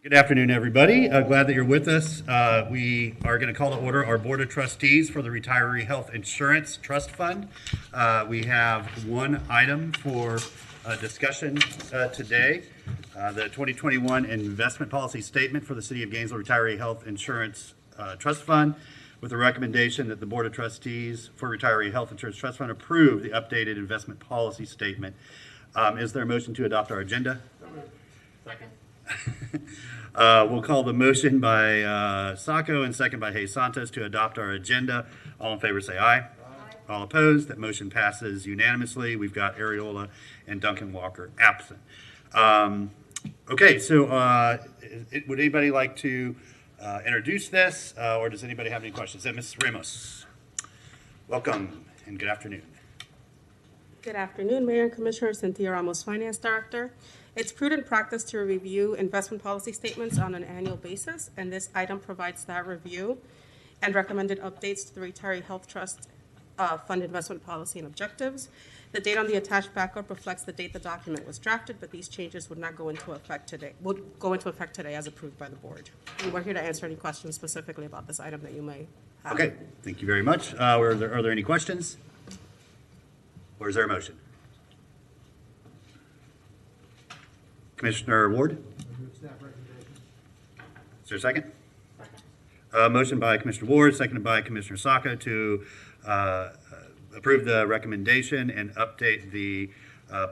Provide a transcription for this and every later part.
Good afternoon, everybody. Glad that you're with us. We are going to call to order our Board of Trustees for the Retiree Health Insurance Trust Fund. We have one item for discussion today, the 2021 Investment Policy Statement for the City of Gainesville Retiree Health Insurance Trust Fund, with the recommendation that the Board of Trustees for Retiree Health Insurance Trust Fund approve the updated investment policy statement. Is there a motion to adopt our agenda? Second. We'll call the motion by Sacco and second by Hayes Santos to adopt our agenda. All in favor say aye. Aye. All opposed? That motion passes unanimously. We've got Ariola and Duncan Walker absent. Okay, so would anybody like to introduce this, or does anybody have any questions? Ms. Ramos, welcome and good afternoon. Good afternoon, Mayor and Commissioner. Cynthia Ramos, Finance Director. It's prudent practice to review investment policy statements on an annual basis, and this item provides that review and recommended updates to the Retiree Health Trust Fund investment policy and objectives. The date on the attached backup reflects the date the document was drafted, but these changes would not go into effect today. Would go into effect today as approved by the board. And we're here to answer any questions specifically about this item that you may have. Okay, thank you very much. Are there any questions? Or is there a motion? Commissioner Ward? Staff recommendation. Is there a second? Motion by Commissioner Ward, seconded by Commissioner Sacco to approve the recommendation and update the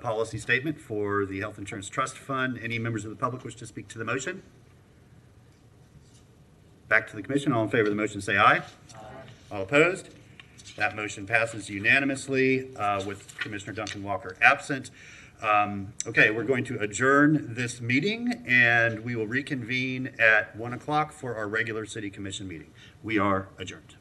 policy statement for the Health Insurance Trust Fund. Any members of the public wish to speak to the motion? Back to the commission. All in favor of the motion say aye. Aye. All opposed? That motion passes unanimously with Commissioner Duncan Walker absent. Okay, we're going to adjourn this meeting and we will reconvene at 1 o'clock for our regular City Commission meeting. We are adjourned.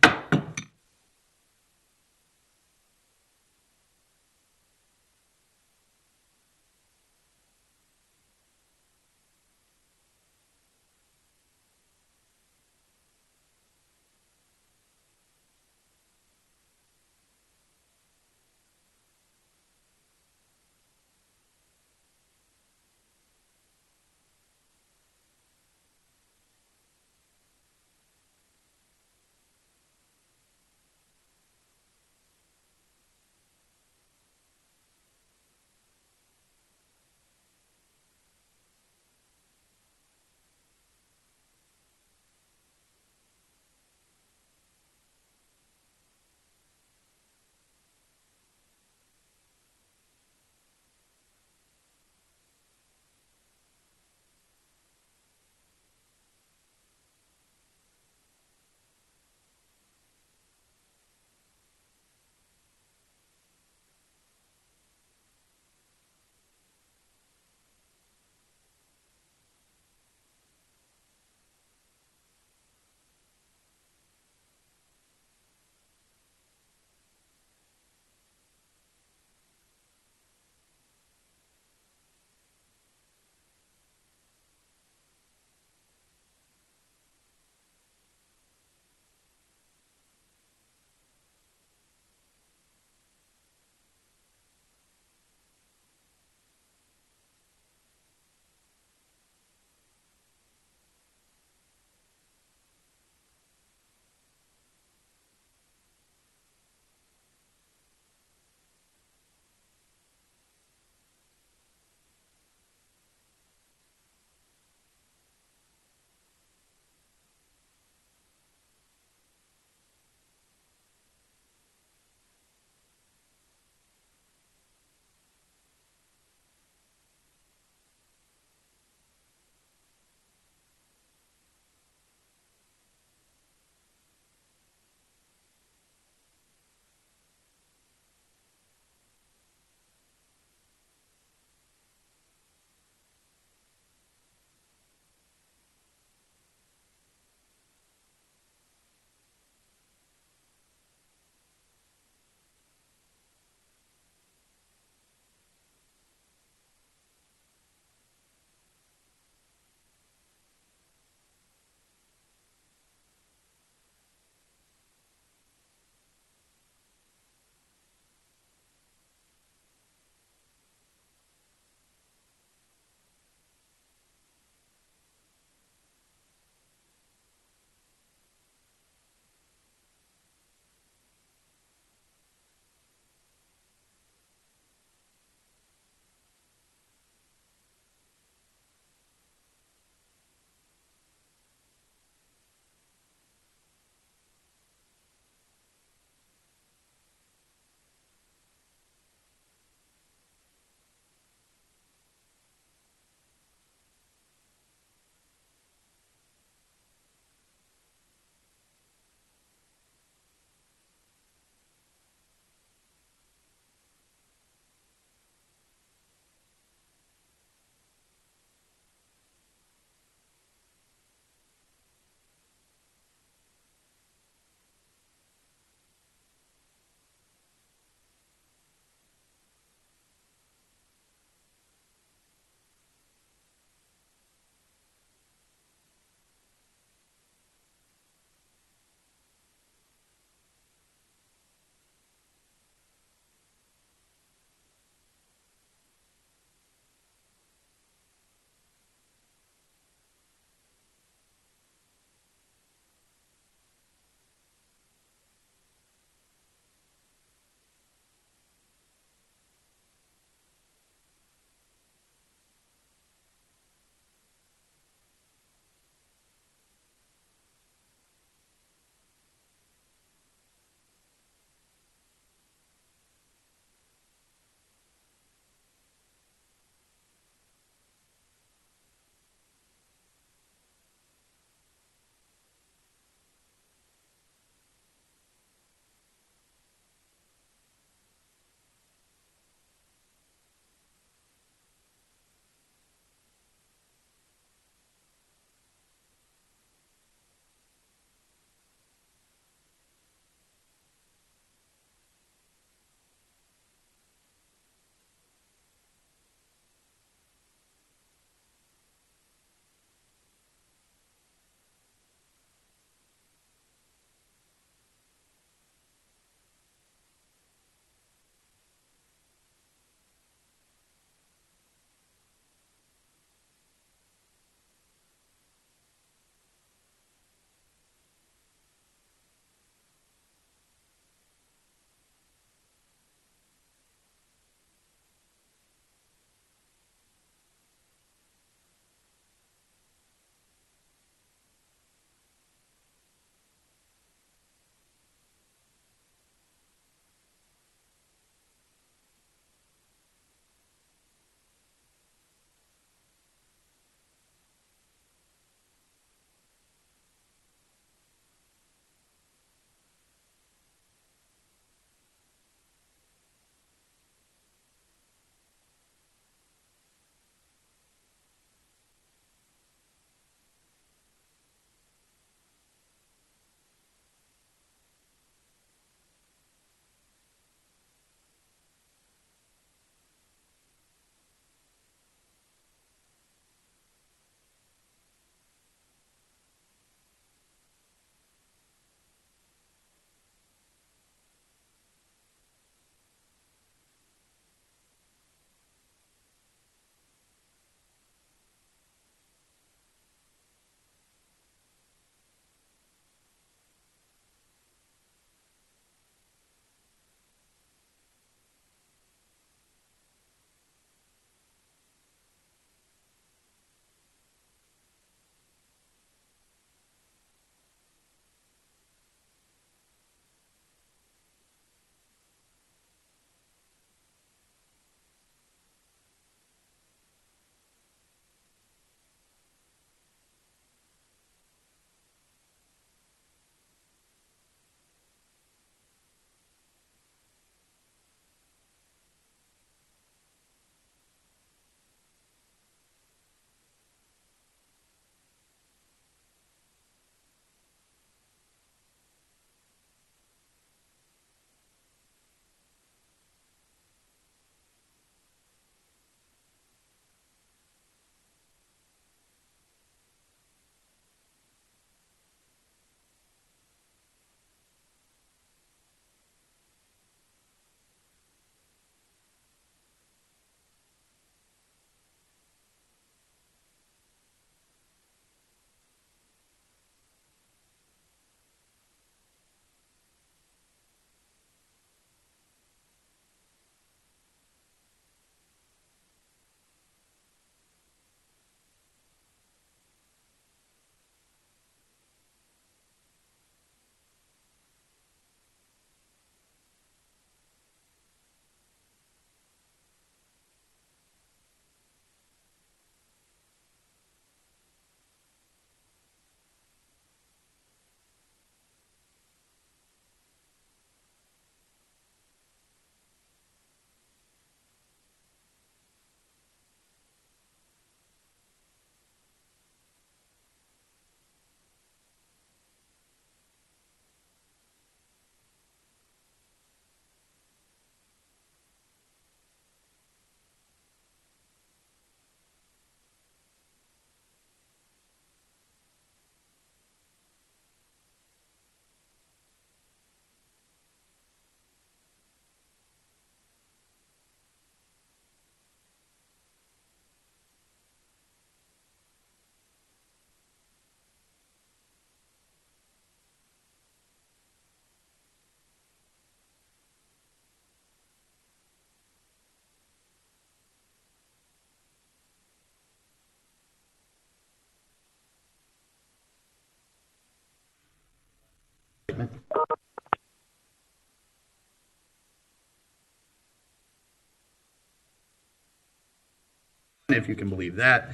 if you can believe that.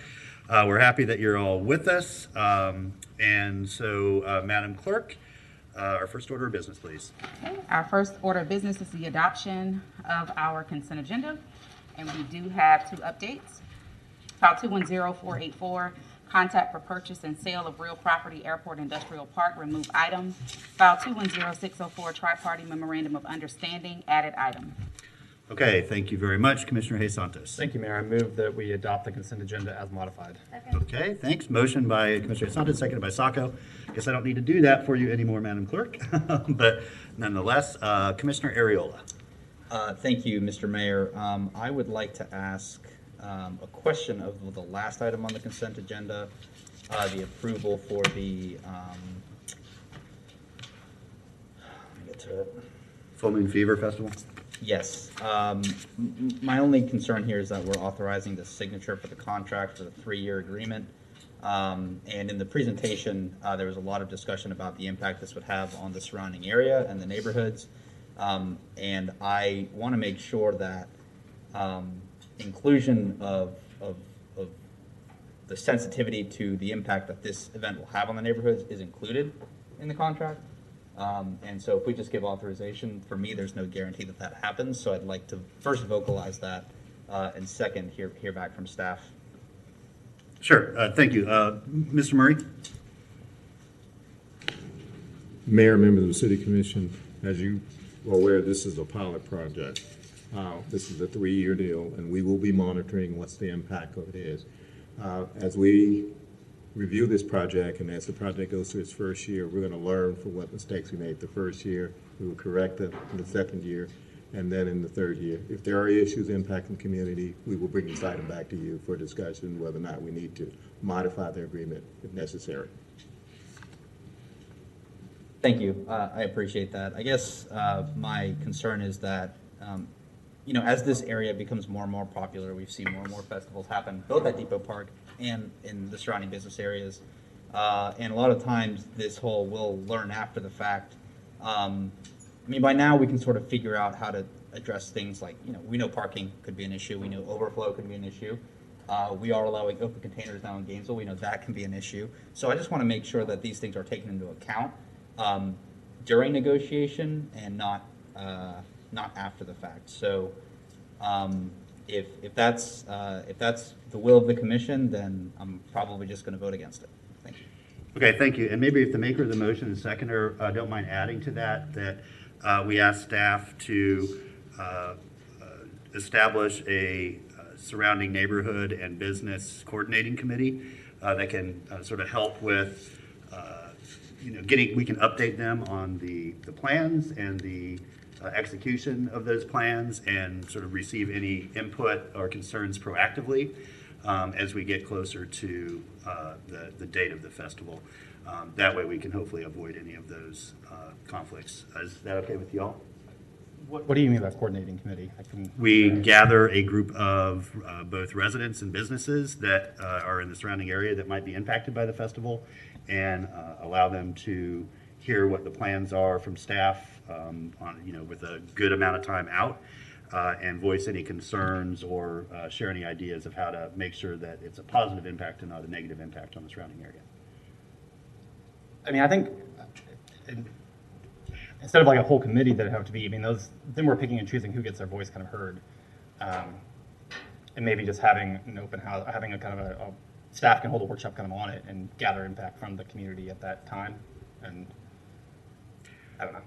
We're happy that you're all with us. And so, Madam Clerk, our first order of business, please. Our first order of business is the adoption of our consent agenda, and we do have 2 updates. File 210484, contact for purchase and sale of real property, airport industrial park, remove item. File 210604, tri-party memorandum of understanding, added item. Okay, thank you very much. Commissioner Hayes Santos. Thank you, Mayor. I move that we adopt the consent agenda as modified. Okay, thanks. Motion by Commissioner Santos, seconded by Sacco. Guess I don't need to do that for you anymore, Madam Clerk. But nonetheless, Commissioner Ariola. Thank you, Mr. Mayor. I would like to ask a question of the last item on the consent agenda, the approval for the, let me get to it. Full Moon Fever Festival. Yes. My only concern here is that we're authorizing the signature for the contract for the 3-year agreement. And in the presentation, there was a lot of discussion about the impact this would have on the surrounding area and the neighborhoods. And I want to make sure that inclusion of the sensitivity to the impact that this event will have on the neighborhoods is included in the contract. And so if we just give authorization, for me, there's no guarantee that that happens. So I'd like to first vocalize that and second, hear back from staff. Sure, thank you. Mr. Murray? Mayor, members of the City Commission, as you are aware, this is a pilot project. This is a 3-year deal, and we will be monitoring what's the impact of it is. As we review this project, and as the project goes through its first year, we're going to learn from what mistakes we made the first year. We will correct them in the second year, and then in the third year. If there are issues impacting the community, we will bring this item back to you for discussion whether or not we need to modify the agreement if necessary. Thank you. I appreciate that. I guess my concern is that, you know, as this area becomes more and more popular, we've seen more and more festivals happen, both at Depot Park and in the surrounding business areas. And a lot of times this whole we'll learn after the fact. I mean, by now we can sort of figure out how to address things like, you know, we know parking could be an issue. We know overflow could be an issue. We are allowing open containers now in Gainesville. We know that can be an issue. So I just want to make sure that these things are taken into account during negotiation and not after the fact. So if that's the will of the commission, then I'm probably just going to vote against it. Thank you. Okay, thank you. And maybe if the maker of the motion and seconder don't mind adding to that we ask staff to establish a surrounding neighborhood and business coordinating committee that can sort of help with you know, we can update them on the plans and the execution of those plans and sort of receive any input or concerns proactively as we get closer to the date of the festival. That way we can hopefully avoid any of those conflicts. Is that okay with y'all? What do you mean by coordinating committee? We gather a group of both residents and businesses that are in the surrounding area that might be impacted by the festival and allow them to hear what the plans are from staff on, you know, with a good amount of time out and voice any concerns or share any ideas of how to make sure that it's a positive impact and not a negative impact on the surrounding area. I mean, I think instead of like a whole committee that have to be, I mean, then we're picking and choosing who gets their voice kind of heard. And maybe just having an open house, having a kind of a staff can hold a workshop kind of on it and gather impact from the community at that time. And I don't know.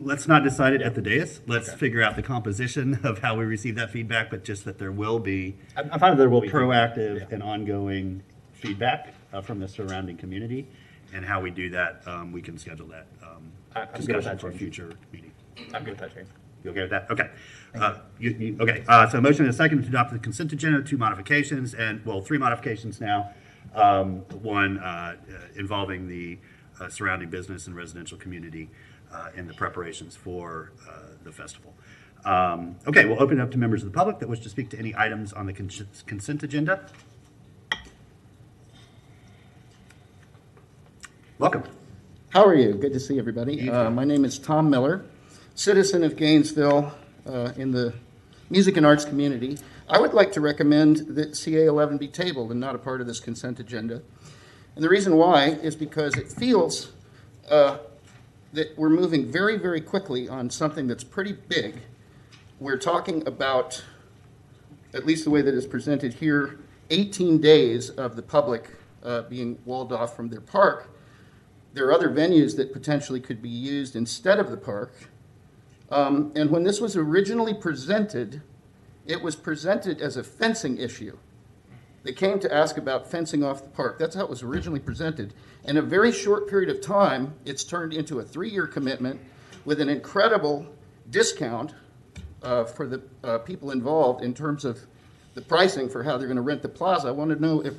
Let's not decide it at the dais. Let's Okay. figure out the composition of how we receive that feedback, but just that there will be I'm fine that there will be proactive Yeah. and ongoing feedback from the surrounding community. And how we do that, we can schedule that I'm good with discussion that for a change. future meeting. I'm good with that change. You okay with that? Okay. Okay, so motion and a second to adopt the consent agenda, 2 modifications, and, well, 3 modifications now. One involving the surrounding business and residential community in the preparations for the festival. Okay, we'll open it up to members of the public that wish to speak to any items on the consent agenda. Welcome. How are you? Good to see everybody. My name is Tom Miller, citizen of Gainesville in the music and arts community. I would like to recommend that CA 11 be tabled and not a part of this consent agenda. And the reason why is because it feels that we're moving very, very quickly on something that's pretty big. We're talking about, at least the way that it's presented here, 18 days of the public being walled off from their park. There are other venues that potentially could be used instead of the park. And when this was originally presented, it was presented as a fencing issue. They came to ask about fencing off the park. That's how it was originally presented. In a very short period of time, it's turned into a 3-year commitment with an incredible discount for the people involved in terms of the pricing for how they're going to rent the plaza. I want to know if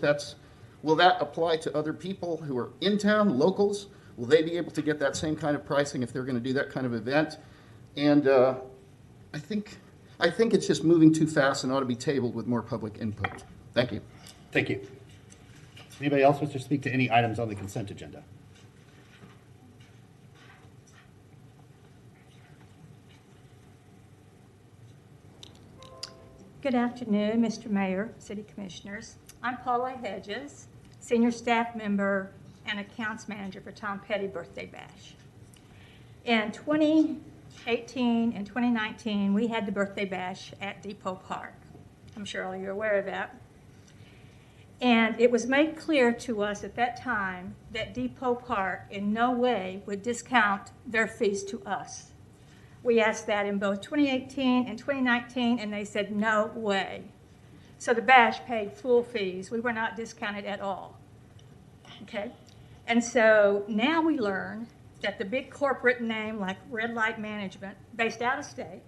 will that apply to other people who are in town, locals? Will they be able to get that same kind of pricing if they're going to do that kind of event? And I think it's just moving too fast and ought to be tabled with more public input. Thank you. Thank you. Anybody else wish to speak to any items on the consent agenda? Good afternoon, Mr. Mayor, City Commissioners. I'm Paula Hedges, Senior Staff Member and Accounts Manager for Tom Petty Birthday Bash. In 2018 and 2019, we had the Birthday Bash at Depot Park. I'm sure all of you are aware of that. And it was made clear to us at that time that Depot Park in no way would discount their fees to us. We asked that in both 2018 and 2019, and they said no way. So the bash paid full fees. We were not discounted at all. Okay? And so now we learn that the big corporate name like Red Light Management, based out of state,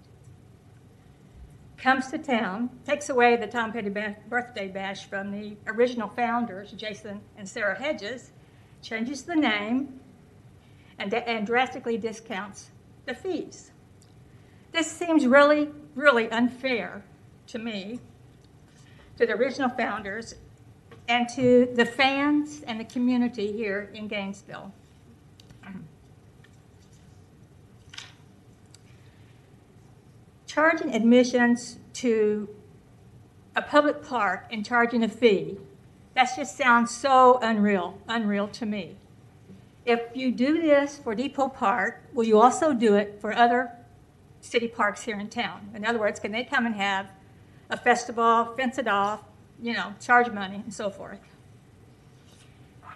comes to town, takes away the Tom Petty Birthday Bash from the original founders, Jason and Sarah Hedges, changes the name, and drastically discounts the fees. This seems really, really unfair to me, to the original founders, and to the fans and the community here in Gainesville. Charging admissions to a public park and charging a fee, that just sounds so unreal to me. If you do this for Depot Park, will you also do it for other city parks here in town? In other words, can they come and have a festival, fence it off, charge money and so forth?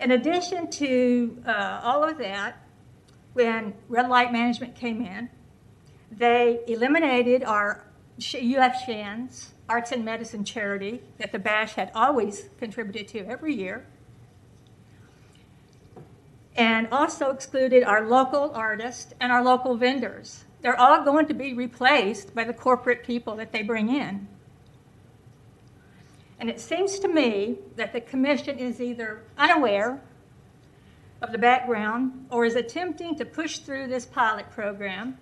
In addition to all of that, when Red Light Management came in, they eliminated our UF Shan's Arts and Medicine charity that the Bash had always contributed to every year, and also excluded our local artists and our local vendors. They're all going to be replaced by the corporate people that they bring in. And it seems to me that the commission is either unaware of the background or is attempting to push through this pilot program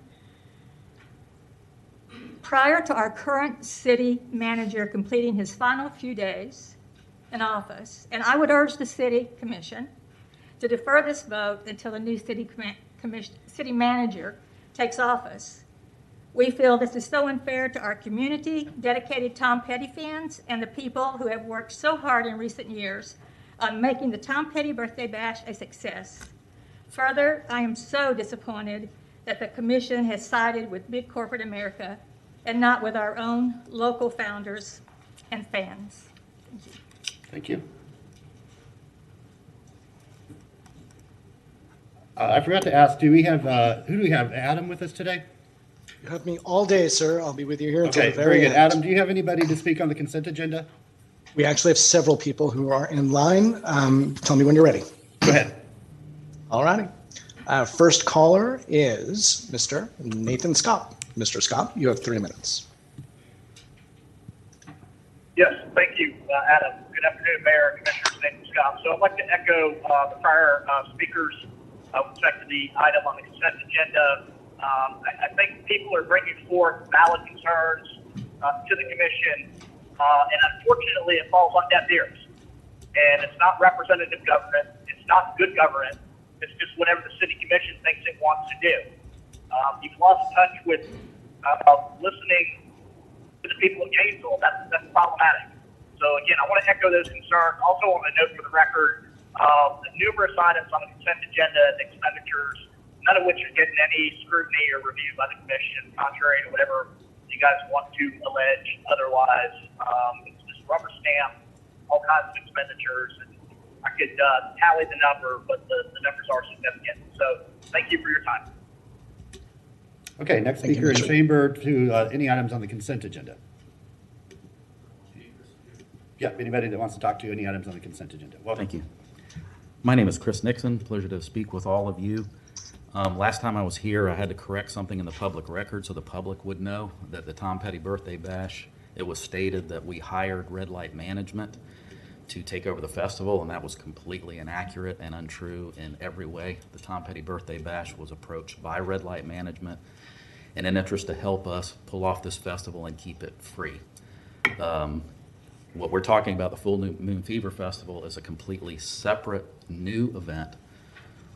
prior to our current city manager completing his final few days in office. And I would urge the city commission to defer this vote until the new city manager takes office. We feel this is so unfair to our community, dedicated Tom Petty fans, and the people who have worked so hard in recent years on making the Tom Petty Birthday Bash a success. Further, I am so disappointed that the commission has sided with big corporate America and not with our own local founders and fans. Thank you. I forgot to ask, who do we have, Adam with us today? You have me all day, sir. I'll be with you here until Okay, the very very good. end. Adam, do you have anybody to speak on the consent agenda? We actually have several people who are in line. Tell me when you're ready. Go ahead. All righty. First caller is Mr. Nathan Scott. Mr. Scott, you have 3 minutes. Yes, thank you, Adam. Good afternoon, Mayor and Commissioners. Nathan Scott. So I'd like to echo the prior speakers with respect to the item on the consent agenda. I think people are bringing forth valid concerns to the commission, and unfortunately it falls on deaf ears. And it's not representative government. It's not good government. It's just whatever the city commission thinks it wants to do. You've lost touch with listening to the people in Gainesville. That's problematic. So again, I want to echo those concerns. Also want to note for the record, the numerous items on the consent agenda and expenditures, none of which are getting any scrutiny or review by the commission, contrary to whatever you guys want to allege otherwise. It's just rubber stamp, all kinds of expenditures. And I could tally the number, but the numbers are significant. So thank you for your time. Okay, next Thank you, speaker in Mr. chamber to any items on the consent agenda. Yeah, anybody that wants to talk to any items on the consent agenda. Welcome. Thank you. My name is Chris Nixon. Pleasure to speak with all of you. Last time I was here, I had to correct something in the public record so the public would know that the Tom Petty Birthday Bash, it was stated that we hired Red Light Management to take over the festival, and that was completely inaccurate and untrue in every way. The Tom Petty Birthday Bash was approached by Red Light Management in an interest to help us pull off this festival and keep it free. What we're talking about, the Full Moon Fever Festival, is a completely separate new event.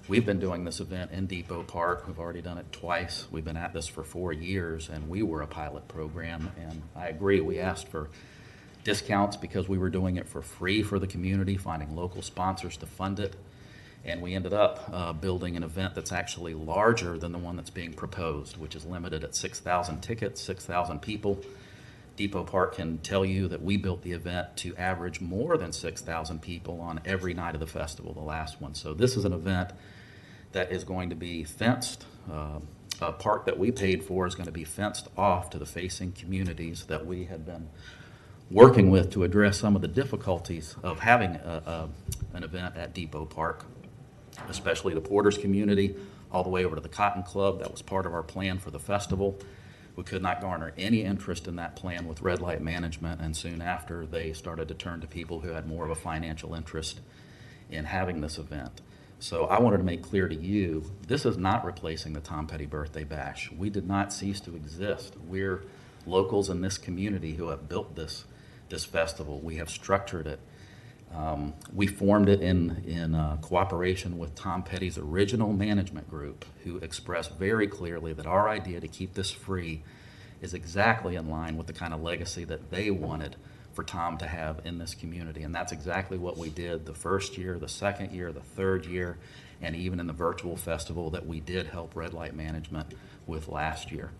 We've been doing this event in Depot Park. We've already done it twice. We've been at this for 4 years, and we were a pilot program. And I agree, we asked for discounts because we were doing it for free for the community, finding local sponsors to fund it. And we ended up building an event that's actually larger than the one that's being proposed, which is limited at 6,000 tickets, 6,000 people. Depot Park can tell you that we built the event to average more than 6,000 people on every night of the festival, the last one. So this is an event that is going to be fenced. A park that we paid for is going to be fenced off to the facing communities that we had been working with to address some of the difficulties of having an event at Depot Park, especially the Porters community, all the way over to the Cotton Club. That was part of our plan for the festival. We could not garner any interest in that plan with Red Light Management, and soon after they started to turn to people who had more of a financial interest in having this event. So I wanted to make clear to you, this is not replacing the Tom Petty Birthday Bash. We did not cease to exist. We're locals in this community who have built this festival. We have structured it. We formed it in cooperation with Tom Petty's original management group, who expressed very clearly that our idea to keep this free is exactly in line with the kind of legacy that they wanted for Tom to have in this community. And that's exactly what we did the first year, the second year, the third year, and even in the virtual festival that we did help Red Light Management with last year.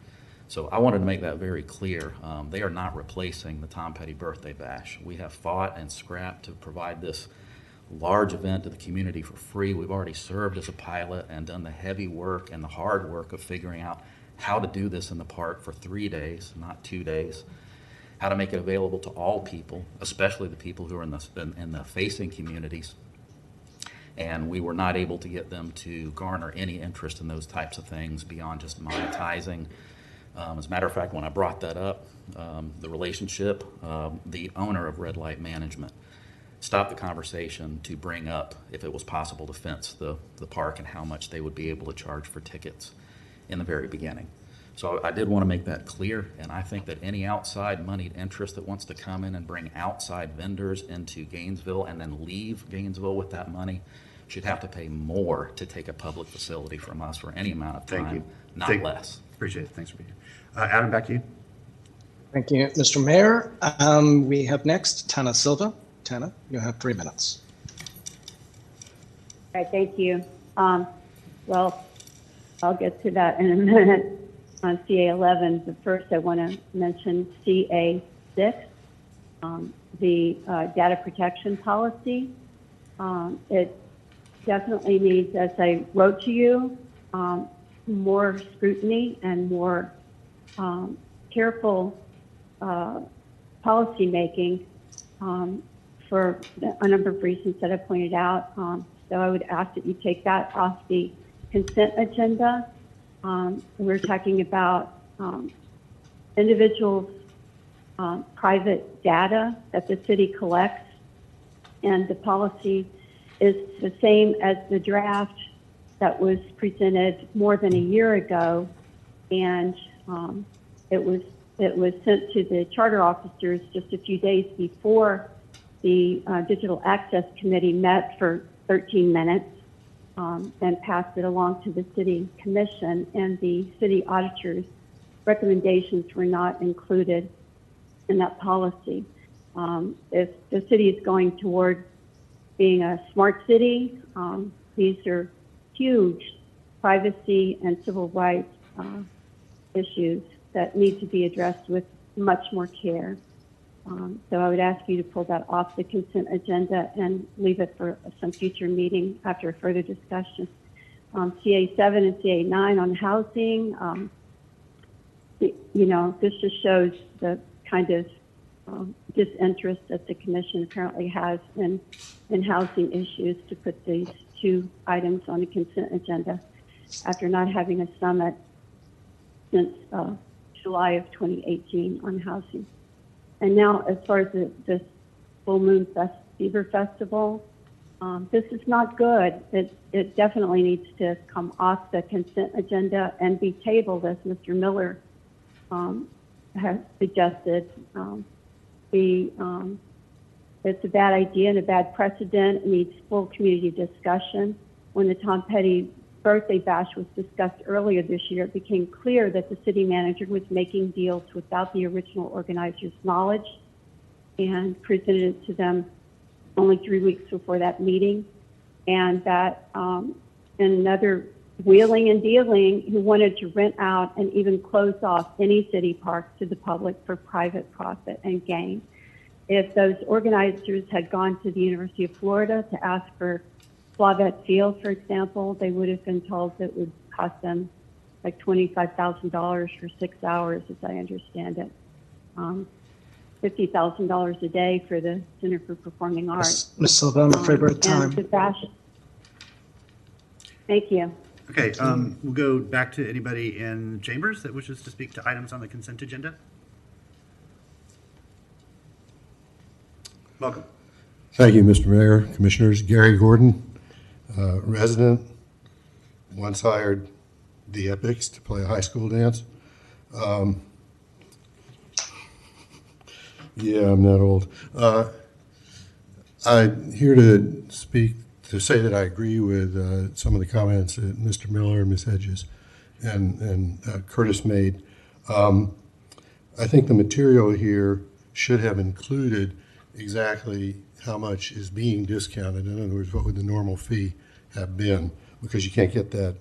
So I wanted to make that very clear. They are not replacing the Tom Petty Birthday Bash. We have fought and scrapped to provide this large event to the community for free. We've already served as a pilot and done the heavy work and the hard work of figuring out how to do this in the park for 3 days, not 2 days, how to make it available to all people, especially the people who are in the facing communities. And we were not able to get them to garner any interest in those types of things beyond just monetizing. As a matter of fact, when I brought that up, the relationship, the owner of Red Light Management stopped the conversation to bring up if it was possible to fence the park and how much they would be able to charge for tickets in the very beginning. So I did want to make that clear, and I think that any outside moneyed interest that wants to come in and bring outside vendors into Gainesville and then leave Gainesville with that money should have to pay more to take a public facility from us for any amount of time, Thank you. not less. Appreciate it. Thanks for being here. Adam, back to you. Thank you, Mr. Mayor. We have next Tana Silva. Tana, you have 3 minutes. All right, thank you. Well, I'll get to that in a minute on CA11, but first I want to mention CA6, the data protection policy. It definitely needs, as I wrote to you, more scrutiny and more careful policy making for a number of reasons that I pointed out. So I would ask that you take that off the consent agenda. We're talking about individuals' private data that the city collects, and the policy is the same as the draft that was presented more than a year ago, and it was sent to the charter officers just a few days before the Digital Access Committee met for 13 minutes and passed it along to the City Commission, and the city auditor's recommendations were not included. in that policy. If the city is going toward being a smart city, these are huge privacy and civil rights issues that need to be addressed with much more care. So I would ask you to pull that off the consent agenda and leave it for some future meeting after a further discussion. CA7 and CA9 on housing, this just shows the kind of disinterest that the commission apparently has in housing issues to put these two items on the consent agenda after not having a summit since July of 2018 on housing. And now, as far as this Full Moon Fever Festival, this is not good. It definitely needs to come off the consent agenda and be tabled, as Mr. Miller has suggested. It's a bad idea and a bad precedent. It needs full community discussion. When the Tom Petty birthday bash was discussed earlier this year, it became clear that the city manager was making deals without the original organizers' knowledge and presented it to them only 3 weeks before that meeting. And that another wheeling and dealing who wanted to rent out and even close off any city park to the public for private profit and gain. If those organizers had gone to the University of Florida to ask for Flavette Field, for example, they would have been told that it would cost them like $25,000 for 6 hours, as I understand it. $50,000 a day for the Center for Performing Arts. Ms. Silva, I'm afraid we're at time. Thank you. Okay, we'll go back to anybody in chambers that wishes to speak to items on the consent agenda. Welcome. Thank you, Mr. Mayor, Commissioners. Gary Gordon, resident, once hired the Epics to play a high school dance. Yeah, I'm that old. I'm here to speak to say that I agree with some of the comments that Mr. Miller, Ms. Hedges, and Curtis made. I think the material here should have included exactly how much is being discounted. In other words, what would the normal fee have been? Because you can't get that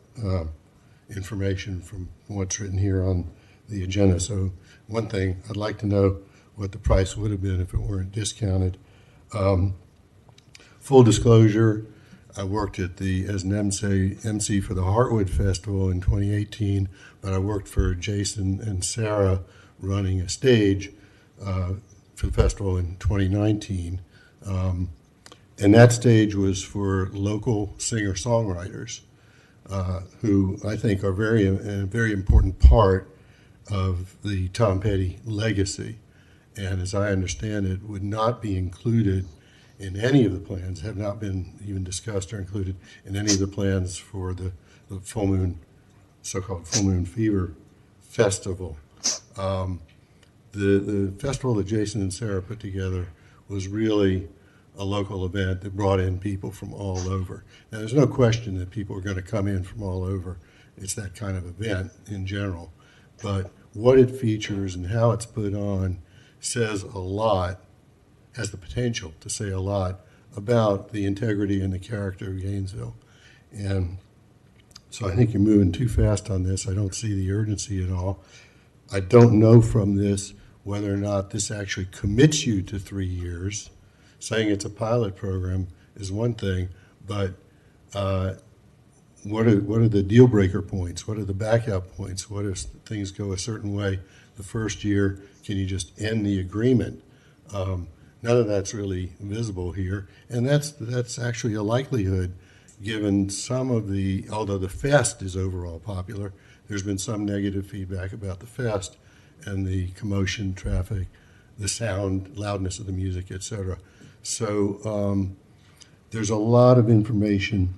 information from what's written here on the agenda. So one thing, I'd like to know what the price would have been if it weren't discounted. Full disclosure, I worked as an MC for the Heartwood Festival in 2018, but I worked for Jason and Sarah running a stage for the festival in 2019. And that stage was for local singer-songwriters who I think are a very important part of the Tom Petty legacy. And as I understand it, would not be included in any of the plans, have not been even discussed or included in any of the plans for the Full Moon, so-called Full Moon Fever Festival. The festival that Jason and Sarah put together was really a local event that brought in people from all over. Now, there's no question that people are going to come in from all over. It's that kind of event in general. But what it features and how it's put on says a lot, has the potential to say a lot about the integrity and the character of Gainesville. And so I think you're moving too fast on this. I don't see the urgency at all. I don't know from this whether or not this actually commits you to 3 years. Saying it's a pilot program is one thing, but what are the deal breaker points? What are the backup points? What if things go a certain way the first year? Can you just end the agreement? None of that's really visible here, and that's actually a likelihood given some of although the fest is overall popular, there's been some negative feedback about the fest and the commotion, traffic, the sound, loudness of the music, etc. So there's a lot of information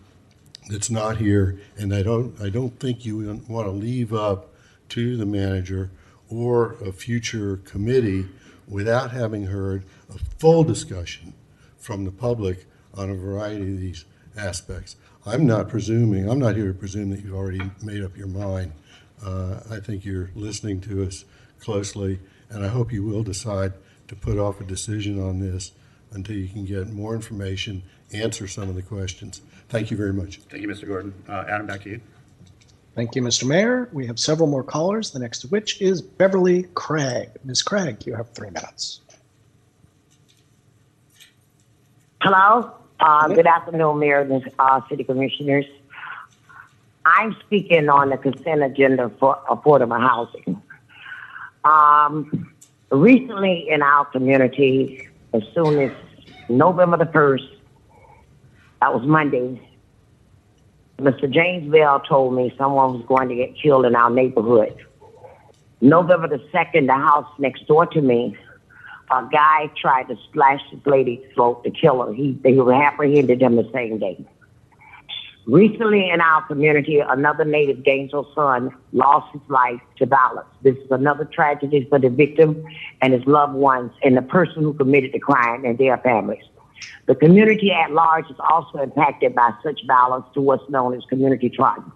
that's not here, and I don't think you want to leave up to the manager or a future committee without having heard a full discussion from the public on a variety of these aspects. I'm not here to presume that you've already made up your mind. I think you're listening to us closely, and I hope you will decide to put off a decision on this until you can get more information, answer some of the questions. Thank you very much. Thank you, Mr. Gordon. Adam, back to you. Thank you, Mr. Mayor. We have several more callers, the next of which is Beverly Craig. Ms. Craig, you have 3 minutes. Hello. Good afternoon, Mayor and City Commissioners. I'm speaking on the consent agenda for affordable housing. Recently in our community, as soon as November the 1st, that was Monday, Mr. James Bell told me someone was going to get killed in our neighborhood. November the 2nd, the house next door to me, a guy tried to slash this lady's throat to kill her. They apprehended him the same day. Recently in our community, another native Gainesville son lost his life to violence. This is another tragedy for the victim and his loved ones and the person who committed the crime and their families. The community at large is also impacted by such violence to what's known as community trauma,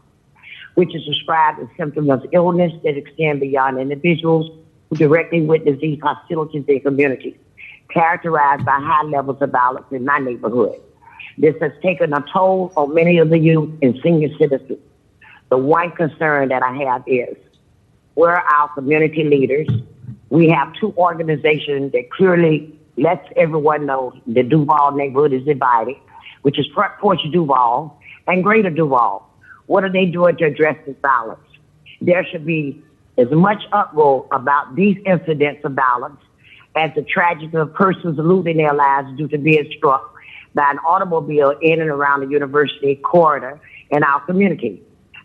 which is described as symptoms of illness that extend beyond individuals who directly witness these hostilities in their communities, characterized by high levels of violence in my neighborhood. This has taken a toll on many of the youth and senior citizens. The one concern that I have is, we're our community leaders. We have 2 organizations that clearly lets everyone know the Duval neighborhood is divided, which is Front Porch Duval and Greater Duval. What are they doing to address this violence? There should be as much uproar about these incidents of violence as the tragedy of persons losing their lives due to being struck by an automobile in and around the university corridor in our community.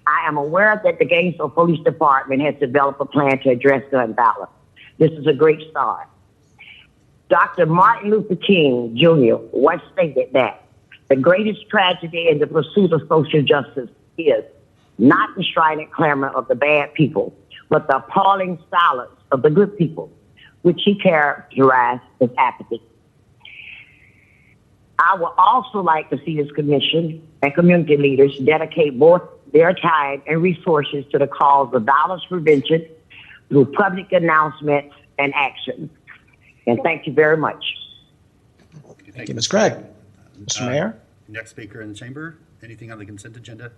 I am aware that the Gainesville Police Department has developed a plan to address gun violence. This is a great start. Dr. Martin Luther King Jr. once stated that the greatest tragedy in the pursuit of social justice is not the strident clamor of the bad people, but the appalling silence of the good people, which he characterized as apathy. I would also like to see this commission and community leaders dedicate both their time and resources to the cause of violence prevention through public announcements and action. And thank you very much. Thank you, Ms. Craig. Mr. Mayor? Next speaker in the chamber. Anything on the consent agenda?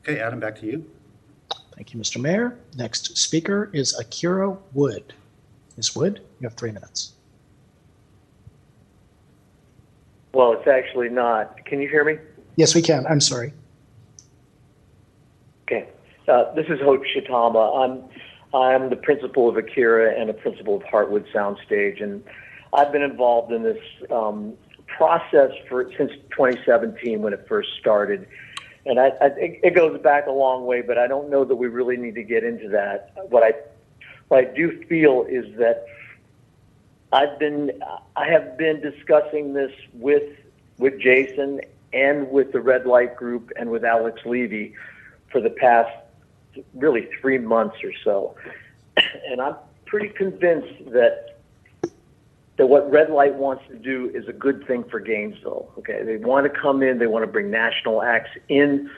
Okay, Adam, back to you. Thank you, Mr. Mayor. Next speaker is Akira Wood. Ms. Wood, you have 3 minutes. Well, it's actually not. Can you hear me? Yes, we can. I'm sorry. Okay. This is Hope Shitama. I'm the principal of Akira and the principal of Heartwood Soundstage, and I've been involved in this process since 2017 when it first started. And I think it goes back a long way, but I don't know that we really need to get into that. What I do feel is that I have been discussing this with Jason and with the Red Light Group and with Alex Levy for the past really 3 months or so. And I'm pretty convinced that what Red Light wants to do is a good thing for Gainesville. Okay, they want to come in, they want to bring national acts in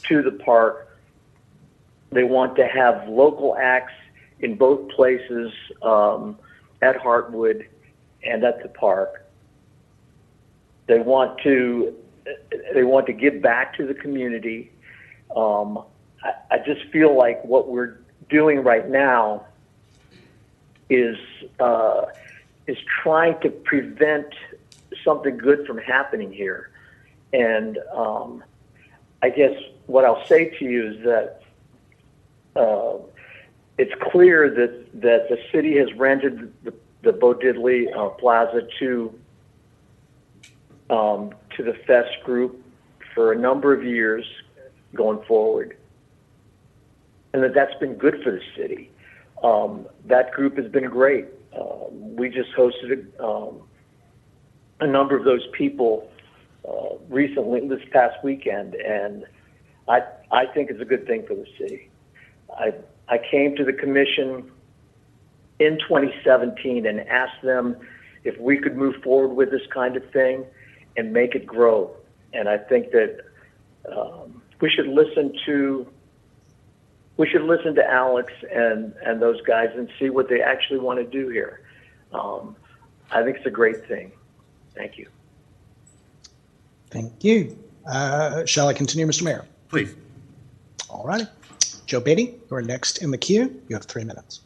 to the park. They want to have local acts in both places, at Heartwood and at the park. They want to give back to the community. I just feel like what we're doing right now is trying to prevent something good from happening here. And I guess what I'll say to you is that it's clear that the city has rented the Bo Diddley Plaza to the Fest group for a number of years going forward, and that's been good for the city. That group has been great. We just hosted a number of those people recently, this past weekend, and I think it's a good thing for the city. I came to the commission in 2017 and asked them if we could move forward with this kind of thing and make it grow. And I think that we should listen to we should listen to Alex and those guys and see what they actually want to do here. I think it's a great thing. Thank you. Thank you. Shall I continue, Mr. Mayor? Please. All righty. Joe Beatty, you're next in the queue. You have 3 minutes.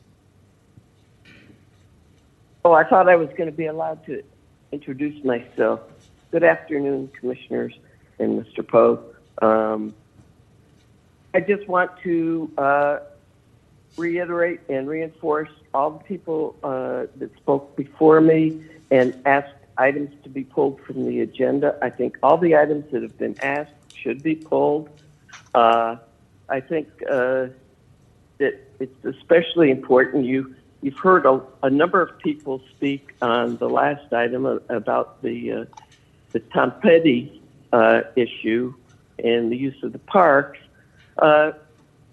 Oh, I thought I was going to be allowed to introduce myself. Good afternoon, Commissioners and Mr. Poe. I just want to reiterate and reinforce all the people that spoke before me and asked items to be pulled from the agenda. I think all the items that have been asked should be pulled. I think that it's especially important. You've heard a number of people speak on the last item about the Tom Petty issue and the use of the parks.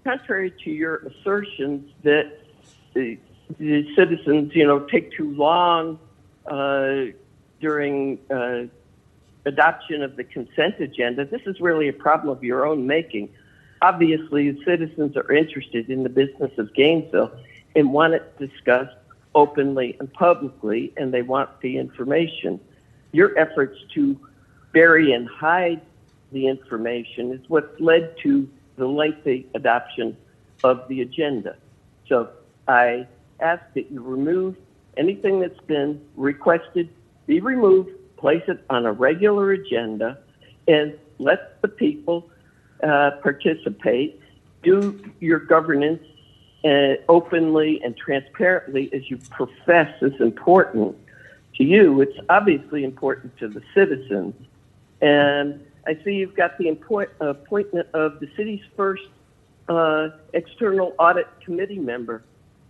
Contrary to your assertions that the citizens, take too long during adoption of the consent agenda, this is really a problem of your own making. Obviously, the citizens are interested in the business of Gainesville and want it discussed openly and publicly, and they want the information. Your efforts to bury and hide the information is what's led to the lengthy adoption of the agenda. So I ask that you remove anything that's been requested, be removed, place it on a regular agenda, and let the people participate. Do your governance openly and transparently as you profess is important to you. It's obviously important to the citizens. And I see you've got the appointment of the city's first external audit committee member.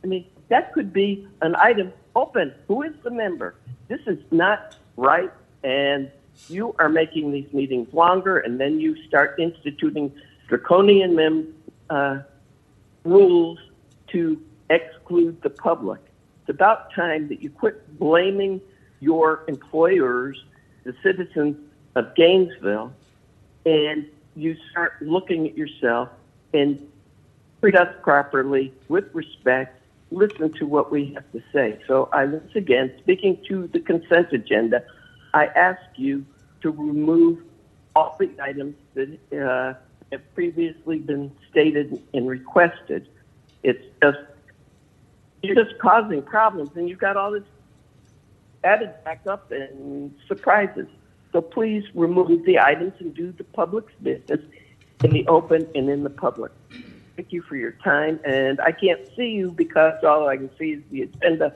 I mean, that could be an item open. Who is the member? This is not right, and you are making these meetings longer, and then you start instituting draconian rules to exclude the public. It's about time that you quit blaming your employers, the citizens of Gainesville, and you start looking at yourself and treat us properly with respect, listen to what we have to say. So I, once again, speaking to the consent agenda, I ask you to remove all the items that have previously been stated and requested. It's just, you're just causing problems, and you've got all this added back up and surprises. So please remove the items and do the public's business in the open and in the public. Thank you for your time, and I can't see you because all I can see is the agenda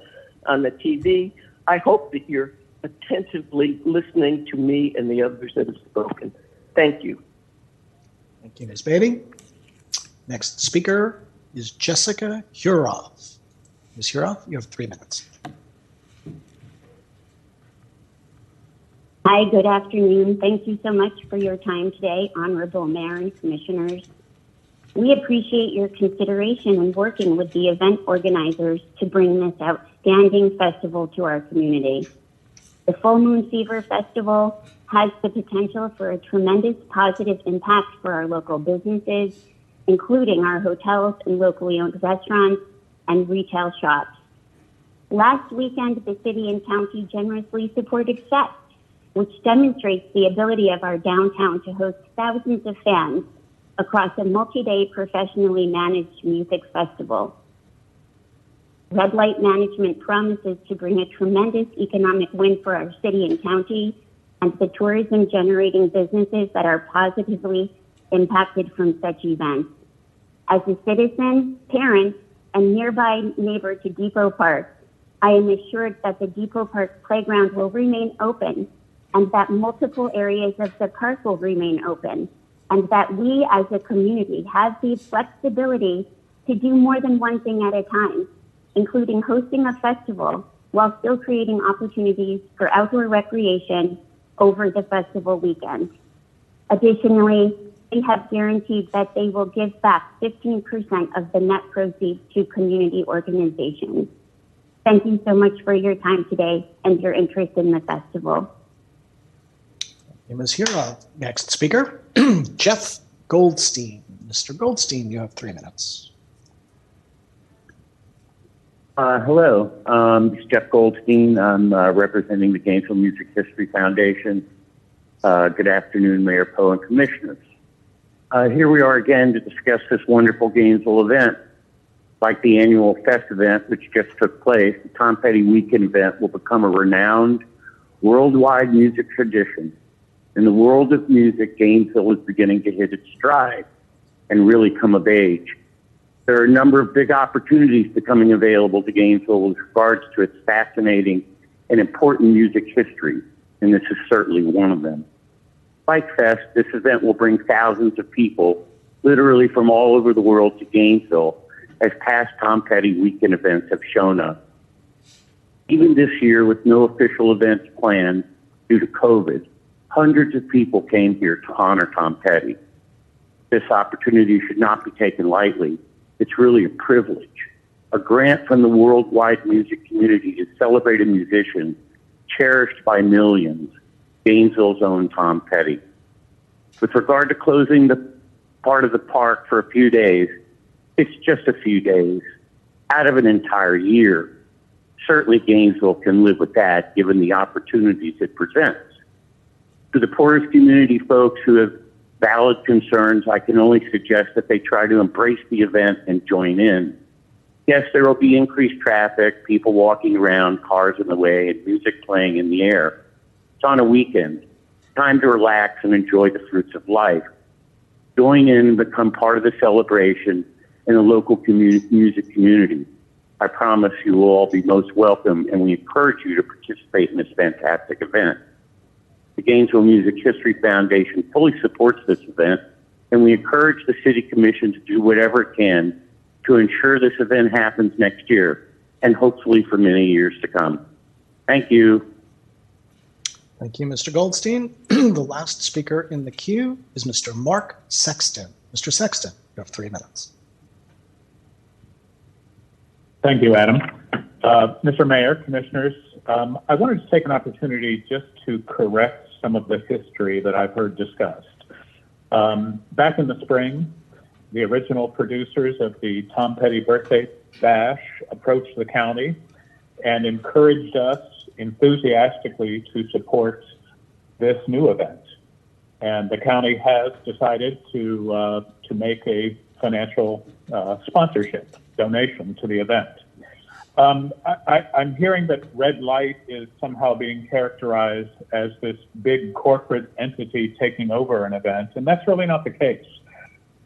on the TV. I hope that you're attentively listening to me and the others that have spoken. Thank you. Thank you, Ms. Beatty. Next speaker is Jessica Huroff. Ms. Huroff, you have 3 minutes. Hi, good afternoon. Thank you so much for your time today, Honorable Mayor and Commissioners. We appreciate your consideration in working with the event organizers to bring this outstanding festival to our community. The Full Moon Fever Festival has the potential for a tremendous positive impact for our local businesses, including our hotels and locally owned restaurants and retail shops. Last weekend, the city and county generously supported FEST, which demonstrates the ability of our downtown to host thousands of fans across a multi-day professionally managed music festival. Red Light Management promises to bring a tremendous economic win for our city and county and the tourism generating businesses that are positively impacted from such events. As a citizen, parent, and nearby neighbor to Depot Park, I am assured that the Depot Park playground will remain open and that multiple areas of the park will remain open, and that we as a community have the flexibility to do more than one thing at a time, including hosting a festival while still creating opportunities for outdoor recreation over the festival weekend. Additionally, they have guaranteed that they will give back 15% of the net proceeds to community organizations. Thank you so much for your time today and your interest in the festival. Ms. Huroff. Next speaker, Jeff Goldstein. Mr. Goldstein, you have 3 minutes. Hello, this is Jeff Goldstein. I'm representing the Gainesville Music History Foundation. Good afternoon, Mayor Poe and Commissioners. Here we are again to discuss this wonderful Gainesville event. Like the annual Fest event, which just took place, the Tom Petty Weekend event will become a renowned worldwide music tradition. In the world of music, Gainesville is beginning to hit its stride and really come of age. There are a number of big opportunities becoming available to Gainesville with regards to its fascinating and important music history, and this is certainly one of them. Like Fest, this event will bring thousands of people, literally from all over the world, to Gainesville, as past Tom Petty Weekend events have shown us. Even this year, with no official events planned due to COVID, hundreds of people came here to honor Tom Petty. This opportunity should not be taken lightly. It's really a privilege. A grant from the worldwide music community to celebrate a musician cherished by millions, Gainesville's own Tom Petty. With regard to closing the part of the park for a few days, it's just a few days out of an entire year. Certainly Gainesville can live with that given the opportunities it presents. To the Porter's community folks who have valid concerns, I can only suggest that they try to embrace the event and join in. Yes, there will be increased traffic, people walking around, cars in the way, and music playing in the air. It's on a weekend. Time to relax and enjoy the fruits of life. Join in and become part of the celebration in the local music community. I promise you will all be most welcome, and we encourage you to participate in this fantastic event. The Gainesville Music History Foundation fully supports this event, and we encourage the City Commission to do whatever it can to ensure this event happens next year, and hopefully for many years to come. Thank you. Thank you, Mr. Goldstein. The last speaker in the queue is Mr. Mark Sexton. Mr. Sexton, you have 3 minutes. Thank you, Adam. Mr. Mayor, Commissioners, I wanted to take an opportunity just to correct some of the history that I've heard discussed. Back in the spring, the original producers of the Tom Petty Birthday Bash approached the county and encouraged us enthusiastically to support this new event. And the county has decided to make a financial sponsorship donation to the event. I'm hearing that Red Light is somehow being characterized as this big corporate entity taking over an event, and that's really not the case.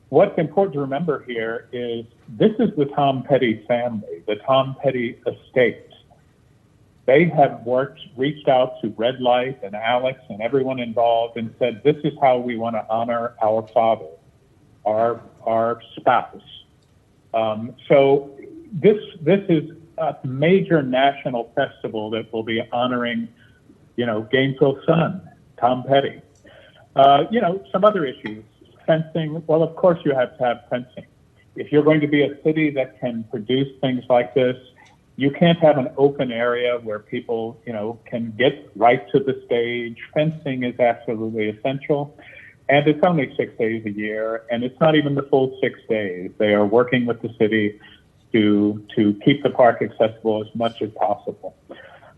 What's important to remember here is this is the Tom Petty family, the Tom Petty estate. They have reached out to Red Light and Alex and everyone involved and said, this is how we want to honor our father, our spouse. So this is a major national festival that will be honoring, Gainesville's son, Tom Petty. Some other issues, fencing. Well, of course you have to have fencing. If you're going to be a city that can produce things like this, you can't have an open area where people, can get right to the stage. Fencing is absolutely essential. And it's only 6 days a year, and it's not even the full 6 days. They are working with the city to keep the park accessible as much as possible.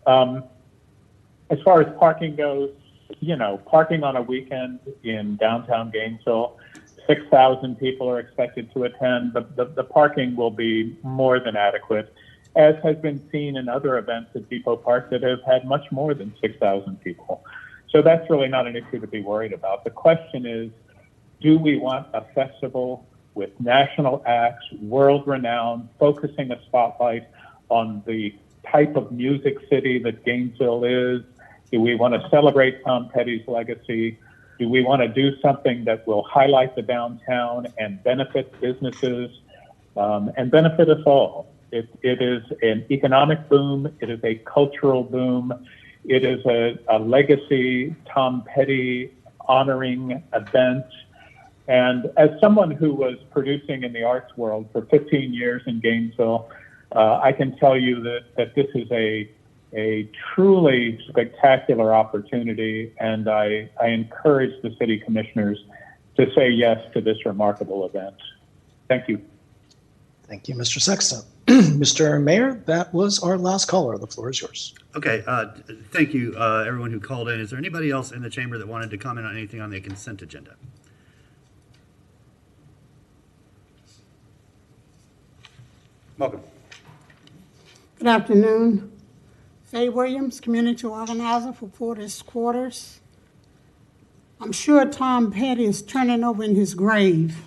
As far as parking goes, parking on a weekend in downtown Gainesville, 6,000 people are expected to attend. The parking will be more than adequate, as has been seen in other events at Depot Park that have had much more than 6,000 people. So that's really not an issue to be worried about. The question is, do we want a festival with national acts, world-renowned, focusing a spotlight on the type of music city that Gainesville is? Do we want to celebrate Tom Petty's legacy? Do we want to do something that will highlight the downtown and benefit businesses and benefit us all? It is an economic boom. It is a cultural boom. It is a legacy Tom Petty honoring event. And as someone who was producing in the arts world for 15 years in Gainesville, I can tell you that this is a truly spectacular opportunity, and I encourage the city commissioners to say yes to this remarkable event. Thank you. Thank you, Mr. Sexton. Mr. Mayor, that was our last caller. The floor is yours. Okay, thank you, everyone who called in. Is there anybody else in the chamber that wanted to comment on anything on the consent agenda? Welcome. Good afternoon. Faye Williams, community organizer for Porter's Quarters. I'm sure Tom Petty is turning over in his grave.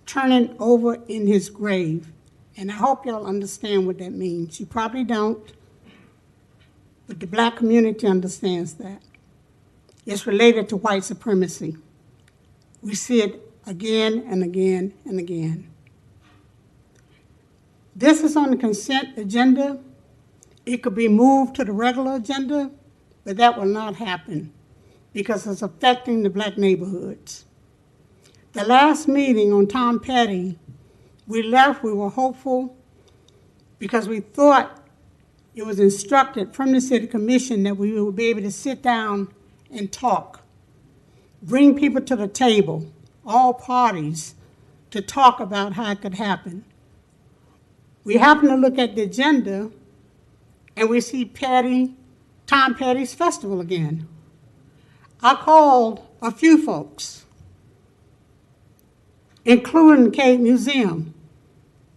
Turning over in his grave. And I hope y'all understand what that means. You probably don't, but the black community understands that. It's related to white supremacy. We see it again and again and again. This is on the consent agenda. It could be moved to the regular agenda, but that will not happen because it's affecting the black neighborhoods. The last meeting on Tom Petty, we left, we were hopeful because we thought it was instructed from the city commission that we would be able to sit down and talk, bring people to the table, all parties, to talk about how it could happen. We happen to look at the agenda and we see Tom Petty's festival again. I called a few folks, including the Cade Museum.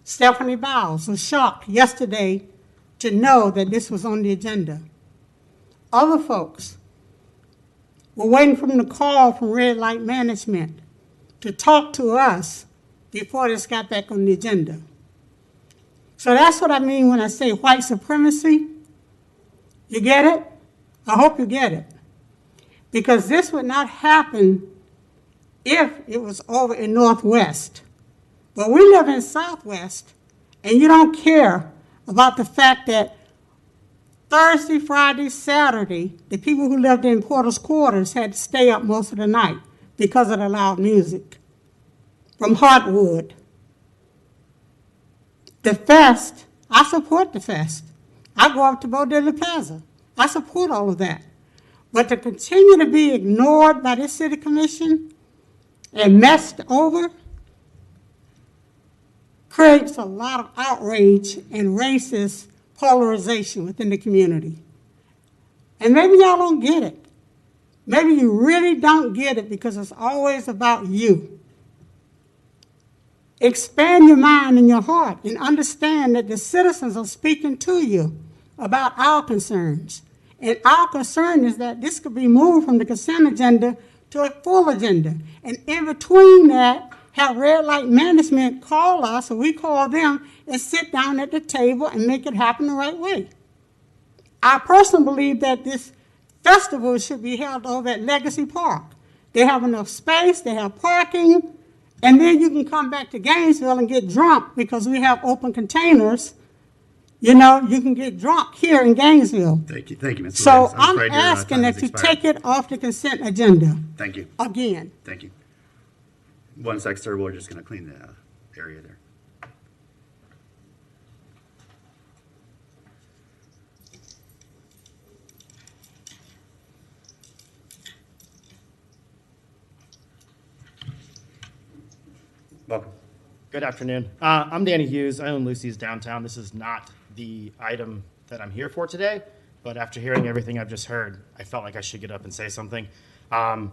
Stephanie Bowles was shocked yesterday to know that this was on the agenda. Other folks were waiting for them to call from Red Light Management to talk to us before this got back on the agenda. So that's what I mean when I say white supremacy. You get it? I hope you get it. Because this would not happen if it was over in Northwest. But we live in Southwest, and you don't care about the fact that Thursday, Friday, Saturday, the people who lived in Porter's Quarters had to stay up most of the night because of the loud music from Heartwood. The fest, I support the fest. I go up to Bodilla Plaza. I support all of that. But to continue to be ignored by this city commission and messed over creates a lot of outrage and racist polarization within the community. And maybe y'all don't get it. Maybe you really don't get it because it's always about you. Expand your mind and your heart and understand that the citizens are speaking to you about our concerns. And our concern is that this could be moved from the consent agenda to a full agenda. And in between that, have Red Light Management call us, or we call them, and sit down at the table and make it happen the right way. I personally believe that this festival should be held over at Legacy Park. They have enough space, they have parking, and then you can come back to Gainesville and get drunk because we have open containers. You know, you can get drunk here in Gainesville. Thank you, Ms. So Williams. I'm afraid your asking time that has you expired. take it off the consent agenda. Thank you. Again. Thank you. One sec, sir. We're just going to clean the area there. Welcome. Good afternoon. I'm Danny Hughes. I own Lucy's Downtown. This is not the item that I'm here for today, but after hearing everything I've just heard, I felt like I should get up and say something. I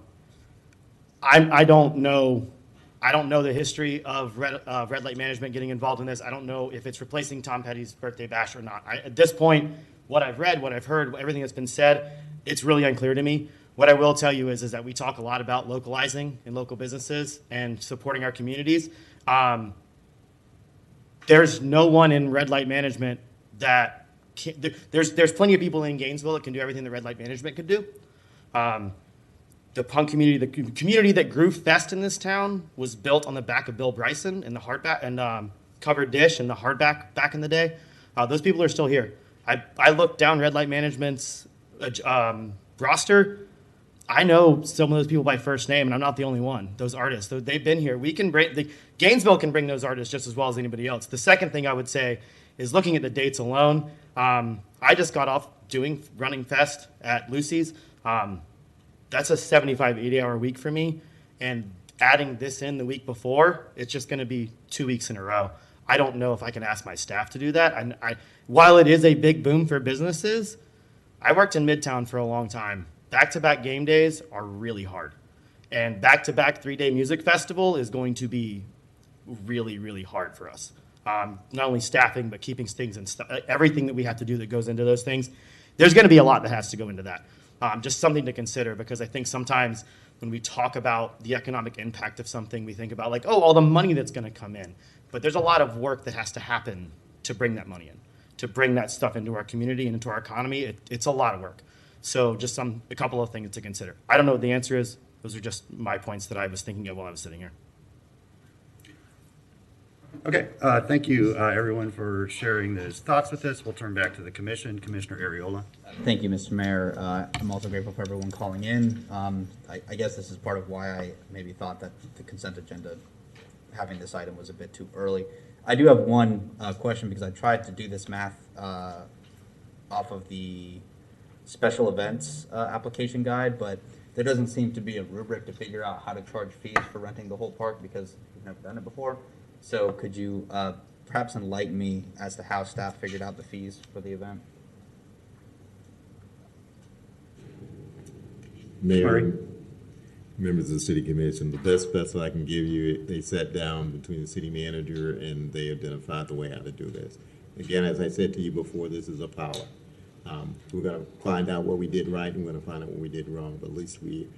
don't know the history of Red Light Management getting involved in this. I don't know if it's replacing Tom Petty's birthday bash or not. At this point, what I've read, what I've heard, everything that's been said, it's really unclear to me. What I will tell you is that we talk a lot about localizing in local businesses and supporting our communities. There's no one in Red Light Management that there's plenty of people in Gainesville that can do everything that Red Light Management could do. The punk community, the community that grew fest in this town was built on the back of Bill Bryson and the hardback and covered dish and the hardback back in the day. Those people are still here. I looked down Red Light Management's roster. I know some of those people by first name, and I'm not the only one. Those artists, they've been here. Gainesville can bring those artists just as well as anybody else. The second thing I would say is looking at the dates alone. I just got off running fest at Lucy's. That's a 75, 80-hour week for me, and adding this in the week before, it's just going to be 2 weeks in a row. I don't know if I can ask my staff to do that. And while it is a big boom for businesses, I worked in Midtown for a long time. Back-to-back game days are really hard. And back-to-back 3-day music festival is going to be really, really hard for us. Not only staffing, but keeping things and everything that we have to do that goes into those things. There's going to be a lot that has to go into that. Just something to consider, because I think sometimes when we talk about the economic impact of something, we think about like, oh, all the money that's going to come in. But there's a lot of work that has to happen to bring that money in, to bring that stuff into our community and into our economy. It's a lot of work. So just a couple of things to consider. I don't know what the answer is. Those are just my points that I was thinking of while I was sitting here. Okay, thank you, everyone, for sharing those thoughts with us. We'll turn back to the commission. Commissioner Ariola. Thank you, Mr. Mayor. I'm also grateful for everyone calling in. I guess this is part of why I maybe thought that the consent agenda, having this item was a bit too early. I do have one question, because I tried to do this math off of the special events application guide, but there doesn't seem to be a rubric to figure out how to charge fees for renting the whole park, because we've never done it before. So could you perhaps enlighten me as to how staff figured out the fees for the event? Mayor, members of the city commission, the best I can give you, they sat down between the city manager and they identified the way how to do this. Again, as I said to you before, this is a pilot. We're going to find out what we did right and we're going to find out what we did wrong, but at least we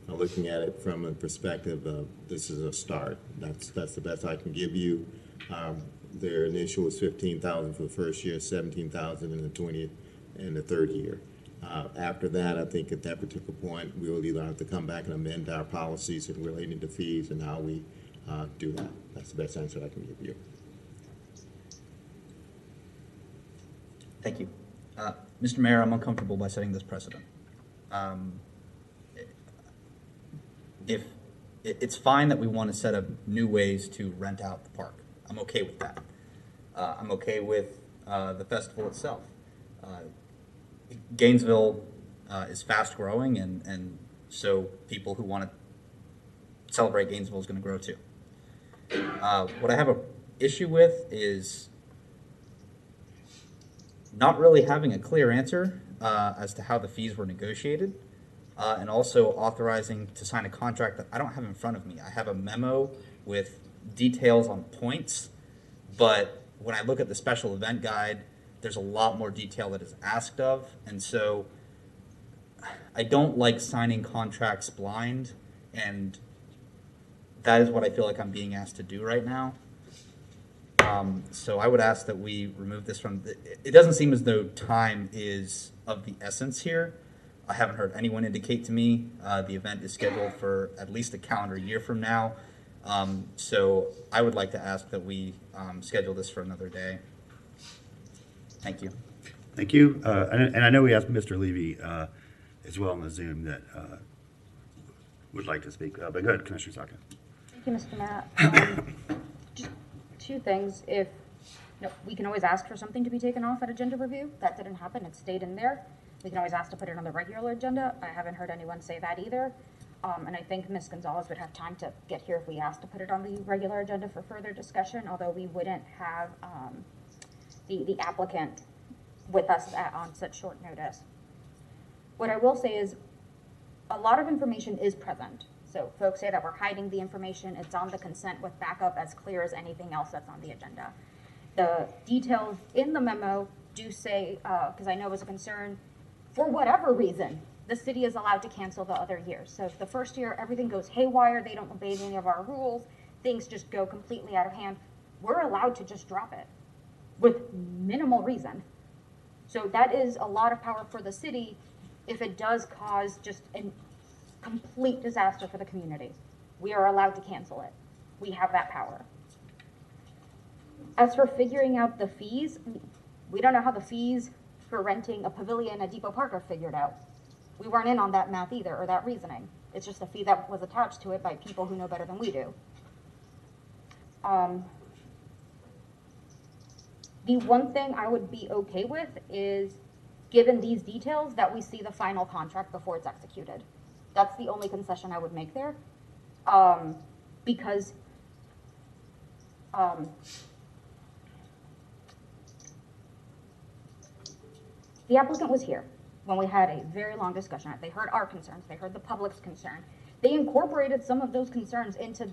are looking at it from a perspective of this is a start. That's the best I can give you. Their initial was $15,000 for the first year, $17,000 in the 20th and the third year. After that, I think at that particular point, we will either have to come back and amend our policies relating to fees and how we do that. That's the best answer I can give you. Thank you. Mr. Mayor, I'm uncomfortable by setting this precedent. If it's fine that we want to set up new ways to rent out the park, I'm okay with that. I'm okay with the festival itself. Gainesville is fast growing, and so people who want to celebrate Gainesville is going to grow too. What I have an issue with is not really having a clear answer as to how the fees were negotiated, and also authorizing to sign a contract that I don't have in front of me. I have a memo with details on points, but when I look at the special event guide, there's a lot more detail that is asked of, and so I don't like signing contracts blind, and that is what I feel like I'm being asked to do right now. So I would ask that we remove this from it doesn't seem as though time is of the essence here. I haven't heard anyone indicate to me the event is scheduled for at least a calendar year from now. So I would like to ask that we schedule this for another day. Thank you. Thank you. And I know we asked Mr. Levy as well on the Zoom that would like to speak. But go ahead, Commissioner Saka. Thank you, Mr. Mayor. Just two things. If we can always ask for something to be taken off at agenda review. That didn't happen. It stayed in there. We can always ask to put it on the regular agenda. I haven't heard anyone say that either. And I think Ms. Gonzalez would have time to get here if we asked to put it on the regular agenda for further discussion, although we wouldn't have the applicant with us on such short notice. What I will say is a lot of information is present. So folks say that we're hiding the information. It's on the consent with backup as clear as anything else that's on the agenda. The details in the memo do say, because I know it was a concern, for whatever reason, the city is allowed to cancel the other years. So if the first year everything goes haywire, they don't obey any of our rules, things just go completely out of hand, we're allowed to just drop it with minimal reason. So that is a lot of power for the city if it does cause just a complete disaster for the community. We are allowed to cancel it. We have that power. As for figuring out the fees, we don't know how the fees for renting a pavilion at Depot Park are figured out. We weren't in on that math either, or that reasoning. It's just a fee that was attached to it by people who know better than we do. The one thing I would be okay with is, given these details, that we see the final contract before it's executed. That's the only concession I would make there. Because The applicant was here when we had a very long discussion. They heard our concerns, they heard the public's concern. They incorporated some of those concerns into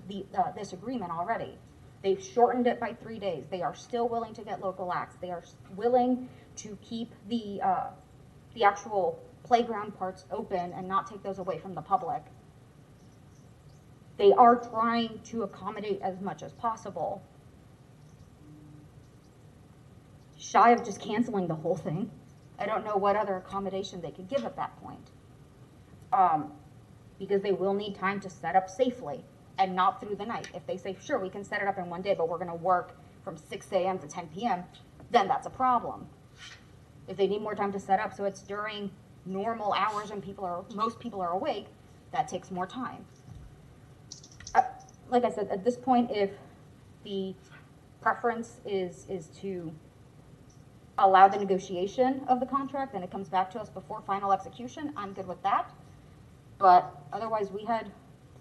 this agreement already. They've shortened it by 3 days. They are still willing to get local acts. They are willing to keep the actual playground parts open and not take those away from the public. They are trying to accommodate as much as possible. Shy of just canceling the whole thing, I don't know what other accommodation they could give at that point. Because they will need time to set up safely and not through the night. If they say, sure, we can set it up in one day, but we're gonna work from 6 a.m. to 10 p.m., then that's a problem. If they need more time to set up, so it's during normal hours and most people are awake, that takes more time. Like I said, at this point, if the preference is to allow the negotiation of the contract and it comes back to us before final execution, I'm good with that. But otherwise, we had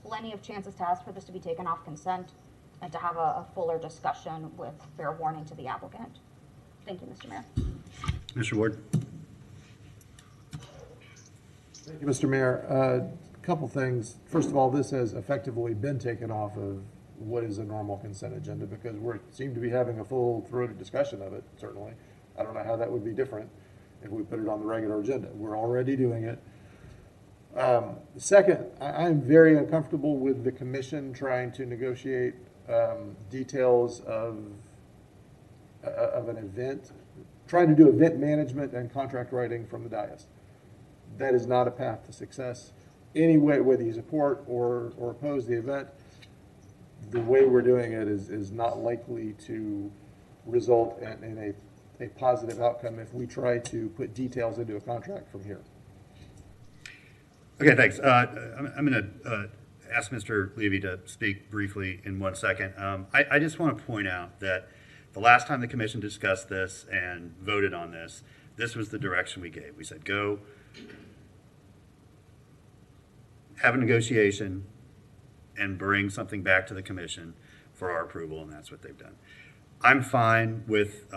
plenty of chances to ask for this to be taken off consent and to have a fuller discussion with fair warning to the applicant. Thank you, Mr. Mayor. Mr. Ward? Thank you, Mr. Mayor. A couple things. First of all, this has effectively been taken off of what is a normal consent agenda because we seem to be having a full-throated discussion of it, certainly. I don't know how that would be different if we put it on the regular agenda. We're already doing it. Second, I'm very uncomfortable with the commission trying to negotiate details of an event, trying to do event management and contract writing from the dais. That is not a path to success. Anyway, whether you support or oppose the event, the way we're doing it is not likely to result in a positive outcome if we try to put details into a contract from here. Okay, thanks. I'm going to ask Mr. Levy to speak briefly in 1 second. I just want to point out that the last time the commission discussed this and voted on this, this was the direction we gave. We said, go have a negotiation and bring something back to the commission for our approval, and that's what they've done. I'm fine with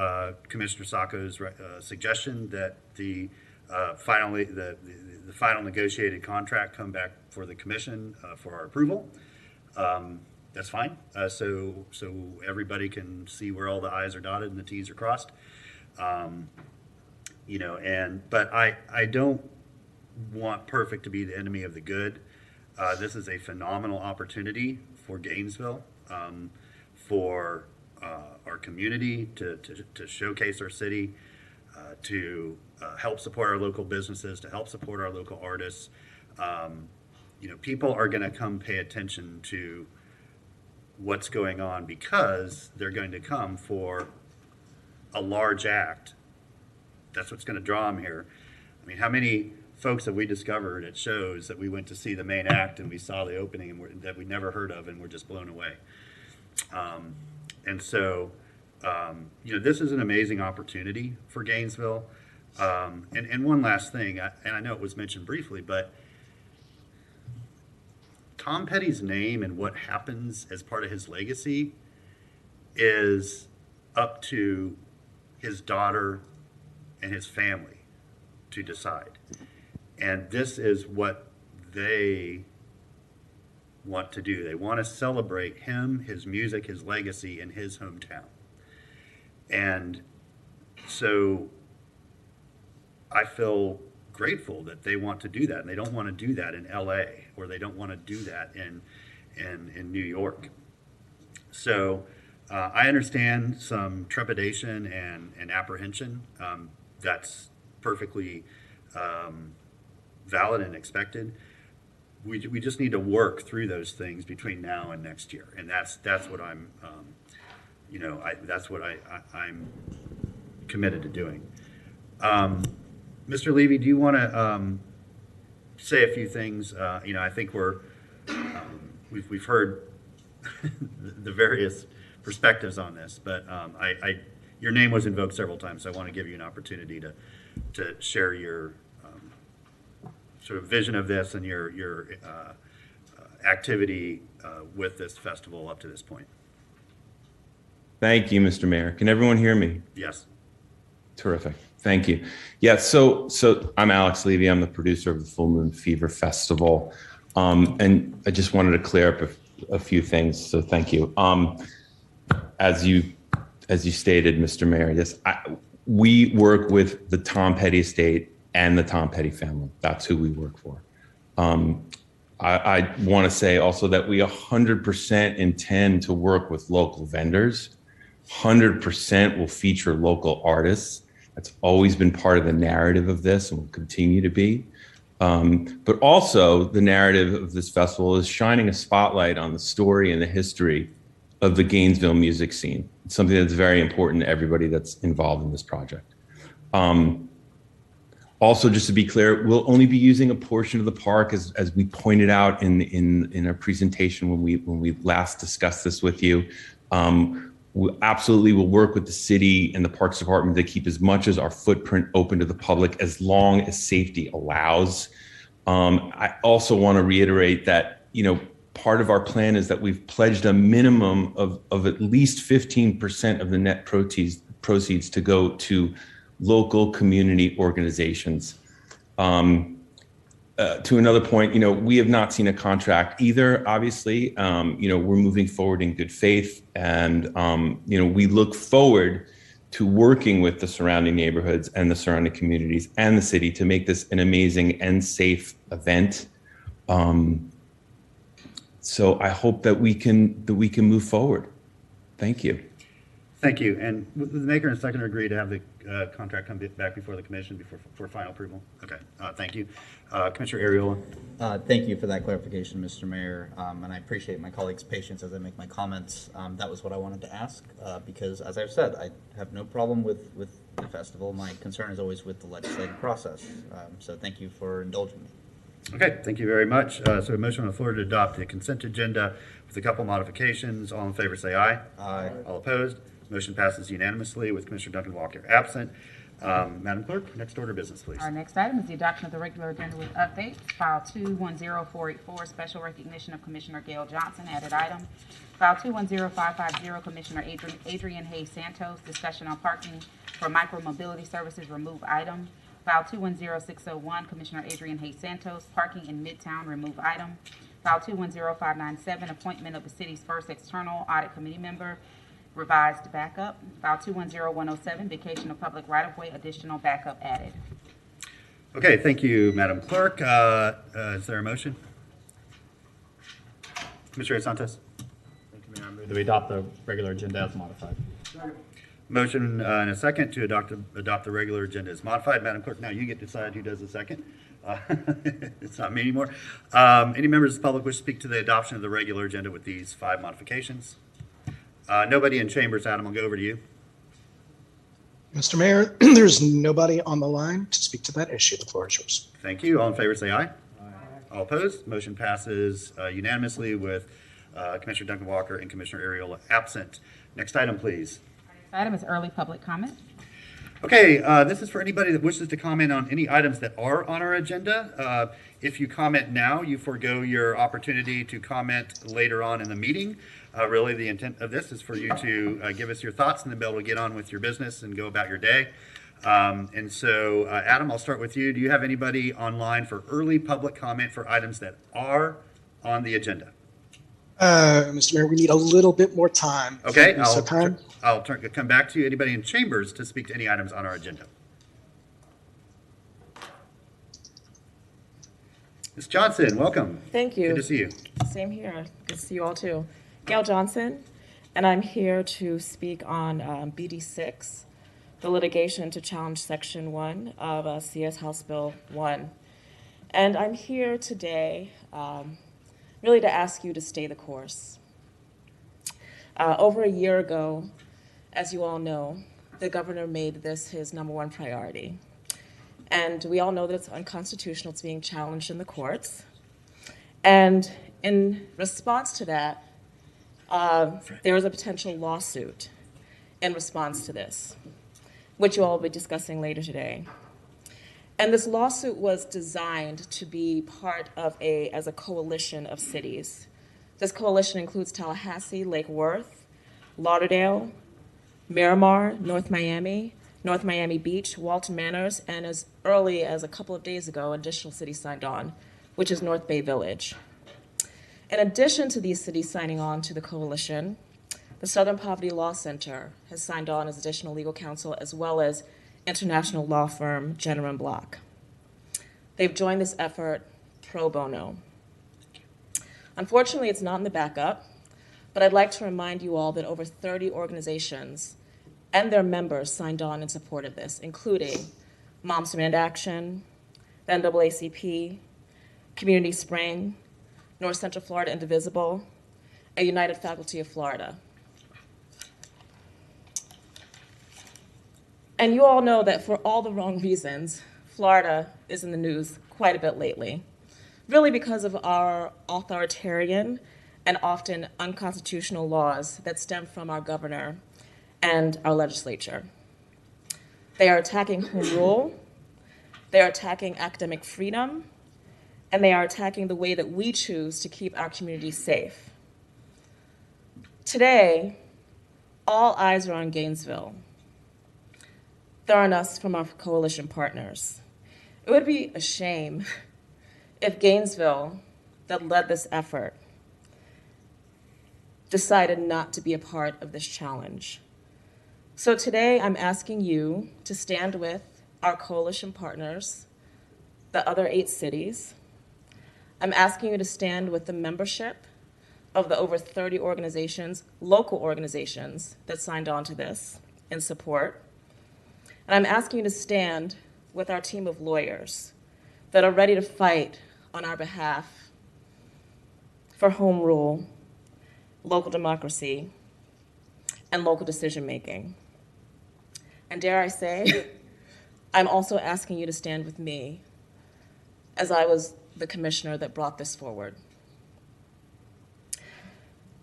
Commissioner Sacco's suggestion that the final negotiated contract come back for the commission for our approval. That's fine. So everybody can see where all the I's are dotted and the T's are crossed. You know, but I don't want perfect to be the enemy of the good. This is a phenomenal opportunity for Gainesville, for our community to showcase our city, to help support our local businesses, to help support our local artists. You know, people are going to come pay attention to what's going on because they're going to come for a large act. That's what's going to draw them here. I mean, how many folks have we discovered at shows that we went to see the main act and we saw the opening and that we never heard of and we're just blown away. And so, you know, this is an amazing opportunity for Gainesville. And one last thing, and I know it was mentioned briefly, but Tom Petty's name and what happens as part of his legacy is up to his daughter and his family to decide. And this is what they want to do. They want to celebrate him, his music, his legacy in his hometown. And so I feel grateful that they want to do that. And they don't want to do that in LA, or they don't want to do that in New York. So I understand some trepidation and apprehension. That's perfectly valid and expected. We just need to work through those things between now and next year, and that's what I'm, you know, that's what I'm committed to doing. Mr. Levy, do you want to say a few things? You know, I think we've heard the various perspectives on this, but your name was invoked several times, so I want to give you an opportunity to share your sort of vision of this and your activity with this festival up to this point. Thank you, Mr. Mayor. Can everyone hear me? Yes. Terrific. Thank you. Yeah, so I'm Alex Levy. I'm the producer of the Full Moon Fever Festival. And I just wanted to clear up a few things, so thank you. As you stated, Mr. Mayor, yes, we work with the Tom Petty estate and the Tom Petty family. That's who we work for. I want to say also that we 100% intend to work with local vendors. 100% will feature local artists. That's always been part of the narrative of this and will continue to be. But also the narrative of this festival is shining a spotlight on the story and the history of the Gainesville music scene. It's something that's very important to everybody that's involved in this project. Also, just to be clear, we'll only be using a portion of the park, as we pointed out in our presentation when we last discussed this with you. We absolutely will work with the city and the Parks Department to keep as much as our footprint open to the public as long as safety allows. I also want to reiterate that, part of our plan is that we've pledged a minimum of at least 15% of the net proceeds to go to local community organizations. To another point, we have not seen a contract either, obviously. We're moving forward in good faith, and, we look forward to working with the surrounding neighborhoods and the surrounding communities and the city to make this an amazing and safe event. So I hope that we can move forward. Thank you. Thank you. And will the maker and seconder agree to have the contract come back before the commission for final approval? Okay, thank you. Commissioner Ariola. Thank you for that clarification, Mr. Mayor, and I appreciate my colleagues' patience as I make my comments. That was what I wanted to ask, because as I've said, I have no problem with the festival. My concern is always with the legislative process. So thank you for indulging me. Okay, thank you very much. So a motion on the floor to adopt the consent agenda with a couple modifications. All in favor say aye. Aye. All opposed? Motion passes unanimously with Commissioner Duncan Walker absent. Madam Clerk, next order of business, please. Our next item is the adoption of the regular agenda with updates. File 210484, special recognition of Commissioner Gail Johnson, added item. File 210550, Commissioner Adrian Hayes Santos, discussion on parking for micromobility services, remove item. File 210601, Commissioner Adrian Hayes Santos, parking in Midtown, remove item. File 210597, appointment of the city's first external audit committee member, revised backup. File 210107, vacation of public right-of-way, additional backup added. Okay, thank you, Madam Clerk. Is there a motion? Commissioner Santos. Thank you, Mayor. I move that we adopt the regular agenda as modified. Motion and a second to adopt the regular agenda as modified. Madam Clerk, now you get to decide who does the second. It's not me anymore. Any members of the public wish to speak to the adoption of the regular agenda with these 5 modifications? Nobody in chambers. Adam, I'll go over to you. Mr. Mayor, there's nobody on the line to speak to that issue. The floor is yours. Thank you. All in favor say aye. Aye. All opposed? Motion passes unanimously with Commissioner Duncan Walker and Commissioner Ariola absent. Next item, please. Our next item is early public comment. Okay, this is for anybody that wishes to comment on any items that are on our agenda. If you comment now, you forego your opportunity to comment later on in the meeting. Really, the intent of this is for you to give us your thoughts and then be able to get on with your business and go about your day. And so, Adam, I'll start with you. Do you have anybody online for early public comment for items that are on the agenda? Mr. Mayor, we need a little bit more time. Okay, I'll come back to you. Anybody in chambers to speak to any items on our agenda? Ms. Johnson, welcome. Thank you. Good to see you. Same here. Good to see you all too. Gail Johnson, and I'm here to speak on BD6, the litigation to challenge Section 1 of CS House Bill 1. And I'm here today really to ask you to stay the course. Over a year ago, as you all know, the governor made this his #1 priority. And we all know that it's unconstitutional. It's being challenged in the courts. And in response to that, there was a potential lawsuit in response to this, which you all will be discussing later today. And this lawsuit was designed to be part of as a coalition of cities. This coalition includes Tallahassee, Lake Worth, Lauderdale, Miramar, North Miami, North Miami Beach, Walton Manors, and as early as a couple of days ago, an additional city signed on, which is North Bay Village. In addition to these cities signing on to the coalition, the Southern Poverty Law Center has signed on as additional legal counsel, as well as international law firm Jenner & Block. They've joined this effort pro bono. Unfortunately, it's not in the backup, but I'd like to remind you all that over 30 organizations and their members signed on in support of this, including Moms Demand Action, the NAACP, Community Spring, North Central Florida Indivisible, and United Faculty of Florida. And you all know that for all the wrong reasons, Florida is in the news quite a bit lately, really because of our authoritarian and often unconstitutional laws that stem from our governor and our legislature. They are attacking home rule, they are attacking academic freedom, and they are attacking the way that we choose to keep our communities safe. Today, all eyes are on Gainesville. They're on us from our coalition partners. It would be a shame if Gainesville, that led this effort, decided not to be a part of this challenge. So today, I'm asking you to stand with our coalition partners, the other 8 cities. I'm asking you to stand with the membership of the over 30 organizations, local organizations, that signed on to this in support. And I'm asking you to stand with our team of lawyers that are ready to fight on our behalf for home rule, local democracy, and local decision-making. And dare I say, I'm also asking you to stand with me, as I was the commissioner that brought this forward.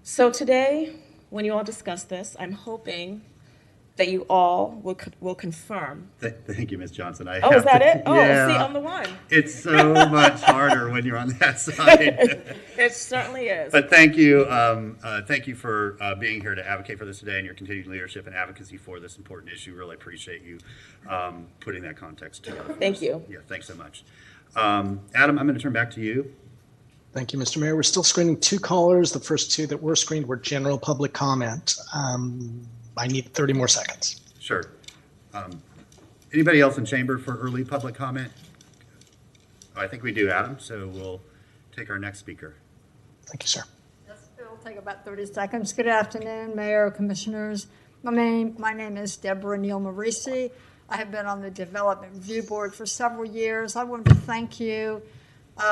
So today, when you all discuss this, I'm hoping that you all will confirm. Thank you, Ms. Johnson. Is that it? Oh, yeah. see, I'm the one. It's so much harder when you're on that side. It certainly is. But thank you. Thank you for being here to advocate for this today and your continued leadership and advocacy for this important issue. Really appreciate you putting that context together. Thank you. Yeah, thanks so much. Adam, I'm going to turn back to you. Thank you, Mr. Mayor. We're still screening 2 callers. The first 2 that were screened were general public comment. I need 30 more seconds. Sure. Anybody else in chamber for early public comment? I think we do, Adam, so we'll take our next speaker. Thank you, sir. Yes, it'll take about 30 seconds. Good afternoon, Mayor, Commissioners. My name is Deborah Neal Marisi. I have been on the Development Review Board for several years. I wanted to thank you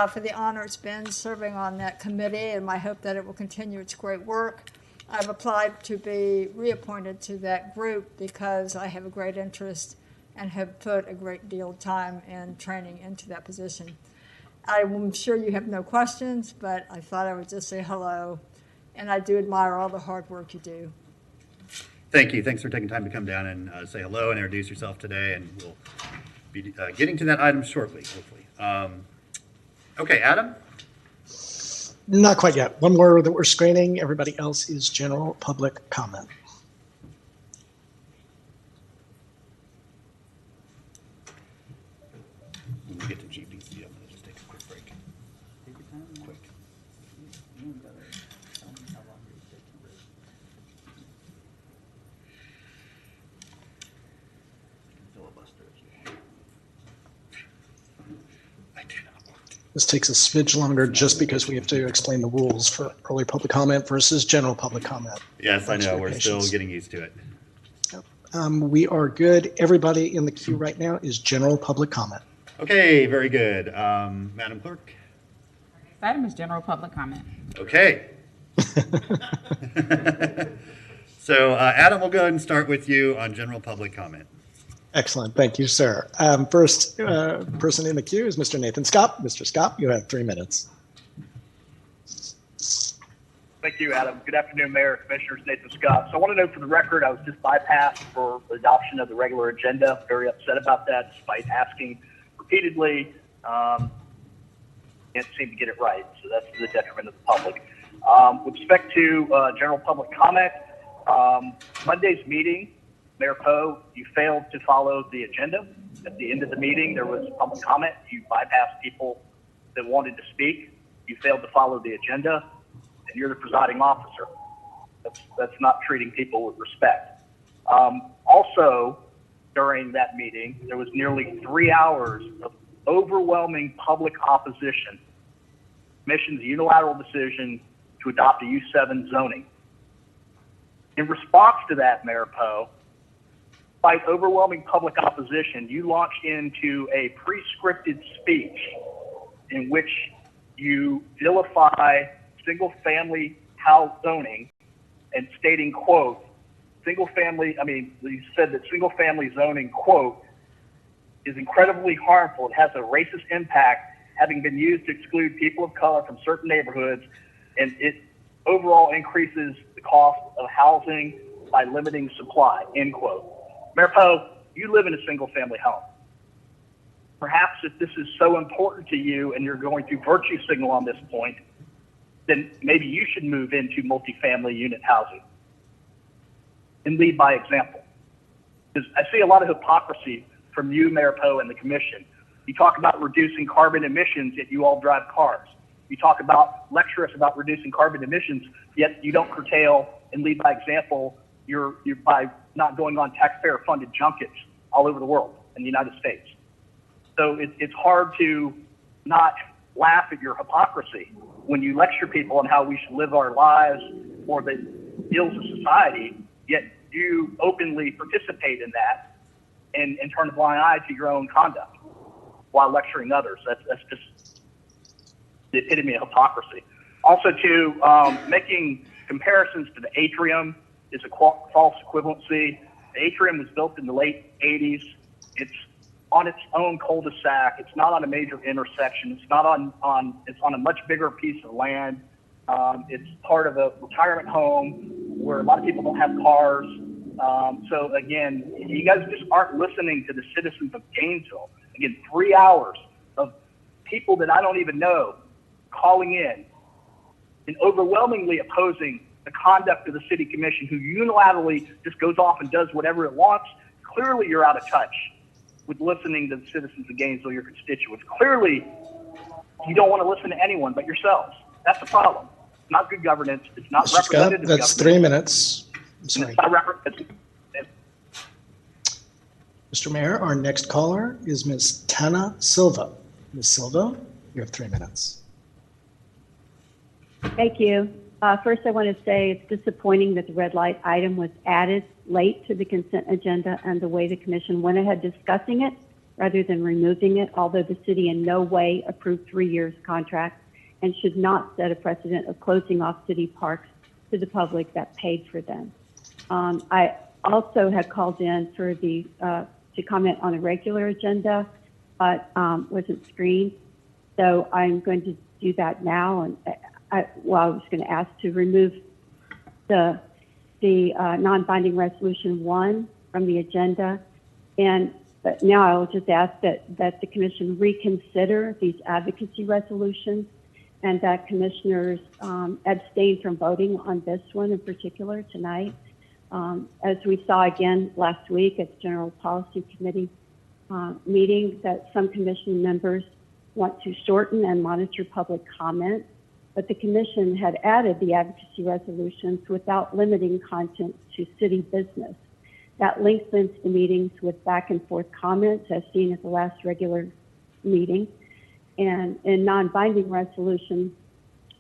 for the honor it's been serving on that committee, and I hope that it will continue its great work. I've applied to be reappointed to that group because I have a great interest and have put a great deal of time and training into that position. I'm sure you have no questions, but I thought I would just say hello, and I do admire all the hard work you do. Thank you. Thanks for taking time to come down and say hello and introduce yourself today, and we'll be getting to that item shortly, hopefully. Okay, Adam? Not quite yet. One more that we're screening. Everybody else is general public comment. When we get to GPC, I'm going to just take a quick break. Take your time. Quick. This takes a smidge longer just because we have to explain the rules for early public comment versus general public comment. Yes, I Thanks for know. your We're still patience. getting used to it. We are good. Everybody in the queue right now is general public comment. Okay, very good. Madam Clerk? Next item is general public comment. Okay. So, Adam, we'll go ahead and start with you on general public comment. Excellent. Thank you, sir. First person in the queue is Mr. Nathan Scott. Mr. Scott, you have 3 minutes. Thank you, Adam. Good afternoon, Mayor, Commissioners. Nathan Scott. So I want to note for the record, I was just bypassed for adoption of the regular agenda. Very upset about that, despite asking repeatedly. Can't seem to get it right, so that's to the detriment of the public. With respect to general public comment, Monday's meeting Mayor Poe, you failed to follow the agenda. At the end of the meeting, there was public comment. You bypassed people that wanted to speak. You failed to follow the agenda, and you're the presiding officer. That's not treating people with respect. Also, during that meeting, there was nearly 3 hours of overwhelming public opposition. Commission's unilateral decision to adopt a U7 zoning. In response to that, Mayor Poe, despite overwhelming public opposition, you launched into a pre-scripted speech in which you vilify single-family house zoning and stating, quote, you said that single-family zoning, quote, is incredibly harmful. It has a racist impact, having been used to exclude people of color from certain neighborhoods, and it overall increases the cost of housing by limiting supply, end quote. Mayor Poe, you live in a single-family home. Perhaps if this is so important to you and you're going to virtue signal on this point, then maybe you should move into multifamily unit housing and lead by example. Because I see a lot of hypocrisy from you, Mayor Poe, and the commission. You talk about reducing carbon emissions, yet you all drive cars. You lecture us about reducing carbon emissions, yet you don't curtail and lead by example by not going on taxpayer-funded junkets all over the world in the United States. So it's hard to not laugh at your hypocrisy when you lecture people on how we should live our lives or the ills of society, yet you openly participate in that and turn a blind eye to your own conduct while lecturing others. That's just the epitome of hypocrisy. Also, making comparisons to the atrium is a false equivalency. The atrium was built in the late 80s. It's on its own cul-de-sac. It's not on a major intersection. It's not it's on a much bigger piece of land. It's part of a retirement home where a lot of people don't have cars. So again, you guys just aren't listening to the citizens of Gainesville. Again, 3 hours of people that I don't even know calling in and overwhelmingly opposing the conduct of the city commission, who unilaterally just goes off and does whatever it wants. Clearly you're out of touch with listening to the citizens of Gainesville, your constituents. Clearly you don't want to listen to anyone but yourselves. That's the problem. It's not good governance. It's not Mr. Scott, representative that's governance. 3 minutes. I'm sorry. It's not representative. Mr. Mayor, our next caller is Ms. Tana Silva. Ms. Silva, you have 3 minutes. Thank you. First, I want to say it's disappointing that the red light item was added late to the consent agenda and the way the commission went ahead discussing it rather than removing it, although the city in no way approved 3 years contract and should not set a precedent of closing off city parks to the public that paid for them. I also had called in for to comment on a regular agenda, but wasn't screened. So I'm going to do that now. And I was going to ask to remove the non-binding resolution 1 from the agenda. But now I will just ask that the commission reconsider these advocacy resolutions and that commissioners abstain from voting on this one in particular tonight. As we saw again last week at the General Policy Committee meeting, that some commission members want to shorten and monitor public comment, but the commission had added the advocacy resolutions without limiting content to city business. That lengthens the meetings with back and forth comments as seen at the last regular meeting. And in non-binding resolution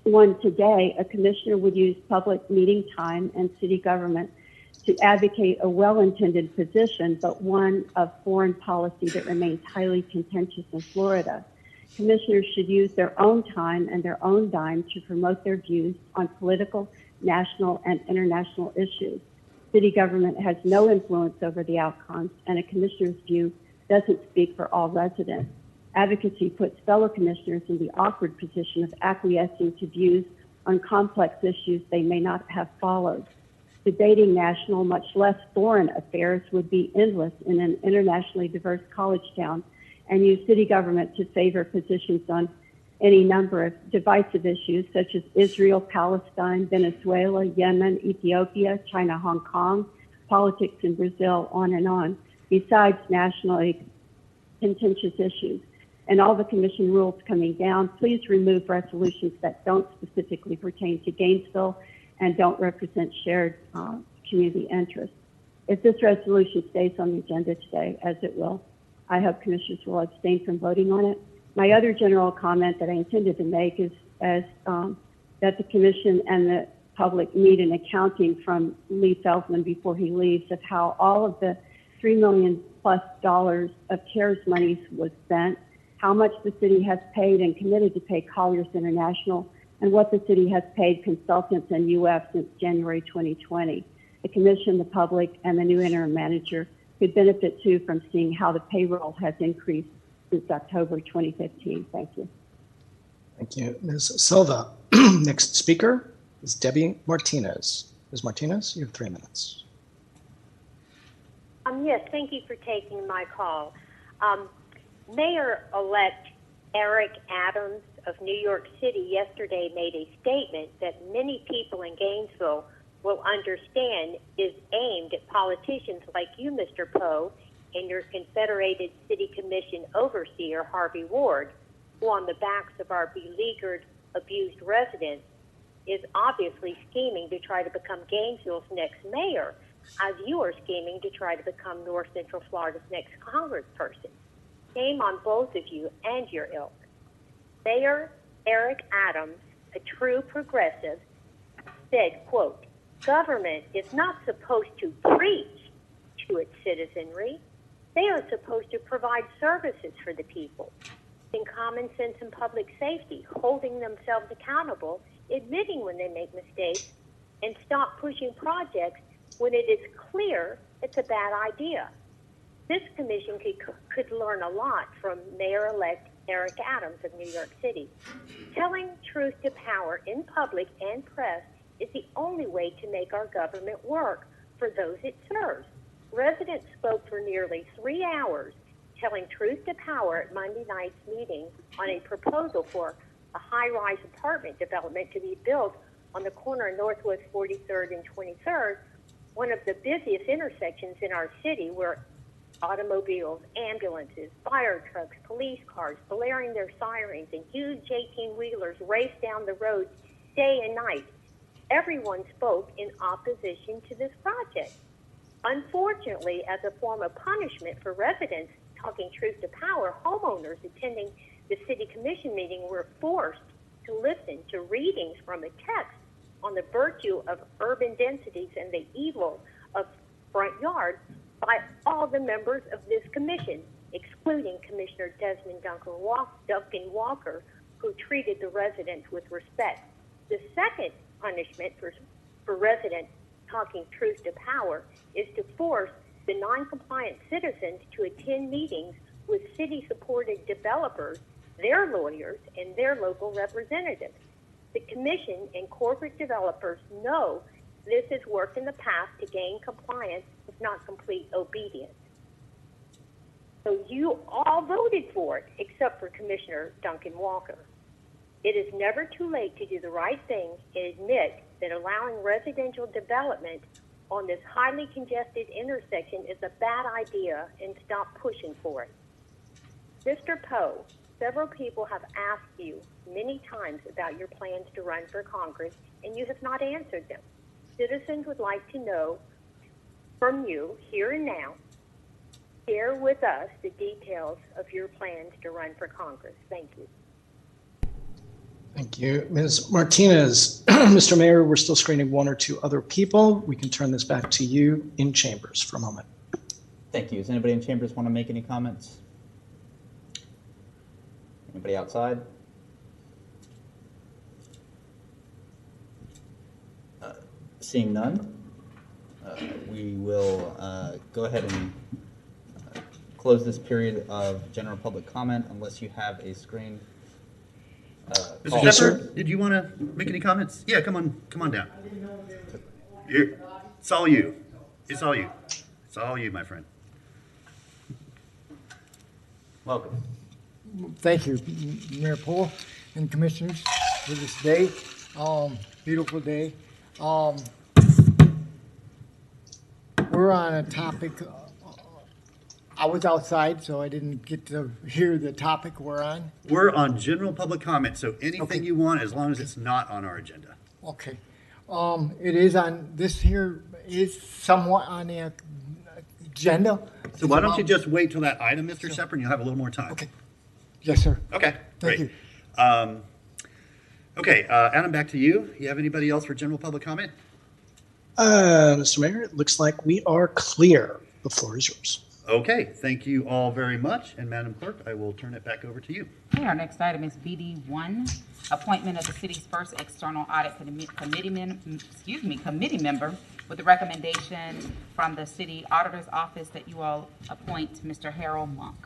1 today, a commissioner would use public meeting time and city government to advocate a well-intended position, but one of foreign policy that remains highly contentious in Florida. Commissioners should use their own time and their own dime to promote their views on political, national, and international issues. City government has no influence over the outcomes, and a commissioner's view doesn't speak for all residents. Advocacy puts fellow commissioners in the awkward position of acquiescing to views on complex issues they may not have followed. Debating national, much less foreign affairs would be endless in an internationally diverse college town, and use city government to favor positions on any number of divisive issues such as Israel, Palestine, Venezuela, Yemen, Ethiopia, China, Hong Kong, politics in Brazil, on and on, besides nationally contentious issues. And all the commission rules coming down, please remove resolutions that don't specifically pertain to Gainesville and don't represent shared community interests. If this resolution stays on the agenda today, as it will, I hope commissioners will abstain from voting on it. My other general comment that I intended to make is that the commission and the public need an accounting from Lee Feldman before he leaves of how all of the $3 million+ of CARES monies was spent, how much the city has paid and committed to pay Colliers International, and what the city has paid consultants and UF since January 2020. The commission, the public, and the new interim manager could benefit too from seeing how the payroll has increased since October 2015. Thank you. Thank you, Ms. Silva. Next speaker is Debbie Martinez. Ms. Martinez, you have 3 minutes. Yes, thank you for taking my call. Mayor-elect Eric Adams of New York City yesterday made a statement that many people in Gainesville will understand is aimed at politicians like you, Mr. Poe, and your Confederated City Commission overseer, Harvey Ward, who on the backs of our beleaguered, abused residents is obviously scheming to try to become Gainesville's next mayor, as you are scheming to try to become North Central Florida's next congressperson. Shame on both of you and your ilk. Mayor Eric Adams, a true progressive, said, quote, "Government is not supposed to preach to its citizenry. They are supposed to provide services for the people. In common sense and public safety, holding themselves accountable, admitting when they make mistakes, and stop pushing projects when it is clear it's a bad idea." This commission could learn a lot from Mayor-elect Eric Adams of New York City. Telling truth to power in public and press is the only way to make our government work for those it serves. Residents spoke for nearly 3 hours telling truth to power at Monday night's meeting on a proposal for a high-rise apartment development to be built on the corner of Northwest 43rd and 23rd, one of the busiest intersections in our city where automobiles, ambulances, fire trucks, police cars blaring their sirens, and huge 18-wheelers race down the road day and night. Everyone spoke in opposition to this project. Unfortunately, as a form of punishment for residents talking truth to power, homeowners attending the city commission meeting were forced to listen to readings from a text on the virtue of urban densities and the evil of front yards by all the members of this commission, excluding Commissioner Desmond Duncan Walker, who treated the residents with respect. The second punishment for residents talking truth to power is to force the non-compliant citizens to attend meetings with city-supported developers, their lawyers, and their local representatives. The commission and corporate developers know this has worked in the past to gain compliance, if not complete obedience. So you all voted for it, except for Commissioner Duncan Walker. It is never too late to do the right thing and admit that allowing residential development on this highly congested intersection is a bad idea and stop pushing for it. Mr. Poe, several people have asked you many times about your plans to run for Congress, and you have not answered them. Citizens would like to know from you here and now. Share with us the details of your plans to run for Congress. Thank you. Thank you, Ms. Martinez. Mr. Mayor, we're still screening 1 or 2 other people. We can turn this back to you in chambers for a moment. Thank you. Does anybody in chambers want to make any comments? Anybody outside? Seeing none, we will go ahead and close this period of general public comment unless you have a screen. Mr. Yes, Shepard, sir. did you want to make any comments? Yeah, come on down. It's all you. It's all you. It's all you, my friend. Welcome. Thank you, Mayor Poole and commissioners, for this day. Beautiful day. We're we're on a topic, I was outside, so I didn't get to hear the topic we're on. We're on general public comment, so anything Okay. you want, as long as it's not on our agenda. Okay. It is on, this here is somewhat on the agenda. So why don't you just wait till that item, Mr. Shepherd, and you'll have a little more time. Okay. Yes, sir. Okay, Thank great. Okay, Adam, back to you. You have anybody else for general public comment? Mr. Mayor, it looks like we are clear. The floor is yours. Okay, thank you all very much. And Madam Clerk, I will turn it back over to you. Okay, our next item is BD1, appointment of the city's first external audit committee member with the recommendation from the city auditor's office that you all appoint Mr. Harold Monk.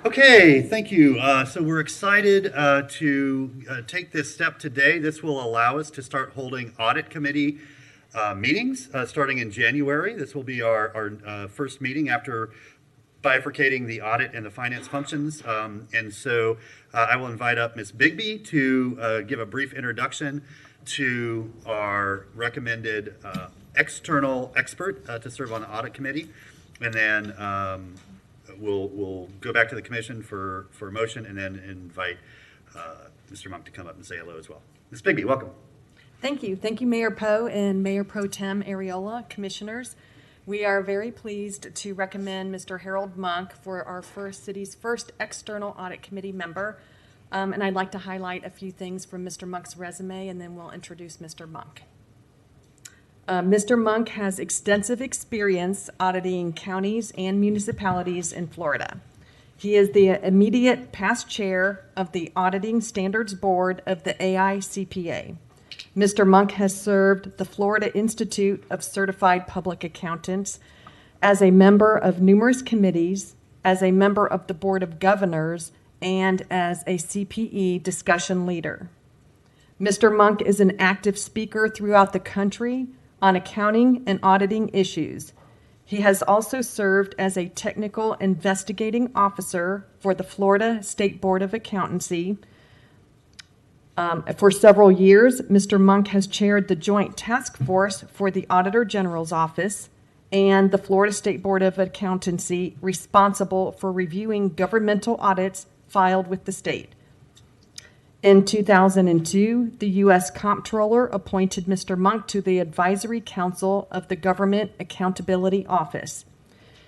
Okay, thank you. So we're excited to take this step today. This will allow us to start holding audit committee meetings starting in January. This will be our first meeting after bifurcating the audit and the finance functions. And so I will invite up Ms. Bigby to give a brief introduction to our recommended external expert to serve on the audit committee. And then we'll go back to the commission for a motion and then invite Mr. Monk to come up and say hello as well. Ms. Bigby, welcome. Thank you. Thank you, Mayor Poe and Mayor Pro Tem Ariola, commissioners. We are very pleased to recommend Mr. Harold Monk for our city's first external audit committee member. And I'd like to highlight a few things from Mr. Monk's resume, and then we'll introduce Mr. Monk. Mr. Monk has extensive experience auditing counties and municipalities in Florida. He is the immediate past chair of the Auditing Standards Board of the AICPA. Mr. Monk has served the Florida Institute of Certified Public Accountants as a member of numerous committees, as a member of the Board of Governors, and as a CPE discussion leader. Mr. Monk is an active speaker throughout the country on accounting and auditing issues. He has also served as a technical investigating officer for the Florida State Board of Accountancy. For several years, Mr. Monk has chaired the Joint Task Force for the Auditor General's Office and the Florida State Board of Accountancy, responsible for reviewing governmental audits filed with the state. In 2002, the U.S. Comptroller appointed Mr. Monk to the Advisory Council of the Government Accountability Office.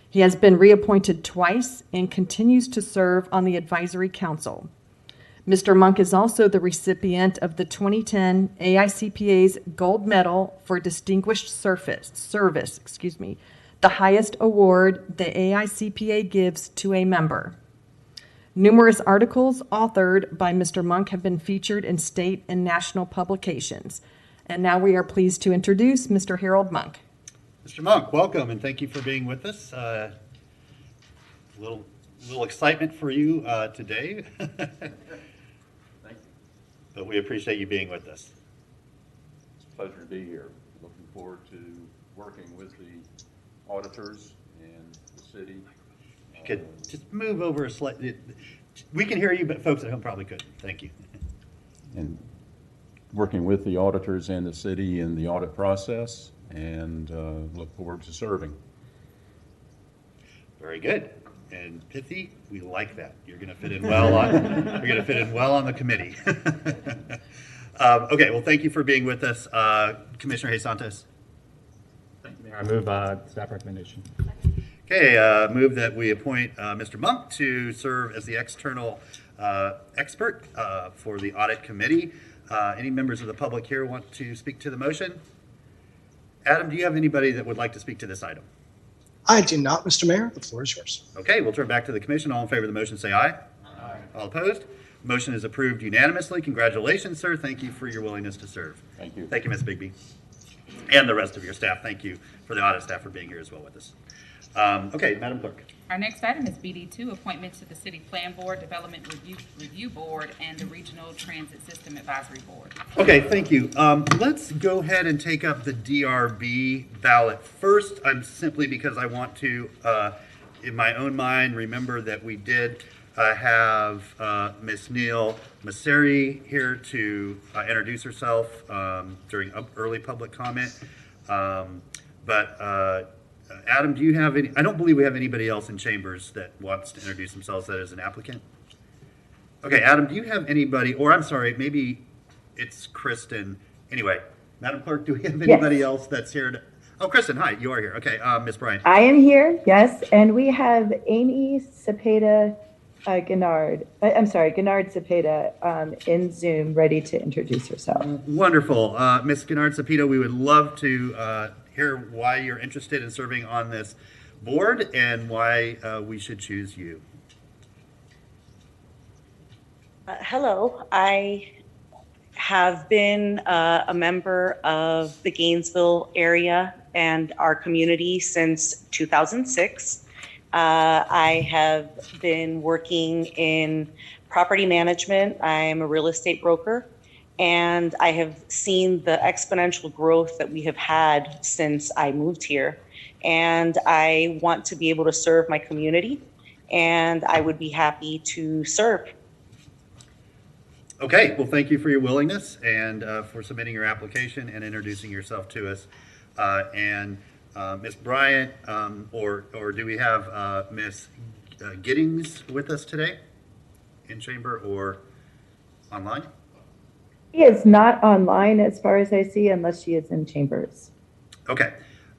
He has been reappointed twice and continues to serve on the Advisory Council. Mr. Monk is also the recipient of the 2010 AICPA's Gold Medal for Distinguished Service, the highest award the AICPA gives to a member. Numerous articles authored by Mr. Monk have been featured in state and national publications. And now we are pleased to introduce Mr. Harold Monk. Mr. Monk, welcome, and thank you for being with us. Little excitement for you today. But we appreciate you being with us. It's a pleasure to be here. Looking forward to working with the auditors and the city. You could just move over a slightly. We can hear you, but folks at home probably couldn't. Thank you. And working with the auditors and the city in the audit process, and look forward to serving. Very good. And pithy, we like that. You're going to fit in well on. You're going to fit in well on the committee. Okay. Well, thank you for being with us, Commissioner Santos. Thank you, Mayor. I move staff recommendation. Okay. Move that we appoint Mr. Monk to serve as the external expert for the audit committee. Any members of the public here want to speak to the motion? Adam, do you have anybody that would like to speak to this item? I do not, Mr. Mayor. The floor is yours. Okay, we'll turn back to the commission. All in favor of the motion, say aye. Aye. All opposed? Motion is approved unanimously. Congratulations, sir. Thank you for your willingness to serve. Thank you. Thank you, Ms. Bigby. And the rest of your staff. Thank you for the audit staff for being here as well with us. Okay, Madam Clerk. Our next item is BD2, appointment to the City Plan Board, Development Review Board, and the Regional Transit System Advisory Board. Okay, thank you. Let's go ahead and take up the DRB ballot first. I'm simply because I want to, in my own mind, remember that we did have Ms. Neil Masseri here to introduce herself during early public comment. But Adam, do you have any, I don't believe we have anybody else in chambers that wants to introduce themselves that is an applicant. Okay, Adam, do you have anybody, or I'm sorry, maybe it's Kristen. Anyway, Madam Clerk, do we have anybody else that's here? Oh, Kristen, hi, you are here. Okay, Ms. Bryant. I am here, yes, and we have Amy Cepeda Gennard Cepeda in Zoom, ready to introduce herself. Wonderful. Ms. Gennard Cepeda, we would love to hear why you're interested in serving on this board and why we should choose you. Hello, I have been a member of the Gainesville area and our community since 2006. I have been working in property management. I'm a real estate broker, and I have seen the exponential growth that we have had since I moved here. And I want to be able to serve my community, and I would be happy to serve. Okay, well, thank you for your willingness and for submitting your application and introducing yourself to us. Ms. Bryant, or do we have Ms. Giddings with us today in chamber or online? She is not online as far as I see, unless she is in chambers. Okay.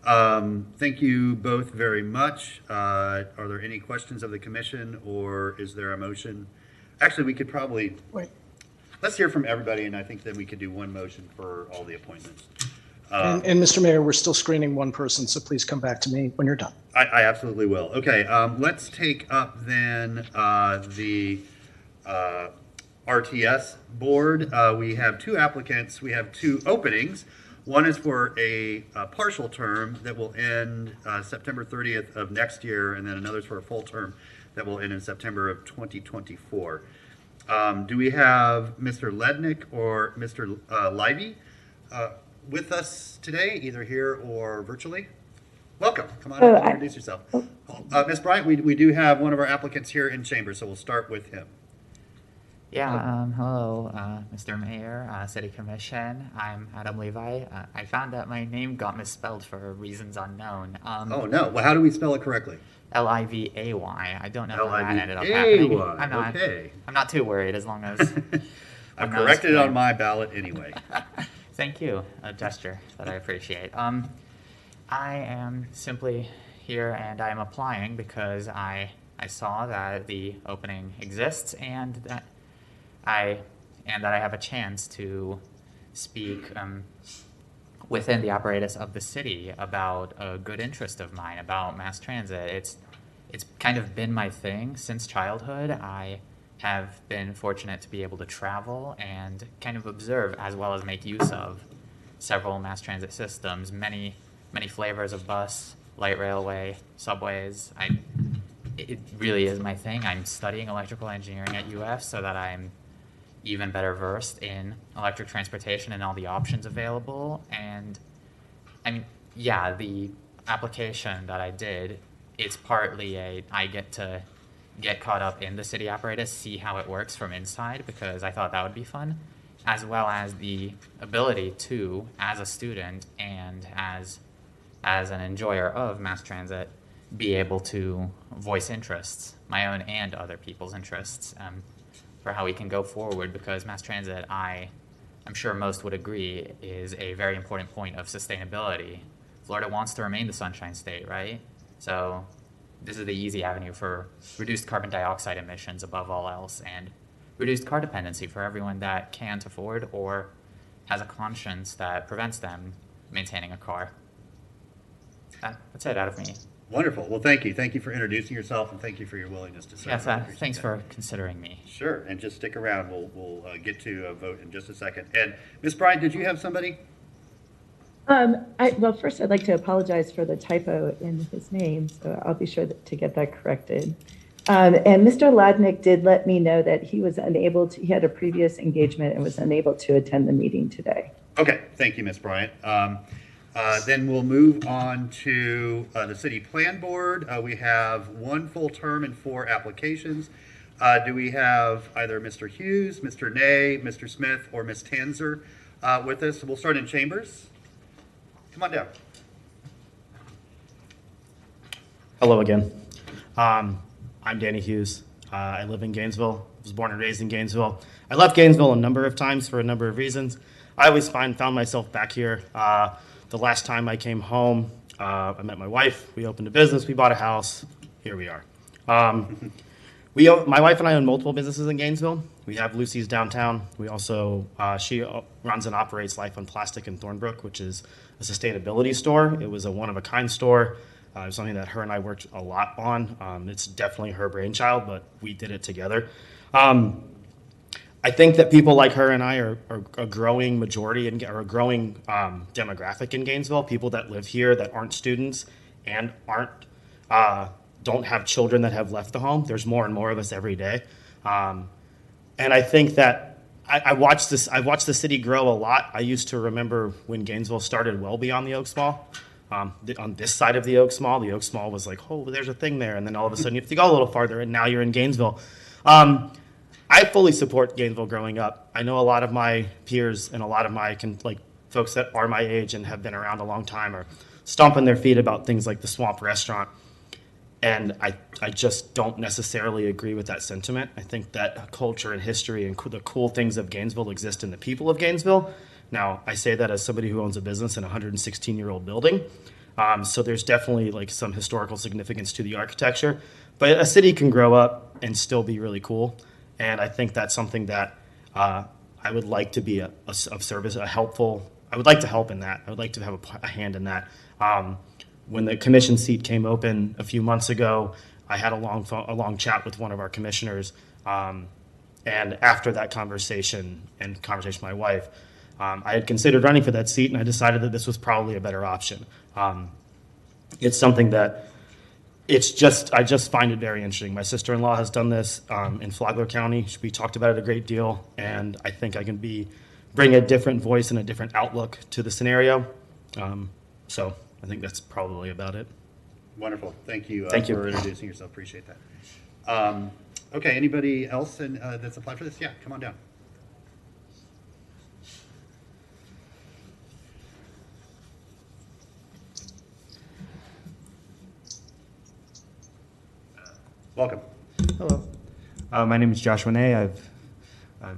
Thank you both very much. Are there any questions of the commission, or is there a motion? Actually, we could probably... Wait. Let's hear from everybody, and I think then we could do one motion for all the appointments. And Mr. Mayor, we're still screening one person, so please come back to me when you're done. I absolutely will. Okay, let's take up then the RTS board. We have two applicants. We have two openings. One is for a partial term that will end September 30th of next year, and then another is for a full term that will end in September of 2024. Do we have Mr. Lednick or Mr. Livey with us today, either here or virtually? Welcome. Come on up and introduce yourself. Ms. Bryant, we do have one of our applicants here in chamber, so we'll start with him. Yeah, hello, Mr. Mayor, City Commission. I'm Adam Levi. I found that my name got misspelled for reasons unknown. Oh, no. Well, how do we spell it correctly? Livay. I don't know how that ended up happening. I'm not too worried as long as... I've corrected it on my ballot anyway. Thank you, a gesture that I appreciate. I am simply here and I'm applying because I saw that the opening exists and that I have a chance to speak within the apparatus of the city about a good interest of mine, about mass transit. It's kind of been my thing since childhood. I have been fortunate to be able to travel and kind of observe as well as make use of several mass transit systems, many flavors of bus, light railway, subways. It really is my thing. I'm studying electrical engineering at UF so that I'm even better versed in electric transportation and all the options available. And I mean, yeah, the application that I did, it's partly I get to get caught up in the city apparatus, see how it works from inside, because I thought that would be fun, as well as the ability to, as a student and as an enjoyer of mass transit, be able to voice interests, my own and other people's interests, for how we can go forward, because mass transit, I'm sure most would agree, is a very important point of sustainability. Florida wants to remain the Sunshine State, right? So this is the easy avenue for reduced carbon dioxide emissions above all else, and reduced car dependency for everyone that can't afford or has a conscience that prevents them maintaining a car. That's it out of me. Wonderful. Well, thank you. Thank you for introducing yourself, and thank you for your willingness to serve. Yes, thanks for considering me. Sure, and just stick around. We'll get to a vote in just a second. And Ms. Bryant, did you have somebody? Well, first I'd like to apologize for the typo in his name, so I'll be sure to get that corrected. And Mr. Ladnick did let me know that he was unable to, he had a previous engagement and was unable to attend the meeting today. Okay, thank you, Ms. Bryant. Then we'll move on to the City Plan Board. We have one full term and 4 applications. Do we have either Mr. Hughes, Mr. Ney, Mr. Smith, or Ms. Tanzer with us? We'll start in chambers. Come on down. Hello again. I'm Danny Hughes. I live in Gainesville. I was born and raised in Gainesville. I left Gainesville a number of times for a number of reasons. I always found myself back here. The last time I came home, I met my wife. We opened a business. We bought a house. Here we are. My wife and I own multiple businesses in Gainesville. We have Lucy's downtown. We also, she runs and operates Life on Plastic in Thornbrook, which is a sustainability store. It was a one-of-a-kind store. It was something that her and I worked a lot on. It's definitely her brainchild, but we did it together. I think that people like her and I are a growing majority or a growing demographic in Gainesville. People that live here that aren't students and don't have children that have left the home. There's more and more of us every day. And I think that I watched this. I've watched the city grow a lot. I used to remember when Gainesville started well beyond the Oaks Mall. On this side of the Oaks Mall was like, oh, there's a thing there. And then all of a sudden you have to go a little farther, and now you're in Gainesville. I fully support Gainesville growing up. I know a lot of my peers and a lot of my folks that are my age and have been around a long time are stomping their feet about things like the Swamp Restaurant. And I just don't necessarily agree with that sentiment. I think that culture and history and the cool things of Gainesville exist in the people of Gainesville. Now, I say that as somebody who owns a business in a 116-year-old building. So there's definitely some historical significance to the architecture. But a city can grow up and still be really cool. And I think that's something that I would like to be of service, helpful. I would like to help in that. I would like to have a hand in that. When the commission seat came open a few months ago, I had a long chat with one of our commissioners. And after that conversation with my wife, I had considered running for that seat, and I decided that this was probably a better option. It's something that I just find it very interesting. My sister-in-law has done this in Flagler County. We talked about it a great deal, and I think I can bring a different voice and a different outlook to the scenario. So I think that's probably about it. Wonderful. Thank you, Thank you for introducing yourself. Appreciate that. Okay, anybody else that's applied for this? Yeah, come on down. Welcome. Hello. My name is Joshua Ney. I've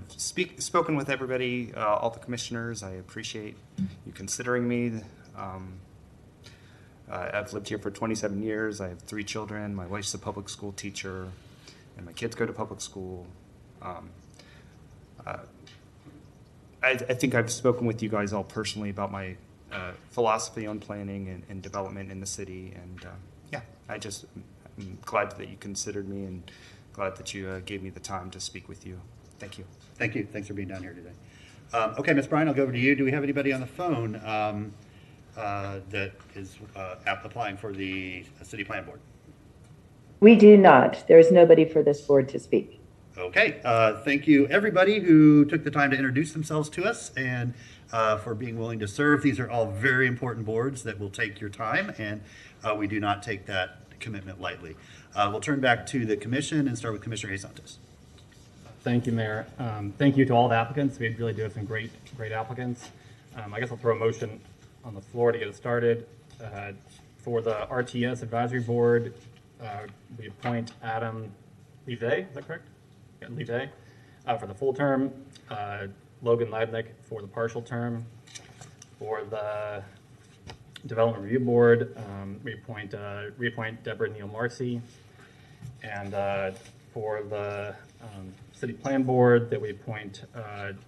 spoken with everybody, all the commissioners. I appreciate you considering me. I've lived here for 27 years. I have 3 children. My wife's a public school teacher, and my kids go to public school. I think I've spoken with you guys all personally about my philosophy on planning and development in the city. And I'm glad that you considered me and glad that you gave me the time to speak with you. Thank you. Thank you. Thanks for being down here today. Okay, Ms. Bryan, I'll go over to you. Do we have anybody on the phone that is applying for the City Plan Board? We do not. There is nobody for this board to speak. Okay. Thank you, everybody who took the time to introduce themselves to us and for being willing to serve. These are all very important boards that will take your time, and we do not take that commitment lightly. We'll turn back to the commission and start with Commissioner Santos. Thank you, Mayor. Thank you to all the applicants. We really do have some great applicants. I guess I'll throw a motion on the floor to get it started. For the RTS Advisory Board, we appoint Adam Levay, is that correct? Yeah, Levay, for the full term. Logan Ladnick for the partial term. For the Development Review Board, reappoint Deborah Neal Marcy. And for the City Plan Board, that we appoint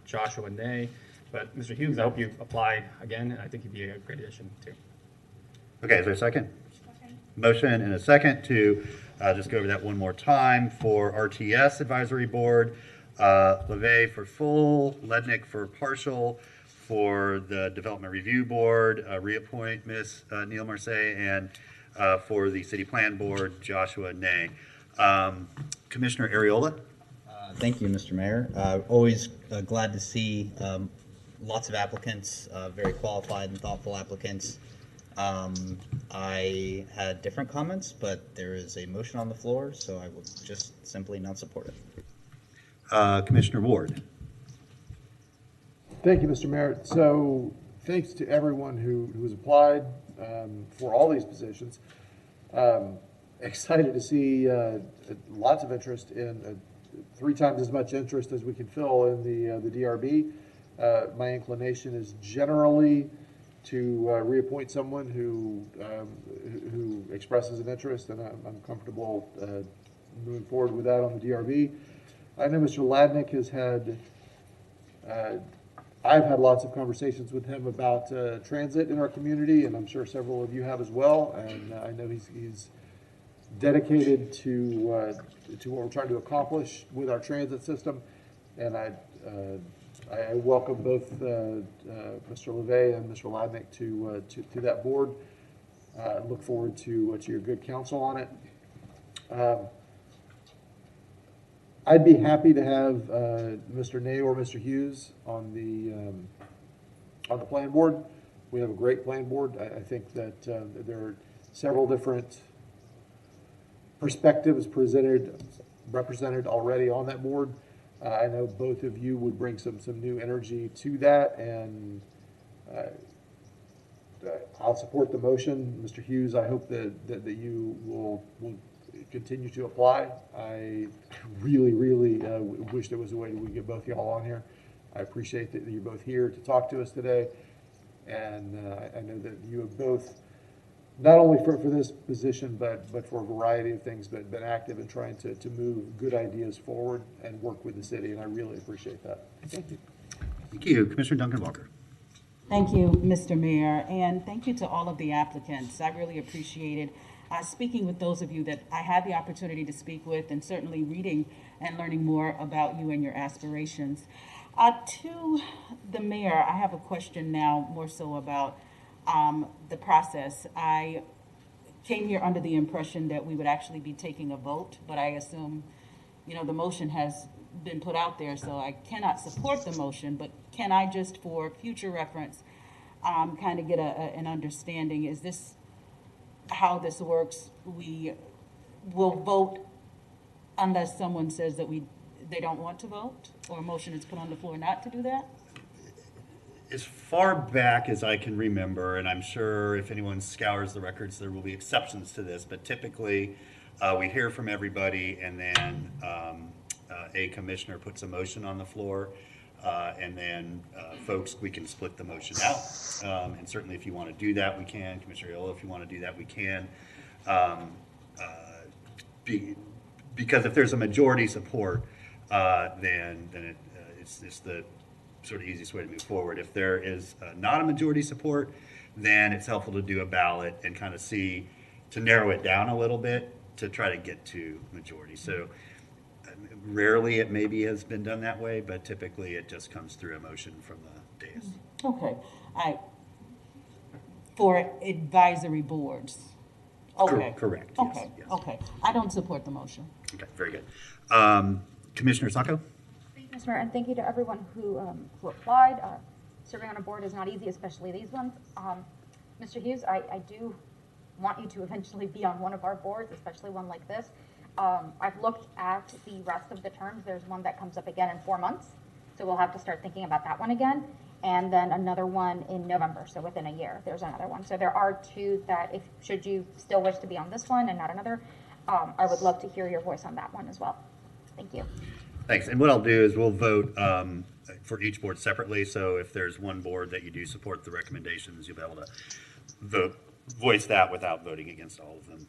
Joshua Ney. But Mr. Hughes, I hope you apply again, and I think you'd be a great addition too. Okay, is there a second? Motion and a second to just go over that one more time. For RTS Advisory Board, LeVay for full, Lednick for partial. For the Development Review Board, reappoint Ms. Neal Marseille, and for the City Plan Board, Joshua Ney. Commissioner Ariola? Thank you, Mr. Mayor. Always glad to see lots of applicants, very qualified and thoughtful applicants. I had different comments, but there is a motion on the floor, so I will just simply not support it. Commissioner Ward. Thank you, Mr. Mayor. So thanks to everyone who has applied for all these positions. excited to see lots of interest in 3 times as much interest as we can fill in the DRB. My inclination is generally to reappoint someone who expresses an interest, and I'm comfortable moving forward with that on the DRB. I know Mr. Ladnick has had. I've had lots of conversations with him about transit in our community, and I'm sure several of you have as well. And I know he's dedicated to what we're trying to accomplish with our transit system. And I welcome both Mr. LeVay and Mr. Ladnick to that board. Look forward to your good counsel on it. I'd be happy to have Mr. Ney or Mr. Hughes on the plan board. We have a great plan board. I think that there are several different perspectives represented already on that board. I know both of you would bring some new energy to that, and I'll support the motion. Mr. Hughes, I hope that you will continue to apply. I really wish there was a way that we could get both y'all on here. I appreciate that you're both here to talk to us today, and I know that you have both, not only for this position, but for a variety of things, but been active in trying to move good ideas forward and work with the city, and I really appreciate that. Thank you. Thank you. Commissioner Duncan Walker. Thank you, Mr. Mayor, and thank you to all of the applicants. I really appreciated speaking with those of you that I had the opportunity to speak with, and certainly reading and learning more about you and your aspirations. To the mayor, I have a question now more so about the process. I came here under the impression that we would actually be taking a vote, but I assume, the motion has been put out there, so I cannot support the motion, but can I just, for future reference, kind of get an understanding? Is this how this works? We will vote unless someone says that they don't want to vote, or a motion is put on the floor not to do that? As far back as I can remember, and I'm sure if anyone scours the records, there will be exceptions to this, but typically we hear from everybody, and then a commissioner puts a motion on the floor, and then folks, we can split the motion out. And certainly if you want to do that, we can. Commissioner Iola, if you want to do that, we can. Because if there's a majority support, then it's the sort of easiest way to move forward. If there is not a majority support, then it's helpful to do a ballot and kind of see, to narrow it down a little bit to try to get to majority. So rarely it maybe has been done that way, but typically it just comes through a motion from the dais. Okay. For advisory boards. Okay. Correct. Okay. Yes. Okay. I don't support the motion. Okay, very good. Commissioner Sacco? Thank you, Mr. Mayor, and thank you to everyone who applied. Serving on a board is not easy, especially these ones. Mr. Hughes, I do want you to eventually be on one of our boards, especially one like this. I've looked at the rest of the terms. There's one that comes up again in 4 months, so we'll have to start thinking about that one again. And then another one in November, so within a year, there's another one. So there are 2 that, should you still wish to be on this one and not another, I would love to hear your voice on that one as well. Thank you. Thanks. And what I'll do is we'll vote for each board separately. So if there's one board that you do support the recommendations, you'll be able to voice that without voting against all of them.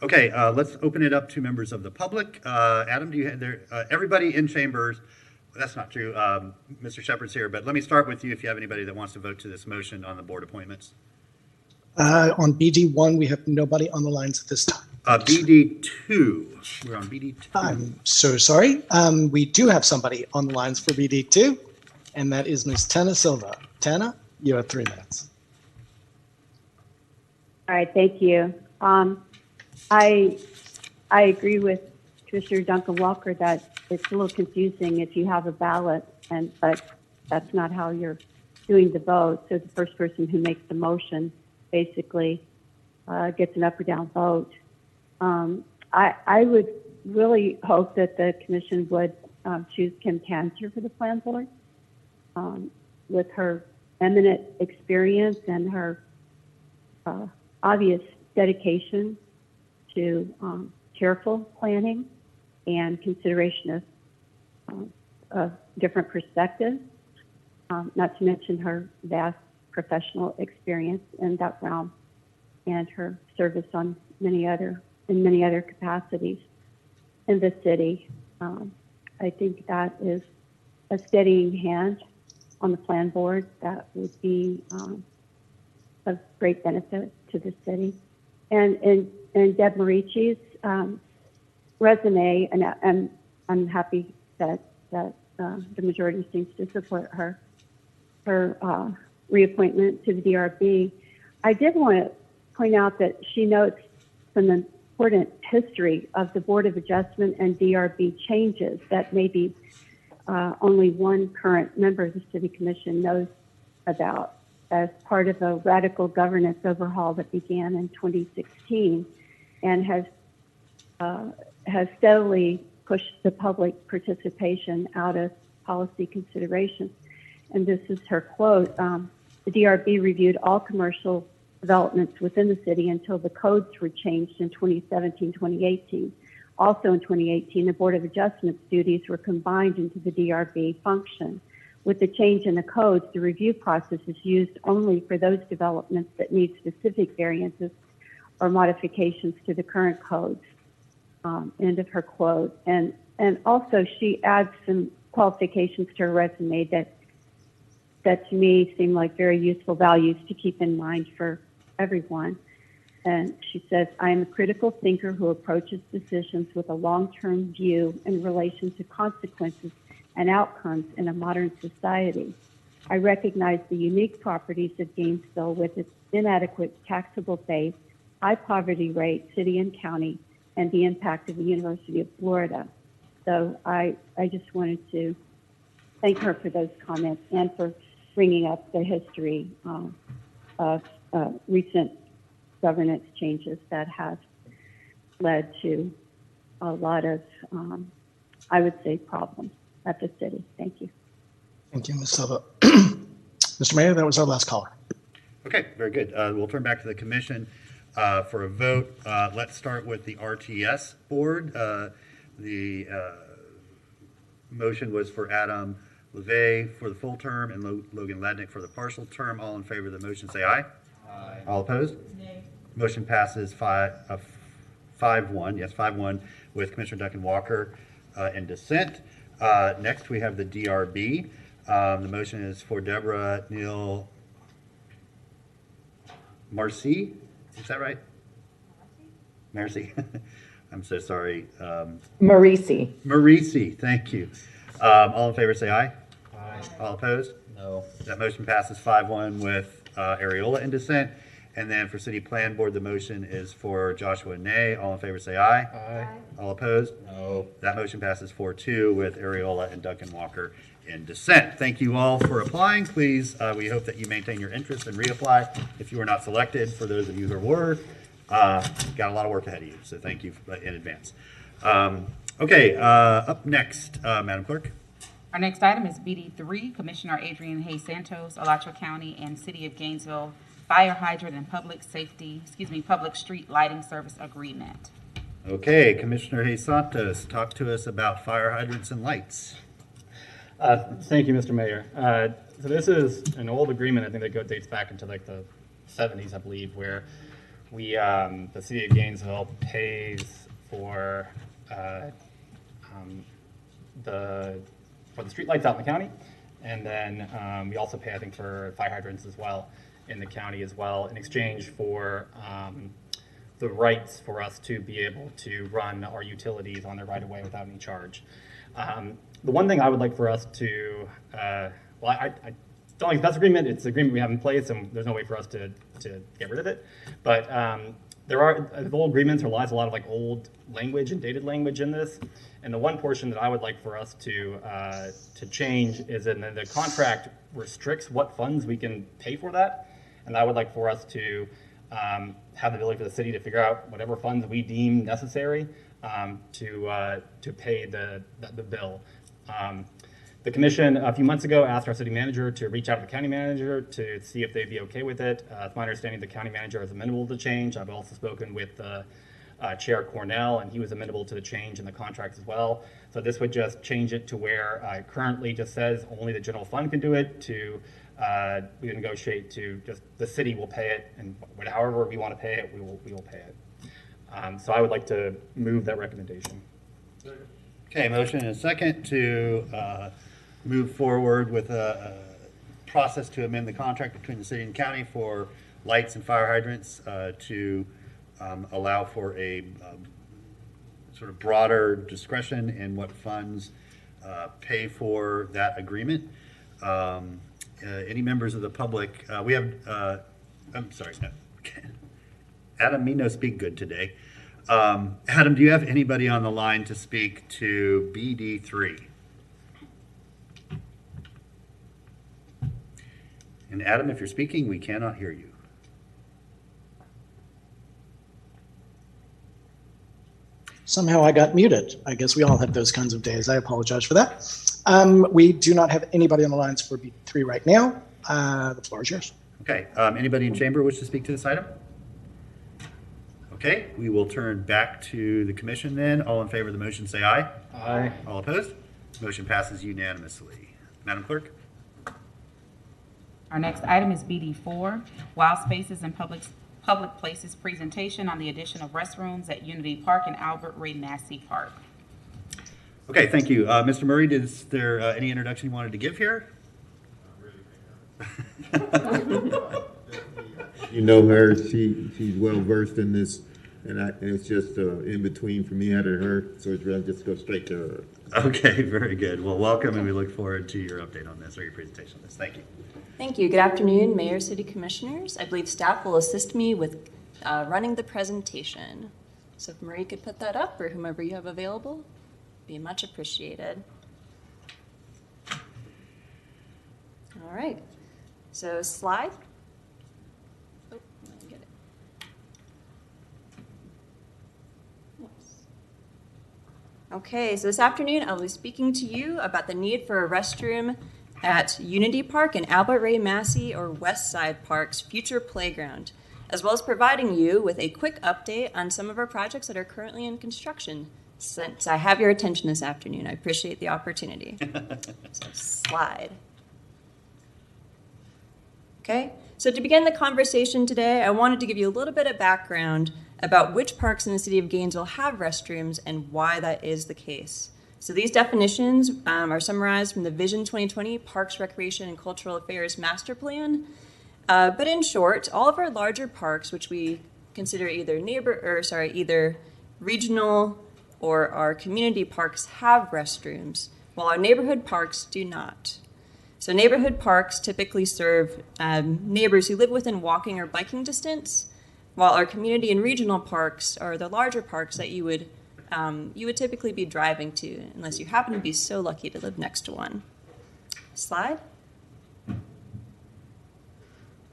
Okay, let's open it up to members of the public. Adam, do you have there? Everybody in chambers. That's not true. Mr. Shepherd's here, but let me start with you if you have anybody that wants to vote to this motion on the board appointments. On BD1, we have nobody on the lines at this time. BD2. We're on BD2. I'm so sorry. We do have somebody on the lines for BD2, and that is Ms. Tana Silva. Tana, you have 3 minutes. All right, thank you. I agree with Commissioner Duncan Walker that it's a little confusing if you have a ballot, but that's not how you're doing the vote. So the first person who makes the motion basically gets an up or down vote. I would really hope that the commission would choose Kim Cantor for the plan board. With her eminent experience and her obvious dedication to careful planning and consideration of different perspectives, not to mention her vast professional experience in that realm and her service in many other capacities in the city. I think that is a steadying hand on the plan board that would be of great benefit to the city. And Deb Marici's resume, and I'm happy that the majority seems to support her reappointment to the DRB. I did want to point out that she notes some important history of the Board of Adjustment and DRB changes that maybe only one current member of the City Commission knows about, as part of a radical governance overhaul that began in 2016 and has steadily pushed the public participation out of policy considerations. And this is her quote: the DRB reviewed all commercial developments within the city until the codes were changed in 2017, 2018. Also in 2018, the Board of Adjustment's duties were combined into the DRB function. With the change in the codes, the review process is used only for those developments that need specific variances or modifications to the current codes. End of her quote. And also she adds some qualifications to her resume that to me seem like very useful values to keep in mind for everyone. And she says, I am a critical thinker who approaches decisions with a long-term view in relation to consequences and outcomes in a modern society. I recognize the unique properties of Gainesville with its inadequate taxable base, high poverty rate, city and county, and the impact of the University of Florida. So I just wanted to thank her for those comments and for bringing up the history of recent governance changes that have led to a lot of, I would say, problems at the city. Thank you. Thank you, Ms. Silva. Mr. Mayor, that was our last caller. Okay, very good. We'll turn back to the commission for a vote. Let's start with the RTS board. The motion was for Adam LeVay for the full term and Logan Ladnick for the partial term. All in favor of the motion, say aye. Aye. All opposed? Nay. Motion passes 5-1. Yes, 5-1 with Commissioner Duncan Walker in dissent. Next, we have the DRB. The motion is for Deborah Neal Marcy. Is that right? Marcy. I'm so sorry. Marisi. Marisi, thank you. All in favor say aye. Aye. All opposed? No. That motion passes 5-1 with Areola in dissent. And then for City Plan Board, the motion is for Joshua Nay. All in favor say aye. Aye. All opposed? No. That motion passes 4-2 with Areola and Duncan Walker in dissent. Thank you all for applying. Please, we hope that you maintain your interest and reapply if you were not selected. For those of you who were, got a lot of work ahead of you, so thank you in advance. Okay, up next, Madam Clerk. Our next item is BD3, Commissioner Adrian Hayes Santos, Alachua County and City of Gainesville Fire Hydrant and Public Street Lighting Service Agreement. Okay, Commissioner Hayes Santos, talk to us about fire hydrants and lights. Thank you, Mr. Mayor. So this is an old agreement, I think that dates back into like the 70s, I believe, where we, the City of Gainesville pays for the street lights out in the county, and then we also pay, I think, for fire hydrants as well in the county as well, in exchange for the rights for us to be able to run our utilities on their right of way without any charge. The one thing I would like for us to, I don't like this agreement. It's the agreement we have in place, and there's no way for us to get rid of it. But there are old agreements. There lies a lot of like old language and dated language in this. And the one portion that I would like for us to change is that the contract restricts what funds we can pay for that. And I would like for us to have the ability for the city to figure out whatever funds we deem necessary to pay the bill. The commission a few months ago asked our city manager to reach out to the county manager to see if they'd be okay with it. It's my understanding the county manager is amenable to change. I've also spoken with the Chair Cornell, and he was amenable to the change in the contract as well. So this would just change it to where it currently just says only the general fund can do it, to we negotiate to just the city will pay it, and however we want to pay it, we will pay it. So I would like to move that recommendation. Okay, motion and a second to move forward with a process to amend the contract between the city and county for lights and fire hydrants to allow for a sort of broader discretion in what funds pay for that agreement. Any members of the public, we have, I'm sorry, no. Adam, me no speak good today. Adam, do you have anybody on the line to speak to BD3? And Adam, if you're speaking, we cannot hear you. Somehow I got muted. I guess we all have those kinds of days. I apologize for that. We do not have anybody on the lines for B3 right now. The floor is yours. Okay. Anybody in chamber wish to speak to this item? Okay. We will turn back to the commission then. All in favor of the motion say aye. Aye. All opposed? Motion passes unanimously. Madam Clerk? Our next item is BD4, Wild Spaces and Public Places presentation on the addition of restrooms at Unity Park and Albert Ray Massey Park. Okay, thank you. Mr. Murray, is there any introduction you wanted to give here? You know her, she's well versed in this, and it's just in between for me out of her, so it's really just go straight to her. Okay, very good. Well, welcome, and we look forward to your update on this or your presentation on this. Thank you. Thank you. Good afternoon, Mayor, City Commissioners. I believe staff will assist me with running the presentation. So if Marie could put that up, or whomever you have available, be much appreciated. All right. So slide. Oh, let me get it. Yes. Okay, so this afternoon I'll be speaking to you about the need for a restroom at Unity Park and Albert Ray Massey or West Side Park's future playground, as well as providing you with a quick update on some of our projects that are currently in construction. Since I have your attention this afternoon, I appreciate the opportunity. So slide. Okay, so to begin the conversation today, I wanted to give you a little bit of background about which parks in the city of Gainesville have restrooms and why that is the case. So these definitions are summarized from the Vision 2020 Parks, Recreation, and Cultural Affairs Master Plan. But in short, all of our larger parks, which we consider either either regional or our community parks, have restrooms, while our neighborhood parks do not. So neighborhood parks typically serve neighbors who live within walking or biking distance, while our community and regional parks are the larger parks that you would typically be driving to, unless you happen to be so lucky to live next to one. Slide.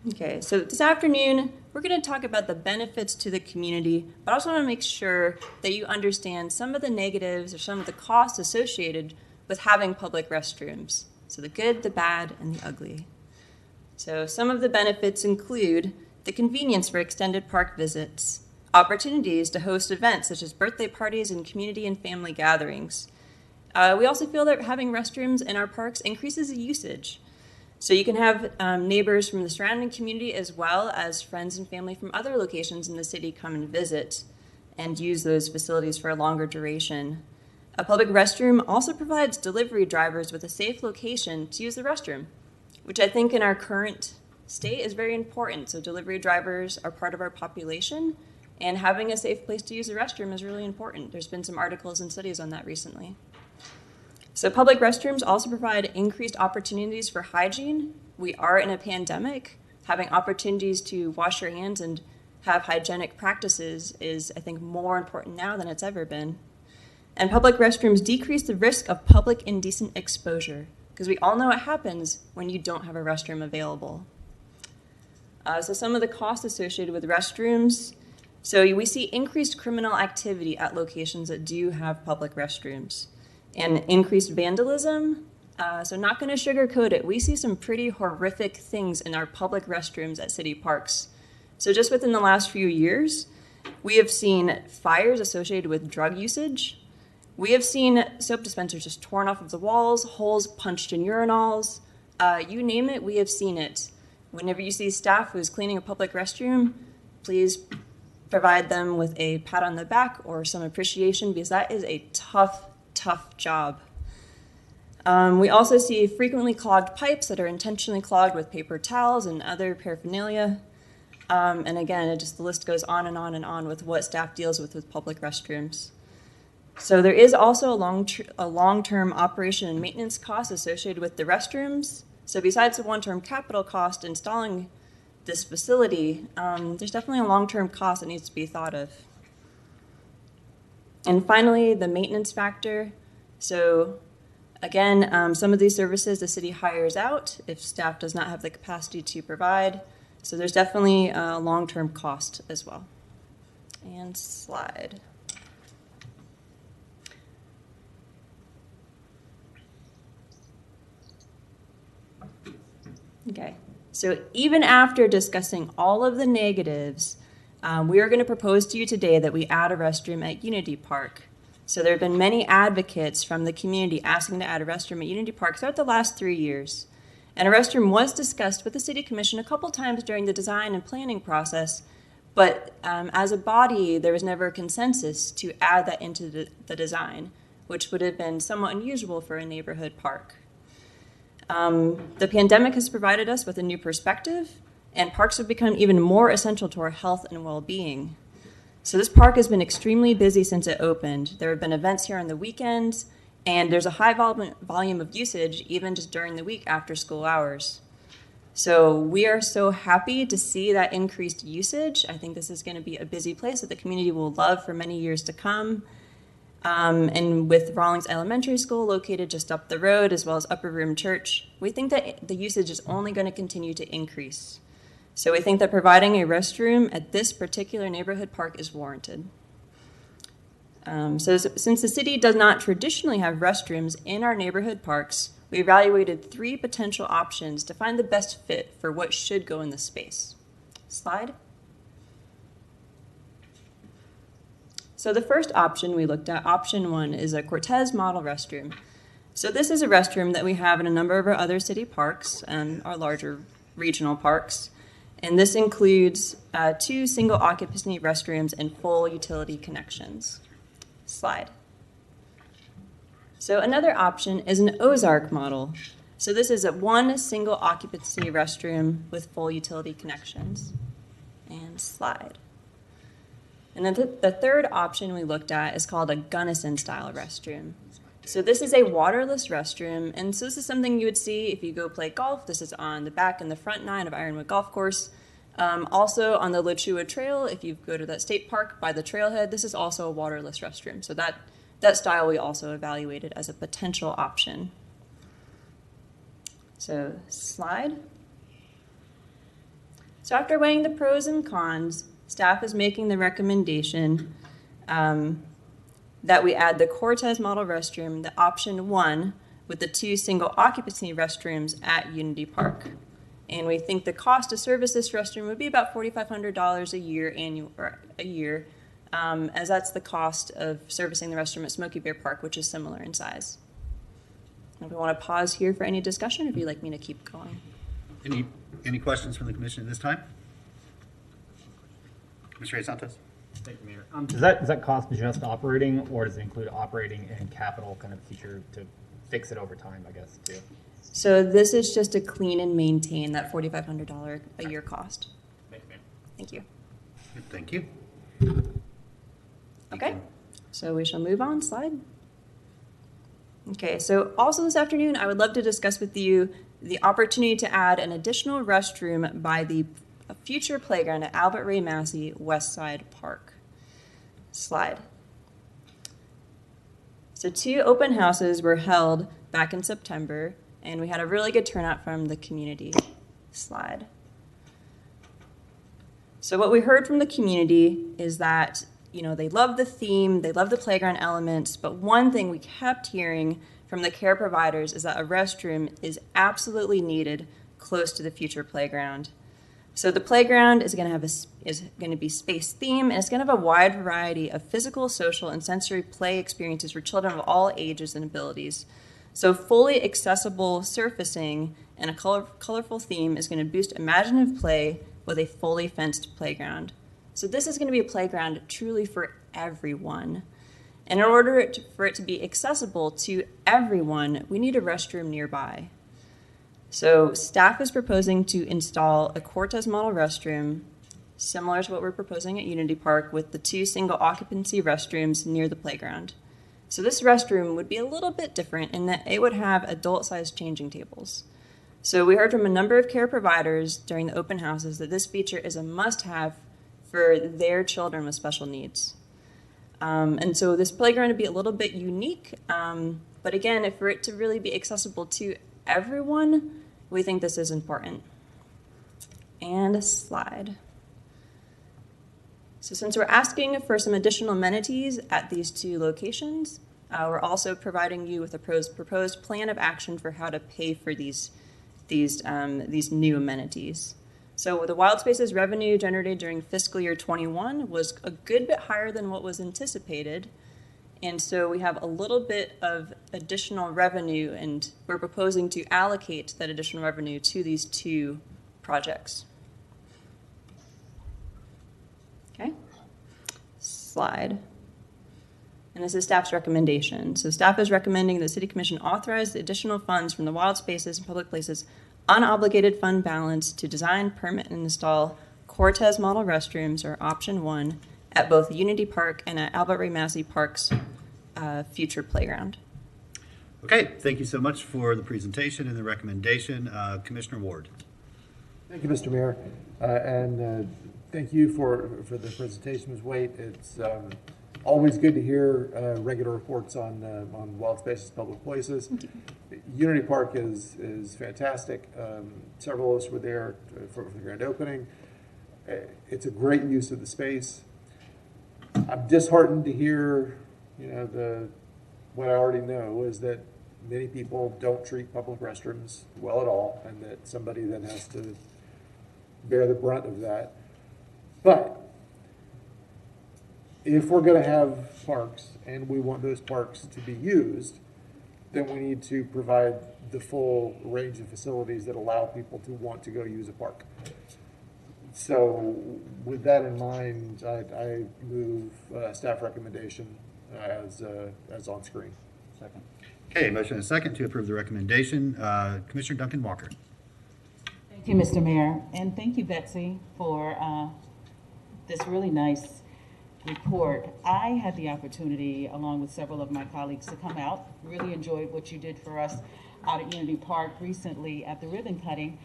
Okay, so this afternoon, we're going to talk about the benefits to the community, but I also want to make sure that you understand some of the negatives or some of the costs associated with having public restrooms. So the good, the bad, and the ugly. So some of the benefits include the convenience for extended park visits, opportunities to host events such as birthday parties and community and family gatherings. We also feel that having restrooms in our parks increases the usage. So you can have neighbors from the surrounding community as well as friends and family from other locations in the city come and visit and use those facilities for a longer duration. A public restroom also provides delivery drivers with a safe location to use the restroom, which I think in our current state is very important. So delivery drivers are part of our population, and having a safe place to use the restroom is really important. There's been some articles and studies on that recently. So public restrooms also provide increased opportunities for hygiene. We are in a pandemic. Having opportunities to wash your hands and have hygienic practices is, I think, more important now than it's ever been. And public restrooms decrease the risk of public indecent exposure, because we all know what happens when you don't have a restroom available. So some of the costs associated with restrooms. So we see increased criminal activity at locations that do have public restrooms, and increased vandalism. So not going to sugarcoat it. We see some pretty horrific things in our public restrooms at city parks. So just within the last few years, We have seen fires associated with drug usage. We have seen soap dispensers just torn off of the walls, holes punched in urinals. You name it, we have seen it. Whenever you see staff who is cleaning a public restroom, please provide them with a pat on the back or some appreciation, because that is a tough, tough job. We also see frequently clogged pipes that are intentionally clogged with paper towels and other paraphernalia. And again, the list goes on and on and on with what staff deals with public restrooms. So there is also a long-term operation and maintenance cost associated with the restrooms. So besides the one-term capital cost installing this facility, there's definitely a long-term cost that needs to be thought of. And finally, the maintenance factor. So again, some of these services the city hires out if staff does not have the capacity to provide. So there's definitely a long-term cost as well. And slide. Okay, so even after discussing all of the negatives, we are going to propose to you today that we add a restroom at Unity Park. So there have been many advocates from the community asking to add a restroom at Unity Park throughout the last 3 years. And a restroom was discussed with the City Commission a couple times during the design and planning process, but as a body, there was never a consensus to add that into the design, which would have been somewhat unusual for a neighborhood park. The pandemic has provided us with a new perspective, and parks have become even more essential to our health and well-being. So this park has been extremely busy since it opened. There have been events here on the weekends, and there's a high volume of usage even just during the week after school hours. So we are so happy to see that increased usage. I think this is going to be a busy place that the community will love for many years to come. And with Rawlings Elementary School located just up the road, as well as Upper Room Church, we think that the usage is only going to continue to increase. So we think that providing a restroom at this particular neighborhood park is warranted. So since the city does not traditionally have restrooms in our neighborhood parks, we evaluated 3 potential options to find the best fit for what should go in the space. Slide. So the first option we looked at, option 1, is a Cortez model restroom. So this is a restroom that we have in a number of our other city parks and our larger regional parks. And this includes 2 single occupancy restrooms and full utility connections. Slide. So another option is an Ozark model. So this is a 1 single occupancy restroom with full utility connections. And slide. And then the third option we looked at is called a Gunnison style restroom. So this is a waterless restroom, and so this is something you would see if you go play golf. This is on the back and the front 9 of Ironwood Golf Course. Also on the Lachua Trail, if you go to that state park by the trailhead, this is also a waterless restroom. So that style we also evaluated as a potential option. So slide. So after weighing the pros and cons, staff is making the recommendation that we add the Cortez model restroom, the option 1, with the 2 single occupancy restrooms at Unity Park. And we think the cost to service this restroom would be about $4,500 a year, as that's the cost of servicing the restroom at Smoky Bear Park, which is similar in size. If we want to pause here for any discussion, or if you'd like me to keep going. Any questions from the commission at this time? Mr. Santos. Thank you, Mayor. Does that cost just operating, or does it include operating and capital kind of feature to fix it over time, I guess, too? So this is just to clean and maintain that $4,500 a year cost. Thank you, Mayor. Thank you. Thank you. Okay, so we shall move on. Slide. Okay, so also this afternoon, I would love to discuss with you the opportunity to add an additional restroom by the future playground at Albert Ray Massey West Side Park. Slide. So 2 open houses were held back in September, and we had a really good turnout from the community. Slide. So what we heard from the community is that, they love the theme, they love the playground elements, but one thing we kept hearing from the care providers is that a restroom is absolutely needed close to the future playground. So the playground is going to have is going to be space theme, and it's going to have a wide variety of physical, social, and sensory play experiences for children of all ages and abilities. So fully accessible surfacing and a colorful theme is going to boost imaginative play with a fully fenced playground. So this is going to be a playground truly for everyone. And in order for it to be accessible to everyone, we need a restroom nearby. So staff is proposing to install a Cortez model restroom, similar to what we're proposing at Unity Park, with the 2 single occupancy restrooms near the playground. So this restroom would be a little bit different in that it would have adult-sized changing tables. So we heard from a number of care providers during the open houses that this feature is a must-have for their children with special needs. And so this playground would be a little bit unique, but again, for it to really be accessible to everyone, we think this is important. And a slide. So since we're asking for some additional amenities at these 2 locations, we're also providing you with a proposed plan of action for how to pay for these new amenities. So the Wild Spaces revenue generated during fiscal year 21 was a good bit higher than what was anticipated. And so we have a little bit of additional revenue, and we're proposing to allocate that additional revenue to these 2 projects. Okay, slide. And this is staff's recommendation. So staff is recommending the City Commission authorize the additional funds from the Wild Spaces and Public Places unobligated fund balance to design, permit, and install Cortez model restrooms, or option 1, at both Unity Park and at Albert Ray Massey Park's future playground. Okay, thank you so much for the presentation and the recommendation. Commissioner Ward. Thank you, Mr. Mayor, and thank you for the presentation, Ms. Waite. It's always good to hear regular reports on wild spaces, public places. Unity Park is fantastic. Several of us were there for the grand opening. It's a great use of the space. I'm disheartened to hear, what I already know is that many people don't treat public restrooms well at all, and that somebody then has to bear the brunt of that. But if we're going to have parks and we want those parks to be used, then we need to provide the full range of facilities that allow people to want to go use a park. So with that in mind, I move staff recommendation as on screen. Second. Okay, motion and a second to approve the recommendation. Commissioner Duncan Walker. Thank you, Mr. Mayor, and thank you, Betsy, for this really nice report. I had the opportunity, along with several of my colleagues, to come out. Really enjoyed what you did for us out at Unity Park recently at the ribbon cutting.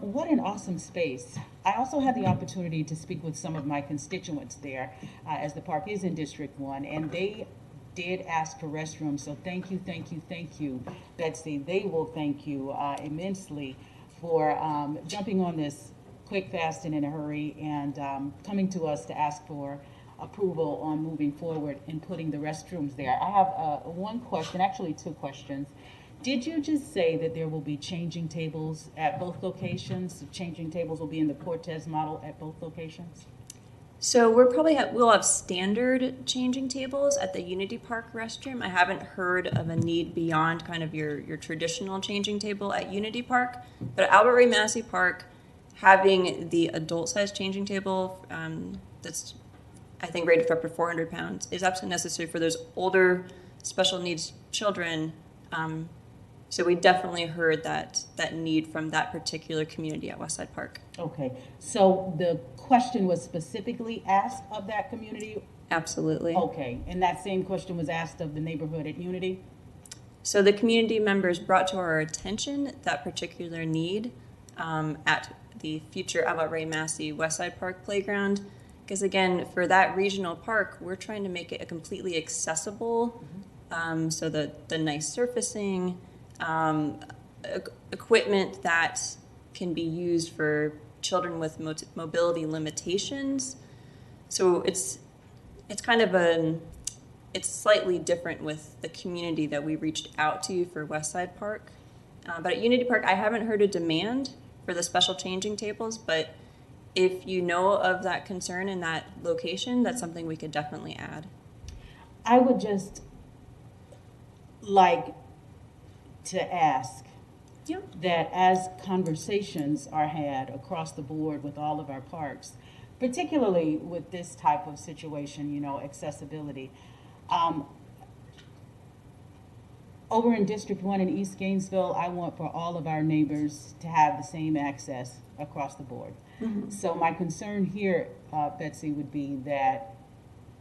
What an awesome space. I also had the opportunity to speak with some of my constituents there, as the park is in District 1, and they did ask for restrooms, so thank you, Betsy. They will thank you immensely for jumping on this quick, fast, and in a hurry, and coming to us to ask for approval on moving forward and putting the restrooms there. I have one question, actually 2 questions. Did you just say that there will be changing tables at both locations? The changing tables will be in the Cortez model at both locations? So we'll have standard changing tables at the Unity Park restroom. I haven't heard of a need beyond kind of your traditional changing table at Unity Park, but at Albert Ray Massey Park, having the adult-sized changing table that's, I think, rated for up to 400 pounds is absolutely necessary for those older special needs children. So we definitely heard that need from that particular community at Westside Park. Okay, so the question was specifically asked of that community? Absolutely. Okay, and that same question was asked of the neighborhood at Unity? So the community members brought to our attention that particular need at the future Albert Ray Massey Westside Park playground. Because again, for that regional park, we're trying to make it a completely accessible, so the nice surfacing, equipment that can be used for children with mobility limitations. So it's kind of it's slightly different with the community that we reached out to for Westside Park. But at Unity Park, I haven't heard a demand for the special changing tables, but if you know of that concern in that location, that's something we could definitely add. I would just like to ask that as conversations are had across the board with all of our parks, particularly with this type of situation, you know, accessibility, over in District 1 in East Gainesville, I want for all of our neighbors to have the same access across the board. So my concern here, Betsy, would be that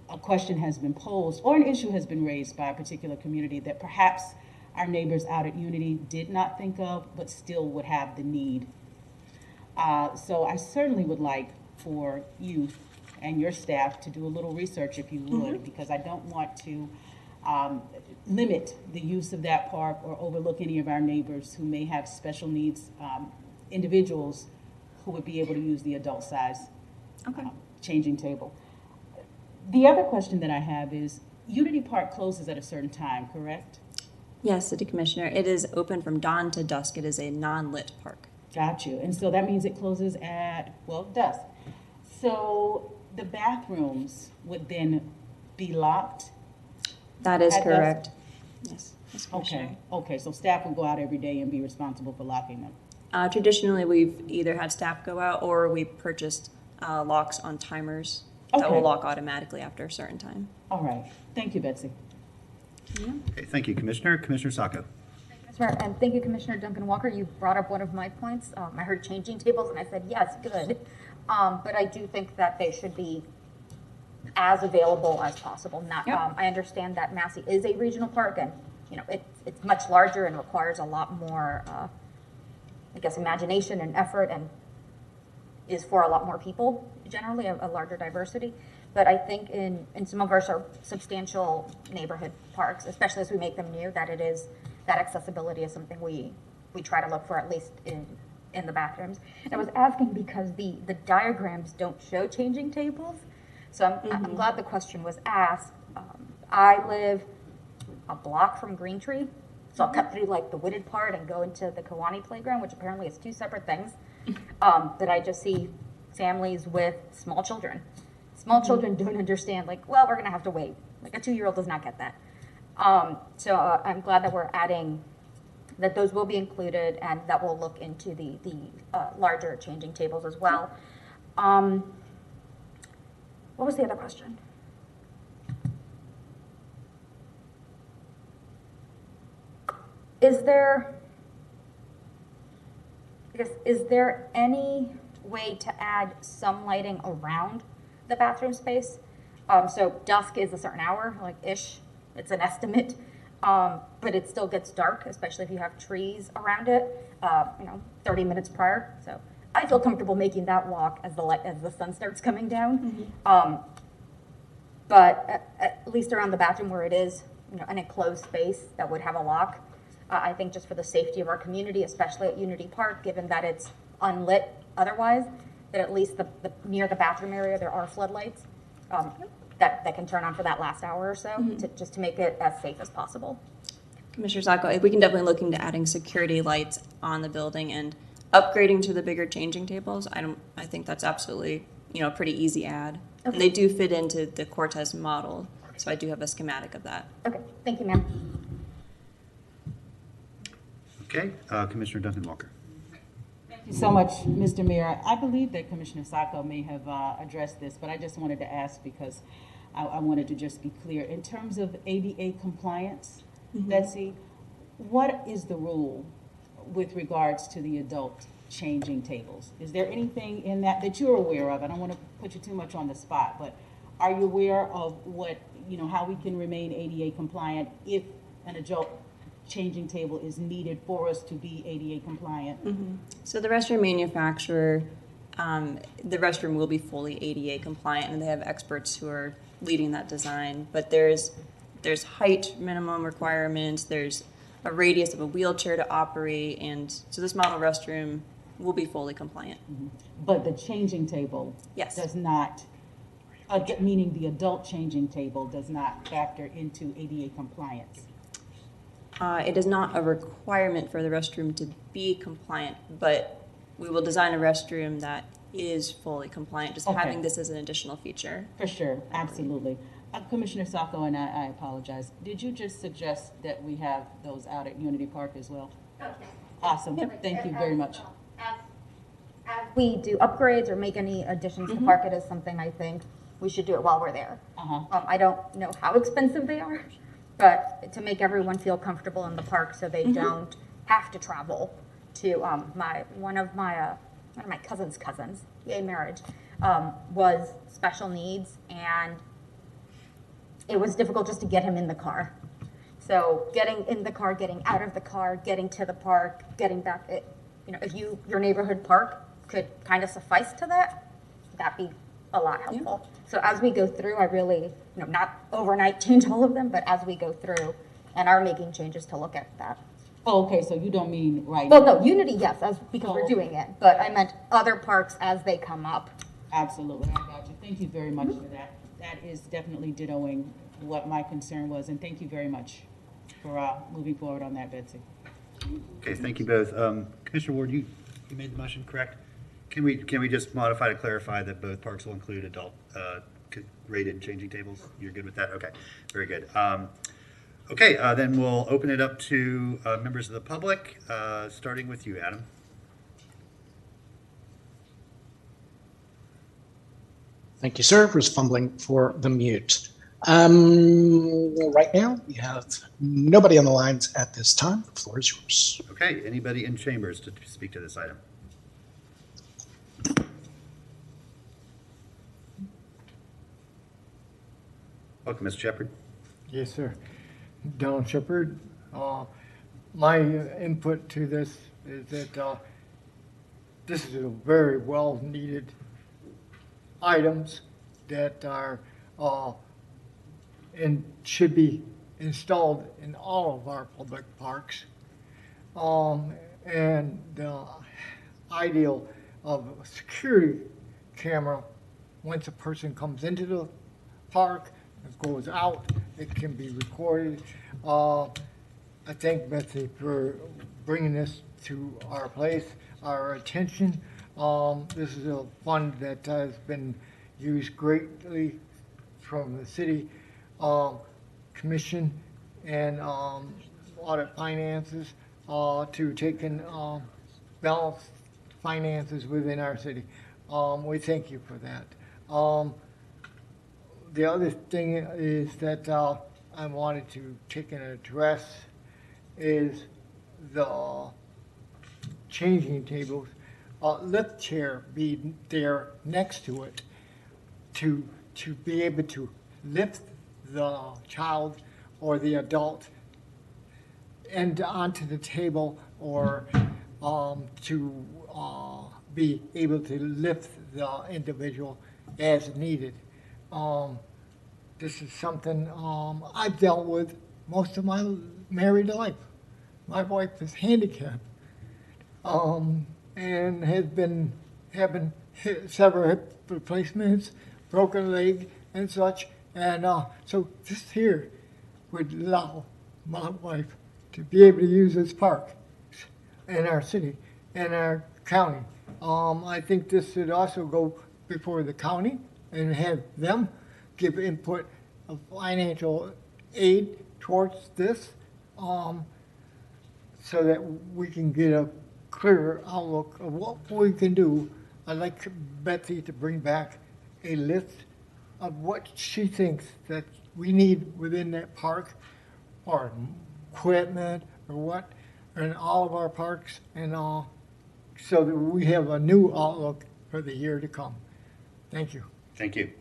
a question has been posed or an issue has been raised by a particular community that perhaps our neighbors out at Unity did not think of, but still would have the need. So I certainly would like for you and your staff to do a little research, if you would, because I don't want to limit the use of that park or overlook any of our neighbors who may have special needs, individuals who would be able to use the adult size changing table. The other question that I have is, Unity Park closes at a certain time, correct? Yes, City Commissioner, it is open from dawn to dusk. It is a non-lit park. Got you. And so that means it closes at, well, dusk. So the bathrooms would then be locked? That is at correct. dusk? Yes. Okay, so staff will go out every day and be responsible for locking them? Traditionally, we've either had staff go out or we purchased locks on timers that will lock automatically after a certain time. All right. Thank you, Betsy. Okay, thank you, Commissioner. Commissioner Sacco. Commissioner, and thank you, Commissioner Duncan Walker. You brought up one of my points. I heard changing tables, and I said, yes, good. But I do think that they should be as available as possible. Not, I understand that Massey is a regional park, and you know it's much larger and requires a lot more, I guess, imagination and effort, and is for a lot more people, generally, a larger diversity. But I think in some of our substantial neighborhood parks, especially as we make them new, that accessibility is something we try to look for, at least in the bathrooms. And I was asking because the diagrams don't show changing tables. So I'm glad the question was asked. I live a block from Green Tree, so I'll cut through like the wooded part and go into the Kiwanee playground, which apparently is two separate things. But I just see families with small children. Small children don't understand, like, well, we're gonna have to wait. Like a 2-year-old does not get that. So I'm glad that we're adding, that those will be included and that we'll look into the larger changing tables as well. What was the other question? Is there any way to add some lighting around the bathroom space? So dusk is a certain hour, like ish, it's an estimate, but it still gets dark, especially if you have trees around it, 30 minutes prior. So I feel comfortable making that walk as the sun starts coming down. But at least around the bathroom where it is, an enclosed space that would have a lock, I think just for the safety of our community, especially at Unity Park, given that it's unlit otherwise, that at least near the bathroom area there are floodlights that can turn on for that last hour or so, just to make it as safe as possible. Commissioner Sacco, we can definitely look into adding security lights on the building and upgrading to the bigger changing tables. I think that's absolutely a pretty easy add. Okay. And they do fit into the Cortez model, so I do have a schematic of that. Okay, thank you, ma'am. Okay, Commissioner Duncan Walker. Thank you so much, Mr. Mayor. I believe that Commissioner Sacco may have addressed this, but I just wanted to ask because I wanted to just be clear. In terms of ADA compliance, Betsy, what is the rule with regards to the adult changing tables? Is there anything in that you're aware of? I don't want to put you too much on the spot, but are you aware of what, how we can remain ADA compliant if an adult changing table is needed for us to be ADA compliant? So the restroom manufacturer, the restroom will be fully ADA compliant, and they have experts who are leading that design. But there's height minimum requirements, there's a radius of a wheelchair to operate, and so this model restroom will be fully compliant. But the changing table does not, meaning the adult changing table does not factor into ADA compliance. It is not a requirement for the restroom to be compliant, but we will design a restroom that is fully compliant, just Okay. having this as an additional feature. For sure, absolutely. Commissioner Sacco, and I apologize, did you just suggest that we have those out at Unity Park as well? Okay. Awesome, thank you very much. As we do upgrades or make any additions to park, it is something I think we should do it while we're there. I don't know how expensive they are, but to make everyone feel comfortable in the park so they don't have to travel to one of my cousin's cousins, yay marriage, was special needs, and it was difficult just to get him in the car. So getting in the car, getting out of the car, getting to the park, getting back, if your neighborhood park could kind of suffice to that, that'd be a lot helpful. So as we go through, I really, not overnight change all of them, but as we go through and are making changes to look at that. Oh, okay, so you don't mean right Well, now? no, Unity, yes, because we're doing it, but I meant other parks as they come up. Absolutely, I got you. Thank you very much for that. That is definitely dittoing what my concern was, and thank you very much for moving forward on that, Betsy. Okay, thank you both. Commissioner Ward, you made the motion, correct? Can we just modify to clarify that both parks will include adult rated changing tables? You're good with that? Okay, very good. Okay, then we'll open it up to members of the public, starting with you, Adam. Thank you, sir. Was fumbling for the mute. Right now, we have nobody on the lines at this time. The floor is yours. Okay, anybody in chambers to speak to this item? Welcome, Mr. Shepard. Yes, sir. Donald Shepard. My input to this is that this is a very well-needed items that are and should be installed in all of our public parks. And the ideal of a security camera, once a person comes into the park and goes out, it can be recorded. I thank Betsy for bringing this to our place, our attention. This is a fund that has been used greatly from the city commission and audit finances to take in balance finances within our city. We thank you for that. The other thing is that I wanted to take and address is the changing tables. Lift chair be there next to it to be able to lift the child or the adult and onto the table, or to be able to lift the individual as needed. This is something I've dealt with most of my married life. My wife is handicapped and has been having several hip replacements, broken leg and such. And so this here would allow my wife to be able to use this park in our city, in our county. I think this should also go before the county and have them give input of financial aid towards this, so that we can get a clearer outlook of what we can do. I'd like Betsy to bring back a list of what she thinks that we need within that park, or equipment, or what, in all of our parks, and all, so that we have a new outlook for the year to come. Thank you. Thank you.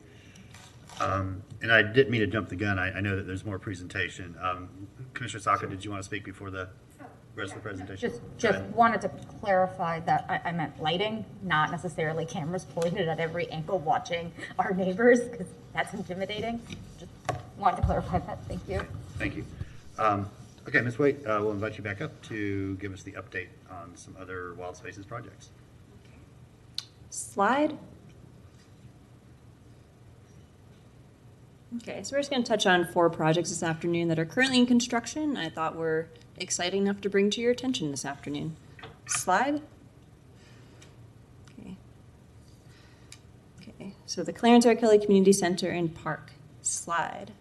And I didn't mean to jump the gun. I know that there's more presentation. Commissioner Sacco, did you want to speak before the rest of the presentation? Just wanted to clarify that I meant lighting, not necessarily cameras pointed at every angle watching our neighbors, because that's intimidating. Just wanted to clarify that. Thank you. Thank you. Okay, Ms. Waite, we'll invite you back up to give us the update on some other Wild Spaces projects. Slide. Okay, so we're just going to touch on 4 projects this afternoon that are currently in construction. I thought were exciting enough to bring to your attention this afternoon. Slide. So the Clarence R. Kelly Community Center and Park. Slide.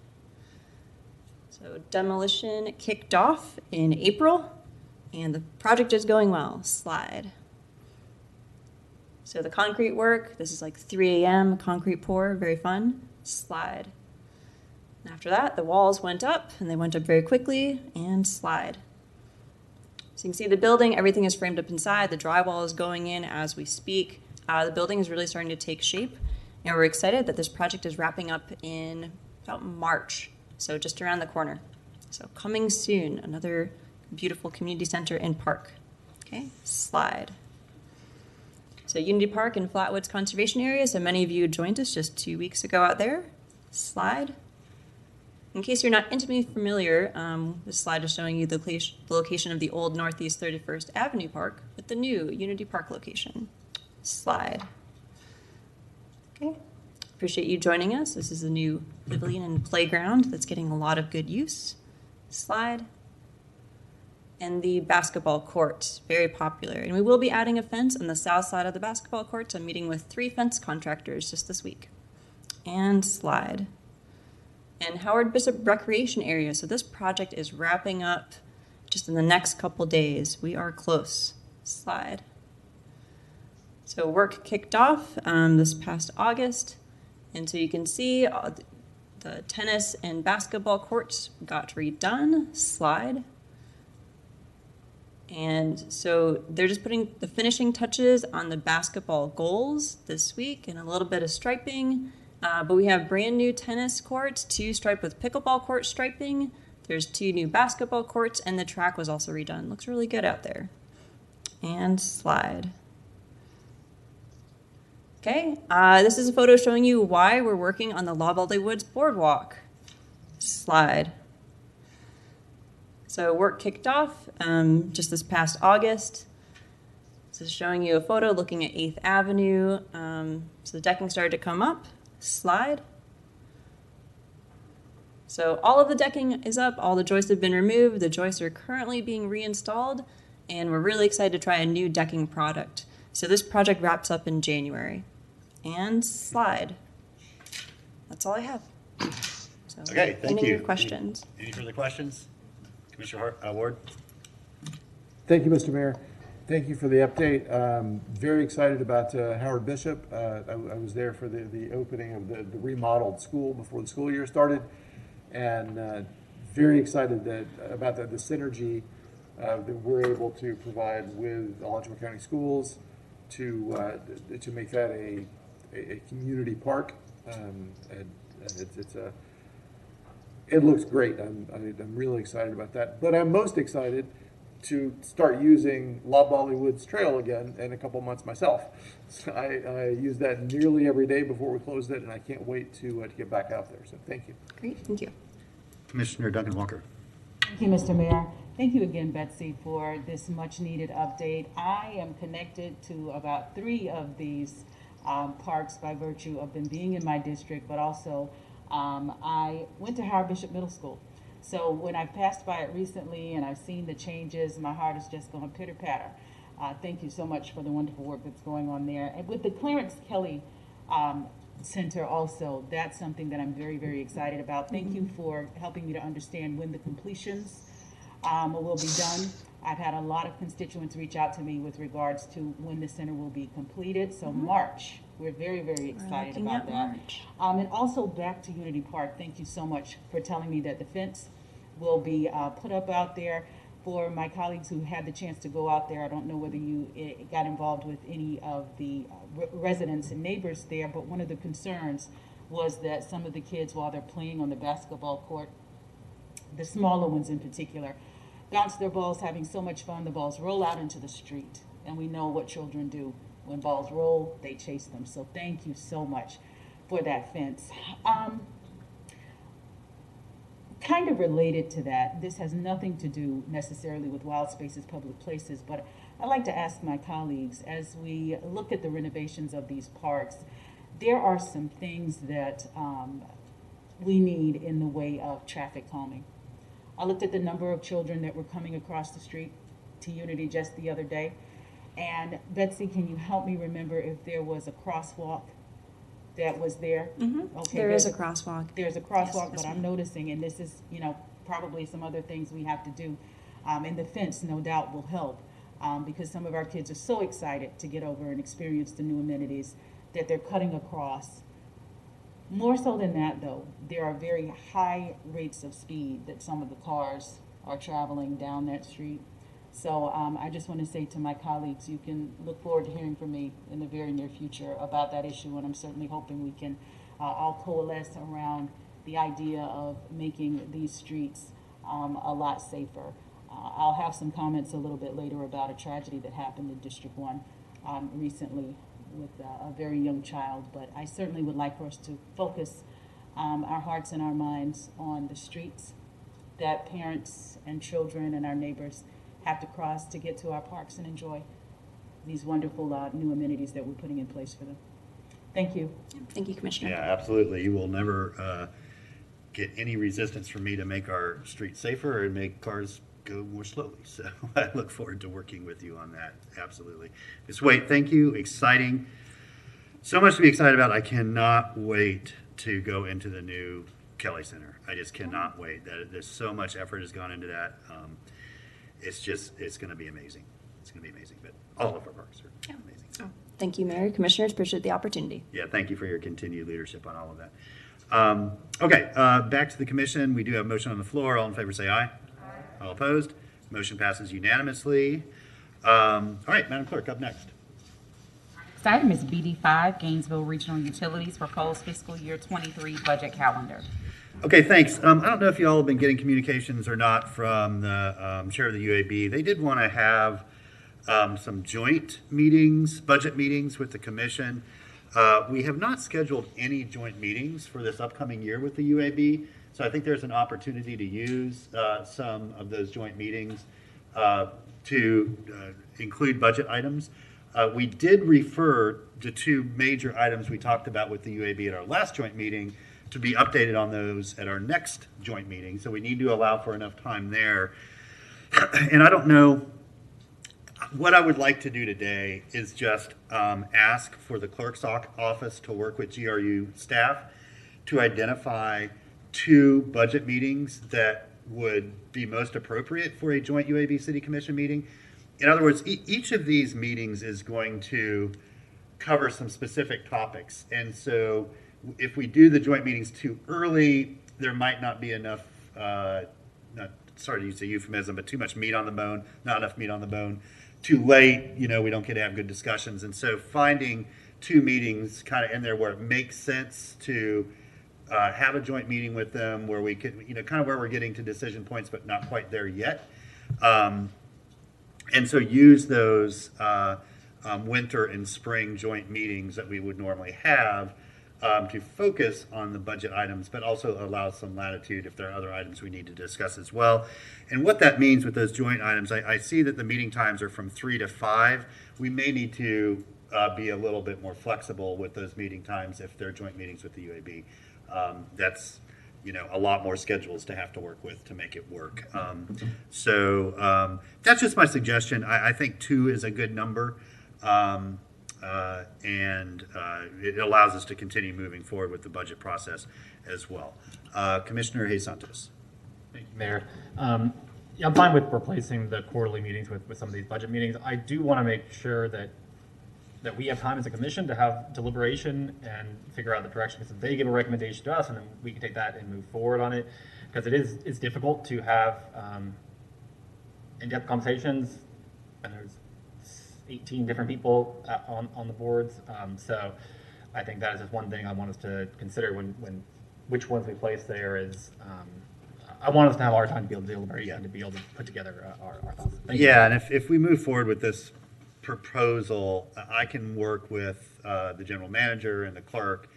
So demolition kicked off in April, and the project is going well. Slide. So the concrete work, this is like 3 a.m., concrete pour, very fun. Slide. And after that, the walls went up, and they went up very quickly, and slide. So you can see the building, everything is framed up inside. The drywall is going in as we speak. The building is really starting to take shape, and we're excited that this project is wrapping up in about March, so just around the corner. So coming soon, another beautiful community center and park. Okay, slide. So Unity Park and Flatwoods Conservation Area, so many of you joined us just 2 weeks ago out there. Slide. In case you're not intimately familiar, this slide is showing you the location of the old Northeast 31st Avenue Park with the new Unity Park location. Slide. Okay, appreciate you joining us. This is the new pavilion and playground that's getting a lot of good use. Slide. And the basketball court, very popular. And we will be adding a fence on the south side of the basketball court. I'm meeting with 3 fence contractors just this week. And slide. And Howard Bishop Recreation Area. So this project is wrapping up just in the next couple days. We are close. Slide. So work kicked off this past August. And so you can see the tennis and basketball courts got redone. Slide. And so they're just putting the finishing touches on the basketball goals this week and a little bit of striping. But we have brand new tennis courts, 2 striped with pickleball court striping. There's 2 new basketball courts, and the track was also redone. Looks really good out there. And slide. Okay, this is a photo showing you why we're working on the Lovelly Woods Boardwalk. Slide. So work kicked off just this past August. This is showing you a photo looking at 8th Avenue. So the decking started to come up. Slide. So all of the decking is up, all the joists have been removed, the joists are currently being reinstalled, and we're really excited to try a new decking product. So this project wraps up in January. And slide. That's all I have. So Okay, thank you. Any questions? Any further questions? Commissioner Ward? Thank you, Mr. Mayor. Thank you for the update. Very excited about Howard Bishop. I was there for the opening of the remodeled school before the school year started, and very excited about the synergy that we're able to provide with Alachua County Schools to make that a community park. It looks great. I'm really excited about that. But I'm most excited to start using Lovelly Woods Trail again in a couple months myself. So I use that nearly every day before we closed it, and I can't wait to get back out there. So thank you. Great, thank you. Commissioner Duncan Walker. Thank you, Mr. Mayor. Thank you again, Betsy, for this much-needed update. I am connected to about 3 of these parks by virtue of them being in my district, but also I went to Howard Bishop Middle School. So when I passed by it recently and I've seen the changes, my heart is just going pitter-patter. Thank you so much for the wonderful work that's going on there. And with the Clarence Kelly Center also, that's something that I'm very, very excited about. Thank you for helping me to understand when the completions will be done. I've had a lot of constituents reach out to me with regards to when the center will be completed. So March, we're very, very excited about that. And also back to Unity Park, thank you so much for telling me that the fence will be put up out there. For my colleagues who had the chance to go out there, I don't know whether you got involved with any of the residents and neighbors there, but one of the concerns was that some of the kids, while they're playing on the basketball court, the smaller ones in particular, bounce their balls, having so much fun, the balls roll out into the street. And we know what children do. When balls roll, they chase them. So thank you so much for that fence. Kind of related to that, this has nothing to do necessarily with wild spaces, public places, but I'd like to ask my colleagues, as we look at the renovations of these parks, there are some things that we need in the way of traffic calming. I looked at the number of children that were coming across the street to Unity just the other day. And Betsy, can you help me remember if there was a crosswalk that was there? Mhm. Okay, There is there's a crosswalk. There's a crosswalk, Yes, but I'm noticing, and this is, probably some other things we have to do. And the fence, no doubt, will help, because some of our kids are so excited to get over and experience the new amenities that they're cutting across. More so than that, though, there are very high rates of speed that some of the cars are traveling down that street. So I just want to say to my colleagues, you can look forward to hearing from me in the very near future about that issue, and I'm certainly hoping we can all coalesce around the idea of making these streets a lot safer. I'll have some comments a little bit later about a tragedy that happened in District 1 recently with a very young child, but I certainly would like for us to focus our hearts and our minds on the streets that parents and children and our neighbors have to cross to get to our parks and enjoy these wonderful new amenities that we're putting in place for them. Thank you. Thank you, Commissioner. Yeah, absolutely. You will never get any resistance from me to make our streets safer and make cars go more slowly. So I look forward to working with you on that. Absolutely. Ms. Waite, thank you. Exciting. So much to be excited about. I cannot wait to go into the new Kelly Center. I just cannot wait. There's so much effort has gone into that. It's going to be amazing. It's going to be amazing. But all of our parks are amazing. So. Thank you, Mayor. Commissioners, appreciate the opportunity. Yeah, thank you for your continued leadership on all of that. Okay, back to the commission. We do have a motion on the floor. All in favor say aye. Aye. All opposed? Motion passes unanimously. All right, Madam Clerk, up next. Next item is BD5, Gainesville Regional Utilities Proposed Fiscal Year 23 Budget Calendar. Okay, thanks. I don't know if you all have been getting communications or not from the chair of the UAB. They did want to have some joint meetings, budget meetings with the commission. We have not scheduled any joint meetings for this upcoming year with the UAB, so I think there's an opportunity to use some of those joint meetings to include budget items. We did refer the two major items we talked about with the UAB at our last joint meeting to be updated on those at our next joint meeting, so we need to allow for enough time there. And I don't know, what I would like to do today is just ask for the clerk's office to work with GRU staff to identify two budget meetings that would be most appropriate for a joint UAB City Commission meeting. In other words, each of these meetings is going to cover some specific topics. And so if we do the joint meetings too early, there might not be enough, sorry to use a euphemism, but too much meat on the bone, not enough meat on the bone. Too late, we don't get to have good discussions. And so finding two meetings kind of in there where it makes sense to have a joint meeting with them where we could, kind of where we're getting to decision points, but not quite there yet. And so use those winter and spring joint meetings that we would normally have to focus on the budget items, but also allow some latitude if there are other items we need to discuss as well. And what that means with those joint items, I see that the meeting times are from 3 to 5. We may need to be a little bit more flexible with those meeting times if they're joint meetings with the UAB. That's a lot more schedules to have to work with to make it work. So that's just my suggestion. I think 2 is a good number. And it allows us to continue moving forward with the budget process as well. Commissioner Hayes Santos. Thank you, Mayor. Yeah, I'm fine with replacing the quarterly meetings with some of these budget meetings. I do want to make sure that we have time as a commission to have deliberation and figure out the direction. Because if they give a recommendation to us, and then we can take that and move forward on it. Because it's difficult to have in-depth conversations, and there's 18 different people on the boards. So I think that is just one thing I want us to consider when which ones we place there is, I want us to have our time to be able to deliberate and to be able to put together our thoughts. Thank you. And if we move forward with this proposal, I can work with the general manager and the clerk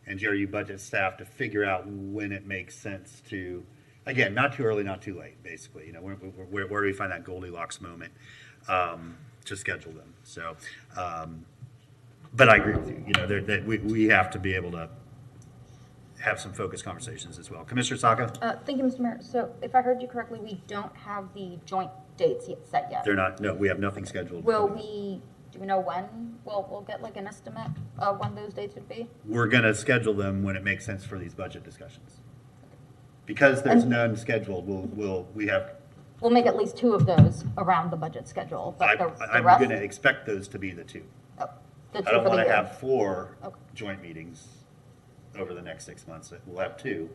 and GRU budget staff to figure out when it makes sense to, again, not too early, not too late, basically. Where do we find that Goldilocks moment to schedule them? So, but I agree with you. That we have to be able to have some focused conversations as well. Commissioner Saka? Thank you, Mr. Mayor. So if I heard you correctly, we don't have the joint dates yet set yet. They're not. No, we have nothing scheduled. Will we Do we know when we'll get like an estimate of when those dates would be? We're gonna schedule them when it makes sense for these budget discussions. Because there's none scheduled, We'll make at least 2 of those around the budget schedule, but the I'm rest? gonna expect those to be the 2. The 2 I don't for the wanna year. have 4 Okay. joint meetings over the next 6 months. We'll have 2,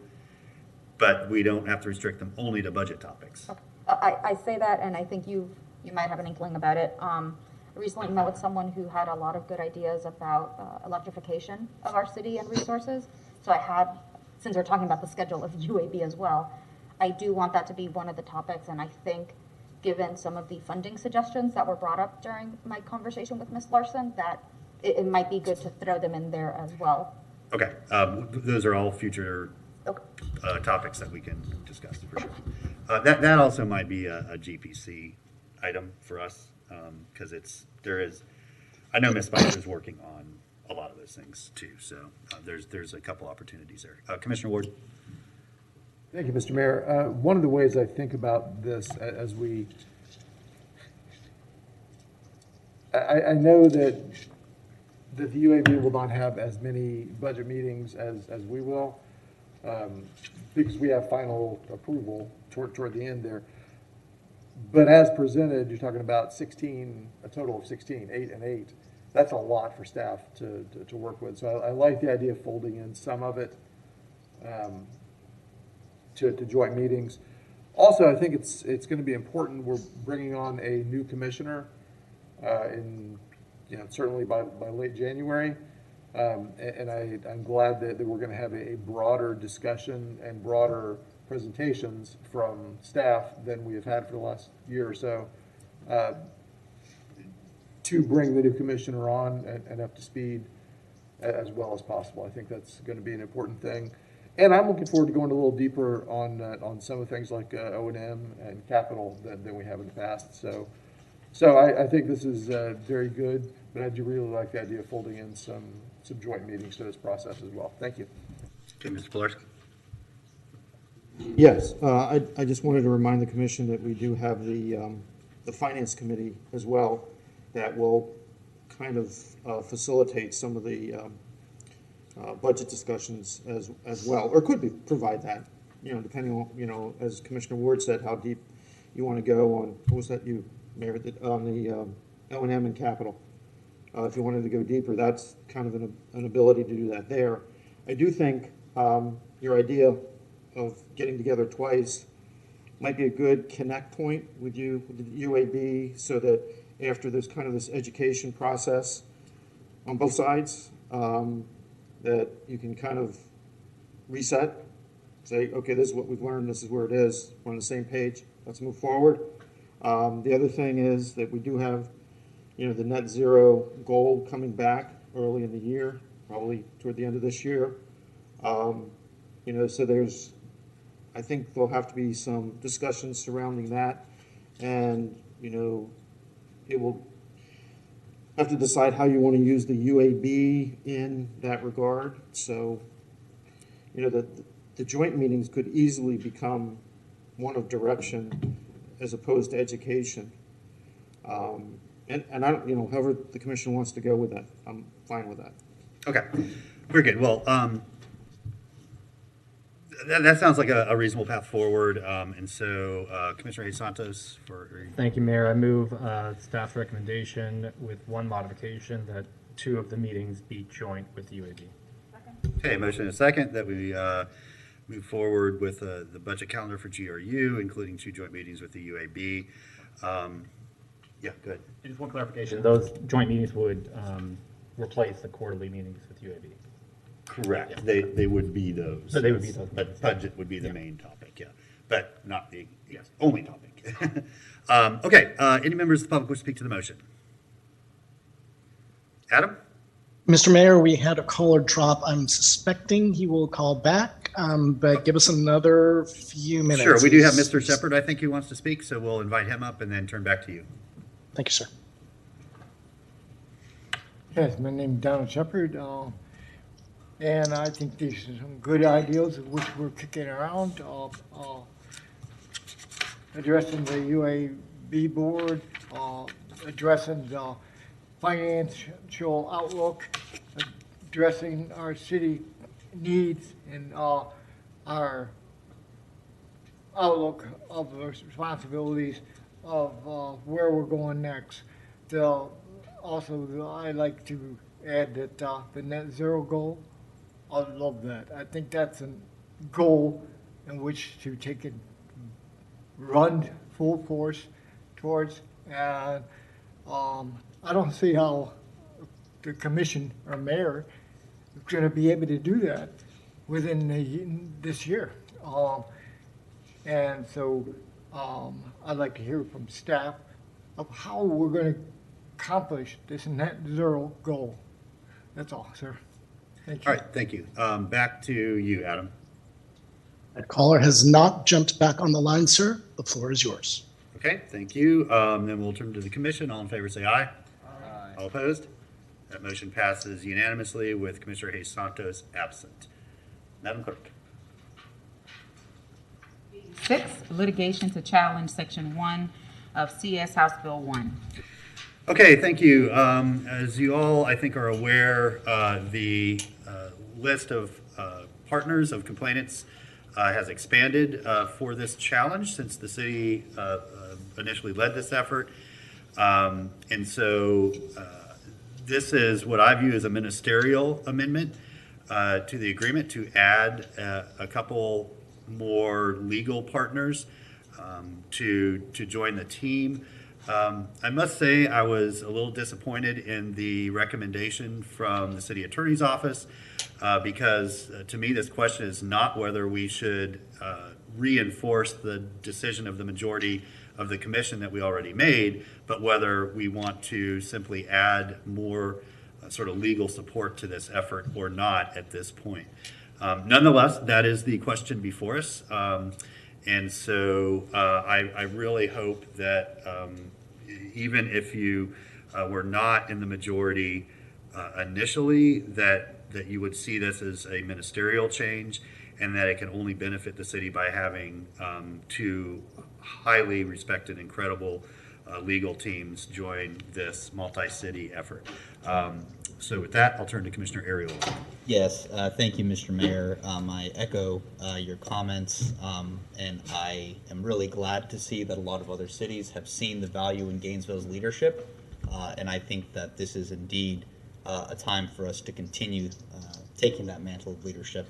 but we don't have to restrict them only to budget topics. I say that, and I think you might have an inkling about it. I recently met with someone who had a lot of good ideas about electrification of our city and resources. So since we're talking about the schedule of UAB as well, I do want that to be one of the topics, and I think given some of the funding suggestions that were brought up during my conversation with Ms. Larson, that it might be good to throw them in there as well. Okay, those are all future topics that we can discuss for sure. That also might be a GPC item for us, because I know Ms. Spicer is working on a lot of those things too, so there's a couple opportunities there. Commissioner Ward? Thank you, Mr. Mayor. One of the ways I think about this as I know that the UAB will not have as many budget meetings as we will, because we have final approval toward the end there. But as presented, you're talking about a total of 16, 8 and 8. That's a lot for staff to work with. So I like the idea of folding in some of it to joint meetings. Also, I think it's going to be important. We're bringing on a new commissioner certainly by late January. And I'm glad that we're going to have a broader discussion and broader presentations from staff than we have had for the last year or so, to bring the new commissioner on and up to speed as well as possible. I think that's going to be an important thing. And I'm looking forward to going a little deeper on some of the things like O&M and capital than we have in the past. So I think this is very good, but I do really like the idea of folding in some joint meetings to this process as well. Thank you. Okay, Mr. Pilarski? Yes, I just wanted to remind the commission that we do have the finance committee as well that will kind of facilitate some of the budget discussions as well, or could provide that, depending on, as Commissioner Ward said, how deep you want to go on, what was that you, Mayor, on the O&M and capital. If you wanted to go deeper, that's kind of an ability to do that there. I do think your idea of getting together twice might be a good connect point with the UAB, so that after there's kind of this education process on both sides, that you can kind of reset, say, okay, this is what we've learned, this is where it is, we're on the same page, let's move forward. The other thing is that we do have, the net zero goal coming back early in the year, probably toward the end of this year. So I think there'll have to be some discussions surrounding that, and, it will have to decide how you want to use the UAB in that regard. So, the joint meetings could easily become one of direction as opposed to education. And I don't, however the commission wants to go with that, I'm fine with that. Okay, very good. Well, that sounds like a reasonable path forward. And so, Commissioner Hayes Santos for. Thank you, Mayor. I move staff's recommendation with one modification, that 2 of the meetings be joint with the UAB. Okay, motion and a second that we move forward with the budget calendar for GRU, including 2 joint meetings with the UAB. Yeah, good. Just one clarification. Those joint meetings would replace the quarterly meetings with UAB. Correct. Yeah. They would be those. So they would be those. But budget would be the main topic, yeah. But not the Yes. only topic. Okay, any members of the public wish to speak to the motion? Adam? Mr. Mayor, we had a caller drop. I'm suspecting he will call back, but give us another few minutes. Sure, we do have Mr. Shepard, I think, who wants to speak, so we'll invite him up and then turn back to you. Thank you, sir. Yes, my name is Donald Shepard, and I think these are some good ideas of which we're kicking around, addressing the UAB board, addressing financial outlook, addressing our city needs and our outlook of the responsibilities of where we're going next. Also, I like to add that the net zero goal, I love that. I think that's a goal in which to take it, run full force towards. And I don't see how the commission or mayor is going to be able to do that within this year. And so I'd like to hear from staff of how we're going to accomplish this net zero goal. That's all, sir. Thank you. All right, thank you. Back to you, Adam. That caller has not jumped back on the line, sir. The floor is yours. Okay, thank you. Then we'll turn to the commission. All in favor say aye. Aye. All opposed? That motion passes unanimously with Commissioner Hayes Santos absent. Madam Clerk. 6, litigation to challenge Section 1 of CS House Bill 1. Okay, thank you. As you all, I think, are aware, the list of partners of complainants has expanded for this challenge since the city initially led this effort. And so this is what I view as a ministerial amendment to the agreement to add a couple more legal partners to join the team. I must say I was a little disappointed in the recommendation from the city attorney's office because to me this question is not whether we should reinforce the decision of the majority of the commission that we already made, but whether we want to simply add more sort of legal support to this effort or not at this point. Nonetheless, that is the question before us. And so I really hope that even if you were not in the majority initially, that you would see this as a ministerial change and that it can only benefit the city by having two highly respected and credible legal teams join this multi-city effort. So with that, I'll turn to Commissioner Ariel. Yes, thank you, Mr. Mayor. I echo your comments, and I am really glad to see that a lot of other cities have seen the value in Gainesville's leadership, and I think that this is indeed a time for us to continue taking that mantle of leadership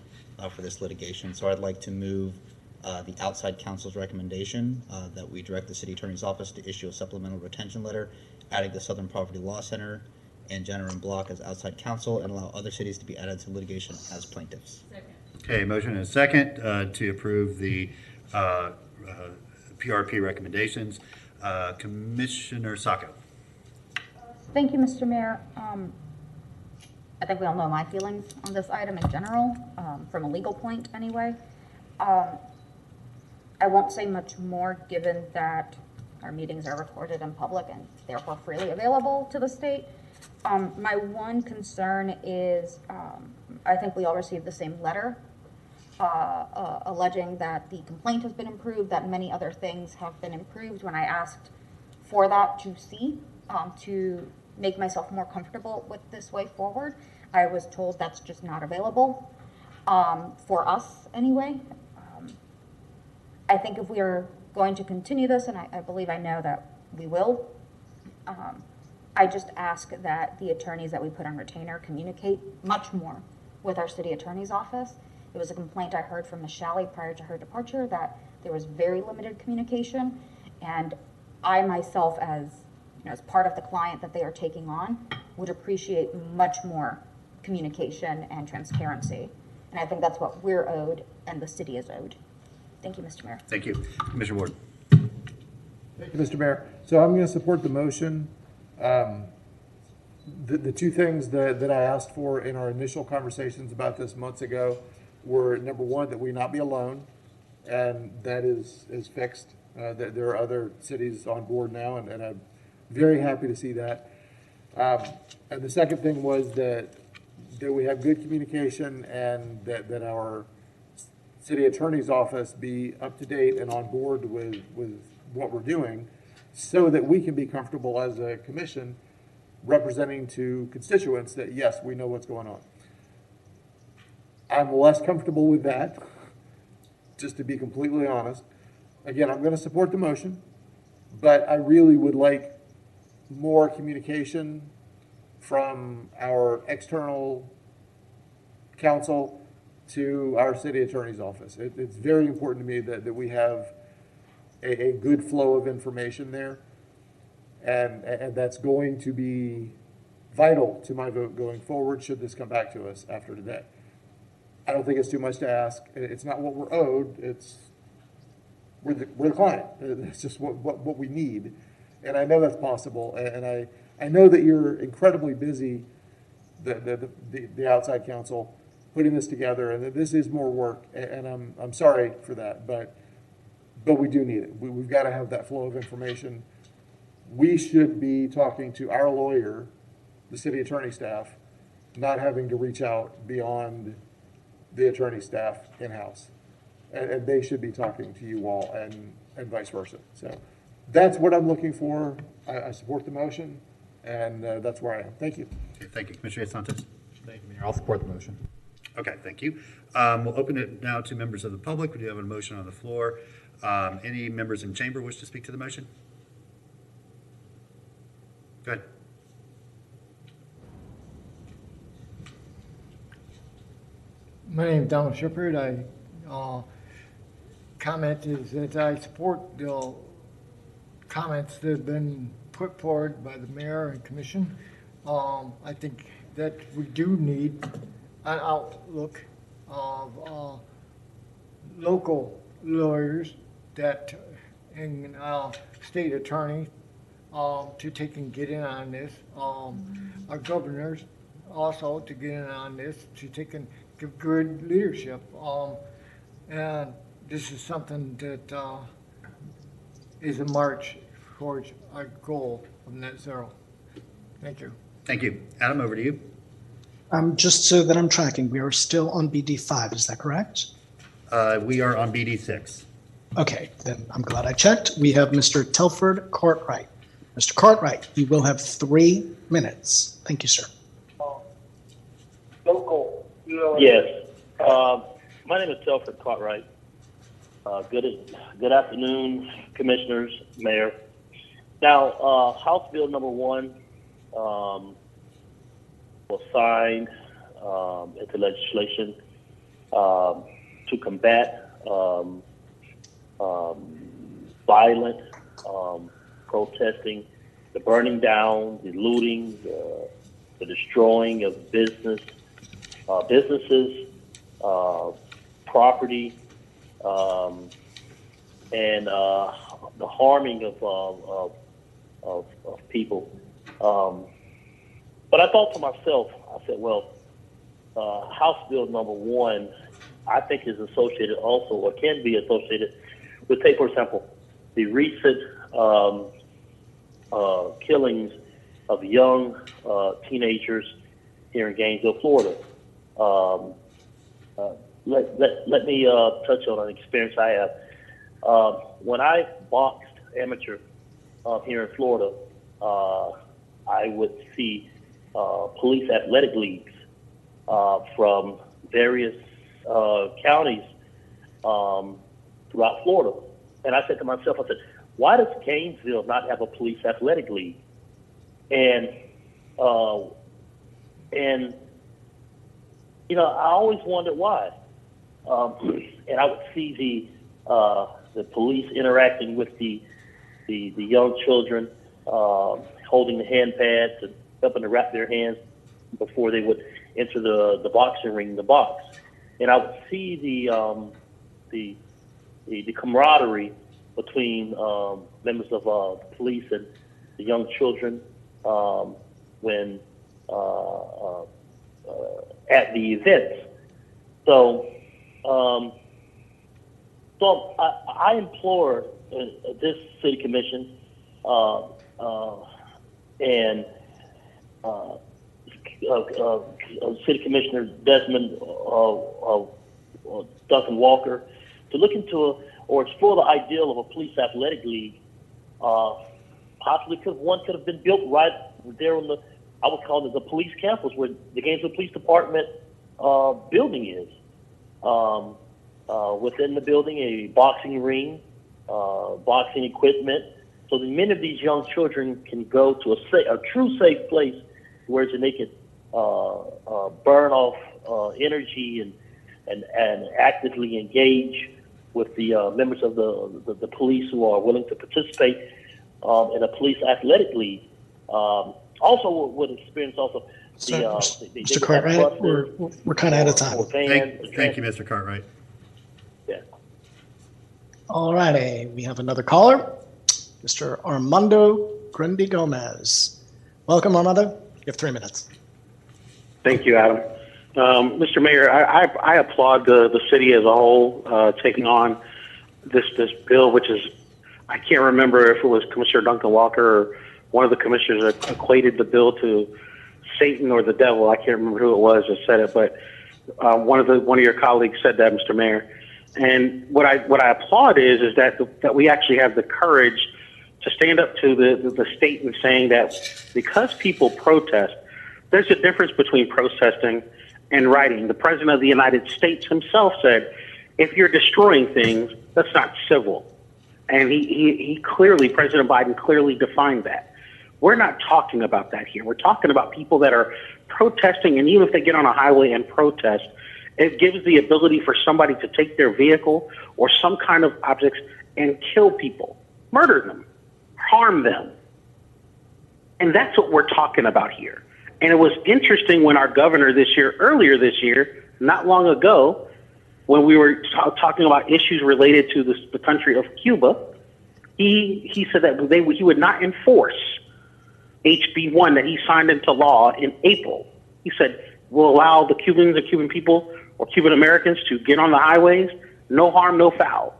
for this litigation. So I'd like to move the outside counsel's recommendation that we direct the city attorney's office to issue a supplemental retention letter, adding the Southern Poverty Law Center and Jenner and Block as outside counsel, and allow other cities to be added to litigation as plaintiffs. Second. Okay, motion and a second to approve the PRP recommendations. Commissioner Sacco. Thank you, Mr. Mayor. I think we all know my feelings on this item in general, from a legal point anyway. I won't say much more given that our meetings are recorded in public and therefore freely available to the state. My one concern is I think we all received the same letter alleging that the complaint has been improved, that many other things have been improved. When I asked for that to see, to make myself more comfortable with this way forward, I was told that's just not available for us anyway. I think if we are going to continue this, and I believe I know that we will, I just ask that the attorneys that we put on retainer communicate much more with our city attorney's office. It was a complaint I heard from Ms. Shalley prior to her departure that there was very limited communication, and I myself, as part of the client that they are taking on, would appreciate much more communication and transparency. And I think that's what we're owed and the city is owed. Thank you, Mr. Mayor. Thank you. Commissioner Ward. Thank you, Mr. Mayor. So I'm going to support the motion. The two things that I asked for in our initial conversations about this months ago were, number one, that we not be alone, and that is fixed. That there are other cities on board now, and I'm very happy to see that. And the second thing was that we have good communication and that our city attorney's office be up to date and on board with what we're doing so that we can be comfortable as a commission representing to constituents that, yes, we know what's going on. I'm less comfortable with that, just to be completely honest. Again, I'm going to support the motion, but I really would like more communication from our external counsel to our city attorney's office. It's very important to me that we have a good flow of information there. And that's going to be vital to my vote going forward, should this come back to us after today. I don't think it's too much to ask. It's not what we're owed. We're the client. It's just what we need. And I know that's possible. And I know that you're incredibly busy, the outside counsel, putting this together, and that this is more work. And I'm sorry for that, but we do need it. We've got to have that flow of information. We should be talking to our lawyer, the city attorney staff, not having to reach out beyond the attorney staff in-house. And they should be talking to you all and vice versa. So that's what I'm looking for. I support the motion, and that's where I am. Thank you. Okay, thank you. Commissioner Santos? Thank you, Mayor. I'll support the motion. Okay, thank you. We'll open it now to members of the public. We do have a motion on the floor. Any members in chamber wish to speak to the motion? Go ahead. My name is Donald Shepard. I comment is that I support the comments that have been put forward by the mayor and commission. I think that we do need an outlook of local lawyers that and state attorney to take and get in on this. Our governors also to get in on this, to take and give good leadership. And this is something that is a march towards our goal of net zero. Thank you. Thank you. Adam, over to you. Just so that I'm tracking, we are still on BD5, is that correct? We are on BD6. Okay, then I'm glad I checked. We have Mr. Telford Cartwright. Mr. Cartwright, you will have 3 minutes. Thank you, sir. Local. Yes. My name is Telford Cartwright. Good afternoon, commissioners, mayor. Now, House Bill number 1 was signed into legislation to combat violent protesting, the burning down, the looting, the destroying of businesses, property, and the harming of people. But I thought to myself, I said, well, House Bill number 1, I think is associated also, or can be associated with, say, for example, the recent killings of young teenagers here in Gainesville, Florida. Let me touch on an experience I have. When I boxed amateur here in Florida, I would see police athletic leagues from various counties throughout Florida. And I said to myself, I said, why does Gainesville not have a police athletic league? And you know, I always wondered why. And I would see the police interacting with the young children, holding the hand pads and helping to wrap their hands before they would enter the boxing ring, the box. And I would see the camaraderie between members of the police and the young children when at the events. So, I implore this city commission and City Commissioner Desmond Duncan Walker to look into or explore the ideal of a police athletic league. Possibly one could have been built right there on the I would call it the police campus where the Gainesville Police Department building is. Within the building, a boxing ring, boxing equipment, so that many of these young children can go to a true safe place where they can burn off energy and actively engage with the members of the police who are willing to participate in a police athletic league. Also, would experience also Mr. Cartwright, we're kind of out of time. Thank you, Mr. Cartwright. Yeah. All righty, we have another caller, Mr. Armando Grimby Gomez. Welcome, Armando. You have 3 minutes. Thank you, Adam. Mr. Mayor, I applaud the city as a whole taking on this bill, which is, I can't remember if it was Commissioner Duncan Walker or one of the commissioners that equated the bill to Satan or the devil. I can't remember who it was that said it, but one of your colleagues said that, Mr. Mayor. And what I applaud is that we actually have the courage to stand up to the state and saying that because people protest, there's a difference between protesting and rioting. The President of the United States himself said, if you're destroying things, that's not civil. And he clearly, President Biden clearly defined that. We're not talking about that here. We're talking about people that are protesting, and even if they get on a highway and protest, it gives the ability for somebody to take their vehicle or some kind of objects and kill people, murder them, harm them. And that's what we're talking about here. And it was interesting when our governor earlier this year, not long ago, when we were talking about issues related to the country of Cuba, he said that he would not enforce HB1 that he signed into law in April. He said, we'll allow the Cubans and Cuban people or Cuban Americans to get on the highways, no harm, no foul.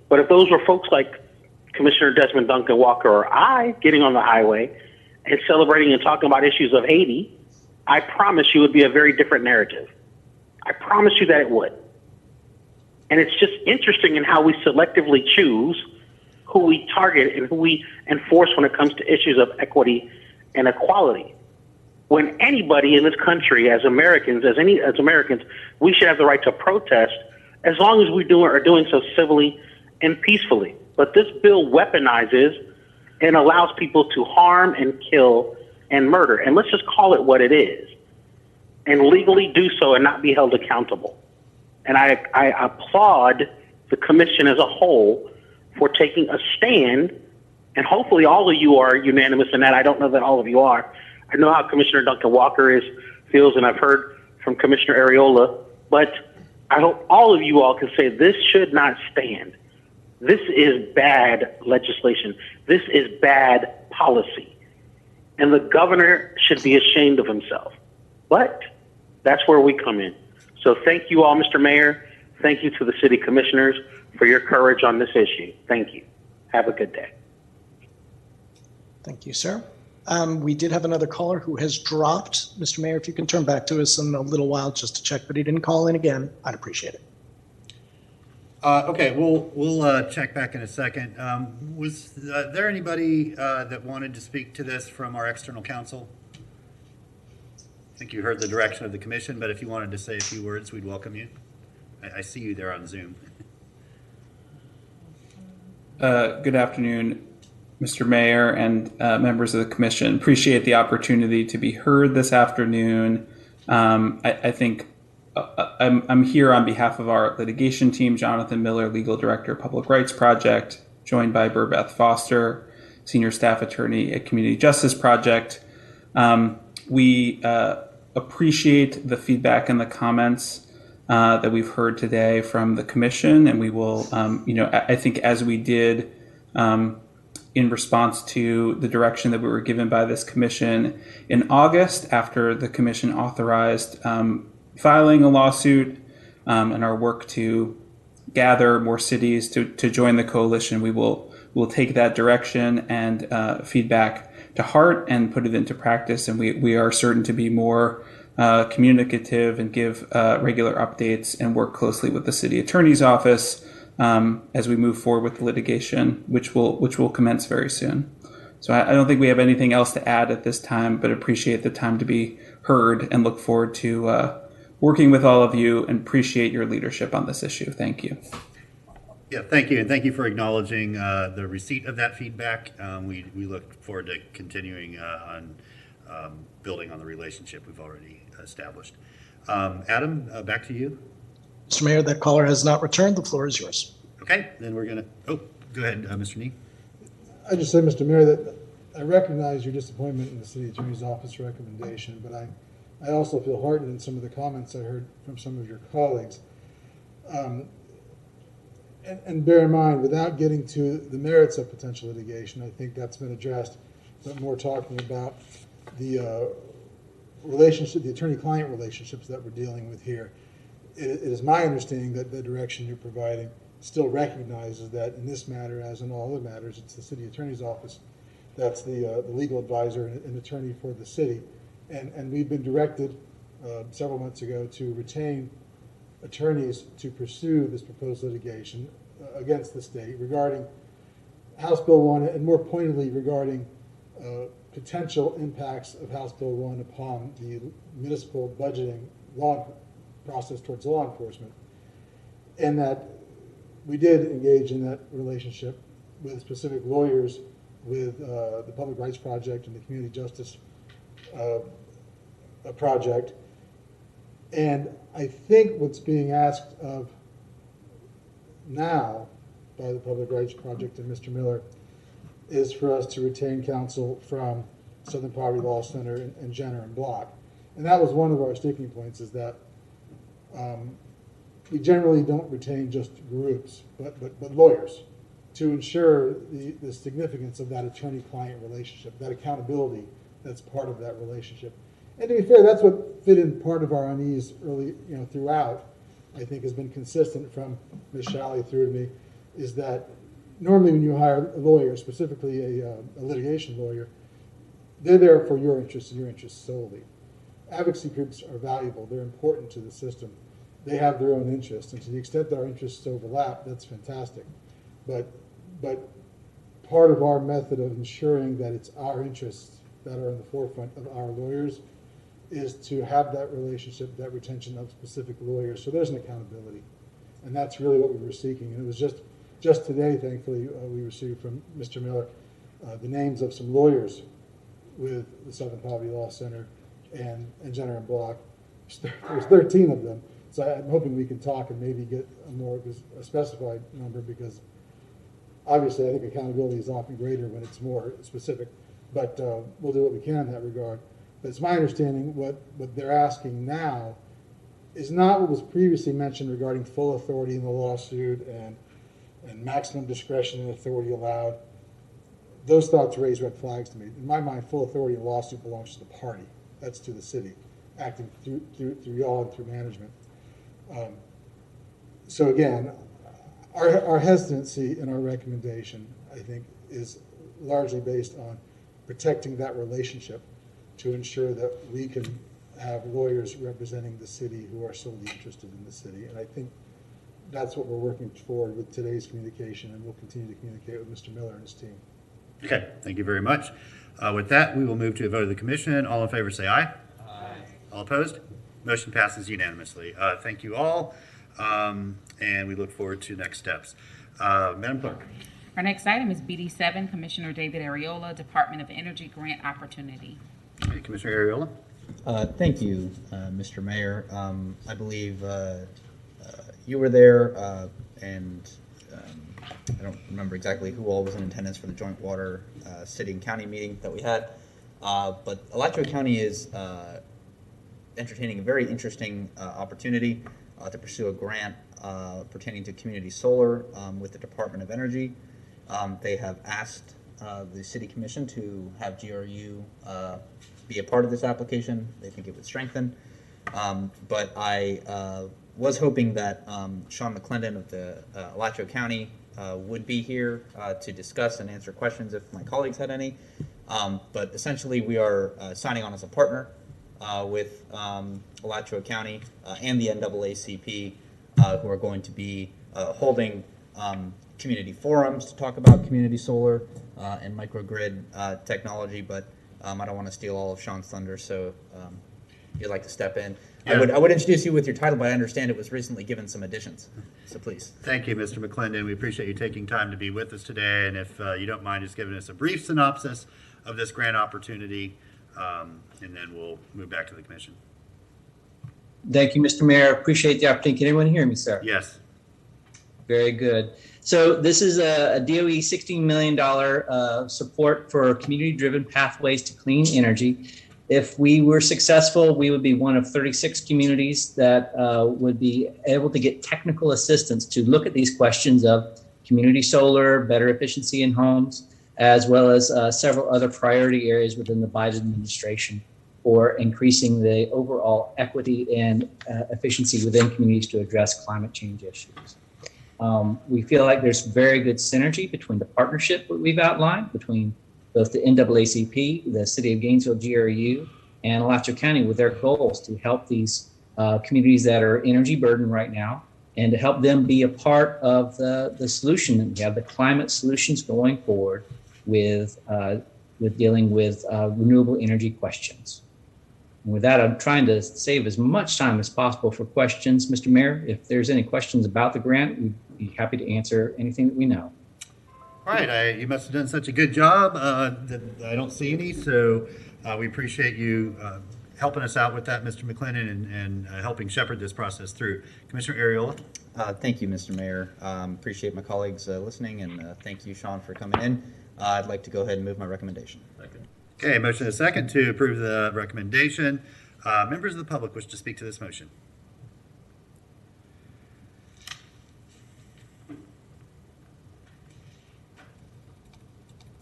But if those were folks like Commissioner Desmond Duncan Walker or I getting on the highway and celebrating and talking about issues of Haiti, I promise you it would be a very different narrative. I promise you that it would. And it's just interesting in how we selectively choose who we target and who we enforce when it comes to issues of equity and equality. When anybody in this country, as Americans, we should have the right to protest as long as we are doing so civilly and peacefully. But this bill weaponizes and allows people to harm and kill and murder. And let's just call it what it is and legally do so and not be held accountable. And I applaud the commission as a whole for taking a stand, and hopefully all of you are unanimous in that. I don't know that all of you are. I know how Commissioner Duncan Walker feels, and I've heard from Commissioner Areola, but I hope all of you all can say this should not stand. This is bad legislation. This is bad policy. And the governor should be ashamed of himself. But that's where we come in. So thank you all, Mr. Mayor. Thank you to the city commissioners for your courage on this issue. Thank you. Have a good day. Thank you, sir. We did have another caller who has dropped. Mr. Mayor, if you can turn back to us in a little while just to check, but he didn't call in again, I'd appreciate it. Okay, we'll check back in a second. Was there anybody that wanted to speak to this from our external counsel? I think you heard the direction of the commission, but if you wanted to say a few words, we'd welcome you. I see you there on Zoom. Good afternoon, Mr. Mayor and members of the commission. Appreciate the opportunity to be heard this afternoon. I think I'm here on behalf of our litigation team, Jonathan Miller, Legal Director, Public Rights Project, joined by Burbeth Foster, Senior Staff Attorney at Community Justice Project. We appreciate the feedback and the comments that we've heard today from the commission, and we will, I think as we did in response to the direction that we were given by this commission in August after the commission authorized filing a lawsuit and our work to gather more cities to join the coalition, we'll take that direction and feedback to heart and put it into practice. And we are certain to be more communicative and give regular updates and work closely with the city attorney's office as we move forward with the litigation, which will commence very soon. So I don't think we have anything else to add at this time, but appreciate the time to be heard and look forward to working with all of you and appreciate your leadership on this issue. Thank you. Yeah, thank you, and thank you for acknowledging the receipt of that feedback. We look forward to continuing on building on the relationship we've already established. Adam, back to you. Mr. Mayor, that caller has not returned. The floor is yours. Okay, then we're gonna, go ahead, Mr. Nee. I just said, Mr. Mayor, that I recognize your disappointment in the city attorney's office recommendation, but I also feel heartened in some of the comments I heard from some of your colleagues. And bear in mind, without getting to the merits of potential litigation, I think that's been addressed, but more talking about the relationship, the attorney-client relationships that we're dealing with here. It is my understanding that the direction you're providing still recognizes that in this matter, as in all other matters, it's the city attorney's office that's the legal advisor and attorney for the city. And we've been directed several months ago to retain attorneys to pursue this proposed litigation against the state regarding House Bill 1 and more pointedly regarding potential impacts of House Bill 1 upon the municipal budgeting law process towards law enforcement. And that we did engage in that relationship with specific lawyers with the Public Rights Project and the Community Justice Project. And I think what's being asked of now by the Public Rights Project and Mr. Miller is for us to retain counsel from Southern Poverty Law Center and Jenner and Block. And that was one of our sticking points, is that we generally don't retain just groups, but lawyers, to ensure the significance of that attorney-client relationship, that accountability that's part of that relationship. And to be fair, that's what fit in part of our unease early, throughout, I think has been consistent from Ms. Shalley through to me, is that normally when you hire a lawyer, specifically a litigation lawyer, they're there for your interests and your interests solely. Advocacy groups are valuable. They're important to the system. They have their own interests, and to the extent that our interests overlap, that's fantastic. But part of our method of ensuring that it's our interests that are in the forefront of our lawyers is to have that relationship, that retention of specific lawyers. So there's an accountability, and that's really what we were seeking. And it was just today, thankfully, we received from Mr. Miller the names of some lawyers with the Southern Poverty Law Center and Jenner and Block. There's 13 of them. So I'm hoping we can talk and maybe get a specified number, because obviously I think accountability is often greater when it's more specific. But we'll do what we can in that regard. But it's my understanding what they're asking now is not what was previously mentioned regarding full authority in the lawsuit and maximum discretion and authority allowed. Those thoughts raise red flags to me. In my mind, full authority in a lawsuit belongs to the party. That's to the city, acting through y'all and through management. So again, our hesitancy in our recommendation, I think, is largely based on protecting that relationship to ensure that we can have lawyers representing the city who are solely interested in the city. And I think that's what we're working toward with today's communication, and we'll continue to communicate with Mr. Miller and his team. Okay, thank you very much. With that, we will move to a vote of the commission. All in favor say aye. Aye. All opposed? Motion passes unanimously. Thank you all, and we look forward to next steps. Madam Clerk. Our next item is BD7, Commissioner David Ariola, Department of Energy Grant Opportunity. Okay, Commissioner Ariola. Thank you, Mr. Mayor. I believe you were there, and I don't remember exactly who all was in attendance for the joint water city and county meeting that we had. But Alachua County is entertaining a very interesting opportunity to pursue a grant pertaining to community solar with the Department of Energy. They have asked the City Commission to have GRU be a part of this application. They think it would strengthen. But I was hoping that Sean McClendon of the Alachua County would be here to discuss and answer questions if my colleagues had any. But essentially, we are signing on as a partner with Alachua County and the NAACP, who are going to be holding community forums to talk about community solar and microgrid technology, but I don't want to steal all of Sean's thunder, so if you'd like to step in. Yeah. I would introduce you with your title, but I understand it was recently given some additions, so please. Thank you, Mr. McClendon. We appreciate you taking time to be with us today, and if you don't mind just giving us a brief synopsis of this grant opportunity, and then we'll move back to the commission. Thank you, Mr. Mayor. Appreciate the opportunity. Can anyone hear me, sir? Yes. Very good. So this is a DOE $16 million support for community-driven pathways to clean energy. If we were successful, we would be one of 36 communities that would be able to get technical assistance to look at these questions of community solar, better efficiency in homes, as well as several other priority areas within the Biden administration for increasing the overall equity and efficiency within communities to address climate change issues. We feel like there's very good synergy between the partnership that we've outlined between both the NAACP, the City of Gainesville GRU, and Alachua County with their goals to help these communities that are energy burdened right now and to help them be a part of the solution. We have the climate solutions going forward with dealing with renewable energy questions. And with that, I'm trying to save as much time as possible for questions. Mr. Mayor, if there's any questions about the grant, we'd be happy to answer anything that we know. All right, you must have done such a good job that I don't see any, so we appreciate you helping us out with that, Mr. McClendon, and helping shepherd this process through. Commissioner Ariola? Thank you, Mr. Mayor. Appreciate my colleagues listening, and thank you, Sean, for coming in. I'd like to go ahead and move my recommendation. Okay, motion is second to approve the recommendation. Members of the public wish to speak to this motion.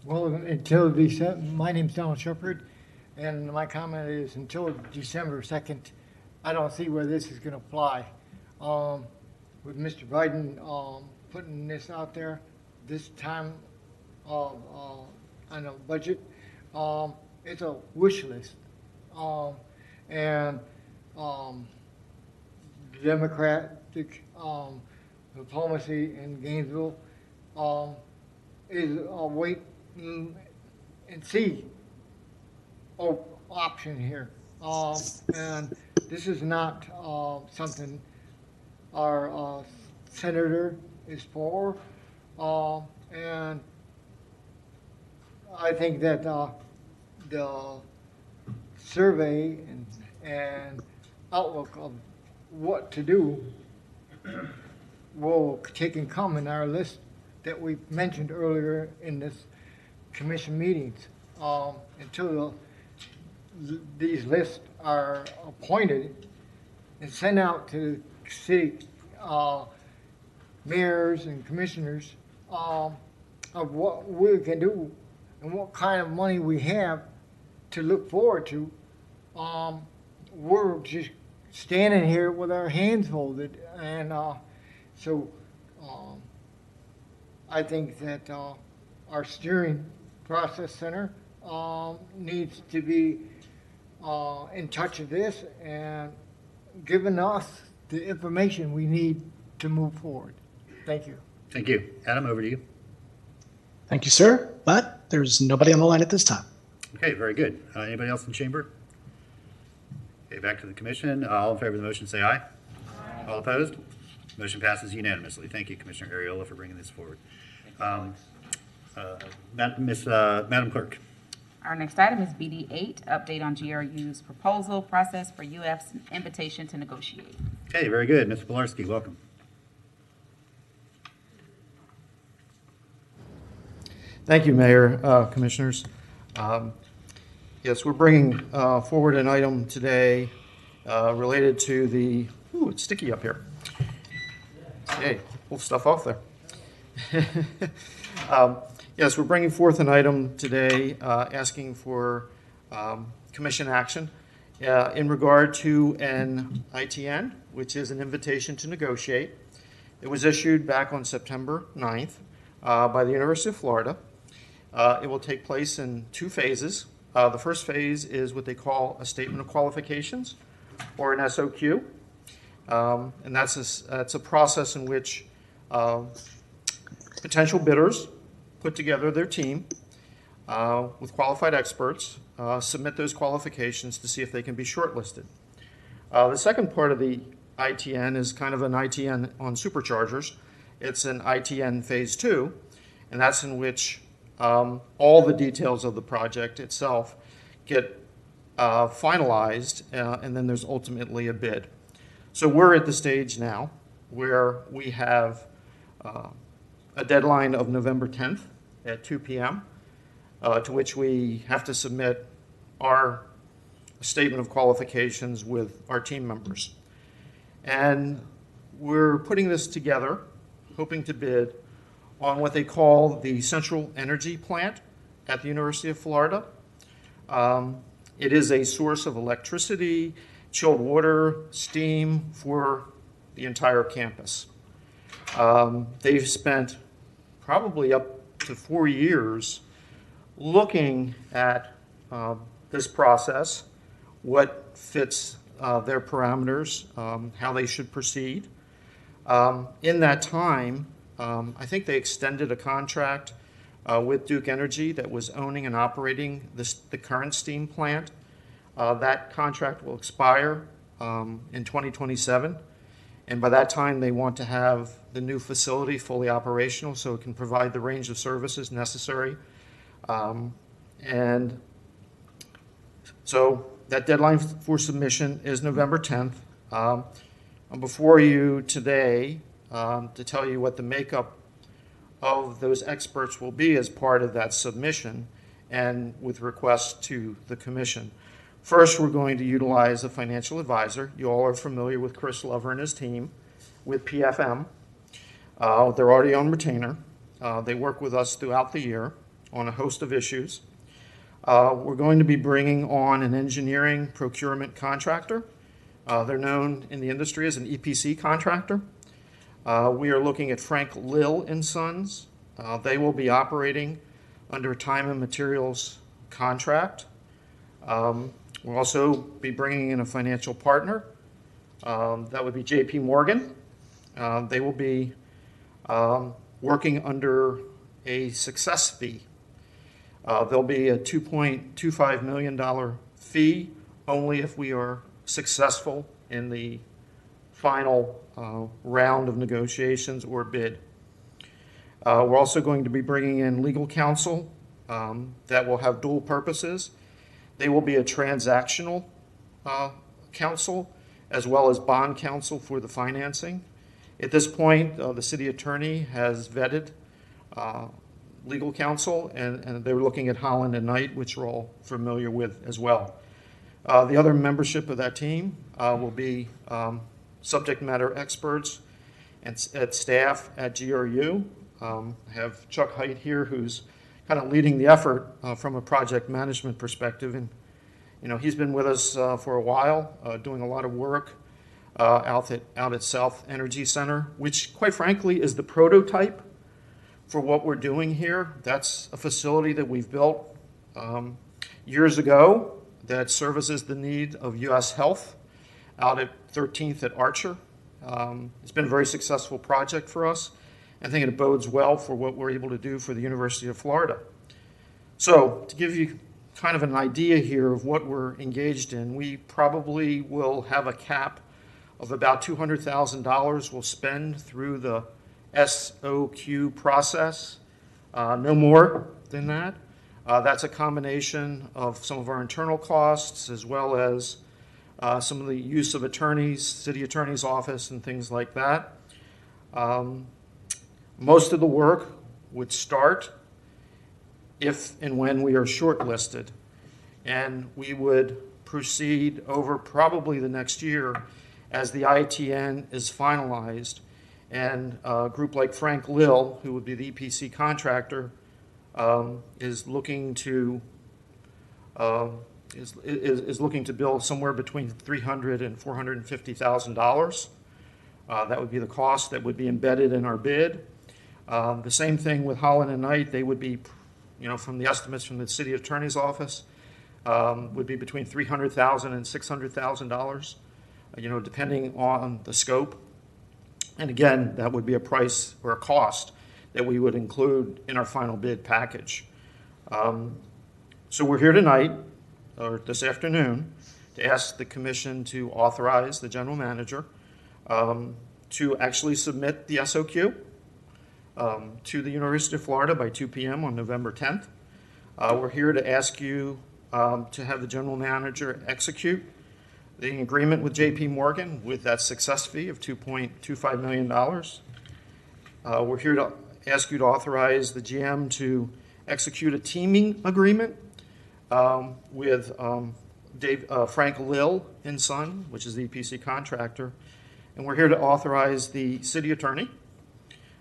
Well, until December, my name's Donald Shepard, and my comment is until December 2nd, I don't see where this is going to apply. With Mr. Biden putting this out there this time on a budget, it's a wish list. And Democratic diplomacy in Gainesville is a wait and see option here. And this is not something our senator is for. And I think that the survey and outlook of what to do will take and come in our list that we mentioned earlier in this commission meetings. Until these lists are appointed and sent out to city mayors and commissioners of what we can do and what kind of money we have to look forward to, we're just standing here with our hands folded. And so I think that our steering process center needs to be in touch with this and giving us the information we need to move forward. Thank you. Thank you. Adam, over to you. Thank you, sir. But there's nobody on the line at this time. Okay, very good. Anybody else in the chamber? Okay, back to the commission. All in favor of the motion, say aye. Aye. All opposed? Motion passes unanimously. Thank you, Commissioner Ariola, for bringing this forward. Madam Clerk. Our next item is BD 8, update on GRU's proposal process for UF's invitation to negotiate. Okay, very good. Mr. Pilarski, welcome. Thank you, Mayor, Commissioners. Yes, we're bringing forward an item today related to the, ooh, it's sticky up here. Hey, pull stuff off there. Yes, we're bringing forth an item today asking for commission action in regard to an ITN, which is an invitation to negotiate. It was issued back on September 9th by the University of Florida. It will take place in two phases. The first phase is what they call a statement of qualifications, or an SOQ. And that's a process in which potential bidders put together their team with qualified experts, submit those qualifications to see if they can be shortlisted. The second part of the ITN is kind of an ITN on superchargers. It's an ITN Phase 2, and that's in which all the details of the project itself get finalized, and then there's ultimately a bid. So we're at the stage now where we have a deadline of November 10th at 2 p.m., to which we have to submit our statement of qualifications with our team members. And we're putting this together, hoping to bid on what they call the Central Energy Plant at the University of Florida. It is a source of electricity, chilled water, steam for the entire campus. They've spent probably up to 4 years looking at this process, what fits their parameters, how they should proceed. In that time, I think they extended a contract with Duke Energy that was owning and operating the current steam plant. That contract will expire in 2027. And by that time, they want to have the new facility fully operational so it can provide the range of services necessary. And so that deadline for submission is November 10th. I'm before you today to tell you what the makeup of those experts will be as part of that submission and with requests to the commission. First, we're going to utilize a financial advisor. You all are familiar with Chris Lover and his team with PFM. They're already on retainer. They work with us throughout the year on a host of issues. We're going to be bringing on an engineering procurement contractor. They're known in the industry as an EPC contractor. We are looking at Frank Lill and Sons. They will be operating under a time and materials contract. We'll also be bringing in a financial partner. That would be JP Morgan. They will be working under a success fee. There'll be a $2.25 million fee only if we are successful in the final round of negotiations or bid. We're also going to be bringing in legal counsel that will have dual purposes. They will be a transactional counsel as well as bond counsel for the financing. At this point, the city attorney has vetted legal counsel, and they're looking at Holland and Knight, which we're all familiar with as well. The other membership of that team will be subject matter experts and at staff at GRU. I have Chuck Height here, who's kind of leading the effort from a project management perspective. And, you know, he's been with us for a while, doing a lot of work out at South Energy Center, which, quite frankly, is the prototype for what we're doing here. That's a facility that we've built years ago that services the need of U.S. Health out at 13th at Archer. It's been a very successful project for us. I think it bodes well for what we're able to do for the University of Florida. So to give you kind of an idea here of what we're engaged in, we probably will have a cap of about $200,000 we'll spend through the SOQ process, no more than that. That's a combination of some of our internal costs as well as some of the use of attorneys, city attorney's office, and things like that. Most of the work would start if and when we are shortlisted, and we would proceed over probably the next year as the ITN is finalized, and a group like Frank Lill, who would be the EPC contractor, is looking to build somewhere between $300,000 and $450,000. That would be the cost that would be embedded in our bid. The same thing with Holland and Knight. They would be, you know, from the estimates from the city attorney's office, would be between $300,000 and $600,000, you know, depending on the scope. And again, that would be a price or a cost that we would include in our final bid package. So we're here tonight, or this afternoon, to ask the commission to authorize the general manager to actually submit the SOQ to the University of Florida by 2 p.m. on November 10th. We're here to ask you to have the general manager execute the agreement with JP Morgan with that success fee of $2.25 million. We're here to ask you to authorize the GM to execute a teaming agreement with Frank Lill and Son, which is the EPC contractor. And we're here to authorize the city attorney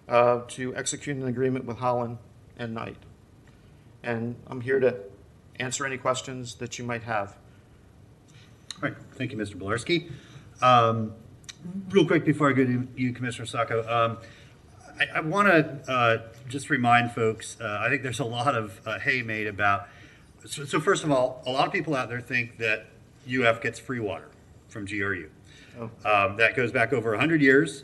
to execute an agreement with Holland and Knight. And I'm here to answer any questions that you might have. All right, thank you, Mr. Bolarski. Real quick before I go to you, Commissioner Sacco, I want to just remind folks, I think there's a lot of hay made about, so first of all, a lot of people out there think that UF gets free water from GRU. That goes back over 100 years,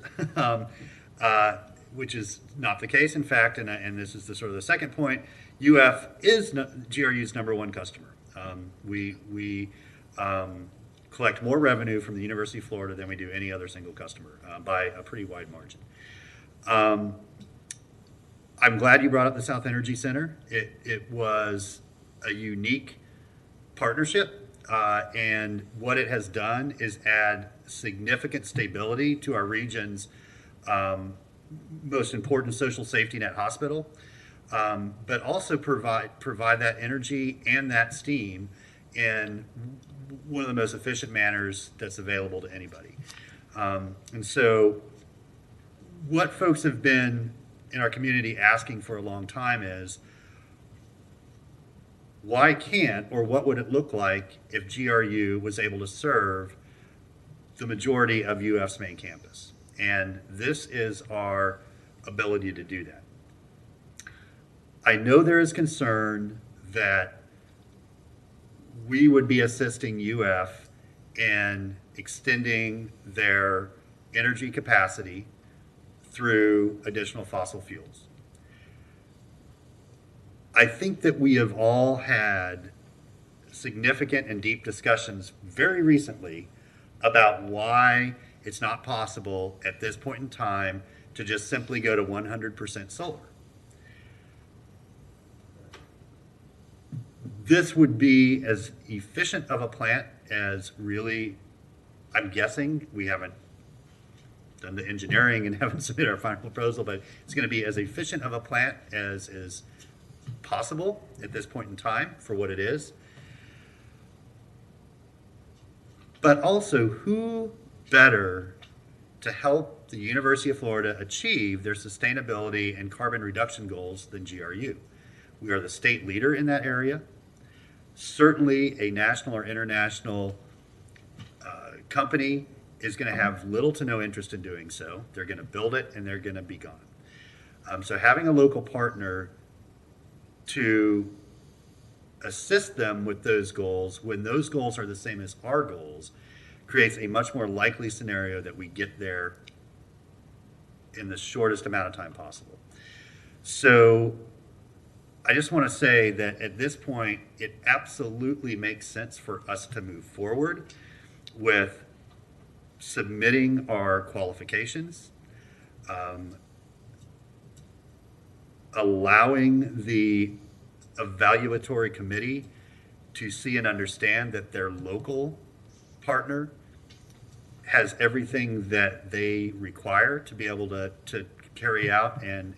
which is not the case, in fact, and this is the sort of the second point, UF is GRU's #1 customer. We collect more revenue from the University of Florida than we do any other single customer by a pretty wide margin. I'm glad you brought up the South Energy Center. It was a unique partnership, and what it has done is add significant stability to our region's most important social safety net hospital, but also provide that energy and that steam in one of the most efficient manners that's available to anybody. And so what folks have been in our community asking for a long time is, why can't, or what would it look like if GRU was able to serve the majority of UF's main campus? And this is our ability to do that. I know there is concern that we would be assisting UF in extending their energy capacity through additional fossil fuels. I think that we have all had significant and deep discussions very recently about why it's not possible at this point in time to just simply go to 100% solar. This would be as efficient of a plant as really, I'm guessing, we haven't done the engineering and haven't submitted our final proposal, but it's going to be as efficient of a plant as is possible at this point in time for what it is. But also, who better to help the University of Florida achieve their sustainability and carbon reduction goals than GRU? We are the state leader in that area. Certainly a national or international company is going to have little to no interest in doing so. They're going to build it and they're going to be gone. So having a local partner to assist them with those goals, when those goals are the same as our goals, creates a much more likely scenario that we get there in the shortest amount of time possible. So I just want to say that at this point, it absolutely makes sense for us to move forward with submitting our qualifications, allowing the evaluatory committee to see and understand that their local partner has everything that they require to be able to carry out and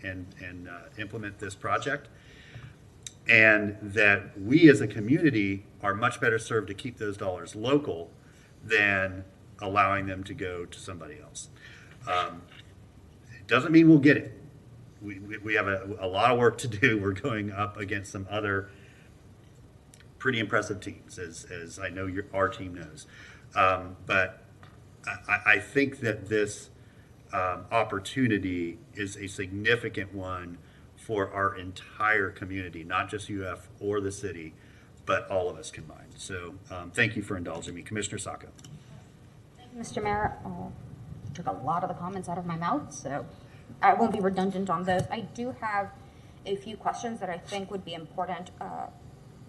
implement this project, and that we as a community are much better served to keep those dollars local than allowing them to go to somebody else. It doesn't mean we'll get it. We have a lot of work to do. We're going up against some other pretty impressive teams, as I know our team knows. But I think that this opportunity is a significant one for our entire community, not just UF or the city, but all of us combined. So thank you for indulging me. Commissioner Sacco. Thank you, Mr. Mayor. You took a lot of the comments out of my mouth, so I won't be redundant on those. I do have a few questions that I think would be important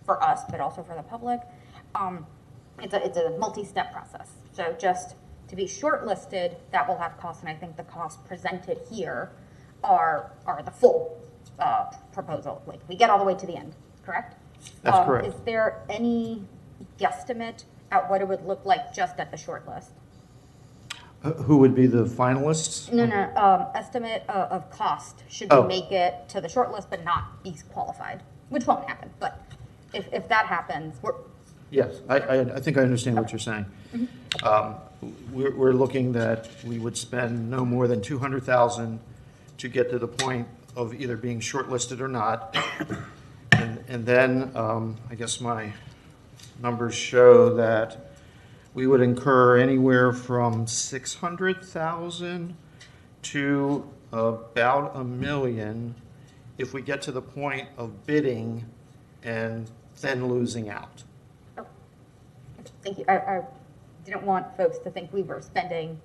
for us, but also for the public. It's a multi-step process. So just to be shortlisted, that will have costs, and I think the costs presented here are the full proposal. Like we get all the way to the end, correct? That's correct. Is there any guesstimate at what it would look like just at the shortlist? Who would be the finalists? No, estimate of cost, should we make it to the shortlist but not be qualified, which won't happen, but if that happens, Yes, I think I understand what you're saying. We're looking that we would spend no more than $200,000 to get to the point of either being shortlisted or not. And then I guess my numbers show that we would incur anywhere from $600,000 to about $1 million if we get to the point of bidding and then losing out. thank you. I didn't want folks to think we were spending,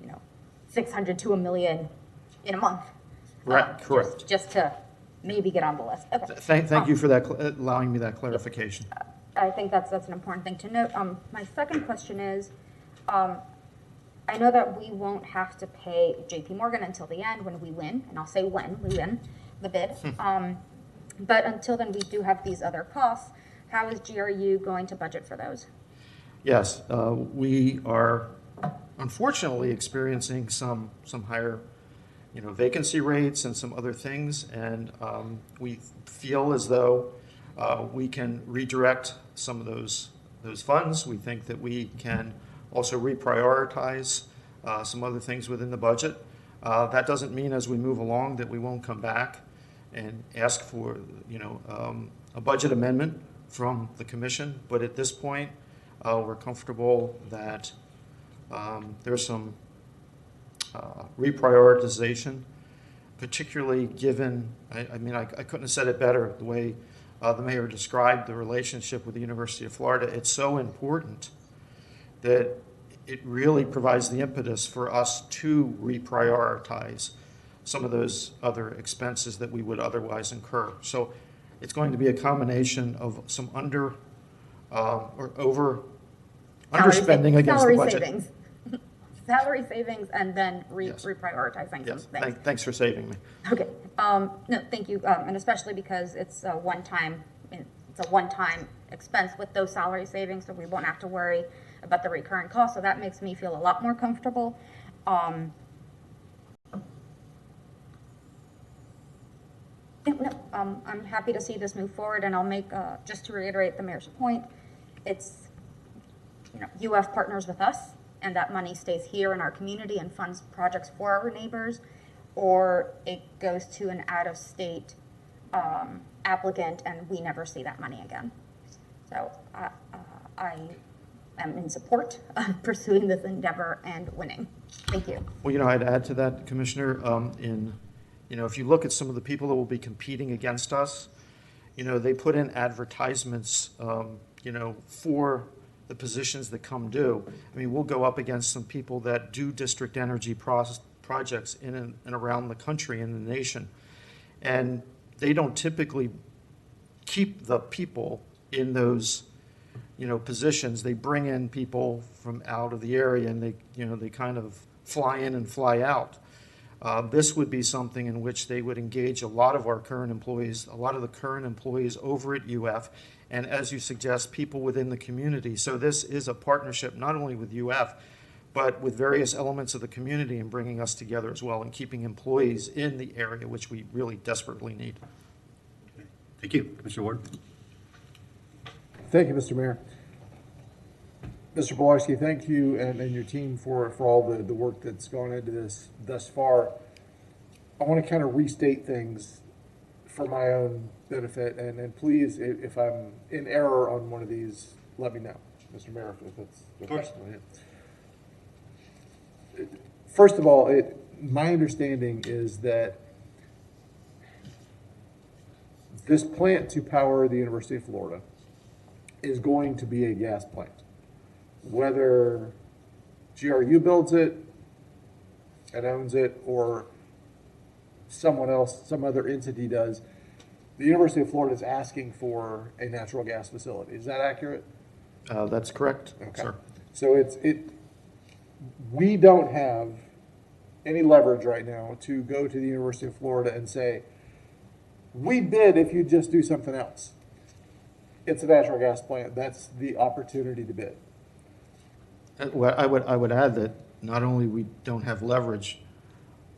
$600 to $1 million in a month. Right, correct. Just to maybe get on the list. Okay. Thank you for that, allowing me that clarification. I think that's an important thing to note. My second question is, I know that we won't have to pay JP Morgan until the end when we win, and I'll say when we win the bid. But until then, we do have these other costs. How is GRU going to budget for those? Yes, we are unfortunately experiencing some higher, vacancy rates and some other things, and we feel as though we can redirect some of those funds. We think that we can also reprioritize some other things within the budget. That doesn't mean as we move along that we won't come back and ask for, a budget amendment from the commission. But at this point, we're comfortable that there's some reprioritization, particularly given, I couldn't have said it better, the way the mayor described the relationship with the University of Florida. It's so important that it really provides the impetus for us to reprioritize some of those other expenses that we would otherwise incur. So it's going to be a combination of some underspending against the budget. Savings. Salary savings, and then reprioritizing some things. Thanks for saving me. Okay. No, thank you. And especially because it's a one-time expense with those salary savings, so we won't have to worry about the recurring costs. So that makes me feel a lot more comfortable. I'm happy to see this move forward, and I'll make, just to reiterate the mayor's point, it's, UF partners with us, and that money stays here in our community and funds projects for our neighbors, or it goes to an out-of-state applicant, and we never see that money again. So I am in support of pursuing this endeavor and winning. Thank you. Well, I'd add to that, Commissioner, if you look at some of the people that will be competing against us, they put in advertisements, for the positions that come due. We'll go up against some people that do district energy projects in and around the country and the nation. And they don't typically keep the people in those, positions. They bring in people from out of the area, and they kind of fly in and fly out. This would be something in which they would engage a lot of our current employees, a lot of the current employees over at UF, and as you suggest, people within the community. So this is a partnership not only with UF, but with various elements of the community, and bringing us together as well and keeping employees in the area, which we really desperately need. Thank you. Commissioner Ward. Thank you, Mr. Mayor. Mr. Bolarski, thank you and your team for all the work that's gone into this thus far. I want to kind of restate things for my own benefit, and please, if I'm in error on one of these, let me know, Mr. Mayor, if that's of course. First of all, my understanding is that this plant to power the University of Florida is going to be a gas plant. Whether GRU builds it and owns it, or someone else, some other entity does. The University of Florida is asking for a natural gas facility. Is that accurate? That's correct, Okay. sir. So we don't have any leverage right now to go to the University of Florida and say, we bid if you just do something else. It's a natural gas plant. That's the opportunity to bid. Well, I would add that not only we don't have leverage,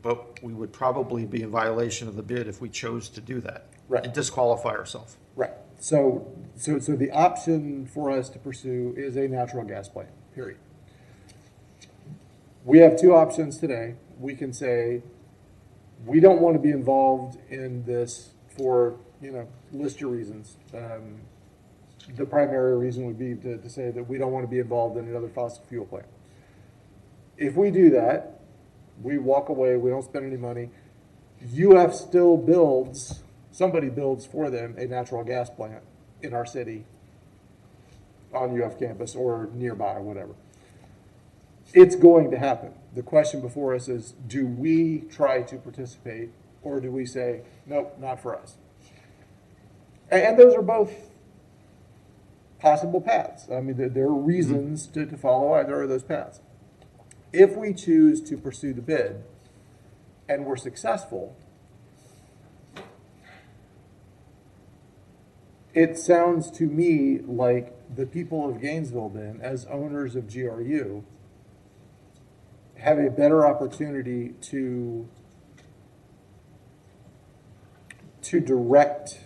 but we would probably be in violation of the bid if we chose to do that. Right. And disqualify ourselves. Right. So the option for us to pursue is a natural gas plant, period. We have two options today. We can say, we don't want to be involved in this for, list your reasons. The primary reason would be to say that we don't want to be involved in another fossil fuel plant. If we do that, we walk away, we don't spend any money. UF still builds, somebody builds for them a natural gas plant in our city on UF campus or nearby, whatever. It's going to happen. The question before us is, do we try to participate or do we say, nope, not for us? And those are both possible paths. I mean, there are reasons to follow either of those paths. If we choose to pursue the bid and we're successful, it sounds to me like the people of Gainesville then, as owners of GRU, have a better opportunity to direct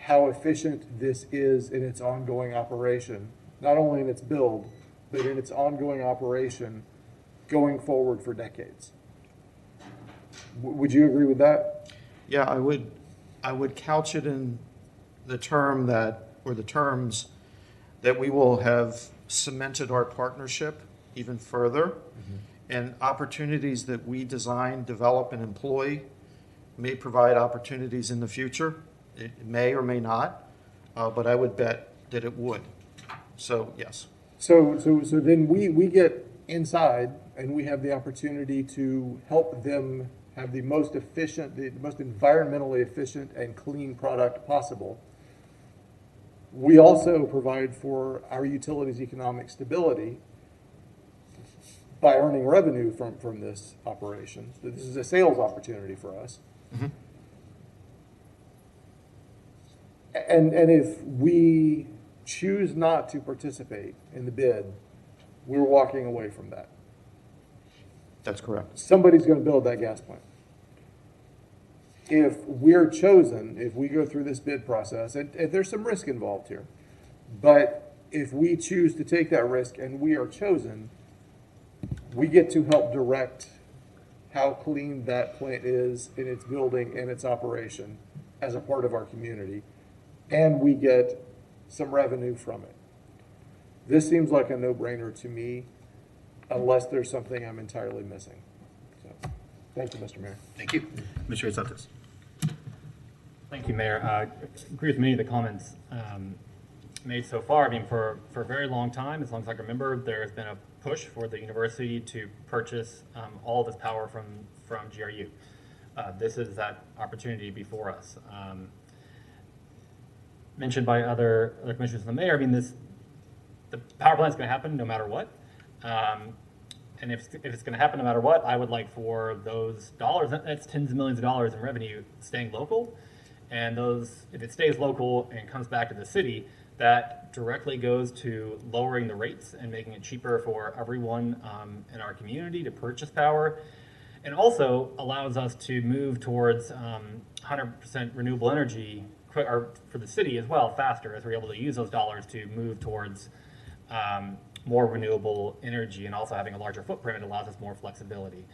how efficient this is in its ongoing operation, not only in its build, but in its ongoing operation going forward for decades. Would you agree with that? Yeah, I would couch it in the term that, or the terms that we will have cemented our partnership even further, and opportunities that we design, develop, and employ may provide opportunities in the future. It may or may not, but I would bet that it would. So, yes. So then we get inside and we have the opportunity to help them have the most efficient, the most environmentally efficient and clean product possible. We also provide for our utilities' economic stability by earning revenue from this operation. This is a sales opportunity for us. Mm-hmm. And if we choose not to participate in the bid, we're walking away from that. That's correct. Somebody's going to build that gas plant. If we're chosen, if we go through this bid process, and there's some risk involved here, but if we choose to take that risk and we are chosen, we get to help direct how clean that plant is in its building and its operation as a part of our community, and we get some revenue from it. This seems like a no-brainer to me, unless there's something I'm entirely missing. So, thank you, Mr. Mayor. Thank you. Commissioner Santos. Thank you, Mayor. I agree with many of the comments made so far. I mean, for a very long time, as long as I can remember, there has been a push for the university to purchase all of its power from GRU. This is that opportunity before us. Mentioned by other commissioners and the mayor, I mean, the power plant is going to happen no matter what. And if it's going to happen no matter what, I would like for those dollars, that's tens of millions of dollars in revenue, staying local. And if it stays local and comes back to the city, that directly goes to lowering the rates and making it cheaper for everyone in our community to purchase power. And also allows us to move towards 100% renewable energy or for the city as well, faster, as we're able to use those dollars to move towards more renewable energy, and also having a larger footprint, it allows us more flexibility.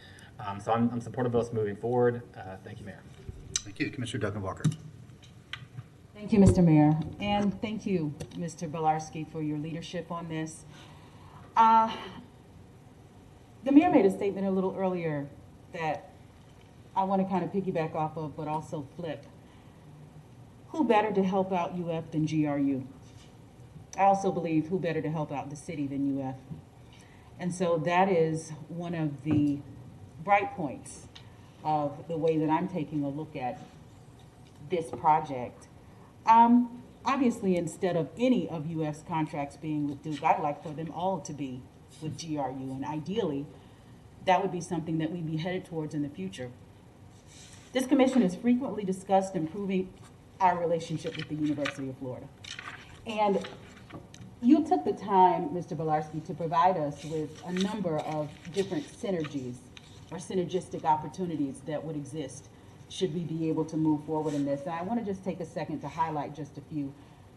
So I'm supportive of us moving forward. Thank you, Mayor. Thank you. Commissioner Duncan Walker. Thank you, Mr. Mayor, and thank you, Mr. Belarski, for your leadership on this. The mayor made a statement a little earlier that I want to kind of piggyback off of, but also flip. Who better to help out UF than GRU? I also believe who better to help out the city than UF? And so that is one of the bright points of the way that I'm taking a look at this project. Obviously, instead of any of UF's contracts being with Duke, I'd like for them all to be with GRU, and ideally, that would be something that we'd be headed towards in the future. This commission has frequently discussed improving our relationship with the University of Florida. And you took the time, Mr. Bilarski, to provide us with a number of different synergies or synergistic opportunities that would exist should we be able to move forward in this. And I want to just take a second to highlight just a few.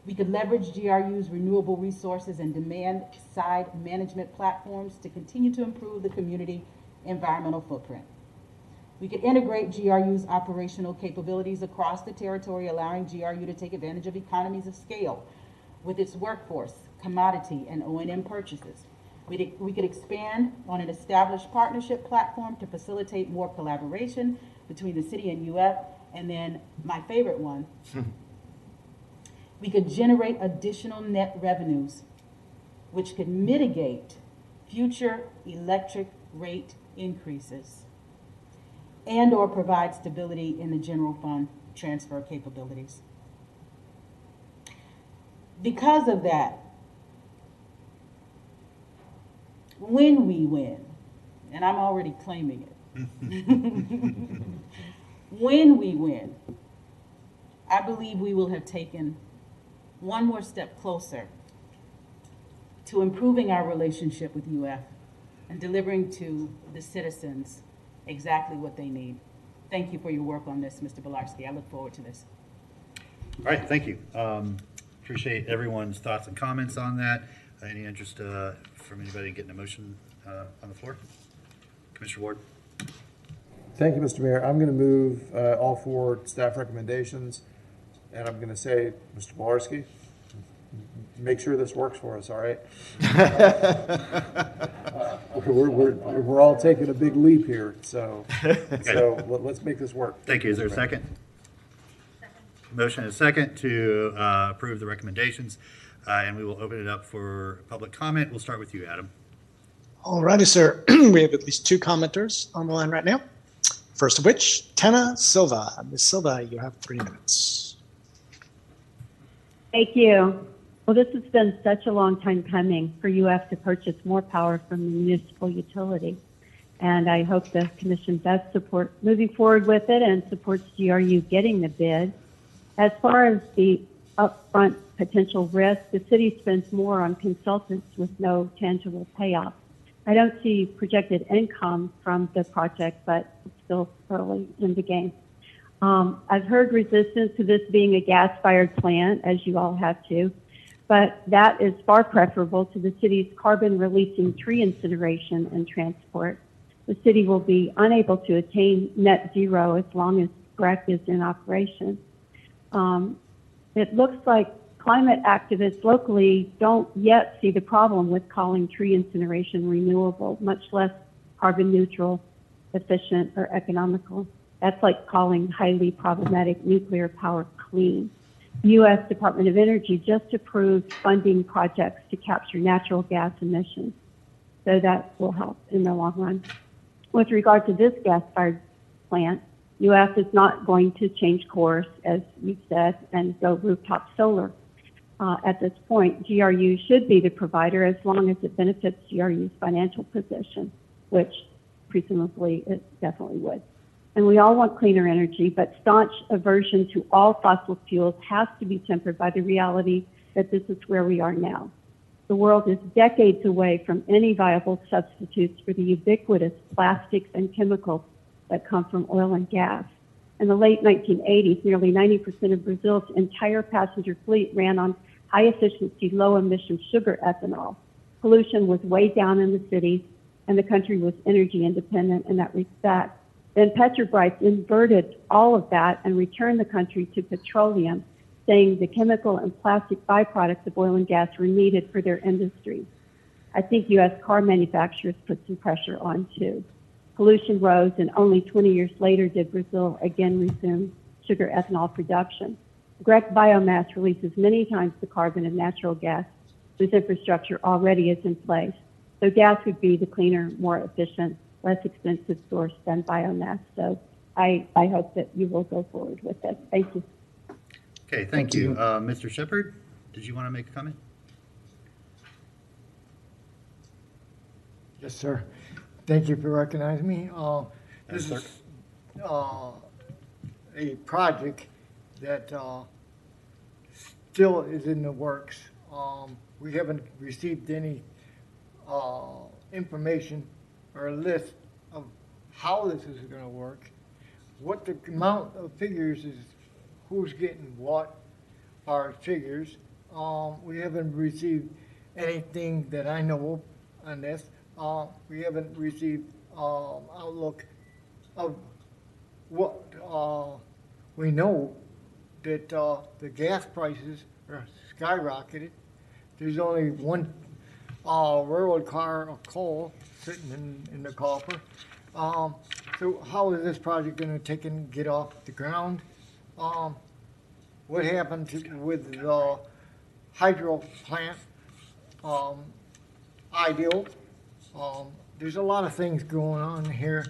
We could leverage GRU's renewable resources and demand side management platforms to continue to improve the community environmental footprint. We could integrate GRU's operational capabilities across the territory, allowing GRU to take advantage of economies of scale with its workforce, commodity, and O&M purchases. We could expand on an established partnership platform to facilitate more collaboration between the city and UF. And then my favorite one, we could generate additional net revenues, which could mitigate future electric rate increases and or provide stability in the general fund transfer capabilities. Because of that, when we win, and I'm already claiming it, when we win, I believe we will have taken one more step closer to improving our relationship with UF and delivering to the citizens exactly what they need. Thank you for your work on this, Mr. Bilarski. I look forward to this. All right, thank you. Appreciate everyone's thoughts and comments on that. Any interest from anybody getting a motion on the floor? Commissioner Ward. Thank you, Mr. Mayor. I'm going to move all four staff recommendations, and I'm going to say, Mr. Bilarski, make sure this works for us, all right? We're all taking a big leap here, so let's make this work. Thank you. Is there a second? Motion and a second to approve the recommendations, and we will open it up for public comment. We'll start with you, Adam. All righty, sir. We have at least two commenters on the line right now. First of which, Tana Silva. Ms. Silva, you have 3 minutes. Thank you. Well, this has been such a long time coming for UF to purchase more power from the municipal utility. And I hope the commission does support moving forward with it and supports GRU getting the bid. As far as the upfront potential risk, the city spends more on consultants with no tangible payoff. I don't see projected income from the project, but it's still early in the game. I've heard resistance to this being a gas-fired plant, as you all have too, but that is far preferable to the city's carbon-releasing tree incineration and transport. The city will be unable to attain net zero as long as GREC is in operation. It looks like climate activists locally don't yet see the problem with calling tree incineration renewable, much less carbon neutral, efficient, or economical. That's like calling highly problematic nuclear power clean. The U.S. Department of Energy just approved funding projects to capture natural gas emissions, so that will help in the long run. With regard to this gas-fired plant, UF is not going to change course, as you said, and go rooftop solar. At this point, GRU should be the provider as long as it benefits GRU's financial position, which presumably it definitely would. And we all want cleaner energy, but staunch aversion to all fossil fuels has to be tempered by the reality that this is where we are now. The world is decades away from any viable substitutes for the ubiquitous plastics and chemicals that come from oil and gas. In the late 1980s, nearly 90% of Brazil's entire passenger fleet ran on high-efficiency, low-emission sugar ethanol. Pollution was way down in the cities, and the country was energy independent in that respect. Then Petrobras inverted all of that and returned the country to petroleum, saying the chemical and plastic byproducts of oil and gas were needed for their industry. I think U.S. car manufacturers put some pressure on too. Pollution rose, and only 20 years later did Brazil again resume sugar ethanol production. GREC biomass releases many times the carbon of natural gas, whose infrastructure already is in place. So gas would be the cleaner, more efficient, less expensive source than biomass. So I hope that you will go forward with this. Thank you. Okay, thank you. Mr. Shepherd, did you want to make a comment? Yes, sir. Thank you for recognizing me. This Yes, is a project that still is in the works. We haven't received any information or a list of how this is going to work, what the amount of figures is, who's getting what are figures. We haven't received anything that I know of on this. We haven't received outlook of what we know that the gas prices are skyrocketed. There's only one railroad car of coal sitting in the coffer. So how is this project going to take and get off the ground? What happened with the hydro plant? Ideal. There's a lot of things going on here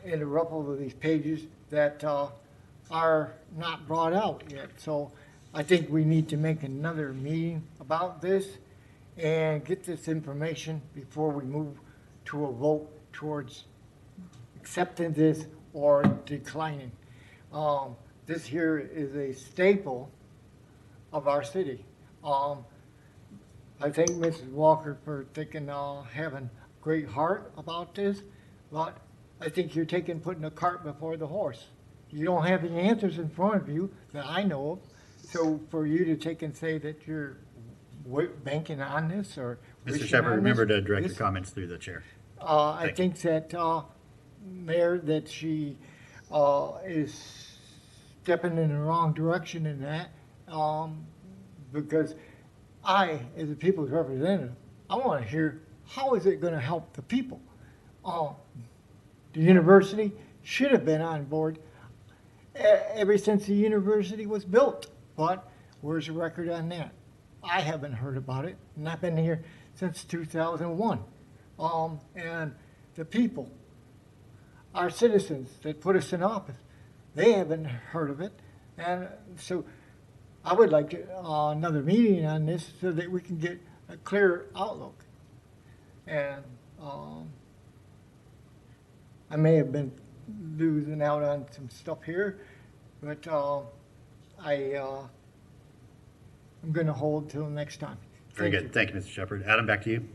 in a couple of these pages that are not brought out yet. So I think we need to make another meeting about this and get this information before we move to a vote towards accepting this or declining. This here is a staple of our city. I thank Mrs. Walker for having great heart about this, but I think you're putting the cart before the horse. You don't have the answers in front of you that I know of. So for you to take and say that you're banking on this or Mr. Shepherd, remember to direct your comments through the chair. I think that Mayor, that she is stepping in the wrong direction in that, because I, as a people's representative, I want to hear how is it going to help the people. The university should have been on board ever since the university was built, but where's the record on that? I haven't heard about it, and I've been here since 2001. And the people, our citizens that put us in office, they haven't heard of it. And so I would like another meeting on this so that we can get a clear outlook. And I may have been losing out on some stuff here, but I'm going to hold till next time. Very good. Thank you, Mr. Shepherd. Adam, back to you.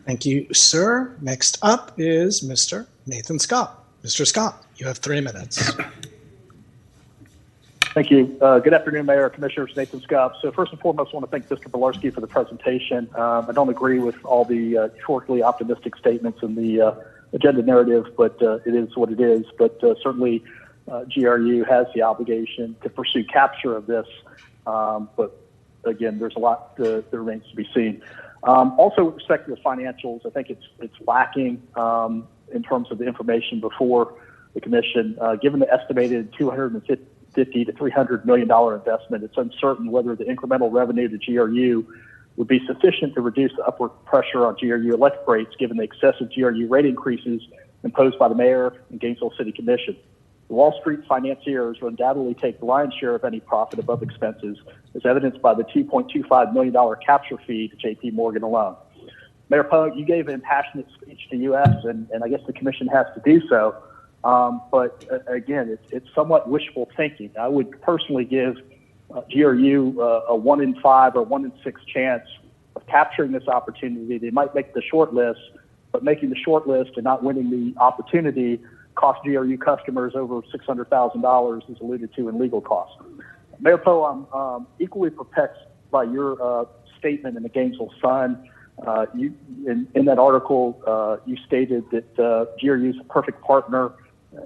Thank you, sir. Next up is Mr. Nathan Scott. Mr. Scott, you have 3 minutes. Thank you. Good afternoon, Mayor, Commissioners, Nathan Scott. So first and foremost, I want to thank Mr. Bilarski for the presentation. I don't agree with all the euphorically optimistic statements in the agenda narrative, but it is what it is. But certainly GRU has the obligation to pursue capture of this. But again, there's a lot that remains to be seen. Also, with respect to the financials, I think it's lacking in terms of the information before the commission. Given the estimated $250 to $300 million investment, it's uncertain whether the incremental revenue to GRU would be sufficient to reduce the upward pressure on GRU electric rates, given the excessive GRU rate increases imposed by the mayor and Gainesville City Commission. The Wall Street financiers will undoubtedly take the lion's share of any profit above expenses, as evidenced by the $2.25 million capture fee to JP Morgan alone. Mayor Poe, you gave an impassionate speech to us, and I guess the commission has to do so. But again, it's somewhat wishful thinking. I would personally give GRU a 1 in 5 or 1 in 6 chance of capturing this opportunity. They might make the short list, but making the short list and not winning the opportunity cost GRU customers over $600,000, as alluded to in legal costs. Mayor Poe, I'm equally perplexed by your statement in the Gainesville Sun. In that article, you stated that GRU is a perfect partner.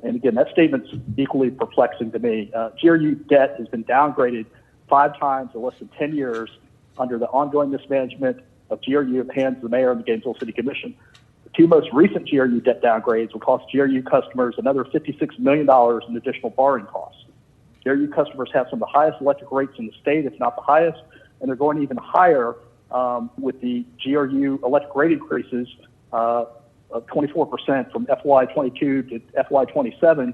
And again, that statement's equally perplexing to me. GRU debt has been downgraded 5 times in less than 10 years under the ongoing mismanagement of GRU at the hands of the mayor and the Gainesville City Commission. The 2 most recent GRU debt downgrades will cost GRU customers another $56 million in additional borrowing costs. GRU customers have some of the highest electric rates in the state, if not the highest, and they're going even higher with the GRU electric rate increases of 24% from FY22 to FY27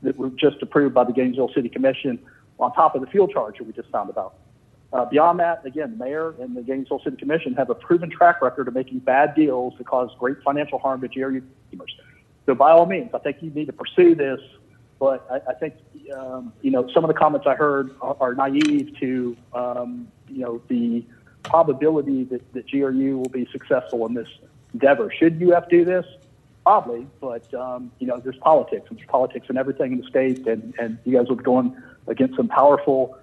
that were just approved by the Gainesville City Commission on top of the fuel charge that we just found about. Beyond that, again, the mayor and the Gainesville City Commission have a proven track record of making bad deals that cause great financial harm to GRU customers. So by all means, I think you need to pursue this, but I think, some of the comments I heard are naive to, the probability that GRU will be successful in this endeavor. Should UF do this? Probably, but, there's politics. There's politics in everything in the state, and you guys will be going against some powerful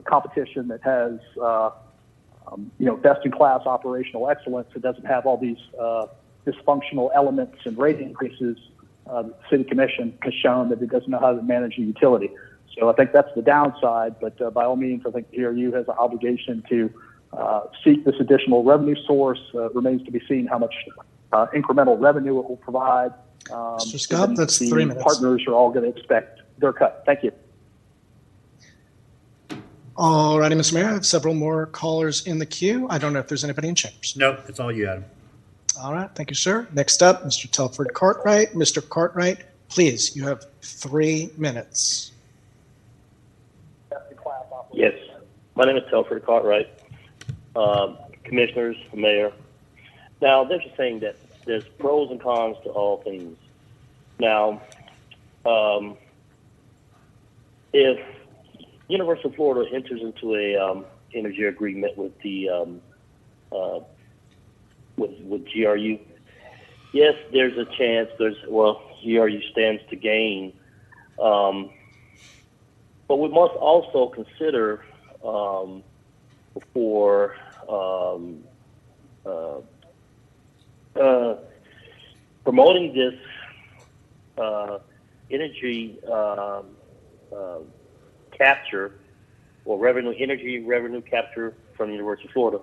competition that has, best-in-class operational excellence. It doesn't have all these dysfunctional elements and rate increases. The City Commission has shown that it doesn't know how to manage a utility. So I think that's the downside, but by all means, I think GRU has an obligation to seek this additional revenue source. Remains to be seen how much incremental revenue it will provide. Mr. Scott, that's the 3 minutes. Partners are all going to expect their cut. Thank you. All righty, Mr. Mayor, I have several more callers in the queue. I don't know if there's anybody in chambers. Nope, it's all you, Adam. All right, thank you, sir. Next up, Mr. Telford Cartwright. Mr. Cartwright, please, you have 3 minutes. Yes, my name is Telford Cartwright. Commissioners, Mayor. Now, there's a saying that there's pros and cons to all things. Now, if University of Florida enters into a energy agreement with the with GRU, yes, there's a chance. GRU stands to gain, but we must also consider before promoting this energy capture or energy revenue capture from the University of Florida,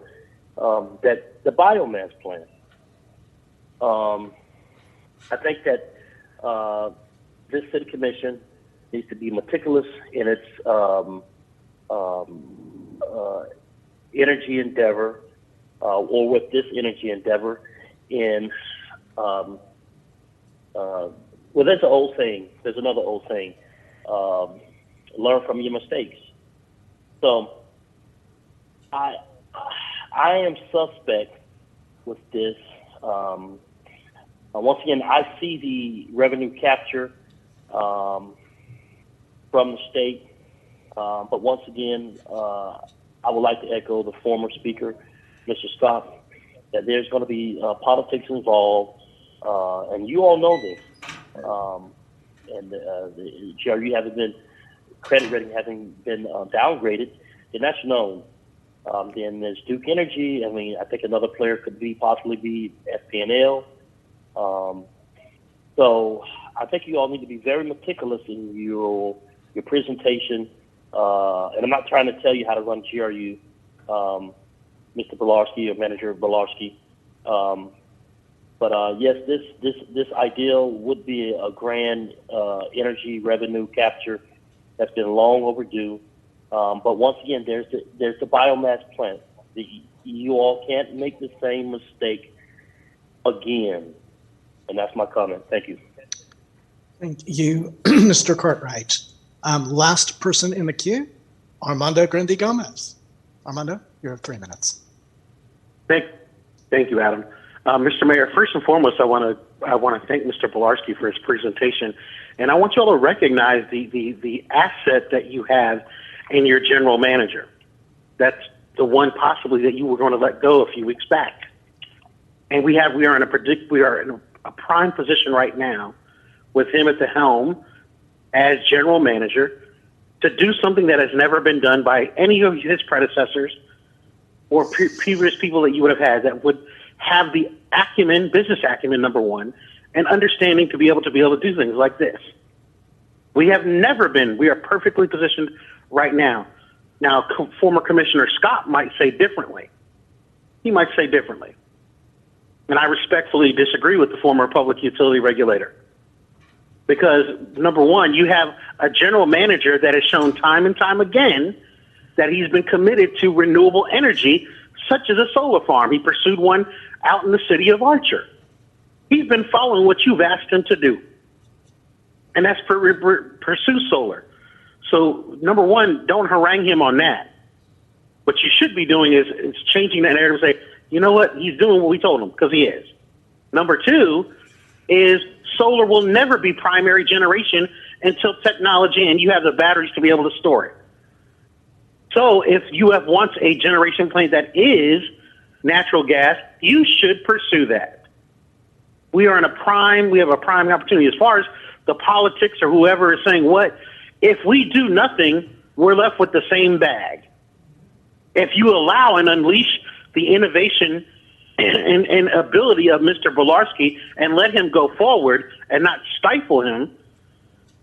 that the biomass plant. I think that this city commission needs to be meticulous in its energy endeavor, or with this energy endeavor in, there's an old saying, there's another old saying, learn from your mistakes. So I am suspect with this. Once again, I see the revenue capture from the state, but once again, I would like to echo the former speaker, Mr. Scott, that there's going to be politics involved, and you all know this. And the GRU having been, credit rating having been downgraded, and that's known. Then there's Duke Energy. I mean, I think another player could possibly be FPNL. So I think you all need to be very meticulous in your presentation. And I'm not trying to tell you how to run GRU, Mr. Belarski or Manager Belarski. But yes, this ideal would be a grand energy revenue capture that's been long overdue. But once again, there's the biomass plant. You all can't make the same mistake again. And that's my comment. Thank you. Thank you, Mr. Cartwright. Last person in the queue, Armando Grandi Gomez. Armando, you have 3 minutes. Thank you, Adam. Mr. Mayor, first and foremost, I want to thank Mr. Belarski for his presentation, and I want you all to recognize the asset that you have in your general manager. That's the one possibly that you were going to let go a few weeks back, and we are in a prime position right now with him at the helm as general manager to do something that has never been done by any of his predecessors or previous people that you would have had that would have the acumen, business acumen, number one, and understanding to be able to do things like this. We are perfectly positioned right now. Now, former Commissioner Scott might say differently. He might say differently. And I respectfully disagree with the former public utility regulator. Because, number one, you have a general manager that has shown time and time again that he's been committed to renewable energy, such as a solar farm. He pursued one out in the city of Archer. He's been following what you've asked him to do. and that's pursue solar. So number one, don't harangue him on that. What you should be doing is changing that narrative and say, you know what, he's doing what we told him, because he is. Number two is solar will never be primary generation until technology and you have the batteries to be able to store it. So if UF wants a generation plant that is natural gas, you should pursue that. We have a prime opportunity. As far as the politics or whoever is saying what, if we do nothing, we're left with the same bag. If you allow and unleash the innovation and ability of Mr. Bolarski and let him go forward and not stifle him,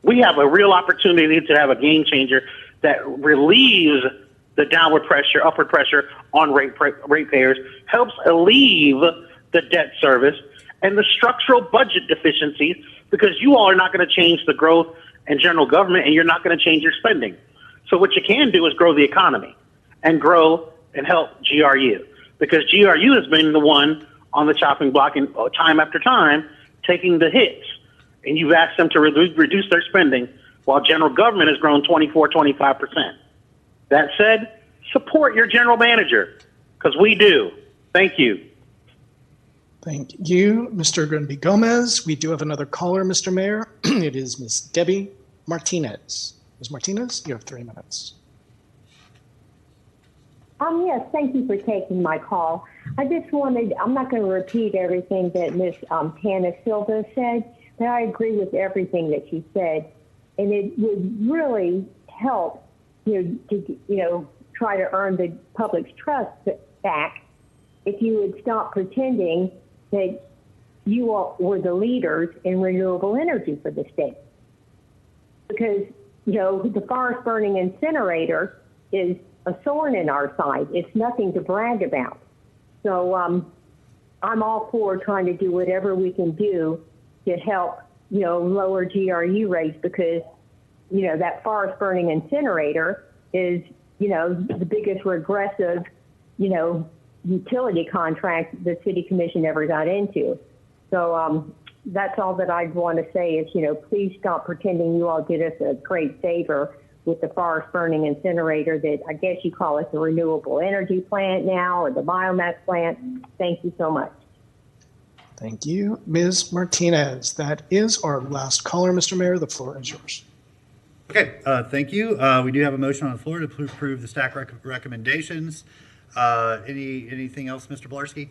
we have a real opportunity to have a game changer that relieves the upward pressure on ratepayers, helps alleviate the debt service and the structural budget deficiencies, because you all are not going to change the growth and general government, and you're not going to change your spending. So what you can do is grow the economy and grow and help GRU, because GRU has been the one on the chopping block and time after time taking the hits, and you've asked them to reduce their spending while general government has grown 25%. That said, support your general manager, because we do. Thank you. Thank you, Mr. Granby Gomez. We do have another caller, Mr. Mayor. It is Ms. Debbie Martinez. Ms. Martinez, you have 3 minutes. Yes, thank you for taking my call. I'm not going to repeat everything that Ms. Tana Silva said, but I agree with everything that she said. And it would really help to try to earn the public's trust back if you would stop pretending that you all were the leaders in renewable energy for the state. Because, the forest burning incinerator is a thorn in our side. It's nothing to brag about. So I'm all for trying to do whatever we can do to help, lower GRU rates, because, that forest burning incinerator is, the biggest regressive, utility contract the city commission ever got into. So that's all that I'd want to say is, please stop pretending you all did us a great favor with the forest burning incinerator that I guess you call it the renewable energy plant now, or the biomass plant. Thank you so much. Thank you, Ms. Martinez. That is our last caller, Mr. Mayor. The floor is yours. Okay, thank you. We do have a motion on the floor to approve the staff recommendations. Anything else, Mr. Bolarski?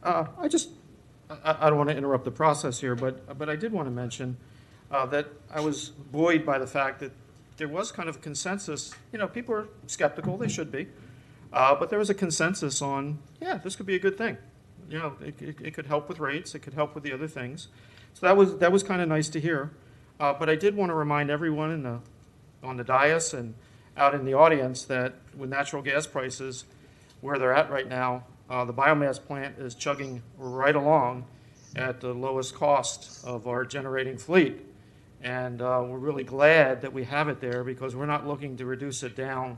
I don't want to interrupt the process here, but I did want to mention that I was buoyed by the fact that there was kind of a consensus. People are skeptical, they should be, but there was a consensus on, this could be a good thing. It could help with rates, it could help with the other things. So that was kind of nice to hear. But I did want to remind everyone on the dais and out in the audience that with natural gas prices where they're at right now, the biomass plant is chugging right along at the lowest cost of our generating fleet. And we're really glad that we have it there, because we're not looking to reduce it down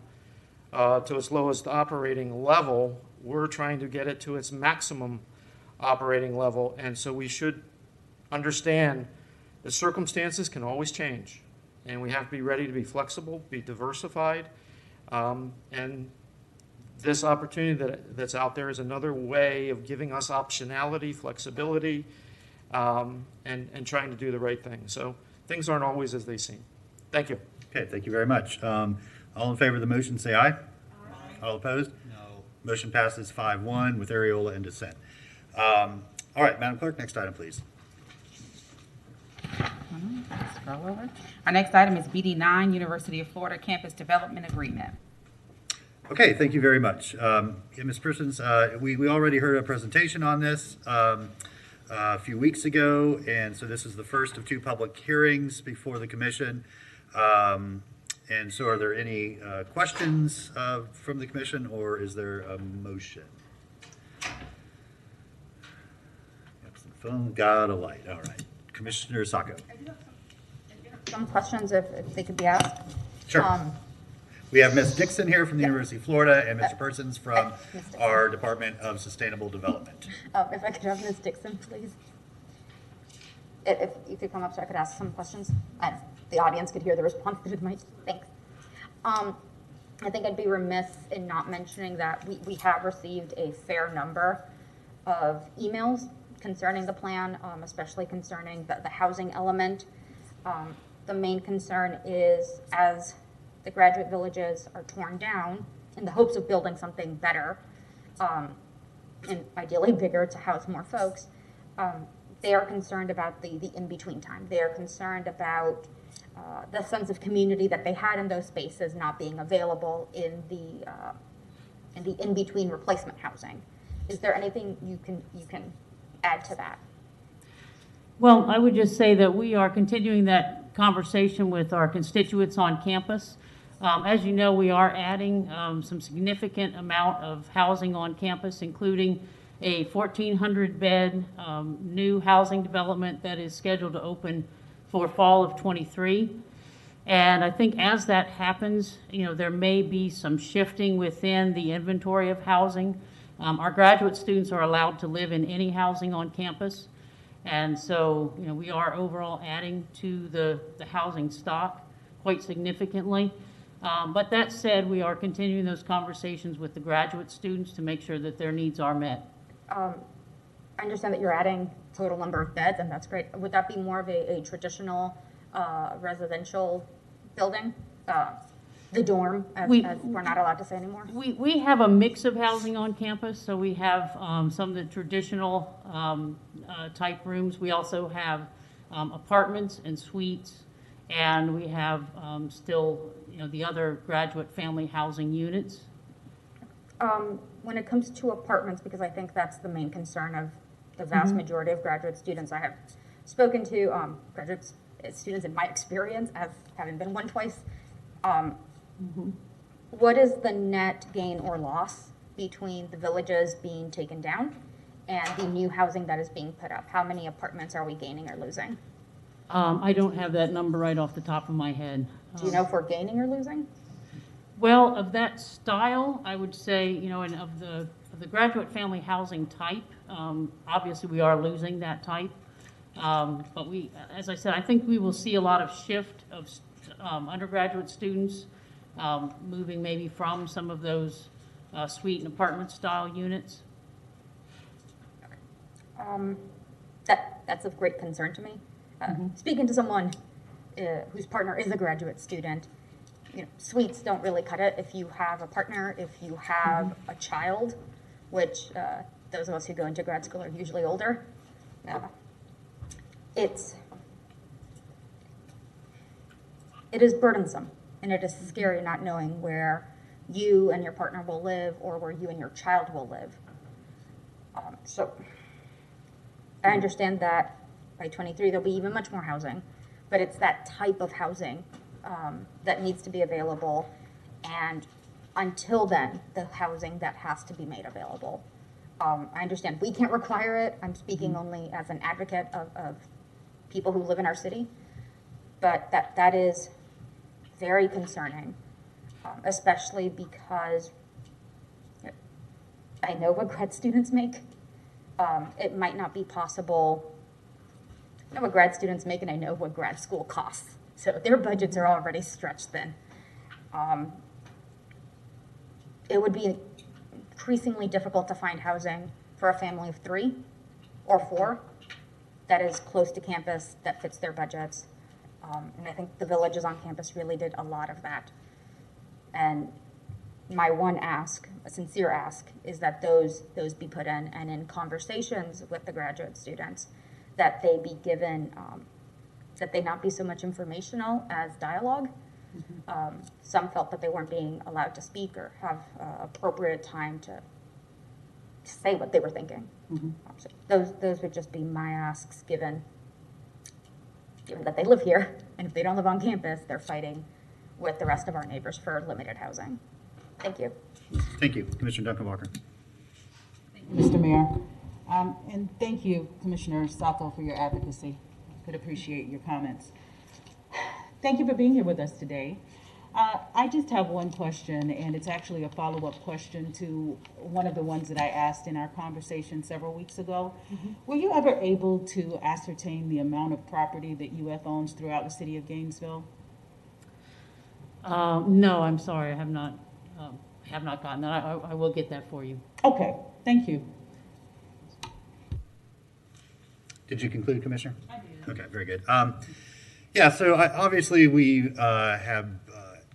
to its lowest operating level. We're trying to get it to its maximum operating level. And so we should understand the circumstances can always change, and we have to be ready to be flexible, be diversified. And this opportunity that's out there is another way of giving us optionality, flexibility, and trying to do the right thing. So things aren't always as they seem. Thank you. Okay, thank you very much. All in favor of the motion, say aye. Aye. All opposed? No. Motion passes 5-1 with areola and dissent. All right, Madam Clerk, next item, please. Scroll over. Our next item is BD9, University of Florida Campus Development Agreement. Okay, thank you very much. Ms. Persons, we already heard a presentation on this a few weeks ago, and so this is the first of 2 public hearings before the commission. And so are there any questions from the commission, or is there a motion? Phone got a light. All right. Commissioner Sacco. Some questions, if they could be asked. Sure. We have Ms. Dixon here from the University of Florida and Mr. Persons from our Department of Sustainable Development. If I could have Ms. Dixon, please. If you come up so I could ask some questions, and the audience could hear the response to my thanks. I think I'd be remiss in not mentioning that we have received a fair number of emails concerning the plan, especially concerning the housing element. The main concern is as the graduate villages are torn down in the hopes of building something better, and ideally bigger to house more folks, they are concerned about the in-between time. They are concerned about the sense of community that they had in those spaces not being available in the in-between replacement housing. Is there anything you can add to that? Well, I would just say that we are continuing that conversation with our constituents on campus. As you know, we are adding some significant amount of housing on campus, including a 1,400 bed new housing development that is scheduled to open for fall of '23. And I think as that happens, there may be some shifting within the inventory of housing. Our graduate students are allowed to live in any housing on campus. And so, we are overall adding to the housing stock quite significantly. But that said, we are continuing those conversations with the graduate students to make sure that their needs are met. I understand that you're adding total number of beds, and that's great. Would that be more of a traditional residential building? The dorm, as we're not allowed to say anymore? We have a mix of housing on campus, so we have some of the traditional type rooms. We also have apartments and suites, and we have still, the other graduate family housing units. When it comes to apartments, because I think that's the main concern of the vast majority of graduate students I have spoken to, graduate students in my experience, as having been one twice, what is the net gain or loss between the villages being taken down and the new housing that is being put up? How many apartments are we gaining or losing? I don't have that number right off the top of my head. Do you know if we're gaining or losing? Well, of that style, I would say, and of the graduate family housing type, obviously we are losing that type. But we, as I said, I think we will see a lot of shift of undergraduate students moving maybe from some of those suite and apartment style units. That's of great concern to me. Speaking to someone whose partner is a graduate student, suites don't really cut it if you have a partner, if you have a child, which those of us who go into grad school are usually older. It is burdensome, and it is scary not knowing where you and your partner will live or where you and your child will live. So I understand that by 23 there'll be even much more housing, but it's that type of housing that needs to be available, and until then, the housing that has to be made available. I understand we can't require it. I'm speaking only as an advocate of people who live in our city, but that is very concerning, especially because I know what grad students make. It might not be possible. I know what grad students make, and I know what grad school costs. So their budgets are already stretched thin. It would be increasingly difficult to find housing for a family of 3 or 4 that is close to campus, that fits their budgets. And I think the villages on campus really did a lot of that. And my one ask, a sincere ask, is that those be put in, and in conversations with the graduate students, that they be given, that they not be so much informational as dialogue. Some felt that they weren't being allowed to speak or have appropriate time to say what they were thinking. So those would just be my asks, given that they live here, and if they don't live on campus, they're fighting with the rest of our neighbors for limited housing. Thank you. Thank you. Commissioner Duncan Walker. Mr. Mayor. And thank you, Commissioner Sacco, for your advocacy. Could appreciate your comments. Thank you for being here with us today. I just have one question, and it's actually a follow-up question to one of the ones that I asked in our conversation several weeks ago. Were you ever able to ascertain the amount of property that UF owns throughout the city of Gainesville? No, I'm sorry, I have not gotten that. I will get that for you. Okay, thank you. Did you conclude, Commissioner? I did. Okay, very good. Yeah, so obviously we have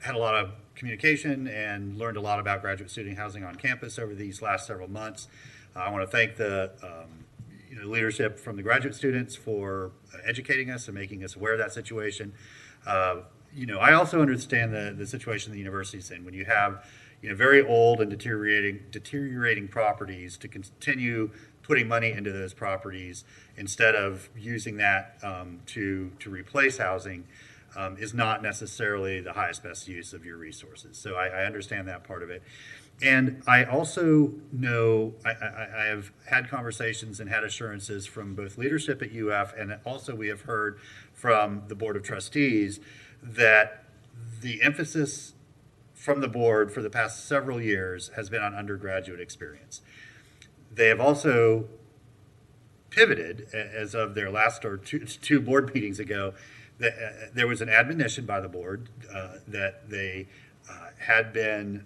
had a lot of communication and learned a lot about graduate student housing on campus over these last several months. I want to thank the leadership from the graduate students for educating us and making us aware of that situation. I also understand the situation the university's in. When you have very old and deteriorating properties, to continue putting money into those properties instead of using that to replace housing is not necessarily the highest best use of your resources. So I understand that part of it. And I also know I have had conversations and had assurances from both leadership at UF, and also we have heard from the Board of Trustees that the emphasis from the board for the past several years has been on undergraduate experience. They have also pivoted, as of their last or two board meetings ago, that there was an admonition by the board that they had been,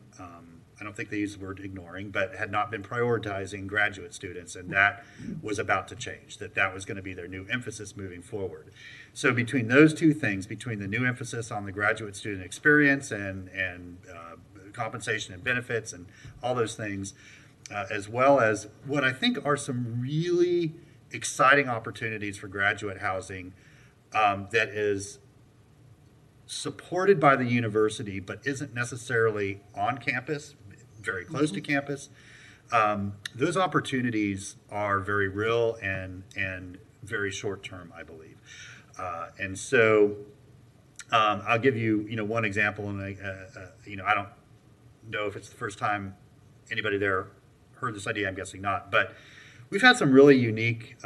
I don't think they used the word ignoring, but had not been prioritizing graduate students, and that was about to change, that was going to be their new emphasis moving forward. So between those two things, between the new emphasis on the graduate student experience and compensation and benefits and all those things, as well as what I think are some really exciting opportunities for graduate housing that is supported by the university but isn't necessarily on campus, very close to campus. Those opportunities are very real and very short term, I believe. And so I'll give you one example, and I don't know if it's the first time anybody there heard this idea. I'm guessing not, but we've had some really unique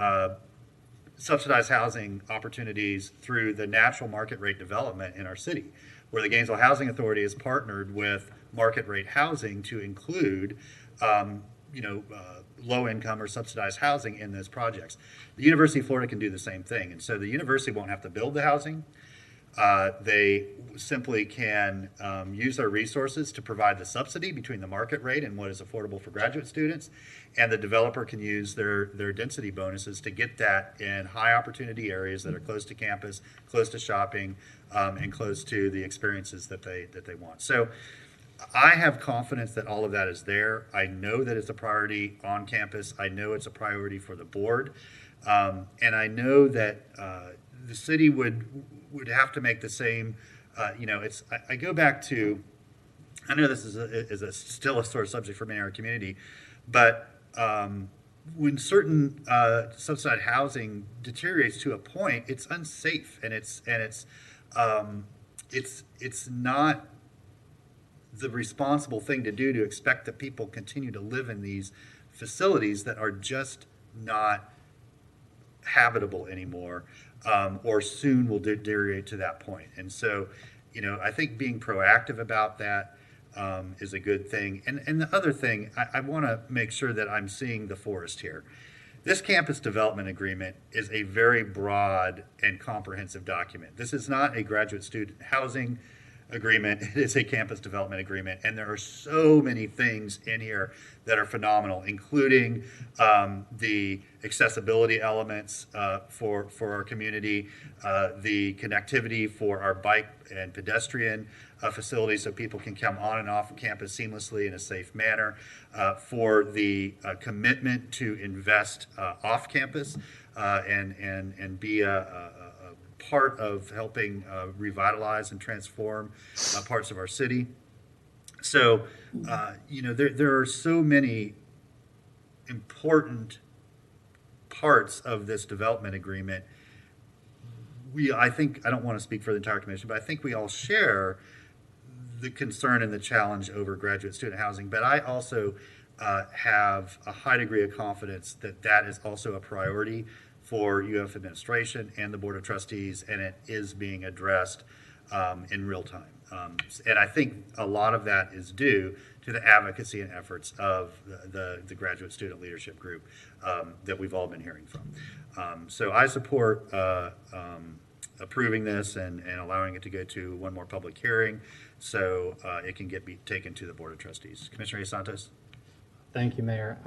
subsidized housing opportunities through the natural market rate development in our city, where the Gainesville Housing Authority has partnered with market rate housing to include low income or subsidized housing in those projects. The University of Florida can do the same thing, and so the university won't have to build the housing. They simply can use their resources to provide the subsidy between the market rate and what is affordable for graduate students, and the developer can use their density bonuses to get that in high opportunity areas that are close to campus, close to shopping, and close to the experiences that they want. So I have confidence that all of that is there. I know that it's a priority on campus. I know it's a priority for the board, and I know that the city would have to make the same. I go back to, I know this is still a sore subject for many in our community, but when certain subsidized housing deteriorates to a point, it's unsafe, and it's not the responsible thing to do to expect that people continue to live in these facilities that are just not habitable anymore, or soon will deteriorate to that point. And so, I think being proactive about that is a good thing. And the other thing, I want to make sure that I'm seeing the forest here. This campus development agreement is a very broad and comprehensive document. This is not a graduate student housing agreement. It is a campus development agreement, and there are so many things in here that are phenomenal, including the accessibility elements for our community, the connectivity for our bike and pedestrian facilities so people can come on and off campus seamlessly in a safe manner, for the commitment to invest off campus and be a part of helping revitalize and transform parts of our city. So, there are so many important parts of this development agreement. I don't want to speak for the entire commission, but I think we all share the concern and the challenge over graduate student housing. But I also have a high degree of confidence that that is also a priority for UF administration and the Board of Trustees, and it is being addressed in real time. And I think a lot of that is due to the advocacy and efforts of the graduate student leadership group that we've all been hearing from. So I support approving this and allowing it to go to one more public hearing so it can be taken to the Board of Trustees. Commissioner Santos? Thank you, Mayor.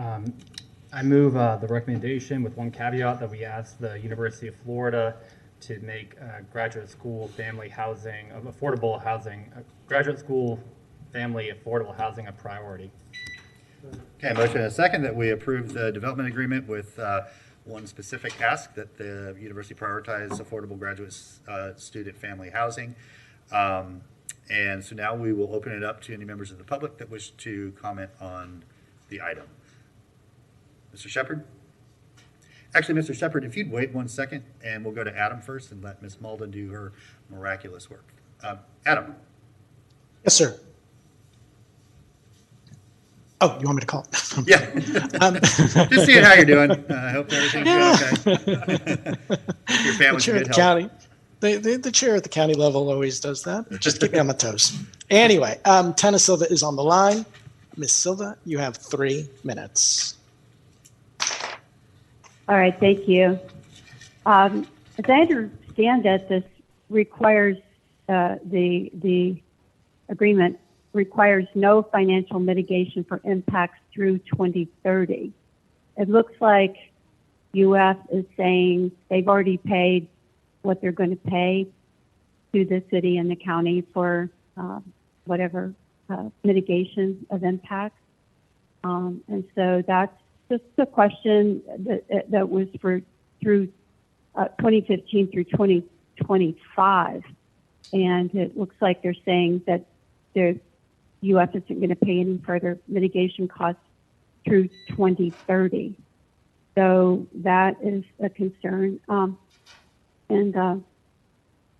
I move the recommendation with one caveat that we ask the University of Florida to make graduate school family housing, affordable housing, graduate school family affordable housing a priority. Okay, motion and a second that we approve the development agreement with one specific ask that the university prioritize affordable graduate student family housing. And so now we will open it up to any members of the public that wish to comment on the item. Mr. Shepard? Actually, Mr. Shepard, if you'd wait 1 second, and we'll go to Adam first and let Ms. Malden do her miraculous work. Adam? Yes, sir. Oh, you want me to call? Yeah. Just seeing how you're doing. I hope everything's going okay. Your family's in good health. County. The chair at the county level always does that. Just keep me on my toes. Anyway, Tana Silva is on the line. Ms. Silva, you have 3 minutes. All right, thank you. As I understand it, this requires, the agreement requires no financial mitigation for impacts through 2030. It looks like UF is saying they've already paid what they're going to pay to the city and the county for whatever mitigation of impacts. And so that's just a question that was for through 2015 through 2025. And it looks like they're saying that the UF isn't going to pay any further mitigation costs through 2030. So that is a concern.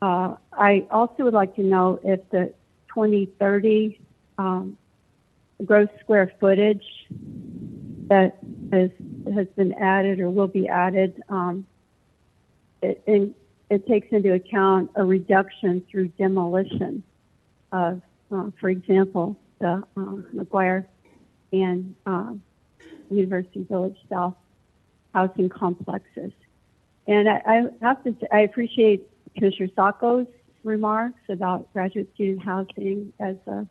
I also would like to know if the 2030 gross square footage that has been added or will be added, it takes into account a reduction through demolition of, for example, the McGuire and University Village South housing complexes. And I have to say, I appreciate Commissioner Sacco's remarks about graduate student housing as a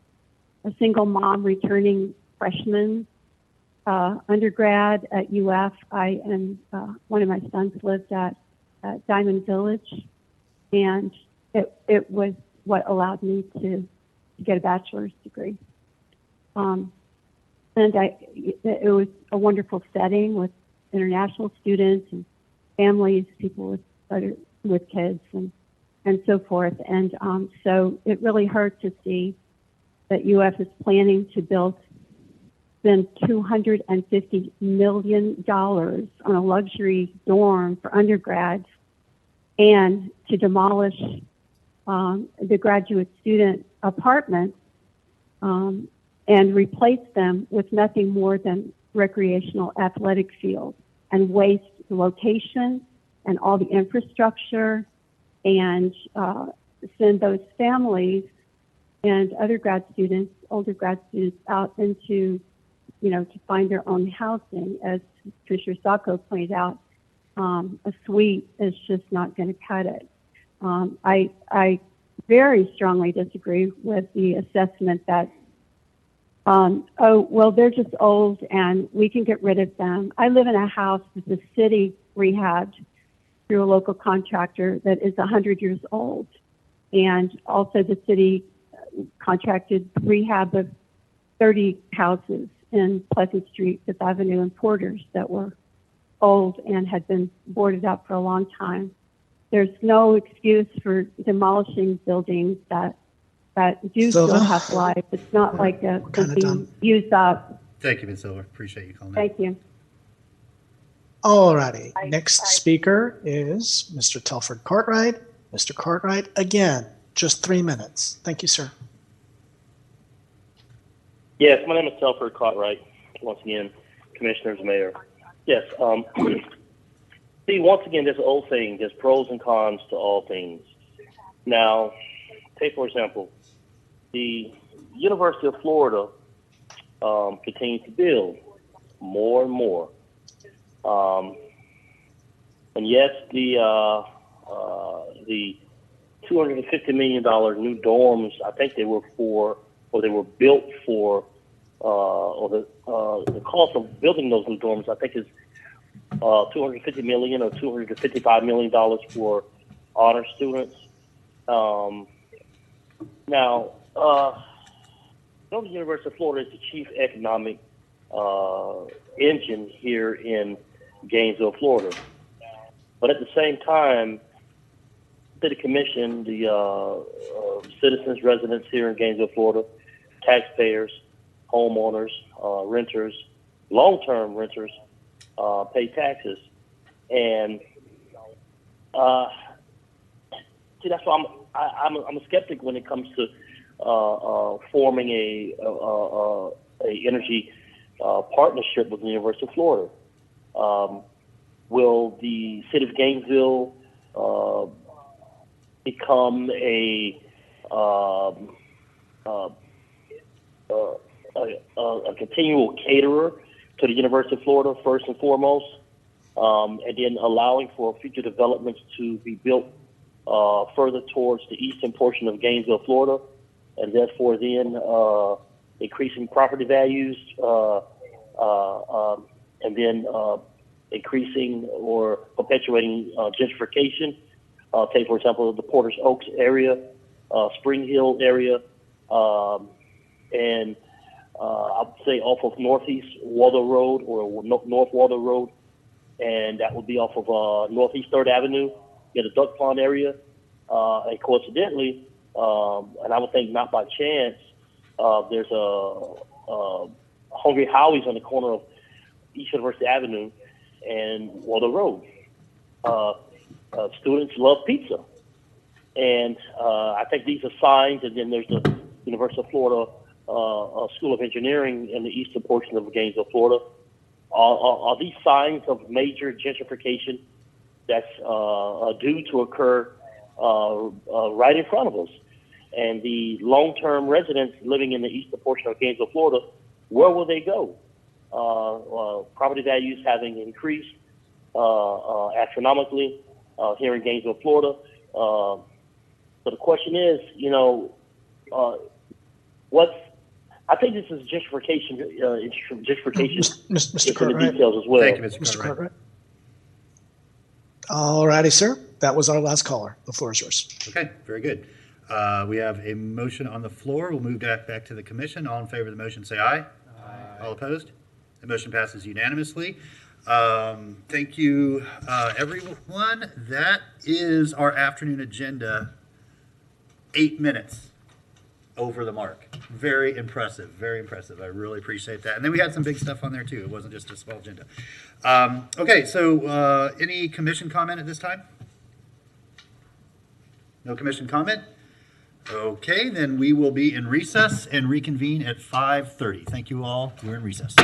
single mom returning freshman undergrad at UF. One of my sons lived at Diamond Village, and it was what allowed me to get a bachelor's degree. And it was a wonderful setting with international students and families, people with kids and so forth. And so it really hurt to see that UF is planning to spend $250 million on a luxury dorm for undergrads and to demolish the graduate student apartments and replace them with nothing more than recreational athletic fields and waste the location and all the infrastructure and send those families and other grad students, older grad students out into, to find their own housing. As Commissioner Sacco pointed out, a suite is just not going to cut it. I very strongly disagree with the assessment that, they're just old and we can get rid of them. I live in a house that the city rehabbed through a local contractor that is 100 years old. And also the city contracted rehab of 30 houses in Pleasant Street, Fifth Avenue, and Porters that were old and had been boarded up for a long time. There's no excuse for demolishing buildings that do still have life. It's not like they're being used up. Thank you, Ms. Silver. Appreciate you calling. Thank you. All righty. Next speaker is Mr. Telford Cartwright. Mr. Cartwright, again, just 3 minutes. Thank you, sir. Yes, my name is Telford Cartwright. Once again, Commissioners, Mayor. Yes. See, once again, this old thing, there's pros and cons to all things. Now, take for example, the University of Florida continues to build more and more. And yes, the $250 million new dorms, I think they were for, or they were built for, or the cost of building those new dorms, I think is $250 million or $255 million for honor students. Now, the University of Florida is the chief economic engine here in Gainesville, Florida. But at the same time, City Commission, the citizens, residents here in Gainesville, Florida, taxpayers, homeowners, renters, long-term renters, pay taxes. And see, that's why I'm a skeptic when it comes to forming a energy partnership with the University of Florida. Will the city of Gainesville become a continual caterer to the University of Florida first and foremost, and then allowing for future developments to be built further towards the eastern portion of Gainesville, Florida, and therefore then increasing property values, and then increasing or perpetuating gentrification. Take, for example, the Porter's Oaks area, Spring Hill area, and I would say off of Northeast Waldo Road or North Waldo Road, and that would be off of Northeast 3rd Avenue, the Duck Pond area. And coincidentally, and I would think not by chance, there's a Hungry Howie's on the corner of East University Avenue and Waldo Road. Students love pizza. And I think these are signs, and then there's the University of Florida School of Engineering in the eastern portion of Gainesville, Florida. Are these signs of major gentrification that's due to occur right in front of us? And the long-term residents living in the eastern portion of Gainesville, Florida, where will they go? Property values having increased astronomically here in Gainesville, Florida. So the question is, I think this is gentrification. Mr. in the Cartwright. details as well. Thank you, Mr. Mr. Cartwright. Cartwright. All righty, sir. That was our last caller. The floor is yours. Okay, very good. We have a motion on the floor. We'll move that back to the commission. All in favor of the motion, say aye. Aye. All opposed? The motion passes unanimously. Thank you, everyone. That is our afternoon agenda. 8 minutes over the mark. Very impressive. Very impressive. I really appreciate that. And then we had some big stuff on there too. It wasn't just a small agenda. Okay, so any commission comment at this time? No commission comment? Okay, then we will be in recess and reconvene at 5:30. Thank you all. We're in recess.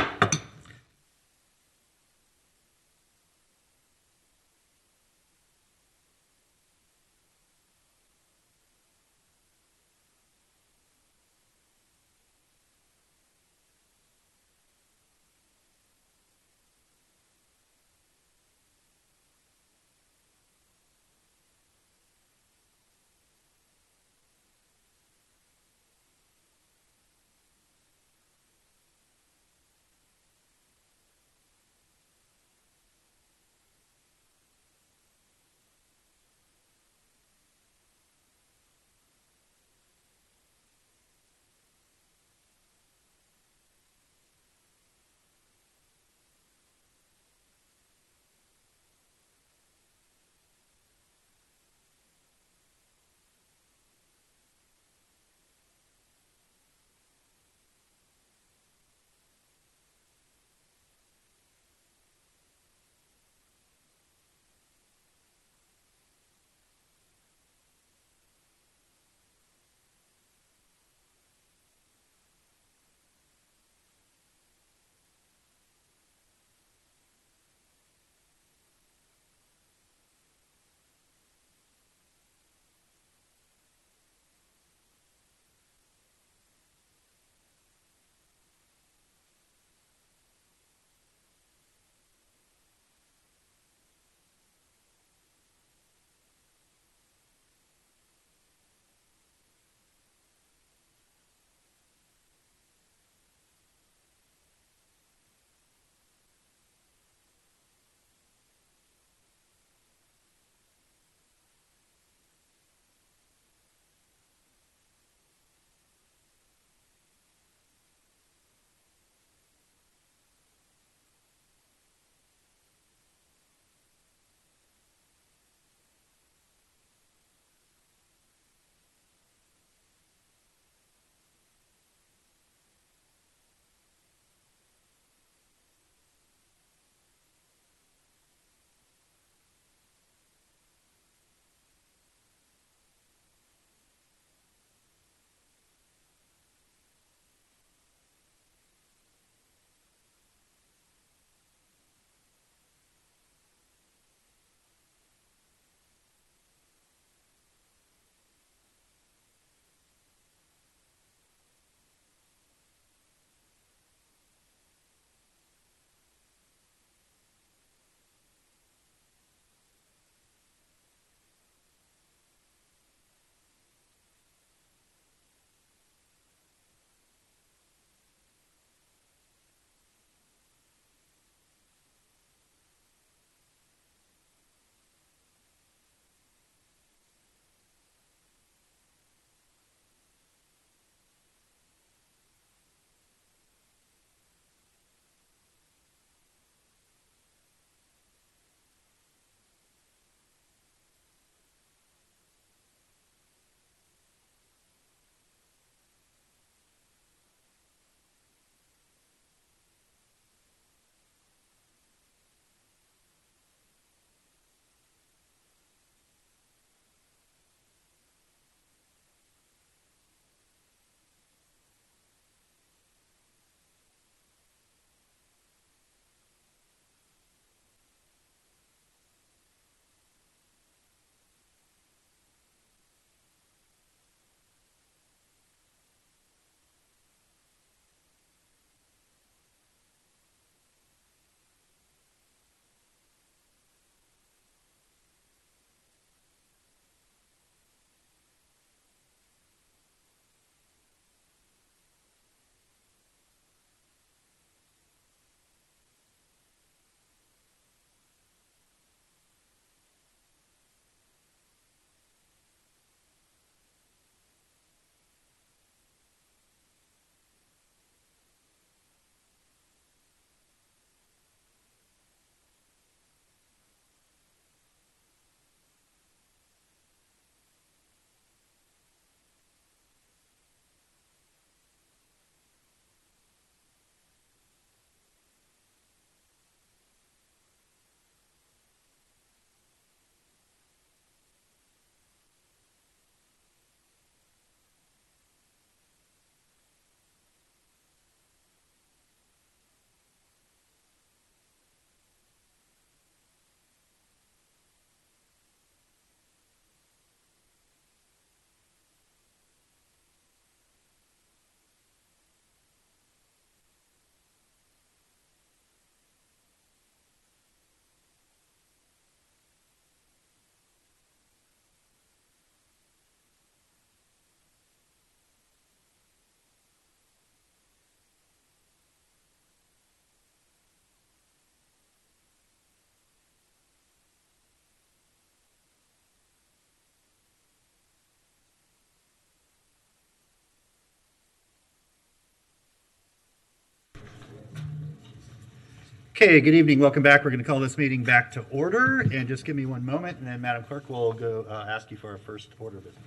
Okay, good evening. Welcome back. We're going to call this meeting back to order, and just give me one moment, and then Madam Clerk will go ask you for our first order of business.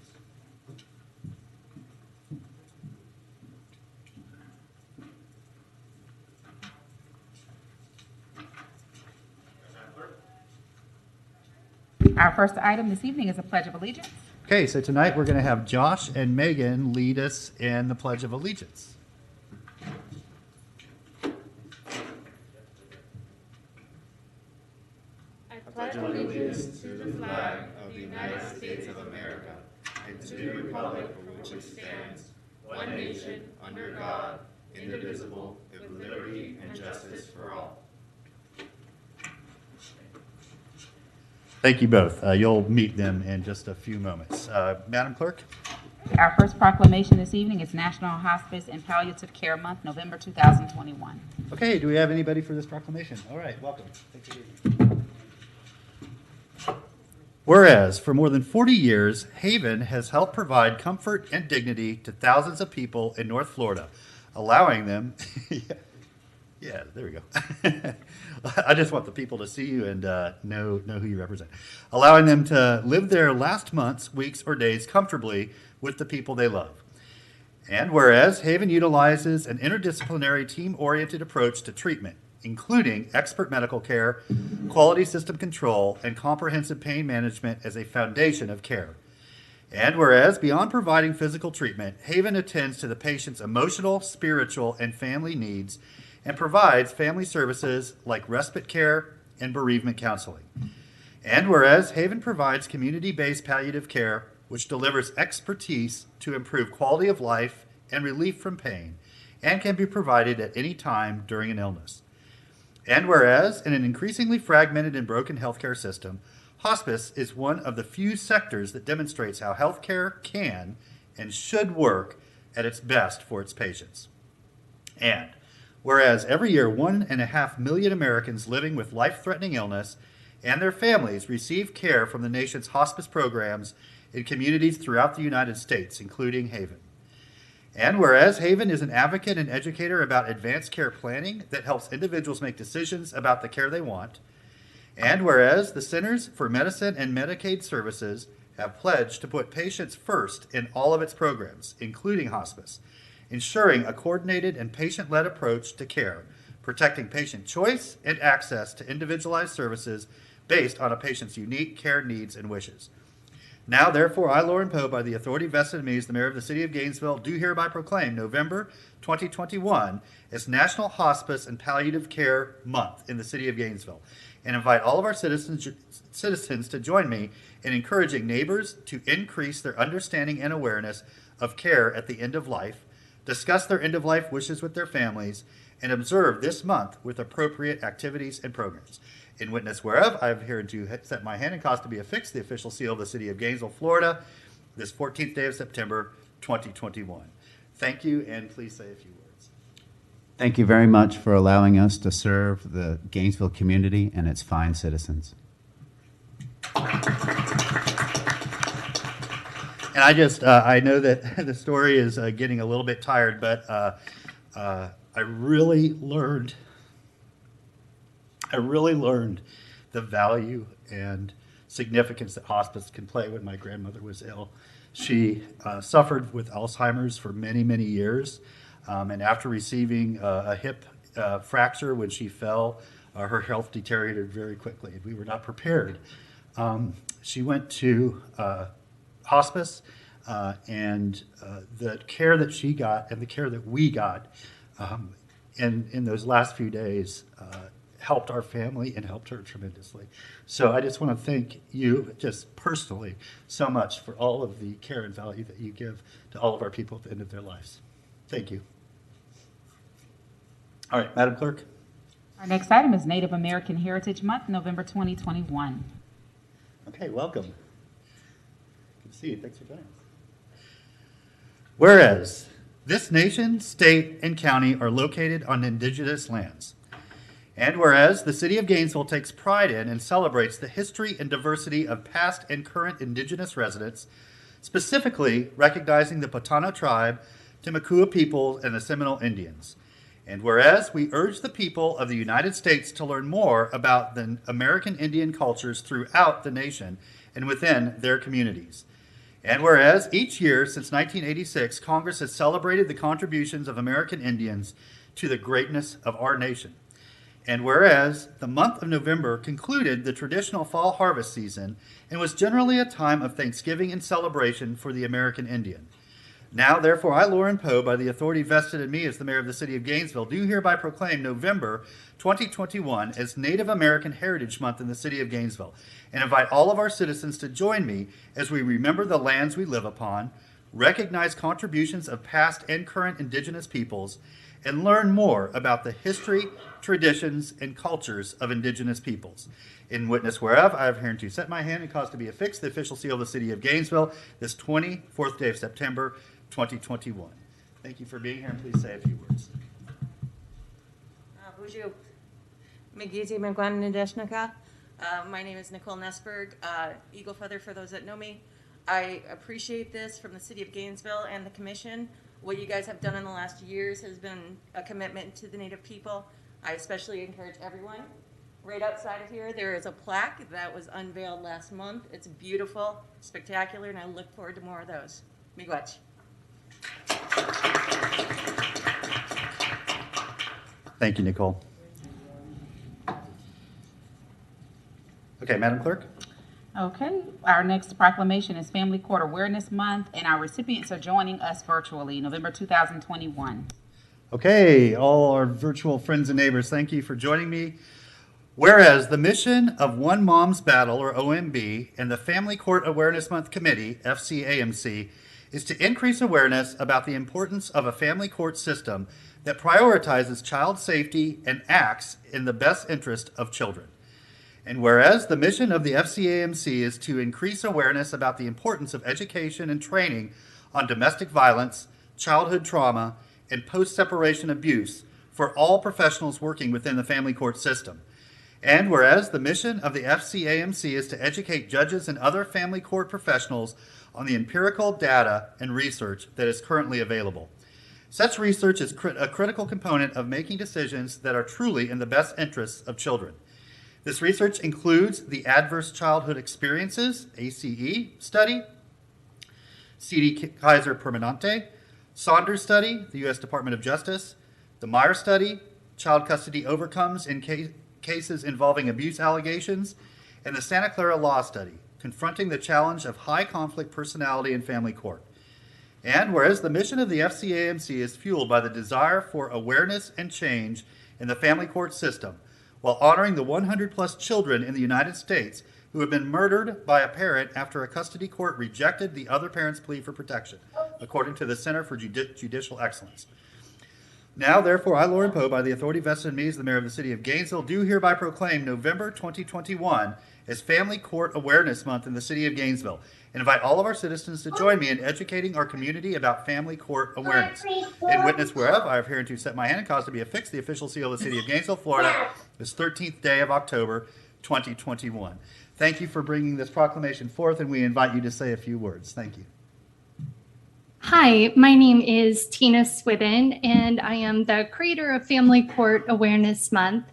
Our first item this evening is a Pledge of Allegiance. Okay, so tonight we're going to have Josh and Megan lead us in the Pledge of Allegiance. Pledge allegiance to the flag of the United States of America and to the republic for which it stands, one nation, under God, indivisible, with liberty and justice for all. Thank you both. You'll meet them in just a few moments. Madam Clerk? Our first proclamation this evening is National Hospice and Palliative Care Month, November 2021. Okay, do we have anybody for this proclamation? All right, welcome. Thank you. Whereas, for more than 40 years, Haven has helped provide comfort and dignity to thousands of people in North Florida, allowing them, yeah, there we go. I just want the people to see you and know who you represent. Allowing them to live their last months, weeks, or days comfortably with the people they love. And whereas Haven utilizes an interdisciplinary, team-oriented approach to treatment, including expert medical care, quality system control, and comprehensive pain management as a foundation of care. And whereas, beyond providing physical treatment, Haven attends to the patient's emotional, spiritual, and family needs and provides family services like respite care and bereavement counseling. And whereas, Haven provides community-based palliative care, which delivers expertise to improve quality of life and relief from pain, and can be provided at any time during an illness. And whereas, in an increasingly fragmented and broken healthcare system, hospice is one of the few sectors that demonstrates how healthcare can and should work at its best for its patients. And whereas every year 1.5 million Americans living with life-threatening illness and their families receive care from the nation's hospice programs in communities throughout the United States, including Haven. And whereas Haven is an advocate and educator about advanced care planning that helps individuals make decisions about the care they want. And whereas the Centers for Medicine and Medicaid Services have pledged to put patients first in all of its programs, including hospice, ensuring a coordinated and patient-led approach to care, protecting patient choice and access to individualized services based on a patient's unique care needs and wishes. Now, therefore, I, Lauren Poe, by the authority vested in me as the mayor of the city of Gainesville, do hereby proclaim November 2021 as National Hospice and Palliative Care Month in the city of Gainesville, and invite all of our citizens to join me in encouraging neighbors to increase their understanding and awareness of care at the end of life, discuss their end-of-life wishes with their families, and observe this month with appropriate activities and programs. In witness whereof, I have hereunto set my hand and caused to be affixed the official seal of the city of Gainesville, Florida, this 14th day of September, 2021. Thank you, and please say a few words. Thank you very much for allowing us to serve the Gainesville community and its fine citizens. And I know that the story is getting a little bit tired, but I really learned the value and significance that hospice can play when my grandmother was ill. She suffered with Alzheimer's for many, many years, and after receiving a hip fracture when she fell, her health deteriorated very quickly. We were not prepared. She went to hospice, and the care that she got and the care that we got in those last few days helped our family and helped her tremendously. So I just want to thank you just personally so much for all of the care and value that you give to all of our people at the end of their lives. Thank you. All right, Madam Clerk. Our next item is Native American Heritage Month, November 2021. Okay, welcome. Good to see you. Thanks for joining us. Whereas this nation, state, and county are located on indigenous lands. And whereas the city of Gainesville takes pride in and celebrates the history and diversity of past and current indigenous residents, specifically recognizing the Potano tribe, Timucua people, and the Seminole Indians. And whereas we urge the people of the United States to learn more about the American Indian cultures throughout the nation and within their communities. And whereas each year since 1986, Congress has celebrated the contributions of American Indians to the greatness of our nation. And whereas the month of November concluded the traditional fall harvest season and was generally a time of thanksgiving and celebration for the American Indian. Now, therefore, I, Lauren Poe, by the authority vested in me as the mayor of the city of Gainesville, do hereby proclaim November 2021 as Native American Heritage Month in the city of Gainesville, and invite all of our citizens to join me as we remember the lands we live upon, recognize contributions of past and current indigenous peoples, and learn more about the history, traditions, and cultures of indigenous peoples. In witness whereof, I have hereunto set my hand and caused to be affixed the official seal of the city of Gainesville this 24th day of September, 2021. Thank you for being here, and please say a few words. My name is Nicole Nesberg, Eagle Feather for those that know me. I appreciate this from the City of Gainesville and the Commission. What you guys have done in the last years has been a commitment to the Native people. I especially encourage everyone. Right outside of here, there is a plaque that was unveiled last month. It's beautiful, spectacular, and I look forward to more of those. Miigwech. Thank you, Nicole. Okay, Madam Clerk. Okay, our next proclamation is Family Court Awareness Month, and our recipients are joining us virtually, November 2021. Okay, all our virtual friends and neighbors, thank you for joining me. Whereas the mission of One Mom's Battle, or OMB, and the Family Court Awareness Month Committee, FCAMC, is to increase awareness about the importance of a family court system that prioritizes child safety and acts in the best interest of children. And whereas the mission of the FCAMC is to increase awareness about the importance of education and training on domestic violence, childhood trauma, and post-separation abuse for all professionals working within the family court system. And whereas the mission of the FCAMC is to educate judges and other family court professionals on the empirical data and research that is currently available. Such research is a critical component of making decisions that are truly in the best interests of children. This research includes the Adverse Childhood Experiences, ACE, study, C.D. Kaiser Permanente, Saunders study, the U.S. Department of Justice, the Meyer study, Child Custody Overcomes in Cases Involving Abuse Allegations, and the Santa Clara Law study, Confronting the Challenge of High Conflict Personality in Family Court. And whereas the mission of the FCAMC is fueled by the desire for awareness and change in the family court system, while honoring the 100-plus children in the United States who have been murdered by a parent after a custody court rejected the other parent's plea for protection, according to the Center for Judicial Excellence. Now, therefore, I, Lauren Poe, by the authority vested in me as the mayor of the city of Gainesville, do hereby proclaim November 2021 as Family Court Awareness Month in the city of Gainesville, and invite all of our citizens to join me in educating our community about family court awareness. In witness whereof, I have hereunto set my hand and caused to be affixed the official seal of the city of Gainesville, Florida, this 13th day of October, 2021. Thank you for bringing this proclamation forth, and we invite you to say a few words. Thank you. Hi, my name is Tina Swithin, and I am the creator of Family Court Awareness Month.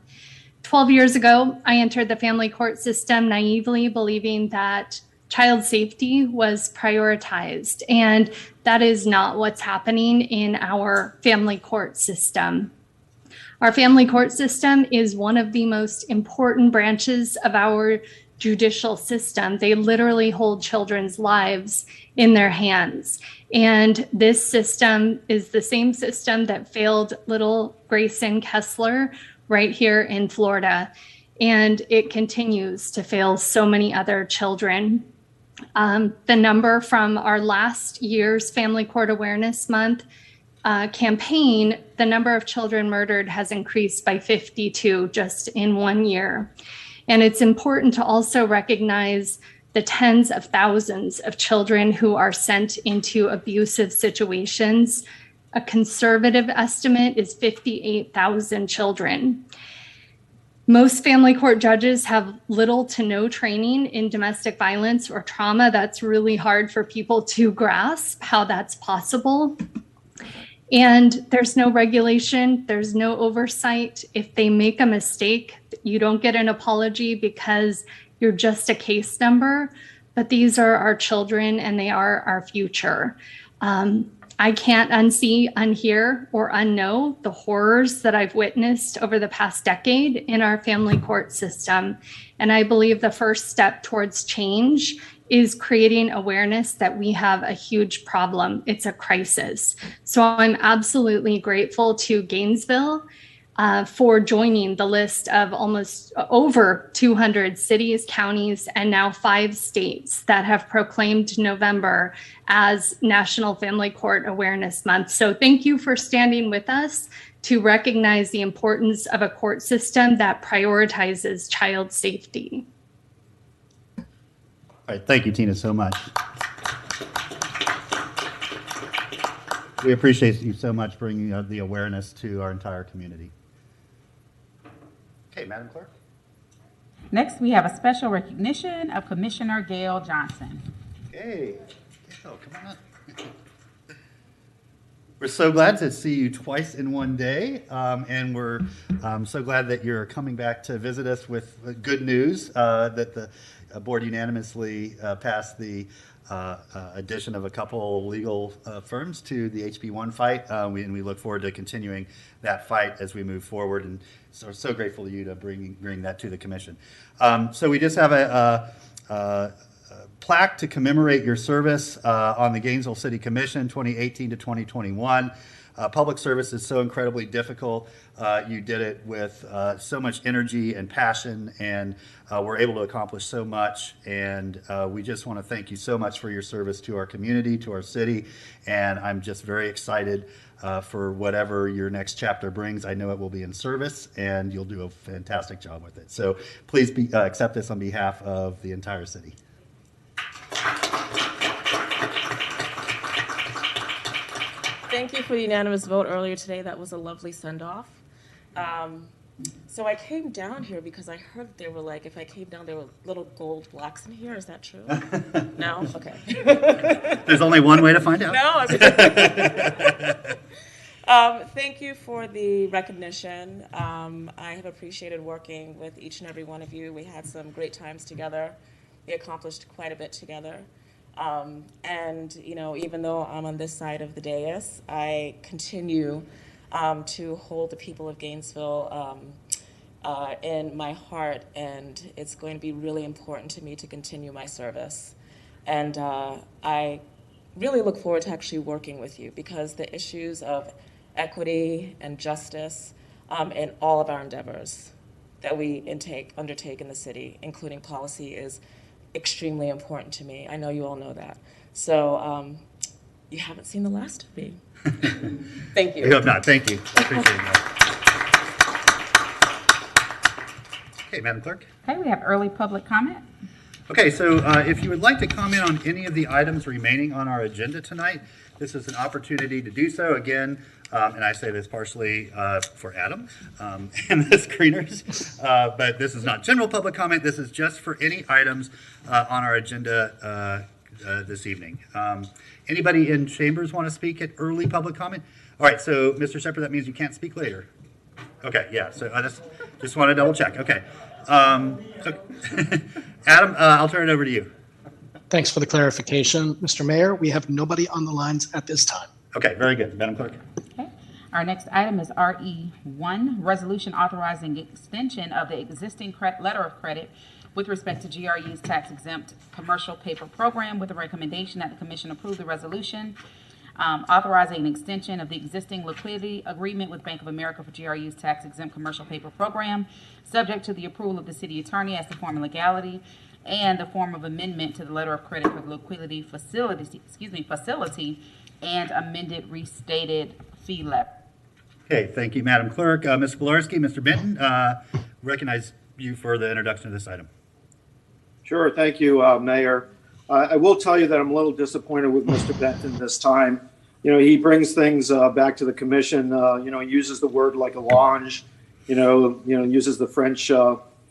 12 years ago, I entered the family court system naively believing that child safety was prioritized, and that is not what's happening in our family court system. Our family court system is one of the most important branches of our judicial system. They literally hold children's lives in their hands. And this system is the same system that failed little Grayson Kessler right here in Florida. And it continues to fail so many other children. The number from our last year's Family Court Awareness Month campaign, the number of children murdered has increased by 52 just in 1 year. And it's important to also recognize the tens of thousands of children who are sent into abusive situations. A conservative estimate is 58,000 children. Most family court judges have little to no training in domestic violence or trauma. That's really hard for people to grasp how that's possible. And there's no regulation, there's no oversight. If they make a mistake, you don't get an apology because you're just a case number. But these are our children and they are our future. I can't unsee, unhear, or unknow the horrors that I've witnessed over the past decade in our family court system. And I believe the first step towards change is creating awareness that we have a huge problem. It's a crisis. So I'm absolutely grateful to Gainesville for joining the list of almost over 200 cities, counties, and now 5 states that have proclaimed November as National Family Court Awareness Month. So thank you for standing with us to recognize the importance of a court system that prioritizes child safety. All right, thank you, Tina, so much. We appreciate you so much bringing the awareness to our entire community. Okay, Madam Clerk. Next, we have a special recognition of Commissioner Gail Johnson. Hey, Gail, come on up. We're so glad to see you twice in one day, and we're so glad that you're coming back to visit us with good news that the board unanimously passed the addition of a couple legal firms to the HB1 fight, and we look forward to continuing that fight as we move forward, and so grateful to you to bring that to the commission. So we just have a plaque to commemorate your service on the Gainesville City Commission 2018 to 2021. Public service is so incredibly difficult. You did it with so much energy and passion, and were able to accomplish so much. And we just want to thank you so much for your service to our community, to our city. And I'm just very excited for whatever your next chapter brings. I know it will be in service, and you'll do a fantastic job with it. So please accept this on behalf of the entire city. Thank you for the unanimous vote earlier today. That was a lovely send-off. So I came down here because I heard they were like, if I came down, there were little gold blocks in here. Is that true? No? Okay. There's only one way to find out. No? Thank you for the recognition. I have appreciated working with each and every one of you. We had some great times together. We accomplished quite a bit together. And, you know, even though I'm on this side of the dais, I continue to hold the people of Gainesville in my heart, and it's going to be really important to me to continue my service. And I really look forward to actually working with you, because the issues of equity and justice in all of our endeavors that we undertake in the city, including policy, is extremely important to me. I know you all know that. So you haven't seen the last of me. Thank you. I hope not. Thank you. I appreciate that. Okay, Madam Clerk. Okay, we have early public comment. Okay, so if you would like to comment on any of the items remaining on our agenda tonight, this is an opportunity to do so. Again, and I say this partially for Adam and the screeners, but this is not general public comment. This is just for any items on our agenda this evening. Anybody in chambers want to speak at early public comment? All right, so Mr. Shepherd, that means you can't speak later. Okay, yeah, so I just want to double check. Okay. Adam, I'll turn it over to you. Thanks for the clarification, Mr. Mayor. We have nobody on the lines at this time. Okay, very good. Madam Clerk. Okay. Our next item is RE1, resolution authorizing extension of the existing letter of credit with respect to GRU's tax-exempt commercial paper program, with a recommendation that the commission approve the resolution authorizing an extension of the existing liquidity agreement with Bank of America for GRU's tax-exempt commercial paper program, subject to the approval of the city attorney as the form of legality and the form of amendment to the letter of credit for the liquidity facility and amended restated fee letter. Okay, thank you, Madam Clerk. Mr. Pilarski, Mr. Benton, recognize you for the introduction of this item. Sure, thank you, Mayor. I will tell you that I'm a little disappointed with Mr. Benton this time. You know, he brings things back to the commission. You know, he uses the word like allonge, uses the French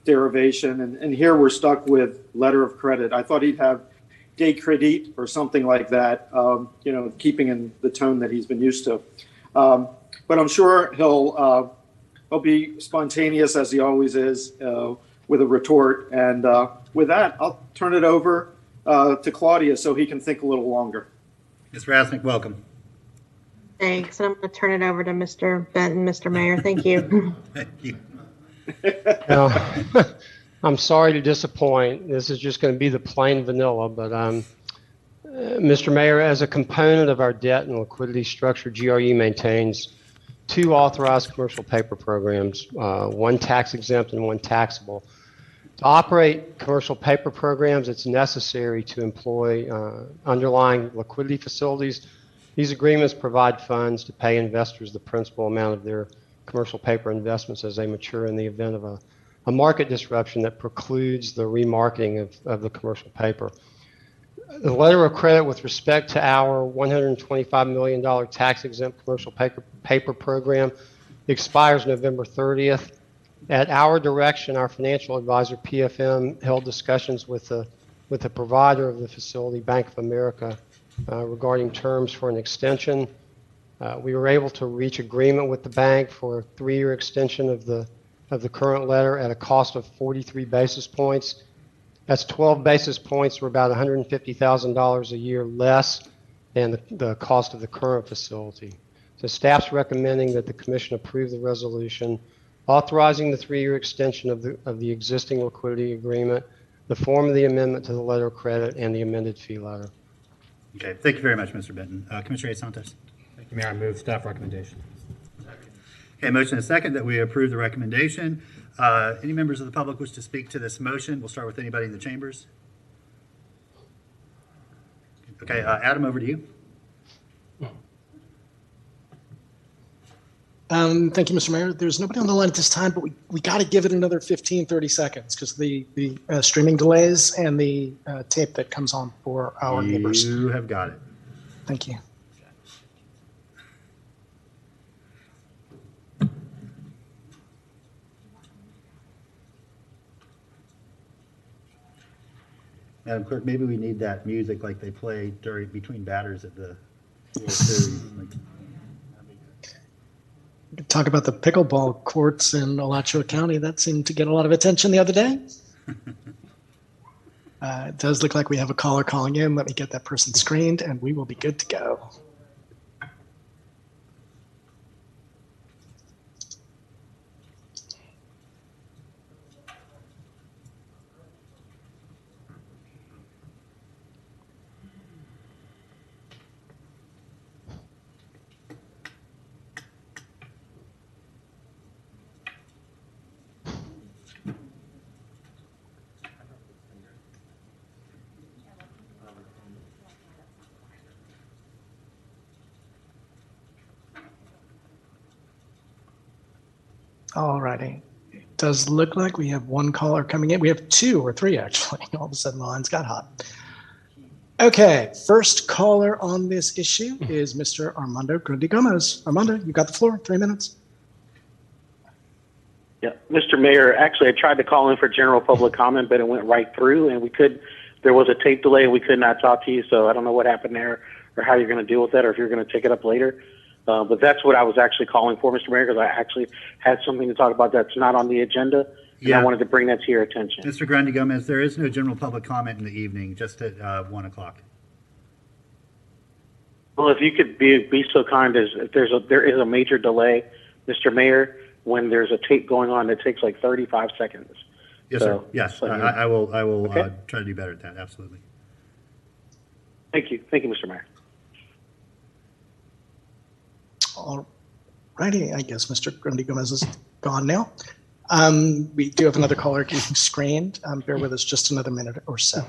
derivation. And here we're stuck with letter of credit. I thought he'd have de credit or something like that, keeping in the tone that he's been used to. But I'm sure he'll be spontaneous as he always is with a retort. And with that, I'll turn it over to Claudia so he can think a little longer. Ms. Rasnick, welcome. Thanks. I'm going to turn it over to Mr. Benton, Mr. Mayor. Thank you. Thank you. I'm sorry to disappoint. This is just going to be the plain vanilla, but Mr. Mayor, as a component of our debt and liquidity structure, GRU maintains 2 authorized commercial paper programs, one tax exempt and one taxable. To operate commercial paper programs, it's necessary to employ underlying liquidity facilities. These agreements provide funds to pay investors the principal amount of their commercial paper investments as they mature in the event of a market disruption that precludes the remarketing of the commercial paper. The letter of credit with respect to our $125 million tax-exempt commercial paper program expires November 30th. At our direction, our financial advisor, PFM, held discussions with the provider of the facility, Bank of America, regarding terms for an extension. We were able to reach agreement with the bank for a 3-year extension of the current letter at a cost of 43 basis points. That's 12 basis points, or about $150,000 a year less than the cost of the current facility. So staff's recommending that the commission approve the resolution authorizing the 3-year extension of the existing liquidity agreement, the form of the amendment to the letter of credit, and the amended fee letter. Okay, thank you very much, Mr. Benton. Commissioner Santos. Thank you, Mayor. I move staff recommendation. Okay, motion and second that we approve the recommendation. Any members of the public wish to speak to this motion? We'll start with anybody in the chambers. Okay, Adam, over to you. Thank you, Mr. Mayor. There's nobody on the line at this time, but we got to give it another 15, 30 seconds because the streaming delays and the tape that comes on for our neighbors. You have got it. Thank you. Madam Clerk, maybe we need that music like they play between batters at the World Series. Talk about the pickleball courts in Alachua County. That seemed to get a lot of attention the other day. It does look like we have a caller calling in. Let me get that person screened, and we will be good to go. All righty. It does look like we have one caller coming in. We have 2 or 3, actually. All of a sudden, the lines got hot. Okay, first caller on this issue is Mr. Armando Grundy Gomez. Armando, you got the floor. 3 minutes. Yeah, Mr. Mayor, actually, I tried to call in for general public comment, but it went right through, and there was a tape delay, and we could not talk to you, so I don't know what happened there or how you're going to deal with that or if you're going to take it up later. But that's what I was actually calling for, Mr. Mayor, because I actually had something to talk about that's not on the agenda, and I wanted to bring that to your attention. Mr. Grundy Gomez, there is no general public comment in the evening, just at 1 o'clock. Well, if you could be so kind as if there is a major delay, Mr. Mayor, when there's a tape going on that takes like 35 seconds. Yes, so, sir. Yes, I will okay. Try to do better at that. Absolutely. Thank you. Thank you, Mr. Mayor. All righty. I guess Mr. Grundy Gomez is gone now. We do have another caller getting screened. Bear with us just another minute or so.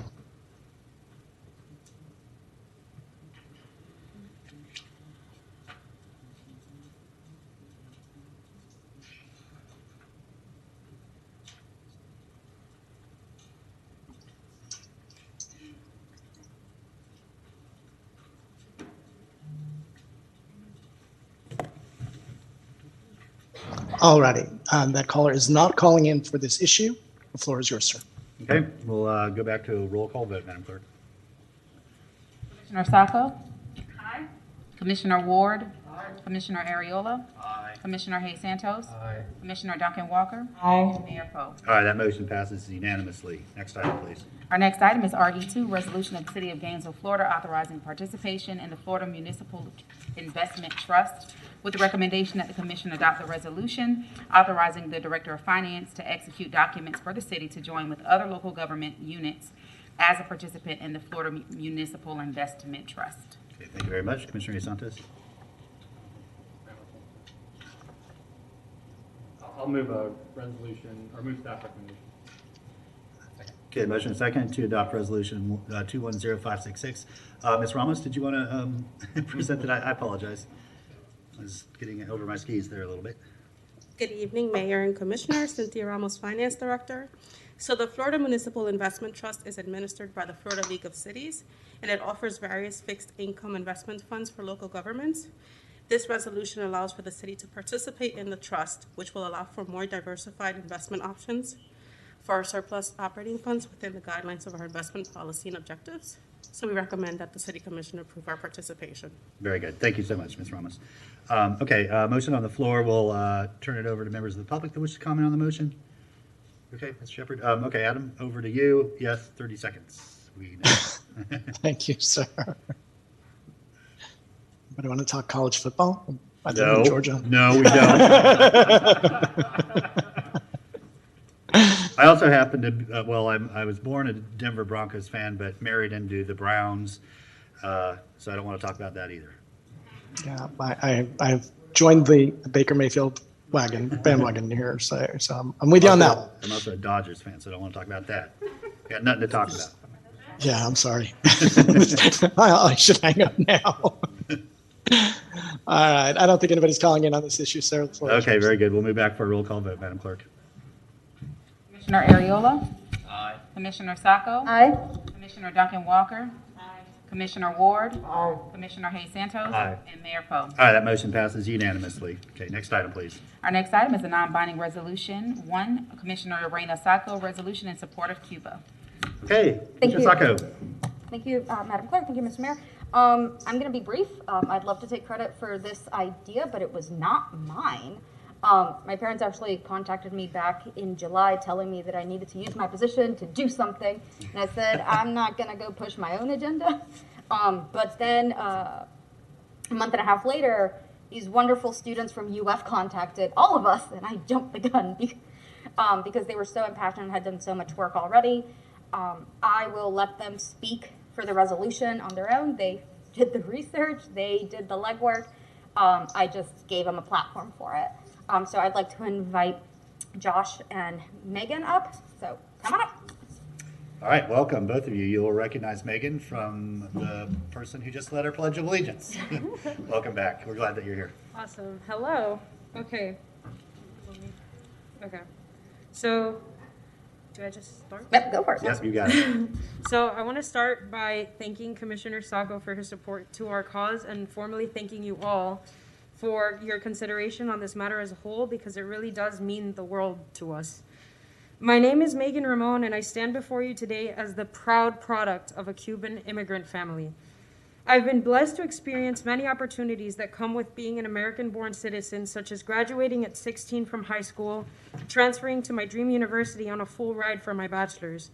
All righty. That caller is not calling in for this issue. The floor is yours, sir. Okay, we'll go back to a roll call vote, Madam Clerk. Commissioner Sacco? Aye. Commissioner Ward? Aye. Commissioner Ariola. Commissioner Hayes Santos. Commissioner Duncan Walker. Aye. And Mayor Poe. All right, that motion passes unanimously. Next item, please. Our next item is RE2, Resolution of the City of Gainesville, Florida, authorizing participation in the Florida Municipal Investment Trust with the recommendation that the commission adopt the resolution authorizing the Director of Finance to execute documents for the city to join with other local government units as a participant in the Florida Municipal Investment Trust. Okay, thank you very much. Commissioner Santos. I'll move a resolution, or move staff recommendation. Okay, motion and second to adopt resolution 210566. Ms. Ramos, did you want to present it? I apologize. I was getting over my skis there a little bit. Good evening, Mayor and Commissioner. Cynthia Ramos, Finance Director. So the Florida Municipal Investment Trust is administered by the Florida League of Cities, and it offers various fixed income investment funds for local governments. This resolution allows for the city to participate in the trust, which will allow for more diversified investment options for our surplus operating funds within the guidelines of our investment policy and objectives. So we recommend that the City Commission approve our participation. Very good. Thank you so much, Ms. Ramos. Okay, motion on the floor. We'll turn it over to members of the public that wish to comment on the motion. Okay, Ms. Shepherd. Okay, Adam, over to you. Yes, 30 seconds. Thank you, sir. Anybody want to talk college football? I live No, in Georgia. no, we don't. I also happen to, I was born a Denver Broncos fan, but married into the Browns, so I don't want to talk about that either. Yeah, I've joined the Baker Mayfield bandwagon here, so I'm with you on that one. I'm also a Dodgers fan, so I don't want to talk about that. Got nothing to talk about. Yeah, I'm sorry. I should hang up now. All right, I don't think anybody's calling in on this issue, Sarah. Okay, very good. We'll move back for a roll call vote, Madam Clerk. Commissioner Ariola. Aye. Commissioner Sacco. Aye. Commissioner Duncan Walker. Aye. Commissioner Ward. Aye. Commissioner Hayes Santos. Aye. And Mayor Poe. All right, that motion passes unanimously. Okay, next item, please. Our next item is a non-binding resolution. One, Commissioner Reina Sacco, resolution in support of Cuba. Okay, Thank Mr. you. Sacco. Thank you, Madam Clerk. Thank you, Mr. Mayor. I'm going to be brief. I'd love to take credit for this idea, but it was not mine. My parents actually contacted me back in July telling me that I needed to use my position to do something. And I said, I'm not going to go push my own agenda. But then a month and a half later, these wonderful students from UF contacted all of us, and I jumped the gun because they were so impassioned and had done so much work already. I will let them speak for the resolution on their own. They did the research, they did the legwork. I just gave them a platform for it. So I'd like to invite Josh and Megan up. So come on up. All right, welcome, both of you. You'll recognize Megan from the person who just led our Pledge of Allegiance. Welcome back. We're glad that you're here. Awesome. Hello. Okay. Okay. So, do I just start? Yep, go for it. Yes, you got it. So I want to start by thanking Commissioner Sacco for his support to our cause and formally thanking you all for your consideration on this matter as a whole, because it really does mean the world to us. My name is Megan Ramon, and I stand before you today as the proud product of a Cuban immigrant family. I've been blessed to experience many opportunities that come with being an American-born citizen, such as graduating at 16 from high school, transferring to my dream university on a full ride for my bachelor's.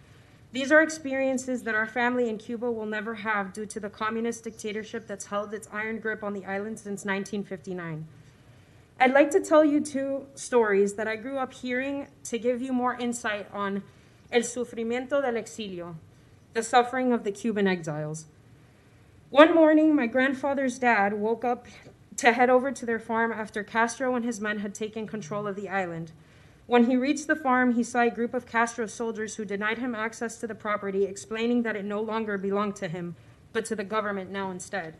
These are experiences that our family in Cuba will never have due to the communist dictatorship that's held its iron grip on the island since 1959. I'd like to tell you two stories that I grew up hearing to give you more insight on el sufrimiento del exilio, the suffering of the Cuban exiles. One morning, my grandfather's dad woke up to head over to their farm after Castro and his men had taken control of the island. When he reached the farm, he saw a group of Castro soldiers who denied him access to the property, explaining that it no longer belonged to him, but to the government now instead.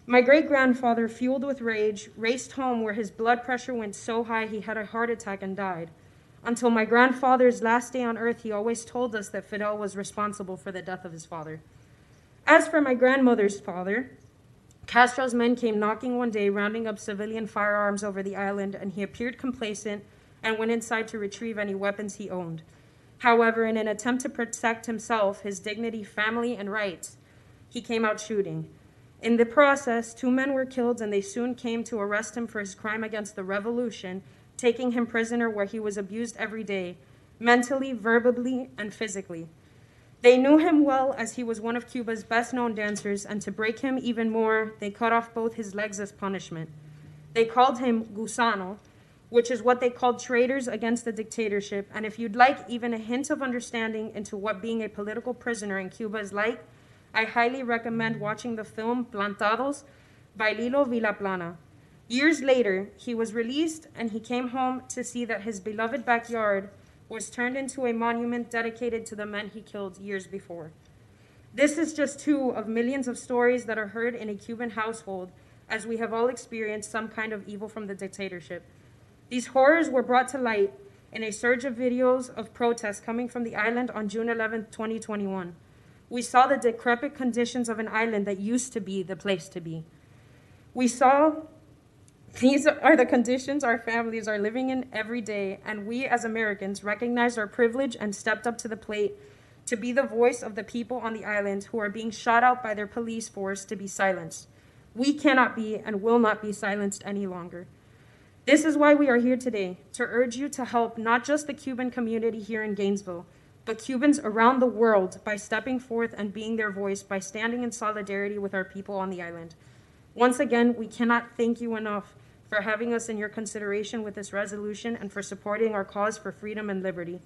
My great-grandfather, fueled with rage, raced home where his blood pressure went so high he had a heart attack and died. Until my grandfather's last day on earth, he always told us that Fidel was responsible for the death of his father. As for my grandmother's father, Castro's men came knocking one day, rounding up civilian firearms over the island, and he appeared complacent and went inside to retrieve any weapons he owned. However, in an attempt to protect himself, his dignity, family, and rights, he came out shooting. In the process, 2 men were killed, and they soon came to arrest him for his crime against the revolution, taking him prisoner where he was abused every day, mentally, verbally, and physically. They knew him well as he was one of Cuba's best-known dancers, and to break him even more, they cut off both his legs as punishment. They called him Gusano, which is what they called traitors against the dictatorship, and if you'd like even a hint of understanding into what being a political prisoner in Cuba is like, I highly recommend watching the film Plantados by Lilo Villaplana. Years later, he was released, and he came home to see that his beloved backyard was turned into a monument dedicated to the men he killed years before. This is just 2 of millions of stories that are heard in a Cuban household, as we have all experienced some kind of evil from the dictatorship. These horrors were brought to light in a surge of videos of protests coming from the island on June 11, 2021. We saw the decrepit conditions of an island that used to be the place to be. We saw these are the conditions our families are living in every day, and we as Americans recognized our privilege and stepped up to the plate to be the voice of the people on the island who are being shot out by their police force to be silenced. We cannot be and will not be silenced any longer. This is why we are here today, to urge you to help not just the Cuban community here in Gainesville, but Cubans around the world by stepping forth and being their voice, by standing in solidarity with our people on the island. Once again, we cannot thank you enough for having us in your consideration with this resolution and for supporting our cause for freedom and liberty.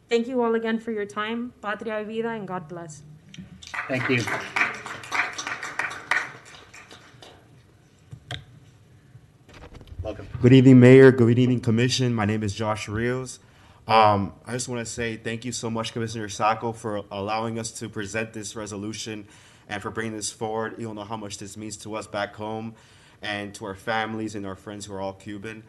Thank you all again for your time. Patria y vida, and God bless. Thank you. Welcome. Good evening, Mayor. Good evening, Commission. My name is Josh Rios. I just want to say thank you so much, Commissioner Sacco, for allowing us to present this resolution and for bringing this forward. You don't know how much this means to us back home and to our families and our friends who are all Cuban.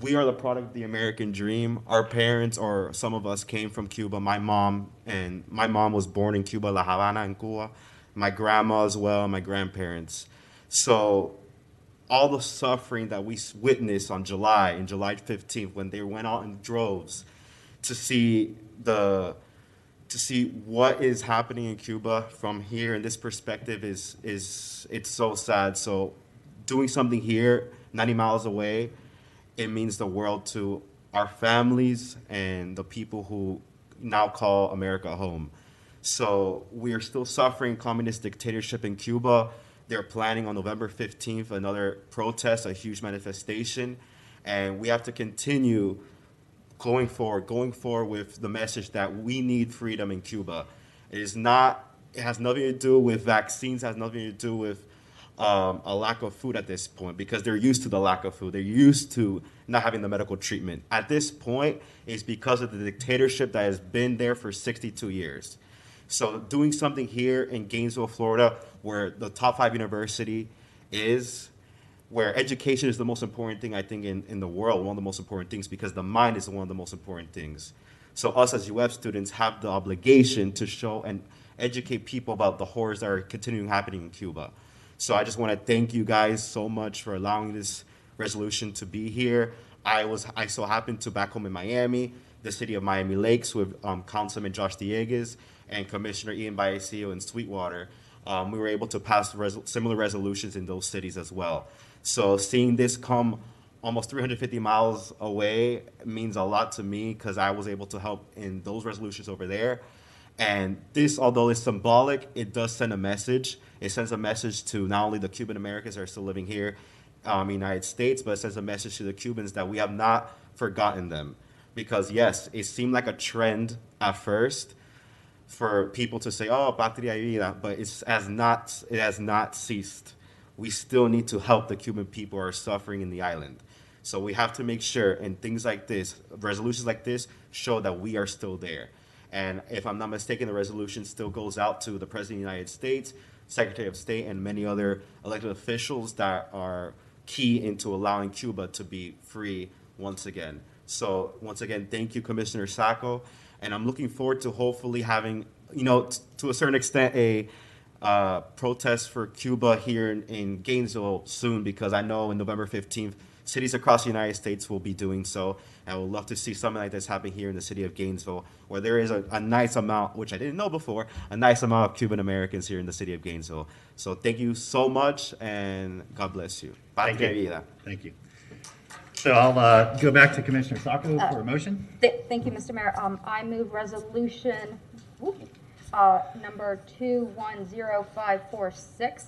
We are the product of the American dream. Our parents, or some of us, came from Cuba. My mom was born in Cuba, La Habana, in Cuba. My grandma as well, my grandparents. So all the suffering that we witnessed on July 15th, when they went out in droves to see what is happening in Cuba from here in this perspective it's so sad. So doing something here 90 miles away, it means the world to our families and the people who now call America home. So we are still suffering communist dictatorship in Cuba. They're planning on November 15th another protest, a huge manifestation, and we have to continue going forward with the message that we need freedom in Cuba. It has nothing to do with vaccines, has nothing to do with a lack of food at this point, because they're used to the lack of food. They're used to not having the medical treatment. At this point, it's because of the dictatorship that has been there for 62 years. So doing something here in Gainesville, Florida, where the top 5 university is, where education is the most important thing, I think, in the world, one of the most important things, because the mind is one of the most important things. So us as UF students have the obligation to show and educate people about the horrors that are continuing happening in Cuba. So I just want to thank you guys so much for allowing this resolution to be here. I so happened to back home in Miami, the city of Miami Lakes, with Councilman Josh Dieguez and Commissioner Ian Baecio in Sweetwater. We were able to pass similar resolutions in those cities as well. So seeing this come almost 350 miles away means a lot to me, because I was able to help in those resolutions over there. And this, although it's symbolic, it does send a message. It sends a message to not only the Cuban Americans that are still living here in the United States, but it sends a message to the Cubans that we have not forgotten them. Because yes, it seemed like a trend at first for people to say, oh, patria y vida, but it has not ceased. We still need to help the Cuban people who are suffering in the island. So we have to make sure, and things like this, resolutions like this, show that we are still there. And if I'm not mistaken, the resolution still goes out to the President of the United States, Secretary of State, and many other elected officials that are key into allowing Cuba to be free once again. So once again, thank you, Commissioner Sacco. And I'm looking forward to hopefully having, to a certain extent, a protest for Cuba here in Gainesville soon, because I know on November 15th, cities across the United States will be doing so. I would love to see something like this happen here in the city of Gainesville, where there is a nice amount, which I didn't know before, a nice amount of Cuban Americans here in the city of Gainesville. So thank you so much, and God bless you. Thank you. Patria vida. Thank you. So I'll go back to Commissioner Sacco for a motion. Thank you, Mr. Mayor. I move resolution number 210546.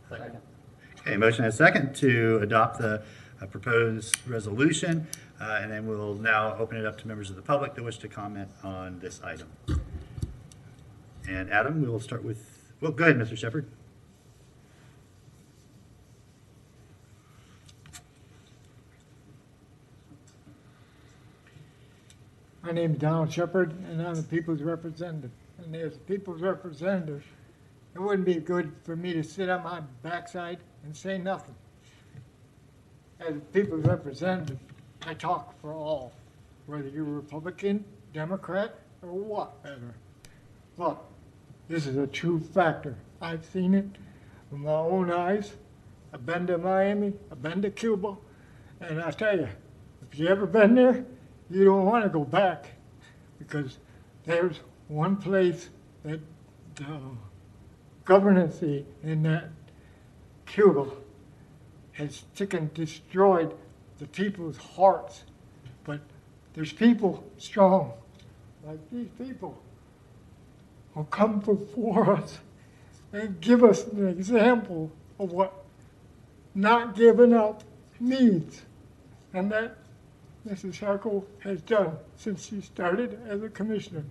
Second. Okay, motion and a second to adopt the proposed resolution, and then we'll now open it up to members of the public that wish to comment on this item. And Adam, we will start with, well, go ahead, Mr. Shepherd. My name is Donald Shepard, and I'm the people's representative. And as people's representative, it wouldn't be good for me to sit on my backside and say nothing. As a people's representative, I talk for all, whether you're Republican, Democrat, or whatever. But this is a true factor. I've seen it with my own eyes. I've been to Miami, I've been to Cuba, and I tell you, if you've ever been there, you don't want to go back, because there's one place that the governance in that Cuba has destroyed the people's hearts. But there's people strong, like these people, who come before us and give us an example of what not giving up means. And that Mrs. Sacco has done since she started as a commissioner.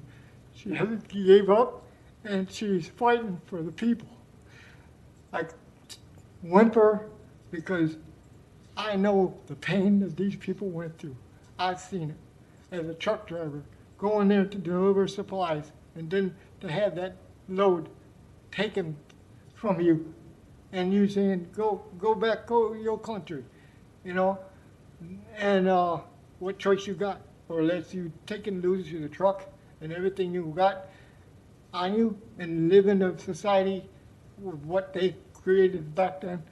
She hasn't gave up, and she's fighting for the people. I whimper because I know the pain that these people went through. I've seen it as a truck driver, going there to deliver supplies, and then to have that load taken from you, and you saying, go back, go to your country, you know, and what choice you got? Or unless you take and lose your truck and everything you got on you, and live in a society with what they created back then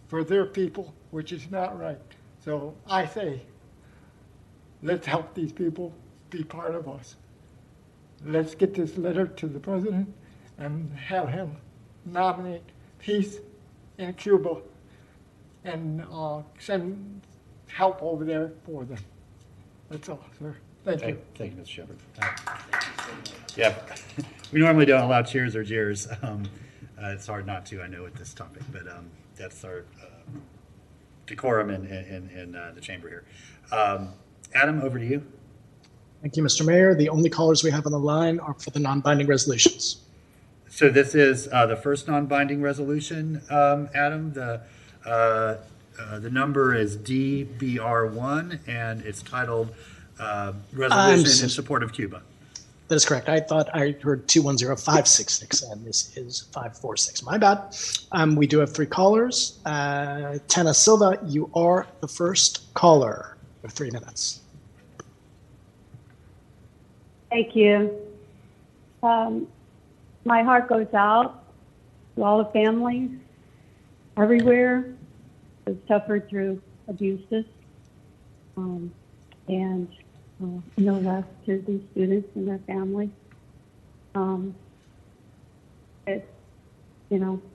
for their people, which is not right. So I say, let's help these people be part of us. Let's get this letter to the president and have him nominate peace in Cuba and send help over there for them. That's all, sir. Thank you. Thank you, Mr. Shepherd. Yeah, we normally don't allow cheers or jeers. It's hard not to, I know, with this topic, but that's our decorum in the chamber here. Adam, over to you. Thank you, Mr. Mayor. The only callers we have on the line are for the non-binding resolutions. So this is the first non-binding resolution, Adam. The number is DBR1, and it's titled Resolution in Support of Cuba. That is correct. I thought I heard 210566, and this is 546. My bad. We do have three callers. Tana Silva, you are the first caller. You have 3 minutes. Thank you. My heart goes out to all the families everywhere who suffered through abuses, and no less to these students and their families. It's,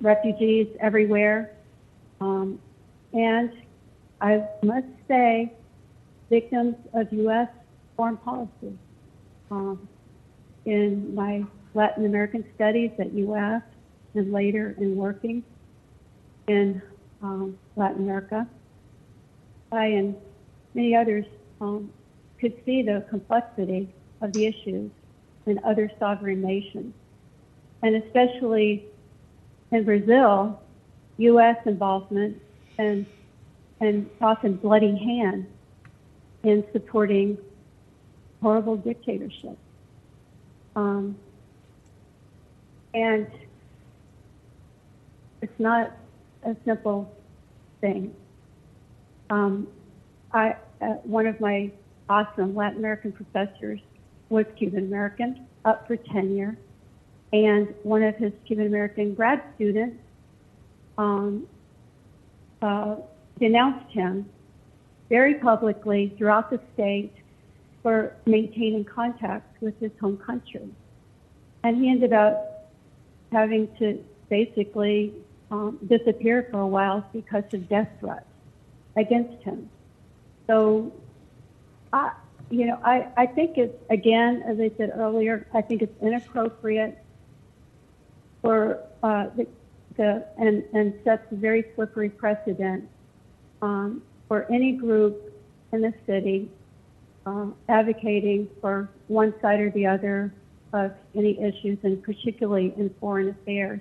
refugees everywhere. And I must say, victims of U.S. foreign policy. In my Latin American studies at UF and later in working in Latin America, I and many others could see the complexity of the issues in other sovereign nations. And especially in Brazil, U.S. involvement and often bloody hand in supporting horrible dictatorship. And it's not a simple thing. One of my awesome Latin American professors was Cuban American, up for tenure, and one of his Cuban American grad students denounced him very publicly throughout the state for maintaining contact with his home country. And he ended up having to basically disappear for a while because of death threats against him. So, I think it's, again, as I said earlier, I think it's inappropriate for and sets a very slippery precedent for any group in the city advocating for one side or the other of any issues, and particularly in foreign affairs,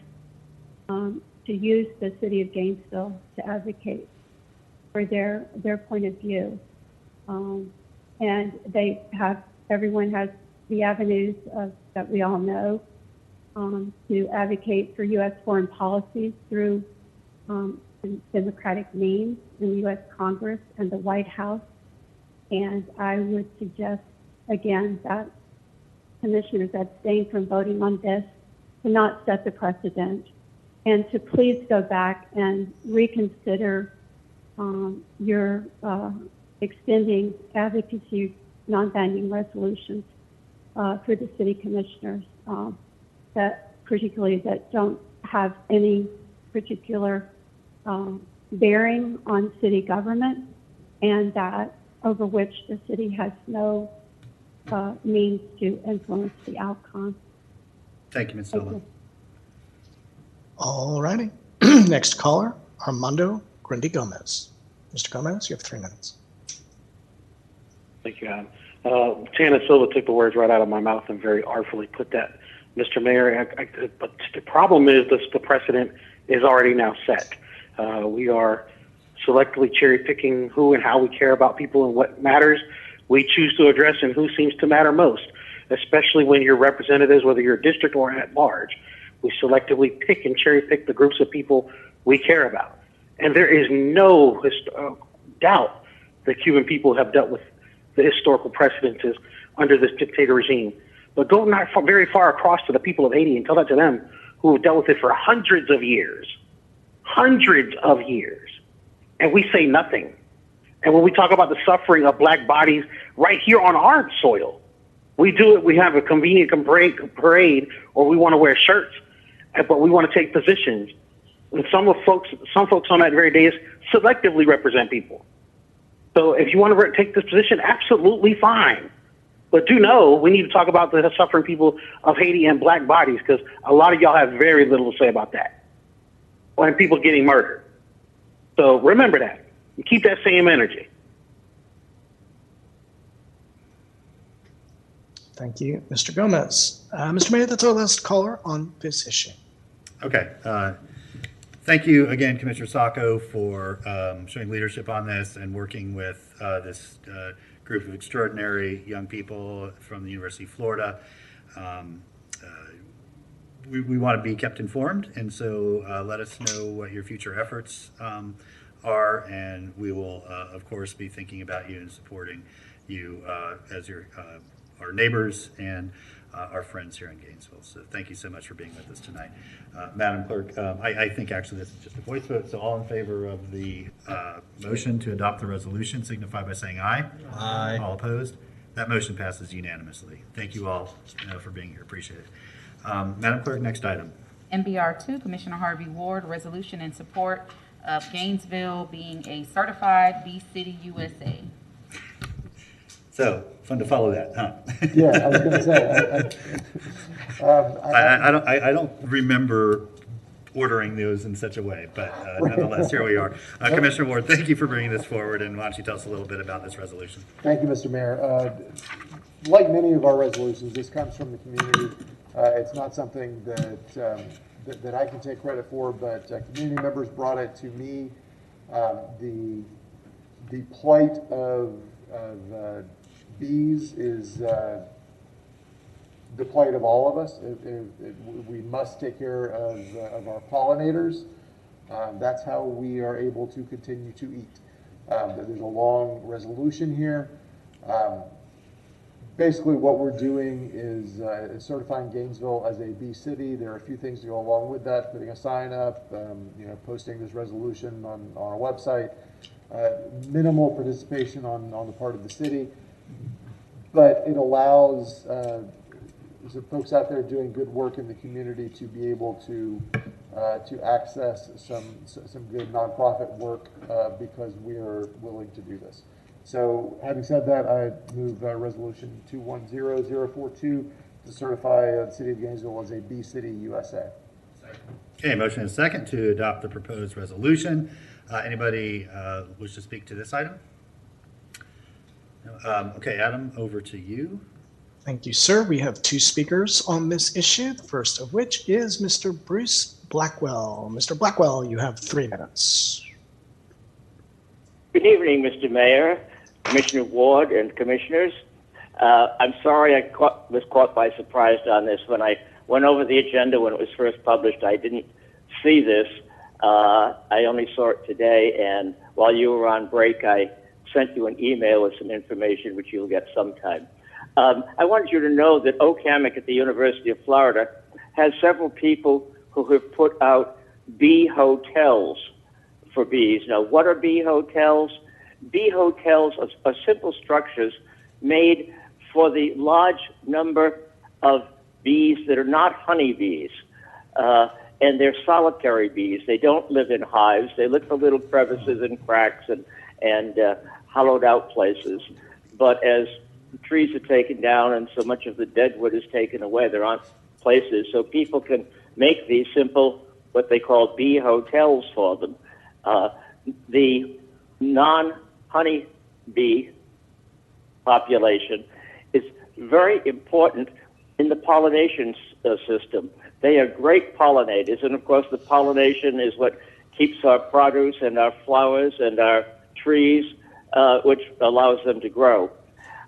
to use the city of Gainesville to advocate for their point of view. And everyone has the avenues that we all know to advocate for U.S. foreign policies through democratic means in the U.S. Congress and the White House. And I would suggest, again, that commissioners abstain from voting on this to not set the precedent, and to please go back and reconsider your extending advocacy non-binding resolutions for the city commissioners, that particularly that don't have any particular bearing on city government, and that over which the city has no means to influence the outcome. Thank you, Ms. Silva. All righty. Next caller, Armando Grundy Gomez. Mr. Gomez, you have 3 minutes. Thank you, Adam. Tana Silva took the words right out of my mouth and very artfully put that, Mr. Mayor. But the problem is the precedent is already now set. We are selectively cherry picking who and how we care about people and what matters we choose to address and who seems to matter most, especially when your representatives, whether you're a district or at large, we selectively pick and cherry pick the groups of people we care about. And there is no doubt that Cuban people have dealt with the historical precedences under this dictator regime. But go not very far across to the people of Haiti and tell that to them, who have dealt with it for hundreds of years. Hundreds of years. And we say nothing. And when we talk about the suffering of black bodies right here on our soil, we do it. We have a convenient parade, or we want to wear shirts, but we want to take positions. And some folks on that very day selectively represent people. So if you want to take this position, absolutely fine. But do know we need to talk about the suffering people of Haiti and black bodies, because a lot of y'all have very little to say about that. And people getting murdered. So remember that. And keep that same energy. Thank you, Mr. Gomez. Mr. Mayor, that's our last caller on this issue. Okay. Thank you again, Commissioner Sacco, for showing leadership on this and working with this group of extraordinary young people from the University of Florida. We want to be kept informed, and so let us know what your future efforts are, and we will, of course, be thinking about you and supporting you as our neighbors and our friends here in Gainesville. So thank you so much for being with us tonight. Madam Clerk, I think actually this is just a voice vote, so all in favor of the motion to adopt the resolution signify by saying aye. Aye. All opposed? That motion passes unanimously. Thank you all for being here. Appreciate it. Madam Clerk, next item. MBR 2, Commissioner Harvey Ward, resolution in support of Gainesville being a certified B City USA. So, fun to follow that, huh? Yeah, I was going to say. I don't remember ordering those in such a way, but nonetheless, here we are. Commissioner Ward, thank you for bringing this forward, and why don't you tell us a little bit about this resolution? Thank you, Mr. Mayor. Like many of our resolutions, this comes from the community. It's not something that I can take credit for, but community members brought it to me. The plight of bees is the plight of all of us. We must take care of our pollinators. That's how we are able to continue to eat. There's a long resolution here. Basically, what we're doing is certifying Gainesville as a B city. There are a few things to go along with that: putting a sign up, posting this resolution on our website. minimal participation on the part of the city, but it allows some folks out there doing good work in the community to be able to access some good nonprofit work because we are willing to do this. So having said that, I move resolution 210042 to certify the city of Gainesville as a B City USA. Okay, motion and second to adopt the proposed resolution. Anybody wish to speak to this item? No? Okay, Adam, over to you. Thank you, sir. We have two speakers on this issue, the first of which is Mr. Bruce Blackwell. Mr. Blackwell, you have 3 minutes. Good evening, Mr. Mayor, Commissioner Ward, and Commissioners. I'm sorry I was caught by surprise on this. When I went over the agenda when it was first published, I didn't see this. I only saw it today, and while you were on break, I sent you an email with some information, which you'll get sometime. I wanted you to know that OCAMIC at the University of Florida has several people who have put out bee hotels for bees. Now, what are bee hotels? Bee hotels are simple structures made for the large number of bees that are not honeybees. And they're solitary bees. They don't live in hives. They look for little crevices and cracks and hollowed out places. But as the trees are taken down and so much of the deadwood is taken away, there aren't places. So people can make these simple, what they call bee hotels for them. The non-honey bee population is very important in the pollination system. They are great pollinators, and of course the pollination is what keeps our produce and our flowers and our trees, which allows them to grow.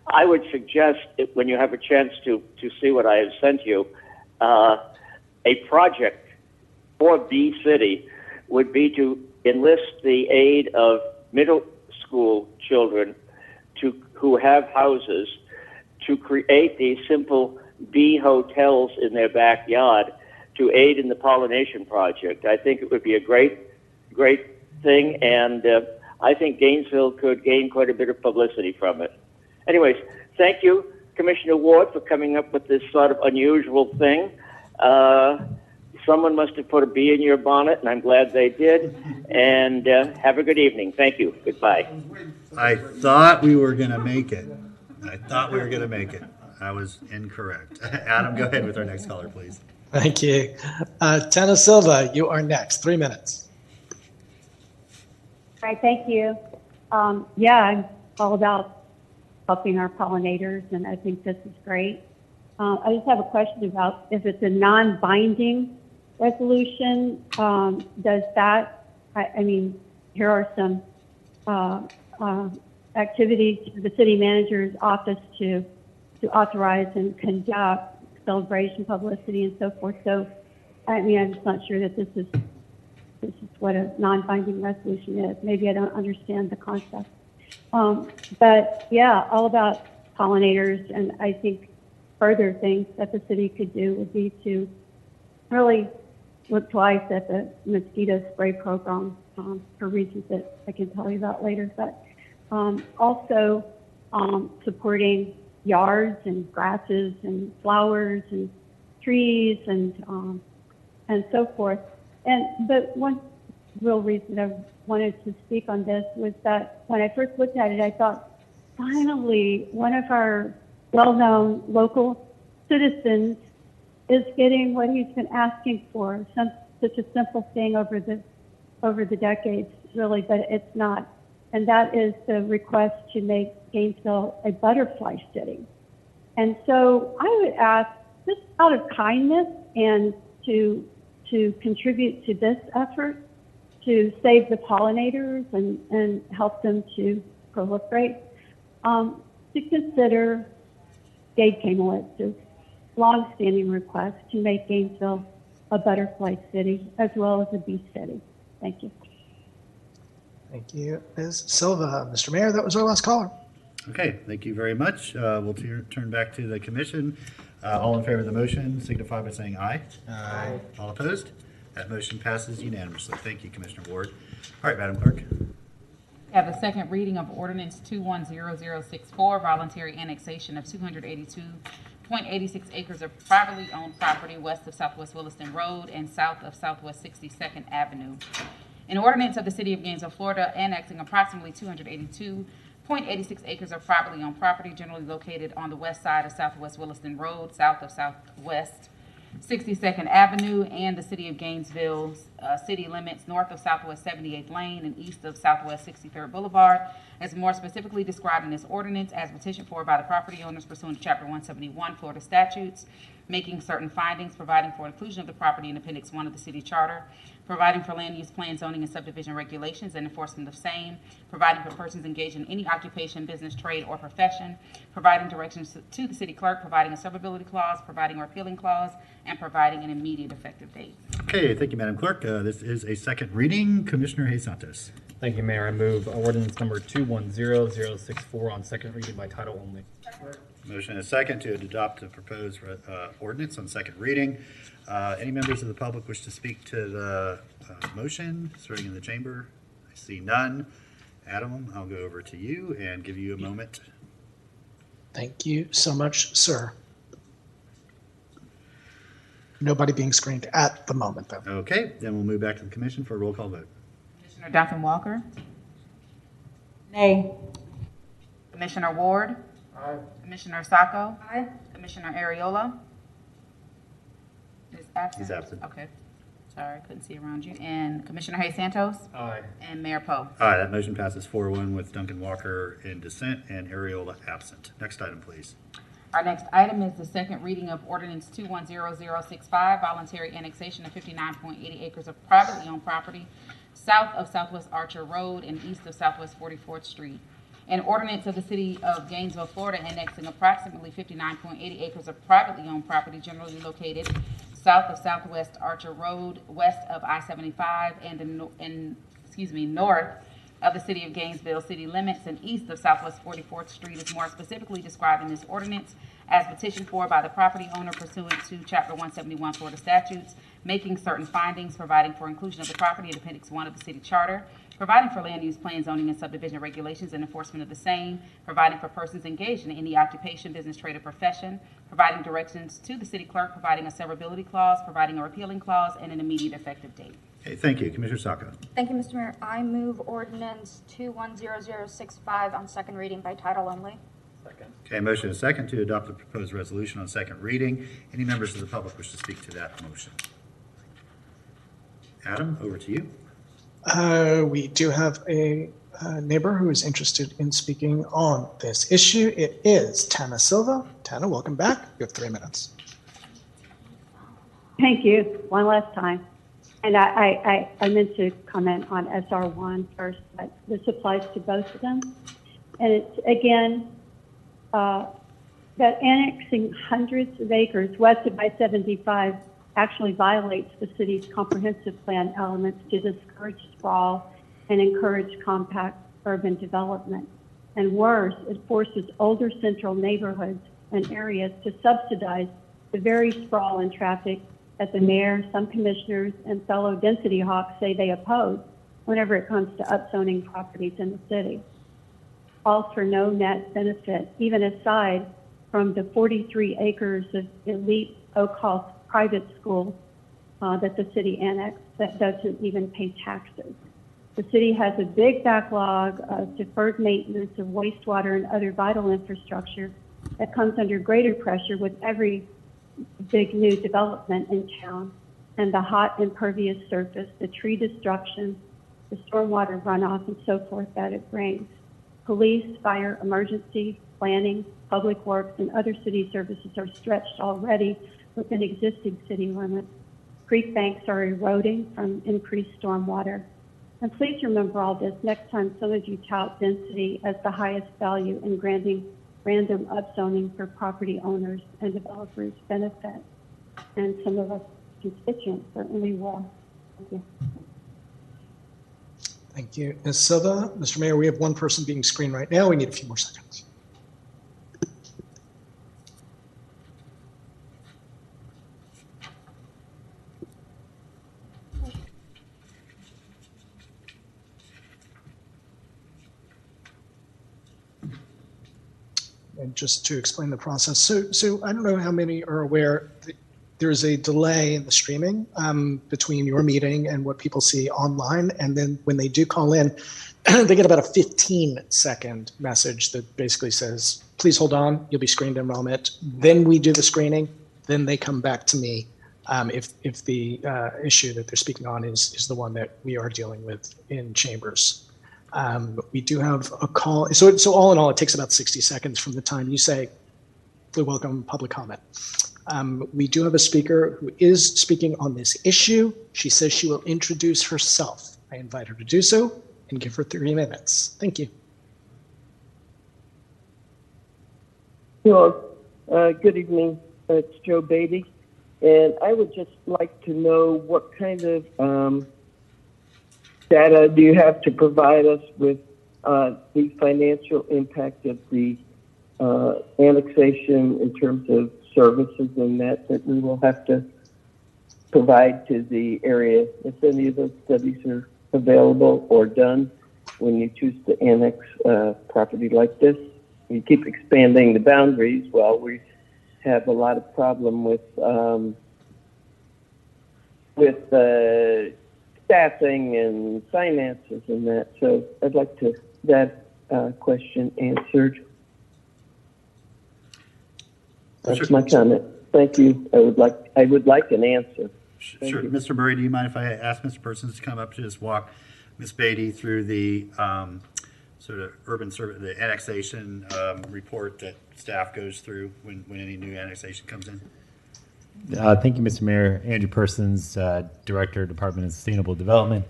I would suggest, when you have a chance to see what I have sent you, a project for Bee City would be to enlist the aid of middle school children who have houses to create these simple bee hotels in their backyard to aid in the pollination project. I think it would be a great thing, and I think Gainesville could gain quite a bit of publicity from it. Anyways, thank you, Commissioner Ward, for coming up with this sort of unusual thing. Someone must have put a bee in your bonnet, and I'm glad they did. And have a good evening. Thank you. Goodbye. I thought we were going to make it. I was incorrect. Adam, go ahead with our next caller, please. Thank you. Tana Silva, you are next. 3 minutes. All right, thank you. Yeah, I'm all about helping our pollinators, and I think this is great. I just have a question about if it's a non-binding resolution, does that, I mean, here are some activities for the city manager's office to authorize and conduct celebration, publicity, and so forth. So, I mean, I'm just not sure that this is what a non-binding resolution is. Maybe I don't understand the concept. But yeah, all about pollinators, and I think further things that the city could do would be to really look twice at the mosquito spray program for reasons that I can tell you about later. But also supporting yards and grasses and flowers and trees and so forth. But one real reason I wanted to speak on this was that when I first looked at it, I thought, finally, one of our well-known local citizens is getting what he's been asking for, such a simple thing over the decades, really, but it's not. And that is the request to make Gainesville a butterfly city. And so I would ask, just out of kindness and to contribute to this effort, to save the pollinators and help them to proliferate, to consider Gabe Kamelitz's long-standing request to make Gainesville a butterfly city as well as a bee city. Thank you. Thank you, Ms. Silva. Mr. Mayor, that was our last caller. Okay, thank you very much. We'll turn back to the commission. All in favor of the motion signify by saying aye. Aye. All opposed? That motion passes unanimously. Thank you, Commissioner Ward. All right, Madam Clerk. Have the second reading of ordinance 210064, voluntary annexation of 282.86 acres of privately owned property west of Southwest Williston Road and south of Southwest 62nd Avenue. An ordinance of the City of Gainesville, Florida, annexing approximately 282.86 acres of privately owned property generally located on the west side of Southwest Williston Road, south of Southwest 62nd Avenue, and the City of Gainesville's city limits north of Southwest 78th Lane and east of Southwest 63rd Boulevard, as more specifically described in this ordinance as petitioned for by the property owners pursuant to Chapter 171 Florida statutes, making certain findings, providing for inclusion of the property in Appendix 1 of the city charter, providing for land use plan, zoning, and subdivision regulations and enforcement of same, providing for persons engaged in any occupation, business, trade, or profession, providing directions to the city clerk, providing a severability clause, providing a repealing clause, and providing an immediate effective date. Okay, thank you, Madam Clerk. This is a second reading. Commissioner Hayes Santos. Thank you, Mayor. I move ordinance number 210064 on second reading by title only. Motion and a second to adopt the proposed ordinance on second reading. Any members of the public wish to speak to the motion starting in the chamber? I see none. Adam, I'll go over to you and give you a moment. Thank you so much, sir. Nobody being screened at the moment, though. Okay, then we'll move back to the commission for a roll call vote. Commissioner Duncan Walker. Nay. Commissioner Ward. Aye. Commissioner Sacco. Aye. Commissioner Ariola. Is absent? He's absent. Okay. Sorry, couldn't see around you. And Commissioner Hayes Santos. Aye. And Mayor Poe. Aye, that motion passes 4-1 with Duncan Walker in dissent and Ariola absent. Next item, please. Our next item is the second reading of ordinance 210065, voluntary annexation of 59.80 acres of privately owned property south of Southwest Archer Road and east of Southwest 44th Street. An ordinance of the City of Gainesville, Florida, annexing approximately 59.80 acres of privately owned property generally located south of Southwest Archer Road, west of I-75, and north of the City of Gainesville city limits and east of Southwest 44th Street is more specifically described in this ordinance as petitioned for by the property owner pursuant to Chapter 171 Florida statutes, making certain findings, providing for inclusion of the property in Appendix 1 of the city charter, providing for land use plan, zoning, and subdivision regulations and enforcement of the same, providing for persons engaged in any occupation, business, trade, or profession, providing directions to the city clerk, providing a severability clause, providing a repealing clause, and an immediate effective date. Okay, thank you. Commissioner Sacco. Thank you, Mr. Mayor. I move ordinance 210065 on second reading by title only. Second. Okay, motion and a second to adopt the proposed resolution on second reading. Any members of the public wish to speak to that motion? Adam, over to you. We do have a neighbor who is interested in speaking on this issue. It is Tana Silva. Tana, welcome back. You have 3 minutes. Thank you. One last time. And I meant to comment on SR1 first, but this applies to both of them. And it's, again, that annexing hundreds of acres west of I-75 actually violates the city's comprehensive plan elements to discourage sprawl and encourage compact urban development. And worse, it forces older central neighborhoods and areas to subsidize the very sprawl and traffic that the mayor, some commissioners, and fellow density hawks say they oppose whenever it comes to upzoning properties in the city. All for no net benefit, even aside from the 43 acres of elite Oak Hall private school that the city annexed that doesn't even pay taxes. The city has a big backlog of deferred maintenance of wastewater and other vital infrastructure that comes under greater pressure with every big new development in town, and the hot impervious surface, the tree destruction, the stormwater runoff, and so forth that it brings. Police, fire, emergency, planning, public works, and other city services are stretched already within existing city limits. Creek banks are eroding from increased stormwater. And please remember all this next time some of you tout density as the highest value in granting random upzoning for property owners and developers benefit. And some of us constituents certainly will. Thank you. Thank you, Ms. Silva. Mr. Mayor, we have one person being screened right now. We need a few more seconds. and just to explain the process. So I don't know how many are aware that there's a delay in the streaming between your meeting and what people see online. And then when they do call in, they get about a 15-second message that basically says, please hold on, you'll be screened in a moment. Then we do the screening. Then they come back to me if the issue that they're speaking on is the one that we are dealing with in chambers. We do have a call. So all in all, it takes about 60 seconds from the time you say, we welcome public comment. We do have a speaker who is speaking on this issue. She says she will introduce herself. I invite her to do so and give her 3 minutes. Thank you. Sure. Good evening. It's Joe Beatty. And I would just like to know what kind of data do you have to provide us with the financial impact of the annexation in terms of services and that we will have to provide to the area, if any of those studies are available or done when you choose to annex property like this. You keep expanding the boundaries. Well, we have a lot of problem with staffing and finances and that. So I'd like to that question answered. That's my comment. Thank you. I would like an answer. Sure. Mr. Murray, do you mind if I ask Mr. Persons to come up to just walk Ms. Beatty through the sort of the annexation report that staff goes through when any new annexation comes in? Thank you, Mr. Mayor. Andrew Persons, Director, Department of Sustainable Development.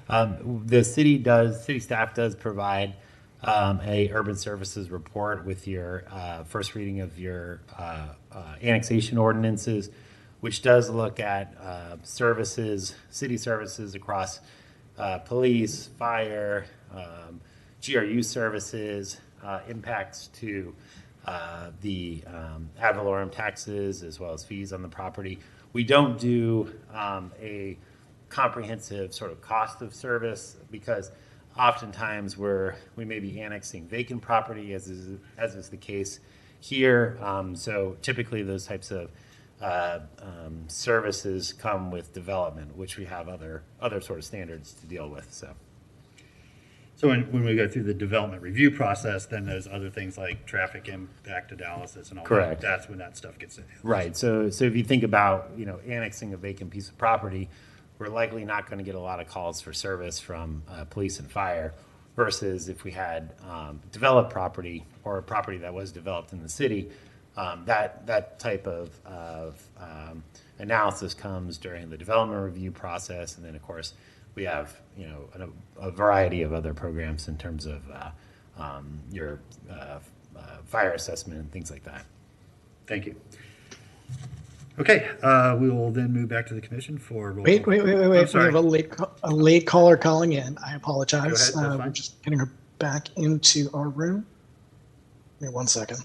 The city staff does provide a urban services report with your first reading of your annexation ordinances, which does look at city services across police, fire, GRU services, impacts to the ad valorem taxes, as well as fees on the property. We don't do a comprehensive sort of cost of service because oftentimes we may be annexing vacant property, as is the case here. So typically those types of services come with development, which we have other sort of standards to deal with. So when we go through the development review process, then those other things like traffic impact analysis and all Correct. that's when that stuff gets in. Right. So if you think about annexing a vacant piece of property, we're likely not going to get a lot of calls for service from police and fire, versus if we had developed property or a property that was developed in the city. That type of analysis comes during the development review process, and then of course we have a variety of other programs in terms of your fire assessment and things like that. Thank you. Okay, we will then move back to the commission for roll Wait. call. We Sorry. have a late caller calling in. I apologize. Go ahead, that's fine. We're just getting her back into our room. Give me 1 second.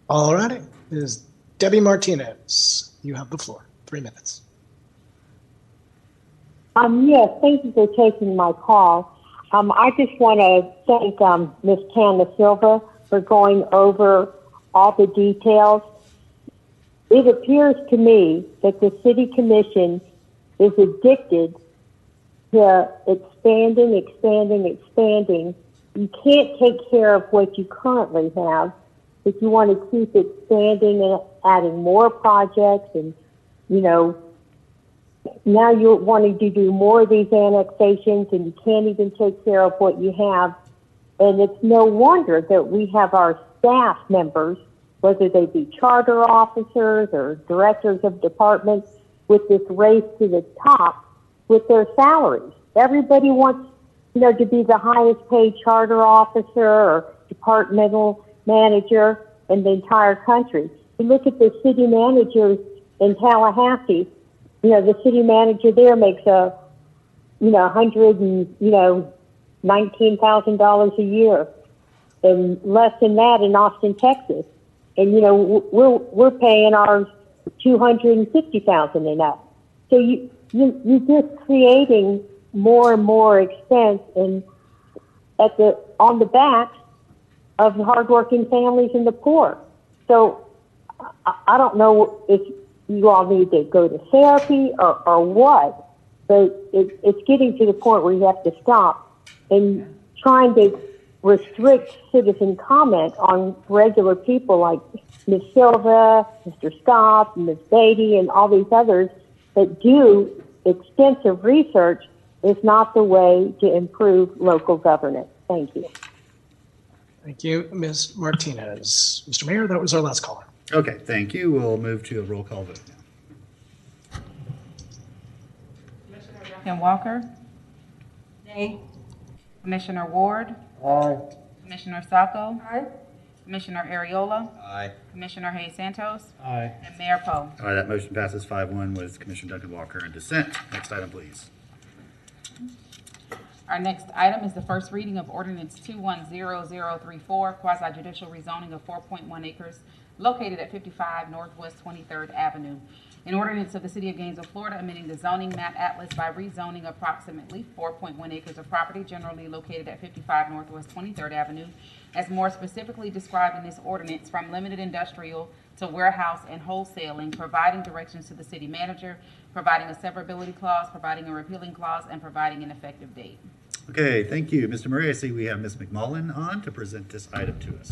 All righty. It is Debbie Martinez. You have the floor. 3 minutes. Yes, thank you for taking my call. I just want to thank Ms. Tana Silva for going over all the details. It appears to me that the City Commission is addicted to expanding. You can't take care of what you currently have, but you want to keep expanding and adding more projects, and now you're wanting to do more of these annexations, and you can't even take care of what you have. And it's no wonder that we have our staff members, whether they be charter officers or directors of departments, with this race to the top with their salaries. Everybody wants, to be the highest paid charter officer or departmental manager in the entire country. You look at the city managers in Tallahassee, the city manager there makes $19,000 a year, and less than that in Austin, Texas. And we're paying ours $250,000 and up. So you're just creating more and more expense and on the backs of the hardworking families and the poor. So I don't know if you all need to go to therapy or what, but it's getting to the point where you have to stop and trying to restrict citizen comment on regular people like Ms. Silva, Mr. Scott, Ms. Beatty, and all these others that do extensive research is not the way to improve local governance. Thank you. Thank you, Ms. Martinez. Mr. Mayor, that was our last caller. Okay, thank you. We'll move to a roll call vote now. Kim Walker, Nay. Commissioner Ward, Aye. Commissioner Sacco, Commissioner Ariola, Aye. Commissioner Hayes Santos, Aye. and Mayor Poe. All right, that motion passes 5-1 with Commissioner Duncan Walker in dissent. Next item, please. Our next item is the first reading of ordinance 210034, quasi-judicial rezoning of 4.1 acres located at 55 Northwest 23rd Avenue. An ordinance of the City of Gainesville, Florida, amending the zoning map atlas by rezoning approximately 4.1 acres of property generally located at 55 Northwest 23rd Avenue, as more specifically described in this ordinance, from limited industrial to warehouse and wholesaling, providing directions to the city manager, providing a severability clause, providing a repealing clause, and providing an effective date. Okay, thank you. Mr. Murray, I see we have Ms. McMullen on to present this item to us.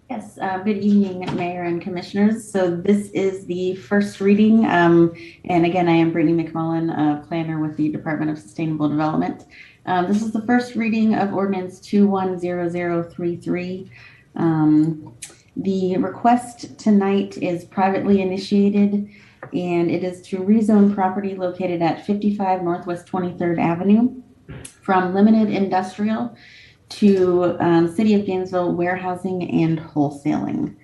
Yes, good evening, Mayor and Commissioners. So this is the first reading, and again, I am Brittany McMullen, planner with the Department of Sustainable Development. This is the first reading of ordinance 210033. The request tonight is privately initiated, and it is to rezone property located at 55 Northwest 23rd Avenue from limited industrial to City of Gainesville warehousing and wholesaling.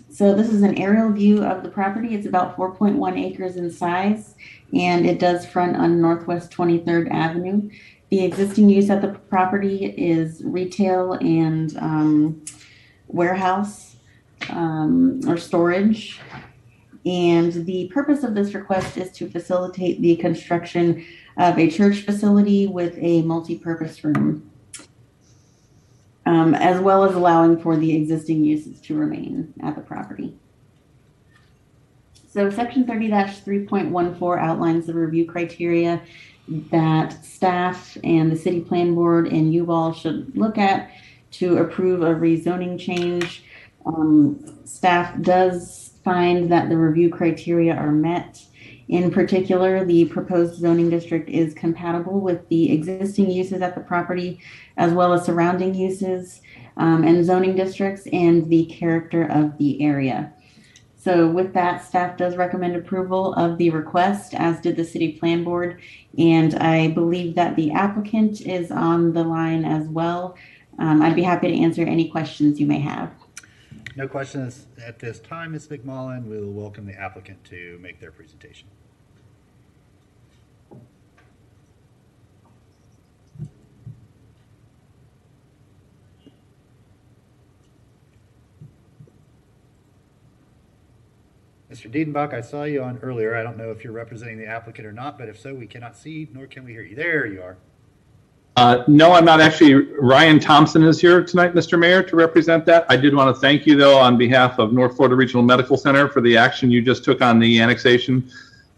So this is an aerial view of the property. It's about 4.1 acres in size, and it does front on Northwest 23rd Avenue. The existing use at the property is retail and warehouse or storage. And the purpose of this request is to facilitate the construction of a church facility with a multi-purpose room, as well as allowing for the existing uses to remain at the property. So section 30-3.14 outlines the review criteria that staff and the city plan board and you all should look at to approve a rezoning change. Staff does find that the review criteria are met. In particular, the proposed zoning district is compatible with the existing uses at the property, as well as surrounding uses and zoning districts and the character of the area. So with that, staff does recommend approval of the request, as did the city plan board. And I believe that the applicant is on the line as well. I'd be happy to answer any questions you may have. No questions at this time, Ms. McMullen. We will welcome the applicant to make their presentation. Mr. Diedenbach, I saw you on earlier. I don't know if you're representing the applicant or not, but if so, we cannot see, nor can we hear you. There you are. No, I'm not actually. Ryan Thompson is here tonight, Mr. Mayor, to represent that. I did want to thank you, though, on behalf of North Florida Regional Medical Center for the action you just took on the annexation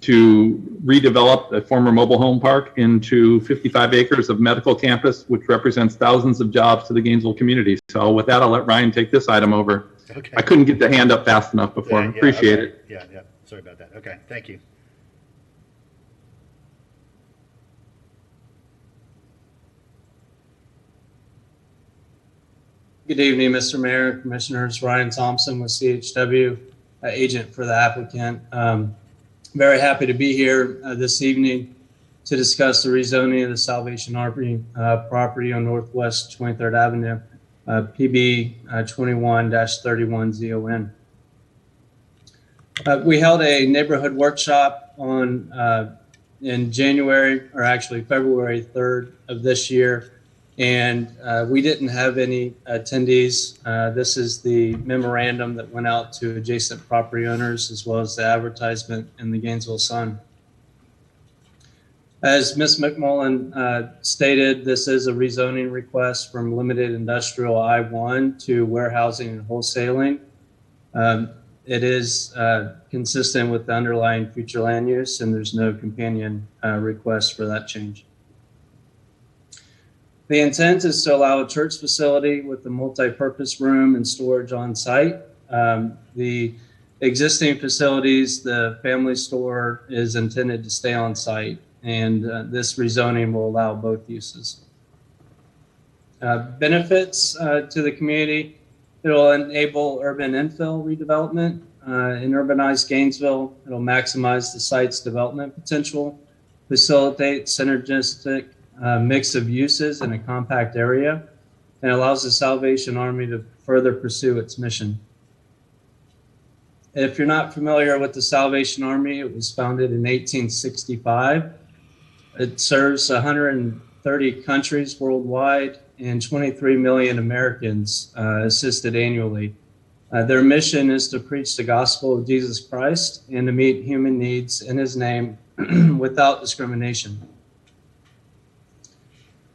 to redevelop the former mobile home park into 55 acres of medical campus, which represents thousands of jobs to the Gainesville community. So with that, I'll let Ryan take this item over. Okay. I couldn't get the hand up fast enough before. Appreciate okay. it. Yeah. Sorry about that. Okay, thank you. Good evening, Mr. Mayor, Commissioners. Ryan Thompson with CHW, agent for the applicant. Very happy to be here this evening to discuss the rezoning of the Salvation Army property on Northwest 23rd Avenue. PB 21-31ZON. We held a neighborhood workshop in January, or actually February 3rd of this year, and we didn't have any attendees. This is the memorandum that went out to adjacent property owners, as well as the advertisement in the Gainesville Sun. As Ms. McMullen stated, this is a rezoning request from limited industrial I-1 to warehousing and wholesaling. It is consistent with the underlying future land use, and there's no companion request for that change. The intent is to allow a church facility with a multi-purpose room and storage on site. The existing facilities, the family store is intended to stay on site, and this rezoning will allow both uses. Benefits to the community: it'll enable urban infill redevelopment in urbanized Gainesville. It'll maximize the site's development potential, facilitate synergistic mix of uses in a compact area, and allows the Salvation Army to further pursue its mission. If you're not familiar with the Salvation Army, it was founded in 1865. It serves 130 countries worldwide, and 23 million Americans assisted annually. Their mission is to preach the gospel of Jesus Christ and to meet human needs in his name without discrimination.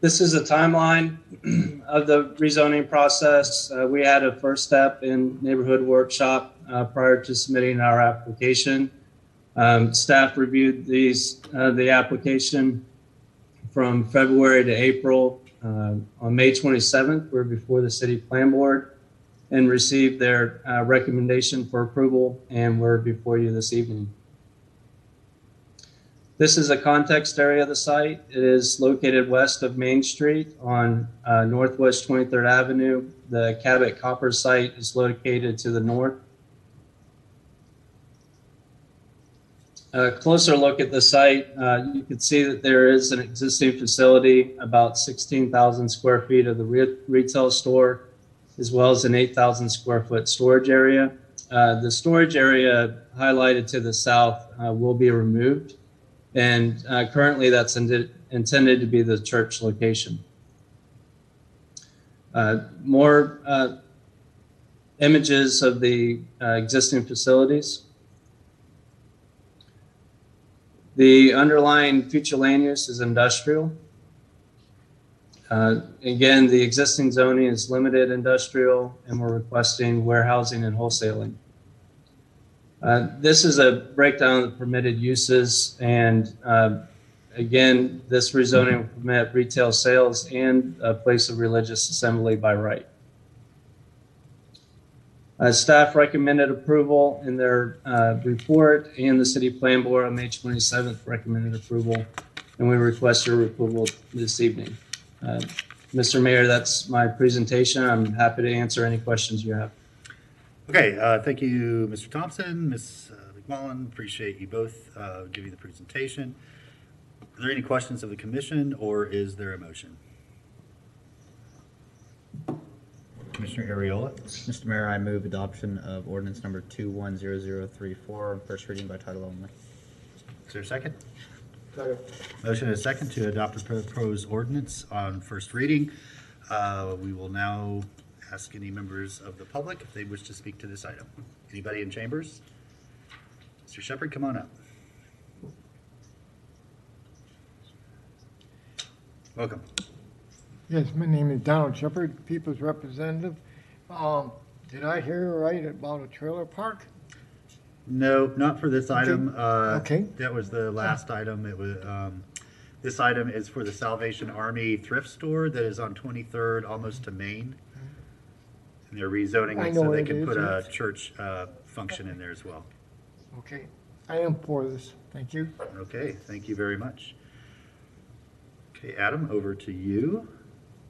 This is a timeline of the rezoning process. We had a first step in neighborhood workshop prior to submitting our application. Staff reviewed the application from February to April. On May 27th, we're before the City Plan Board and received their recommendation for approval, and we're before you this evening. This is a context area of the site. It is located west of Main Street on Northwest 23rd Avenue. The Cabot Copper site is located to the north. A closer look at the site, you can see that there is an existing facility, about 16,000 square feet of the retail store, as well as an 8,000 square foot storage area. The storage area highlighted to the south will be removed, and currently that's intended to be the church location. More images of the existing facilities. The underlying future land use is industrial. Again, the existing zoning is limited industrial, and we're requesting warehousing and wholesaling. This is a breakdown of the permitted uses, and again, this rezoning will permit retail sales and a place of religious assembly by right. Staff recommended approval in their report, and the City Plan Board on May 27th recommended approval, and we request your approval this evening. Mr. Mayor, that's my presentation. I'm happy to answer any questions you have. Okay, thank you, Mr. Thompson, Ms. McMullen. Appreciate you both giving the presentation. Are there any questions of the commission, or is there a motion? Commissioner Ariola. Mr. Mayor, I move adoption of ordinance number 210034, first reading by title only. Is there a second? Second. Motion and a second to adopt the proposed ordinance on first reading. We will now ask any members of the public if they wish to speak to this item. Anybody in chambers? Mr. Shepard, come on up. Welcome. Yes, my name is Donald Shepard, People's Representative. Did I hear right about a trailer park? No, not for this item. Okay. That was the last item. It was, this item is for the Salvation Army thrift store that is on 23rd, almost to Main. And they're rezoning it so they can put a church function in there as well. Okay. I am for this. Thank you. Okay, thank you very much. Okay, Adam, over to you.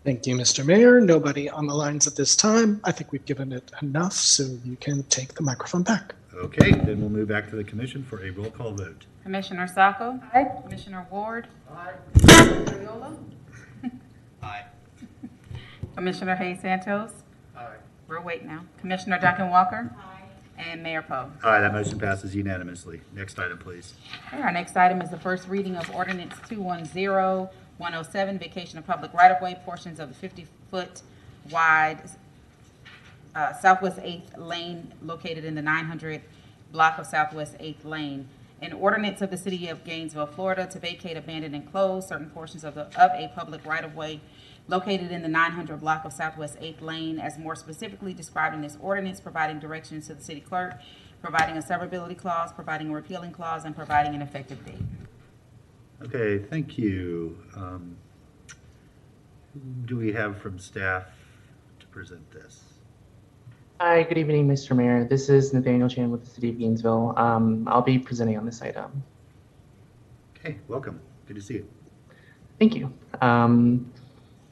Thank you, Mr. Mayor. Nobody on the lines at this time. I think we've given it enough, so you can take the microphone back. Okay, then we'll move back to the commission for a roll call vote. Commissioner Sacco? Aye. Commissioner Ward? Aye. Commissioner Ariola? Aye. Commissioner Hayes Santos. We're waiting now. Commissioner Duncan Walker. And Mayor Poe. Aye, that motion passes unanimously. Next item, please. Okay, our next item is the first reading of ordinance 210107, vacation of public right-of-way portions of the 50-foot wide Southwest 8th Lane located in the 900 block of Southwest 8th Lane. An ordinance of the City of Gainesville, Florida to vacate, abandon, and close certain portions of a public right-of-way located in the 900 block of Southwest 8th Lane, as more specifically described in this ordinance, providing directions to the city clerk, providing a severability clause, providing a repealing clause, and providing an effective date. Okay, thank you. Who do we have from staff to present this? Hi, good evening, Mr. Mayor. This is Nathaniel Chan with the City of Gainesville. I'll be presenting on this item. Okay, welcome. Good to see you. Thank you.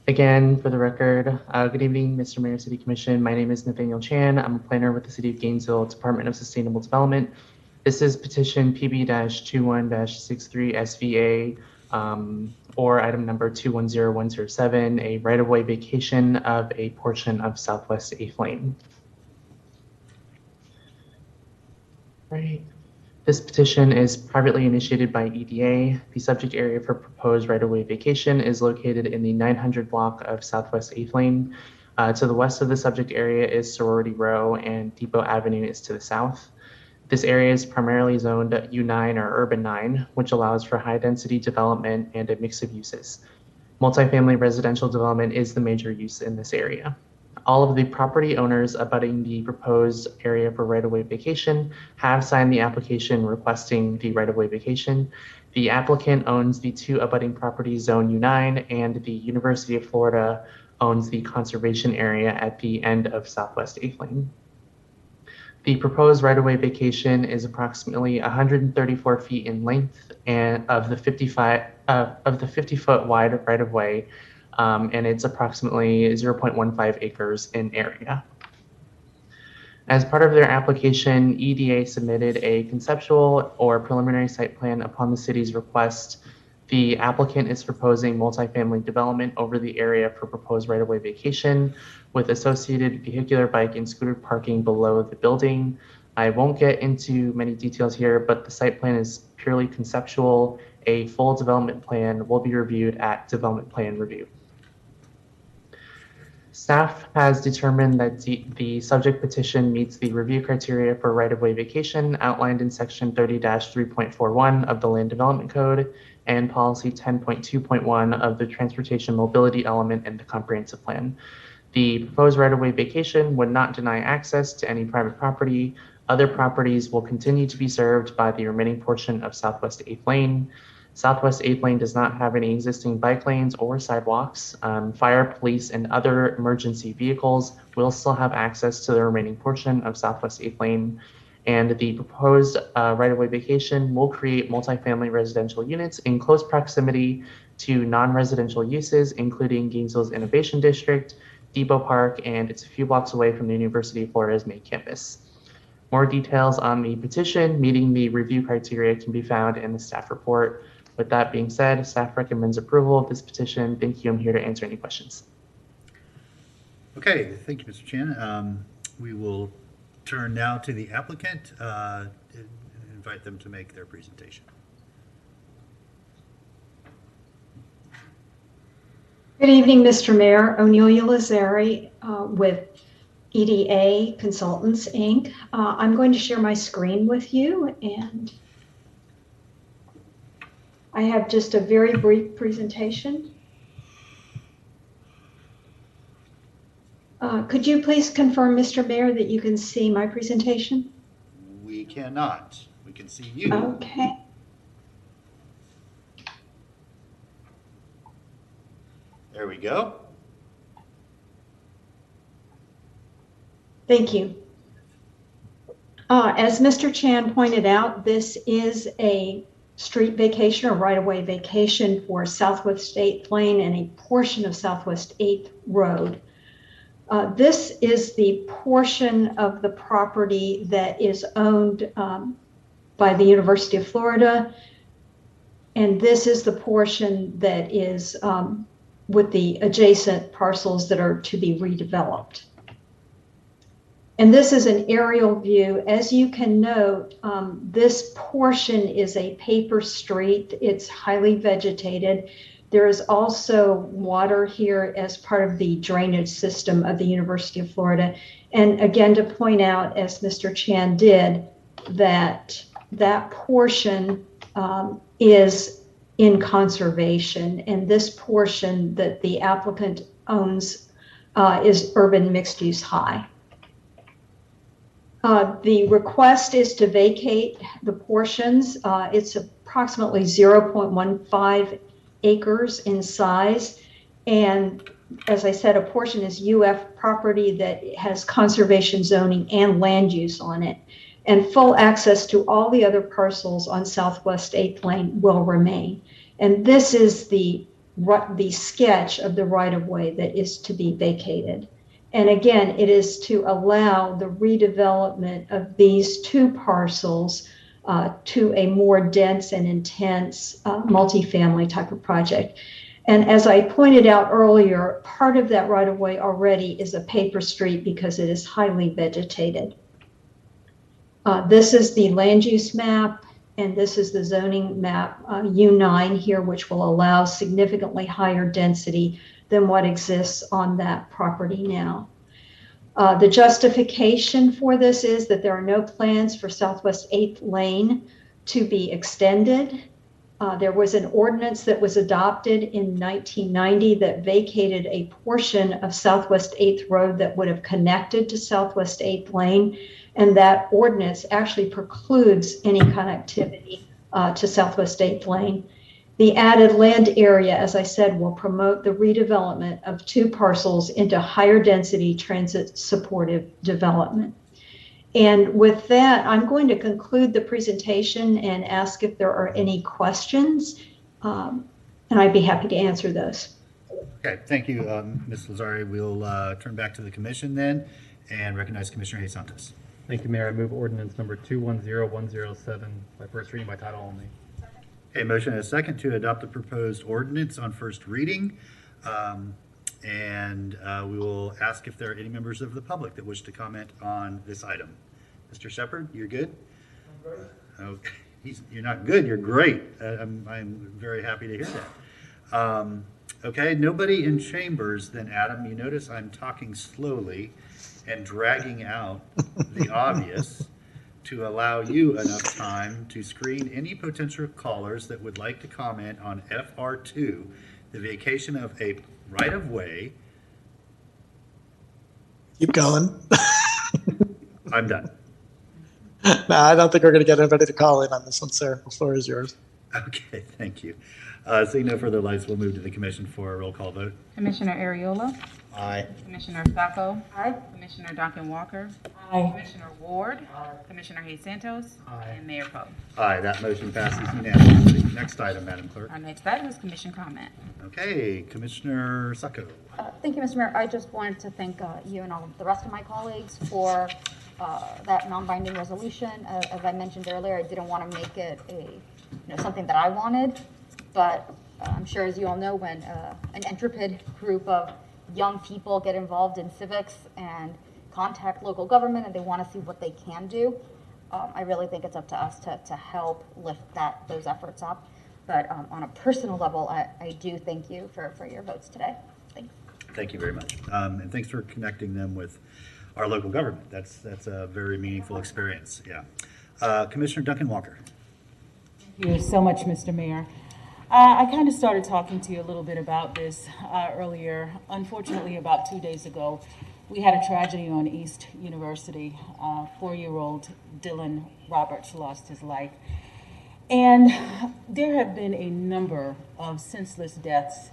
Again, for the record, good evening, Mr. Mayor, City Commission. My name is Nathaniel Chan. I'm a planner with the City of Gainesville Department of Sustainable Development. This is petition PB-21-63 SVA, or item number 210107, a right-of-way vacation of a portion of Southwest 8th Lane. Right. This petition is privately initiated by EDA. The subject area for proposed right-of-way vacation is located in the 900 block of Southwest 8th Lane. To the west of the subject area is Sorority Row, and Depot Avenue is to the south. This area is primarily zoned U9 or Urban 9, which allows for high-density development and a mix of uses. Multifamily residential development is the major use in this area. All of the property owners abutting the proposed area for right-of-way vacation have signed the application requesting the right-of-way vacation. The applicant owns the two abutting properties, Zone U9, and the University of Florida owns the conservation area at the end of Southwest 8th Lane. The proposed right-of-way vacation is approximately 134 feet in length and of the 50-foot wide right-of-way. And it's approximately 0.15 acres in area. As part of their application, EDA submitted a conceptual or preliminary site plan upon the city's request. The applicant is proposing multifamily development over the area for proposed right-of-way vacation with associated vehicular, bike, and scooter parking below the building. I won't get into many details here, but the site plan is purely conceptual. A full development plan will be reviewed at development plan review. Staff has determined that the subject petition meets the review criteria for right-of-way vacation outlined in section 30-3.41 of the Land Development Code and policy 10.2.1 of the transportation mobility element in the comprehensive plan. The proposed right-of-way vacation would not deny access to any private property. Other properties will continue to be served by the remaining portion of Southwest 8th Lane. Southwest 8th Lane does not have any existing bike lanes or sidewalks. Fire, police, and other emergency vehicles will still have access to the remaining portion of Southwest 8th Lane. And the proposed right-of-way vacation will create multifamily residential units in close proximity to non-residential uses, including Gainesville's Innovation District, Depot Park, and it's a few blocks away from the University of Florida's main campus. More details on the petition meeting the review criteria can be found in the staff report. With that being said, staff recommends approval of this petition. Thank you. I'm here to answer any questions. Okay, thank you, Mr. Chan. We will turn now to the applicant and invite them to make their presentation. Good evening, Mr. Mayor. Onelia Lazari with EDA Consultants, Inc. I'm going to share my screen with you, and I have just a very brief presentation. Could you please confirm, Mr. Mayor, that you can see my presentation? We cannot. We can see you. Okay. There we go. Thank you. As Mr. Chan pointed out, this is a street vacation or right-of-way vacation for Southwest 8th Lane and a portion of Southwest 8th Road. This is the portion of the property that is owned by the University of Florida, and this is the portion that is with the adjacent parcels that are to be redeveloped. And this is an aerial view. As you can note, this portion is a paper street. It's highly vegetated. There is also water here as part of the drainage system of the University of Florida. And again, to point out, as Mr. Chan did, that that portion is in conservation. And this portion that the applicant owns is urban mixed use high. The request is to vacate the portions. It's approximately 0.15 acres in size. And as I said, a portion is UF property that has conservation zoning and land use on it. And full access to all the other parcels on Southwest 8th Lane will remain. And this is the sketch of the right-of-way that is to be vacated. And again, it is to allow the redevelopment of these two parcels to a more dense and intense multifamily type of project. And as I pointed out earlier, part of that right-of-way already is a paper street because it is highly vegetated. This is the land use map, and this is the zoning map, U9 here, which will allow significantly higher density than what exists on that property now. The justification for this is that there are no plans for Southwest 8th Lane to be extended. There was an ordinance that was adopted in 1990 that vacated a portion of Southwest 8th Road that would have connected to Southwest 8th Lane, and that ordinance actually precludes any connectivity to Southwest 8th Lane. The added land area, as I said, will promote the redevelopment of two parcels into higher density transit supportive development. And with that, I'm going to conclude the presentation and ask if there are any questions, and I'd be happy to answer those. Okay, thank you, Ms. Lazari. We'll turn back to the commission then and recognize Commissioner Hayes Santos. Thank you, Mayor. I move ordinance number 210107 by first reading by title only. Okay, motion and a second to adopt the proposed ordinance on first reading. We will ask if there are any members of the public that wish to comment on this item. Mr. Shepard, you're good? I'm great. Okay. You're not good, you're great. I'm very happy to hear that. Okay, nobody in chambers then, Adam. You notice I'm talking slowly and dragging out the obvious to allow you enough time to screen any potential callers that would like to comment on FR2, the vacation of a right-of-way. Keep going. I'm done. No, I don't think we're going to get anybody to call in on this one, sir. The floor is yours. Okay, thank you. Seeing no further lights, we'll move to the commission for a roll call vote. Commissioner Ariola. Aye. Commissioner Sacco. Aye. Commissioner Duncan Walker. Aye. Commissioner Ward. Aye. Commissioner Hayes Santos. Aye. And Mayor Poe. Aye, that motion passes unanimously. Next item, Madam Clerk. Our next item is commission comment. Okay, Commissioner Sacco. Thank you, Mr. Mayor. I just wanted to thank you and all of the rest of my colleagues for that non-binding resolution. As I mentioned earlier, I didn't want to make it something that I wanted, but I'm sure, as you all know, when an intrepid group of young people get involved in civics and contact local government and they want to see what they can do, I really think it's up to us to help lift those efforts up. But on a personal level, I do thank you for your votes today. Thanks. Thank you very much. And thanks for connecting them with our local government. That's a very meaningful experience. Yeah. Commissioner Duncan Walker. Thank you so much, Mr. Mayor. I kind of started talking to you a little bit about this earlier. Unfortunately, about 2 days ago, we had a tragedy on East University. 4-year-old Dylan Roberts lost his life. And there have been a number of senseless deaths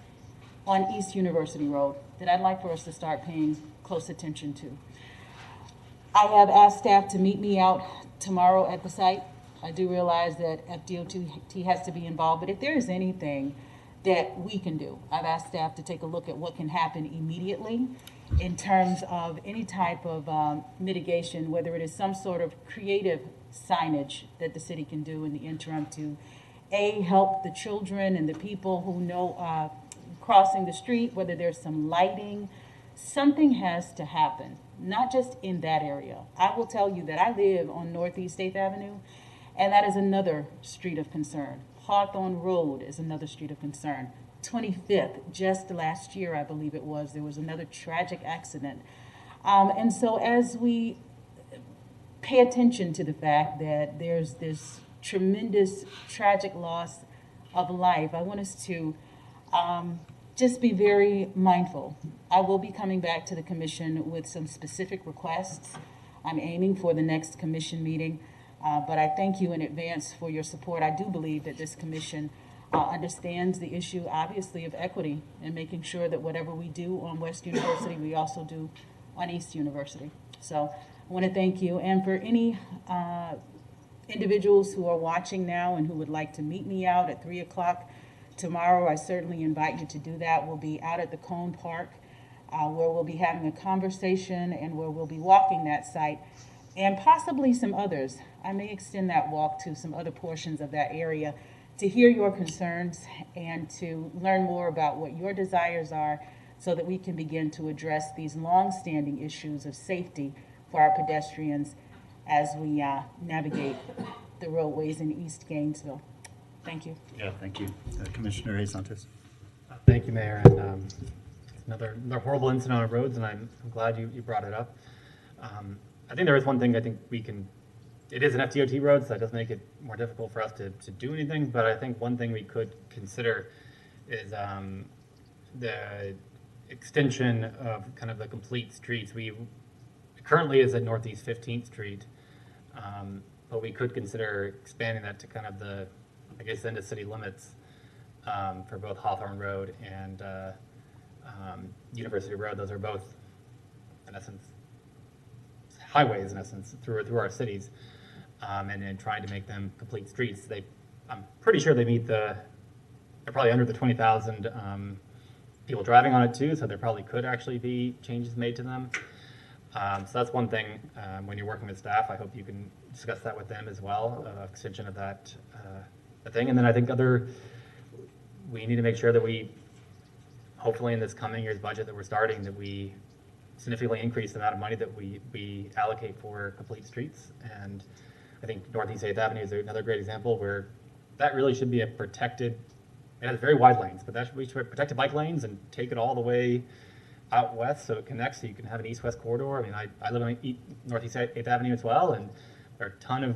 on East University Road that I'd like for us to start paying close attention to. I have asked staff to meet me out tomorrow at the site. I do realize that FDOT has to be involved, but if there is anything that we can do, I've asked staff to take a look at what can happen immediately in terms of any type of mitigation, whether it is some sort of creative signage that the city can do in the interim to help the children and the people who know crossing the street, whether there's some lighting, something has to happen, not just in that area. I will tell you that I live on Northeast 8th Avenue, and that is another street of concern. Hawthorne Road is another street of concern. 25th, just last year, I believe it was, there was another tragic accident. And so as we pay attention to the fact that there's this tremendous tragic loss of life, I want us to just be very mindful. I will be coming back to the commission with some specific requests. I'm aiming for the next commission meeting, but I thank you in advance for your support. I do believe that this commission understands the issue, obviously, of equity and making sure that whatever we do on West University, we also do on East University. So I want to thank you. And for any individuals who are watching now and who would like to meet me out at 3 o'clock tomorrow, I certainly invite you to do that. We'll be out at the Cone Park where we'll be having a conversation and where we'll be walking that site and possibly some others. I may extend that walk to some other portions of that area to hear your concerns and to learn more about what your desires are so that we can begin to address these long-standing issues of safety for our pedestrians as we navigate the roadways in East Gainesville. Thank you. Yeah, thank you. Commissioner Santos. Thank you, Mayor. And another horrible incident on our roads, and I'm glad you brought it up. I think there is one thing I think we can, it is an FDOT road, so that does make it more difficult for us to do anything, but I think one thing we could consider is the extension of kind of the complete streets. We currently is at Northeast 15th Street, but we could consider expanding that to kind of the, I guess, into city limits for both Hawthorne Road and University Road. Those are both, in essence, highways, in essence, through our cities, and trying to make them complete streets. I'm pretty sure they meet they're probably under the 20,000 people driving on it too, so there probably could actually be changes made to them. So that's one thing, when you're working with staff, I hope you can discuss that with them as well, extension of that thing. And then I think we need to make sure that we, hopefully in this coming year's budget that we're starting, that we significantly increase the amount of money that we allocate for complete streets. And I think Northeast 8th Avenue is another great example where that really should be a protected, it has very wide lanes, but that should be protected bike lanes and take it all the way out west so it connects, so you can have an east-west corridor. I mean, I live on Northeast 8th Avenue as well, and there are a ton of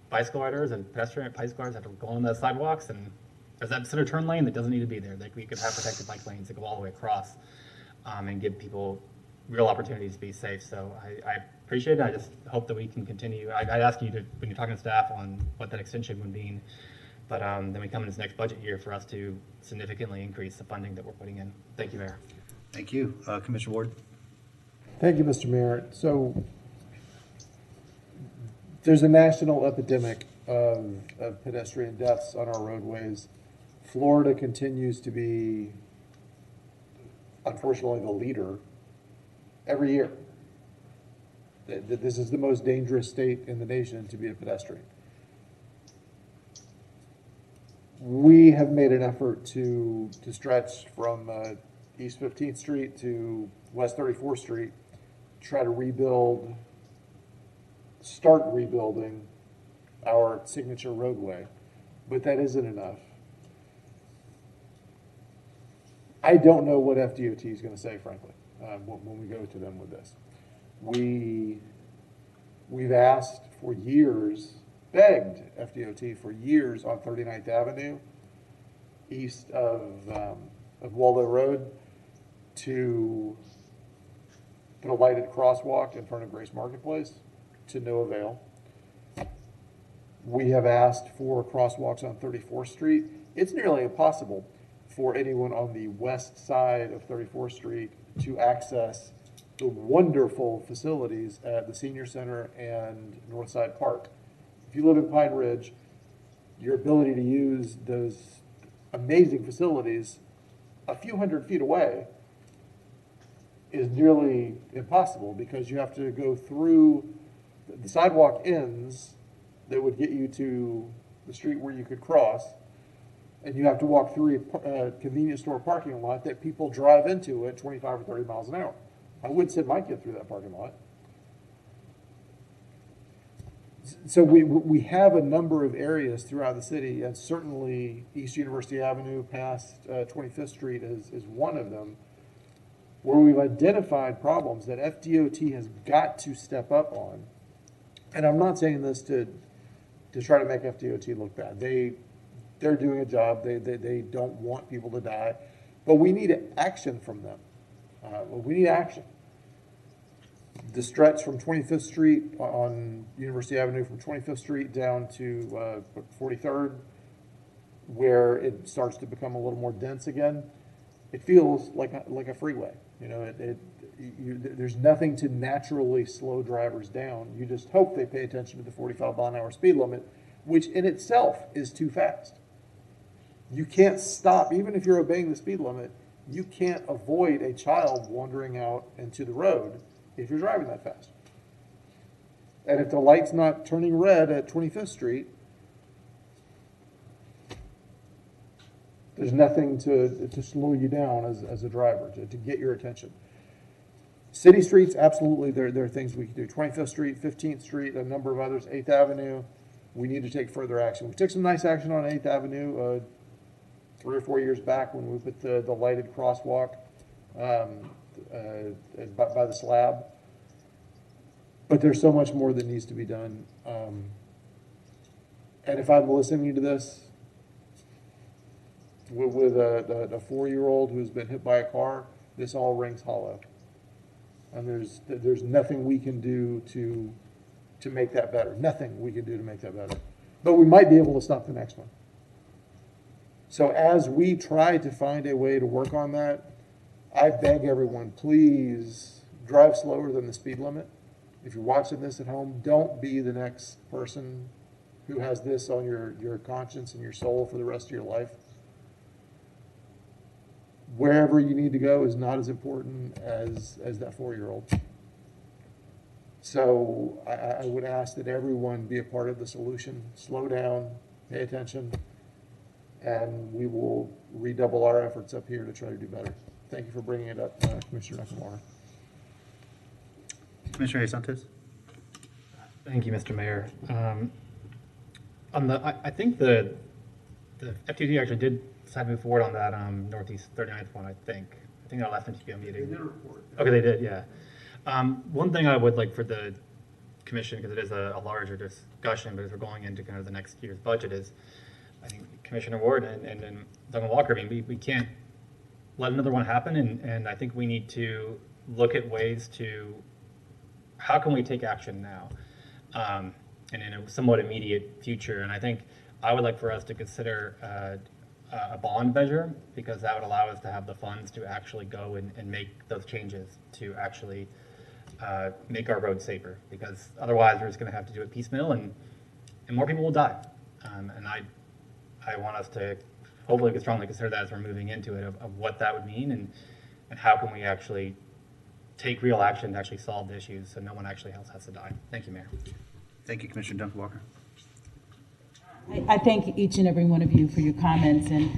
bicycle riders and pedestrian bicycle riders that have to go on the sidewalks, and there's that center turn lane that doesn't need to be there. Like, we could have protected bike lanes that go all the way across and give people real opportunities to be safe. So I appreciate it. I just hope that we can continue. I'd ask you to, when you're talking to staff, on what that extension would mean. But then we come in this next budget year for us to significantly increase the funding that we're putting in. Thank you, Mayor. Thank you. Commissioner Ward. Thank you, Mr. Mayor. So there's a national epidemic of pedestrian deaths on our roadways. Florida continues to be, unfortunately, the leader every year. This is the most dangerous state in the nation to be a pedestrian. We have made an effort to stretch from East 15th Street to West 34th Street, try to start rebuilding our signature roadway, but that isn't enough. I don't know what FDOT is going to say, frankly, when we go to them with this. We've asked for years, begged FDOT for years on 39th Avenue, east of Waldo Road, to put a lighted crosswalk in front of Grace Marketplace, to no avail. We have asked for crosswalks on 34th Street. It's nearly impossible for anyone on the west side of 34th Street to access the wonderful facilities at the Senior Center and Northside Park. If you live in Pine Ridge, your ability to use those amazing facilities a few hundred feet away is nearly impossible, because you have to go through the sidewalk ends that would get you to the street where you could cross. and you have to walk through a convenience store parking lot that people drive into at 25 or 30 miles an hour. I wouldn't send my kid through that parking lot. So we have a number of areas throughout the city, and certainly East University Avenue past 25th Street is one of them, where we've identified problems that FDOT has got to step up on. And I'm not saying this to try to make FDOT look bad. They're doing a job. They don't want people to die, but we need action from them. We need action. The stretch from 25th Street on University Avenue, from 25th Street down to 43rd, where it starts to become a little more dense again, it feels like a freeway. You know, there's nothing to naturally slow drivers down. You just hope they pay attention to the 45-mile-an-hour speed limit, which in itself is too fast. You can't stop, even if you're obeying the speed limit, you can't avoid a child wandering out into the road if you're driving that fast. And if the light's not turning red at 25th Street, there's nothing to slow you down as a driver, to get your attention. City streets, absolutely, there are things we can do. 25th Street, 15th Street, a number of others, 8th Avenue, we need to take further action. We took some nice action on 8th Avenue 3 or 4 years back when we put the lighted crosswalk by the slab. But there's so much more that needs to be done. And if I'm listening to this with a 4-year-old who's been hit by a car, this all rings hollow. And there's nothing we can do to make that better. Nothing we can do to make that better. But we might be able to stop the next one. So as we try to find a way to work on that, I beg everyone, please drive slower than the speed limit. If you're watching this at home, don't be the next person who has this on your conscience and your soul for the rest of your life. Wherever you need to go is not as important as that 4-year-old. So I would ask that everyone be a part of the solution. Slow down, pay attention, and we will redouble our efforts up here to try to do better. Thank you for bringing it up, Commissioner Nakamura. Commissioner Santos. Thank you, Mr. Mayor. I think the FTC actually did decide to move forward on that Northeast 39th one, I think our last NTPO meeting. They did a report. Okay, they did, yeah. One thing I would like for the commission, because it is a larger discussion, but as we're going into kind of the next year's budget, is I think Commissioner Ward and Duncan Walker, I mean, we can't let another one happen, and I think we need to look at ways to, how can we take action now, and in a somewhat immediate future. And I think I would like for us to consider a bond measure, because that would allow us to have the funds to actually go and make those changes to actually make our roads safer, because otherwise we're just going to have to do it piecemeal, and more people will die. And I want us to hopefully strongly consider that as we're moving into it, of what that would mean, and how can we actually take real action to actually solve the issues so no one actually else has to die. Thank you, Mayor. Thank you, Commissioner Duncan Walker. I thank each and every one of you for your comments. And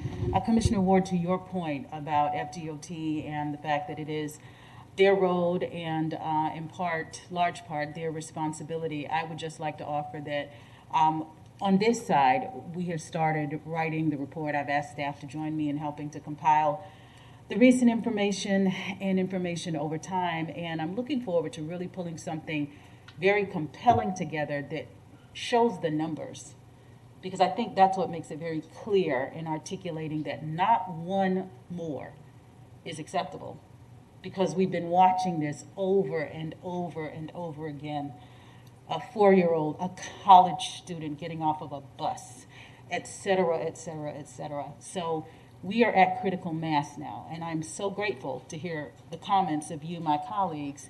Commissioner Ward, to your point about FDOT and the fact that it is their road and in part, large part, their responsibility, I would just like to offer that on this side, we have started writing the report. I've asked staff to join me in helping to compile the recent information and information over time. And I'm looking forward to really pulling something very compelling together that shows the numbers, because I think that's what makes it very clear in articulating that not one more is acceptable, because we've been watching this over and over and over again. A 4-year-old, a college student getting off of a bus, et cetera, et cetera, et cetera. So we are at critical mass now, and I'm so grateful to hear the comments of you, my colleagues,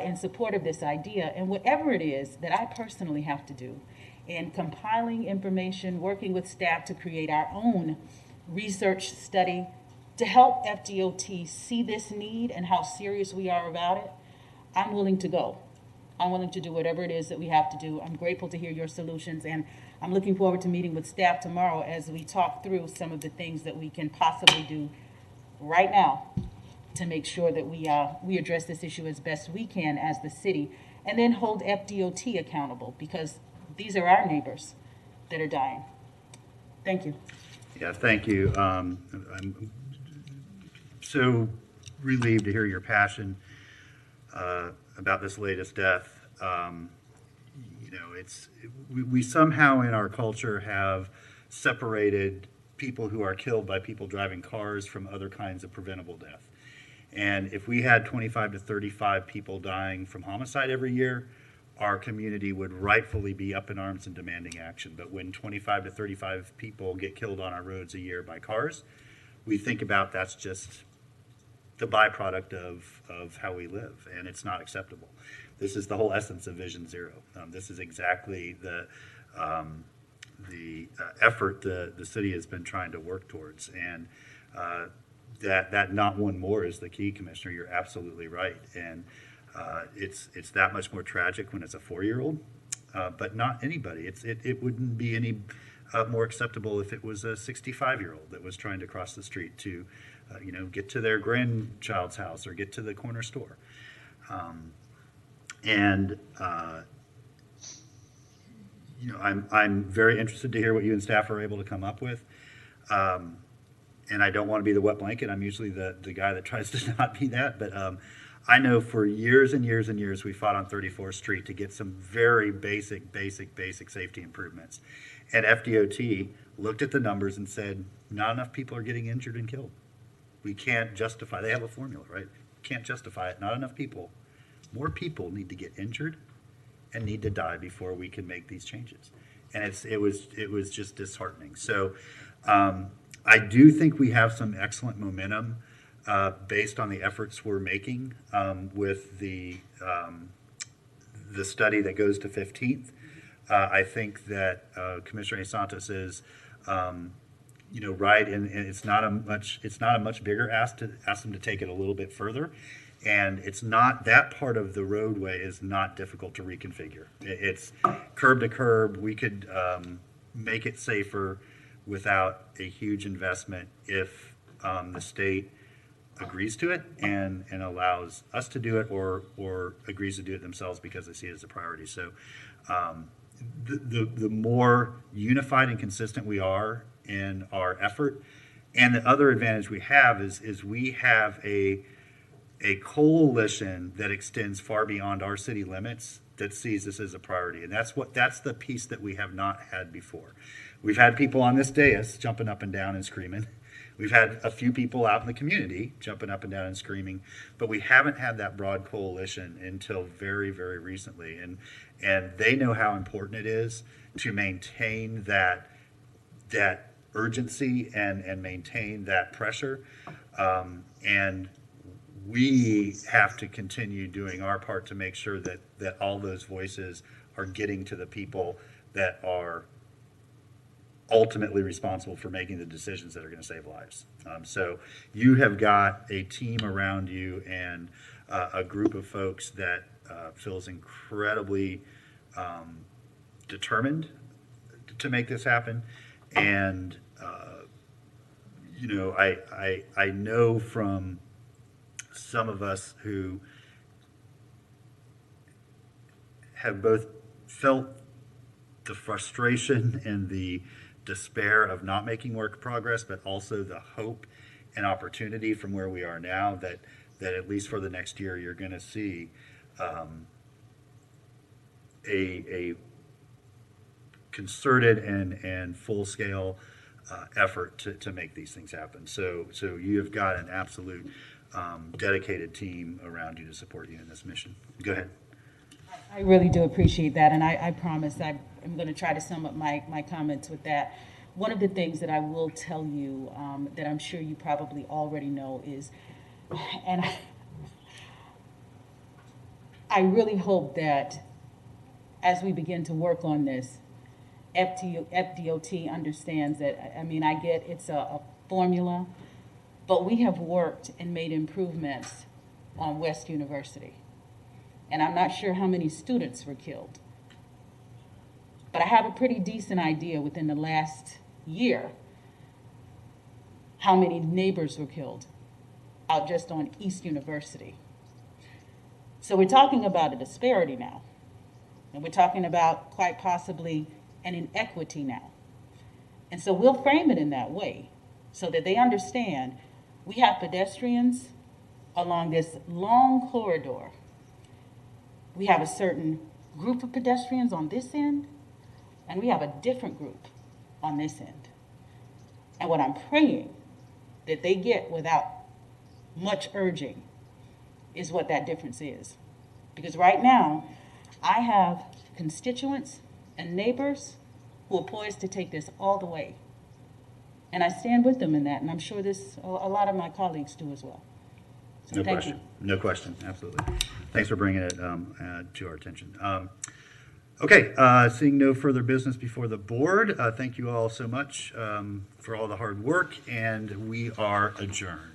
in support of this idea. And whatever it is that I personally have to do in compiling information, working with staff to create our own research study to help FDOT see this need and how serious we are about it, I'm willing to go. I'm willing to do whatever it is that we have to do. I'm grateful to hear your solutions, and I'm looking forward to meeting with staff tomorrow as we talk through some of the things that we can possibly do right now to make sure that we address this issue as best we can as the city, and then hold FDOT accountable, because these are our neighbors that are dying. Thank you. Yeah, thank you. I'm so relieved to hear your passion about this latest death. You know, we somehow in our culture have separated people who are killed by people driving cars from other kinds of preventable death. And if we had 25 to 35 people dying from homicide every year, our community would rightfully be up in arms and demanding action. But when 25 to 35 people get killed on our roads a year by cars, we think about that's just the byproduct of how we live, and it's not acceptable. This is the whole essence of Vision Zero. This is exactly the effort the city has been trying to work towards, and that not one more is the key, Commissioner. You're absolutely right, and it's that much more tragic when it's a 4-year-old, but not anybody. It wouldn't be any more acceptable if it was a 65-year-old that was trying to cross the street to get to their grandchild's house or get to the corner store. I'm very interested to hear what you and staff are able to come up with. And I don't want to be the wet blanket. I'm usually the guy that tries to not be that. But I know for years and years and years we fought on 34th Street to get some very basic safety improvements. And FDOT looked at the numbers and said, not enough people are getting injured and killed. We can't justify, they have a formula, right? Can't justify it. Not enough people. More people need to get injured and need to die before we can make these changes. And it was just disheartening. So I do think we have some excellent momentum based on the efforts we're making with the study that goes to 15th. I think that Commissioner Santos is right, and it's not a much bigger ask to ask them to take it a little bit further. And it's not, that part of the roadway is not difficult to reconfigure. It's curb to curb. We could make it safer without a huge investment if the state agrees to it and allows us to do it, or agrees to do it themselves because they see it as a priority. So the more unified and consistent we are in our effort, and the other advantage we have is we have a coalition that extends far beyond our city limits that sees this as a priority. And that's the piece that we have not had before. We've had people on this dais jumping up and down and screaming. We've had a few people out in the community jumping up and down and screaming, but we haven't had that broad coalition until very, very recently. And they know how important it is to maintain that urgency and maintain that pressure. And we have to continue doing our part to make sure that all those voices are getting to the people that are ultimately responsible for making the decisions that are going to save lives. So you have got a team around you and a group of folks that feels incredibly determined to make this happen. And I know from some of us who have both felt the frustration and the despair of not making work progress, but also the hope and opportunity from where we are now that at least for the next year you're going to see a concerted and full-scale effort to make these things happen. So you have got an absolute dedicated team around you to support you in this mission. Go ahead. I really do appreciate that, and I promise I'm going to try to sum up my comments with that. One of the things that I will tell you that I'm sure you probably already know is, and I really hope that as we begin to work on this, FDOT understands that, I get it's a formula, but we have worked and made improvements on West University. And I'm not sure how many students were killed, but I have a pretty decent idea within the last year how many neighbors were killed out just on East University. So we're talking about a disparity now, and we're talking about quite possibly an inequity now. And so we'll frame it in that way so that they understand we have pedestrians along this long corridor. We have a certain group of pedestrians on this end, and we have a different group on this end. And what I'm praying that they get without much urging is what that difference is. Because right now, I have constituents and neighbors who are poised to take this all the way. And I stand with them in that, and I'm sure a lot of my colleagues do as well. So No thank question. you. No question. Absolutely. Thanks for bringing it to our attention. Okay, seeing no further business before the board, thank you all so much for all the hard work, and we are adjourned.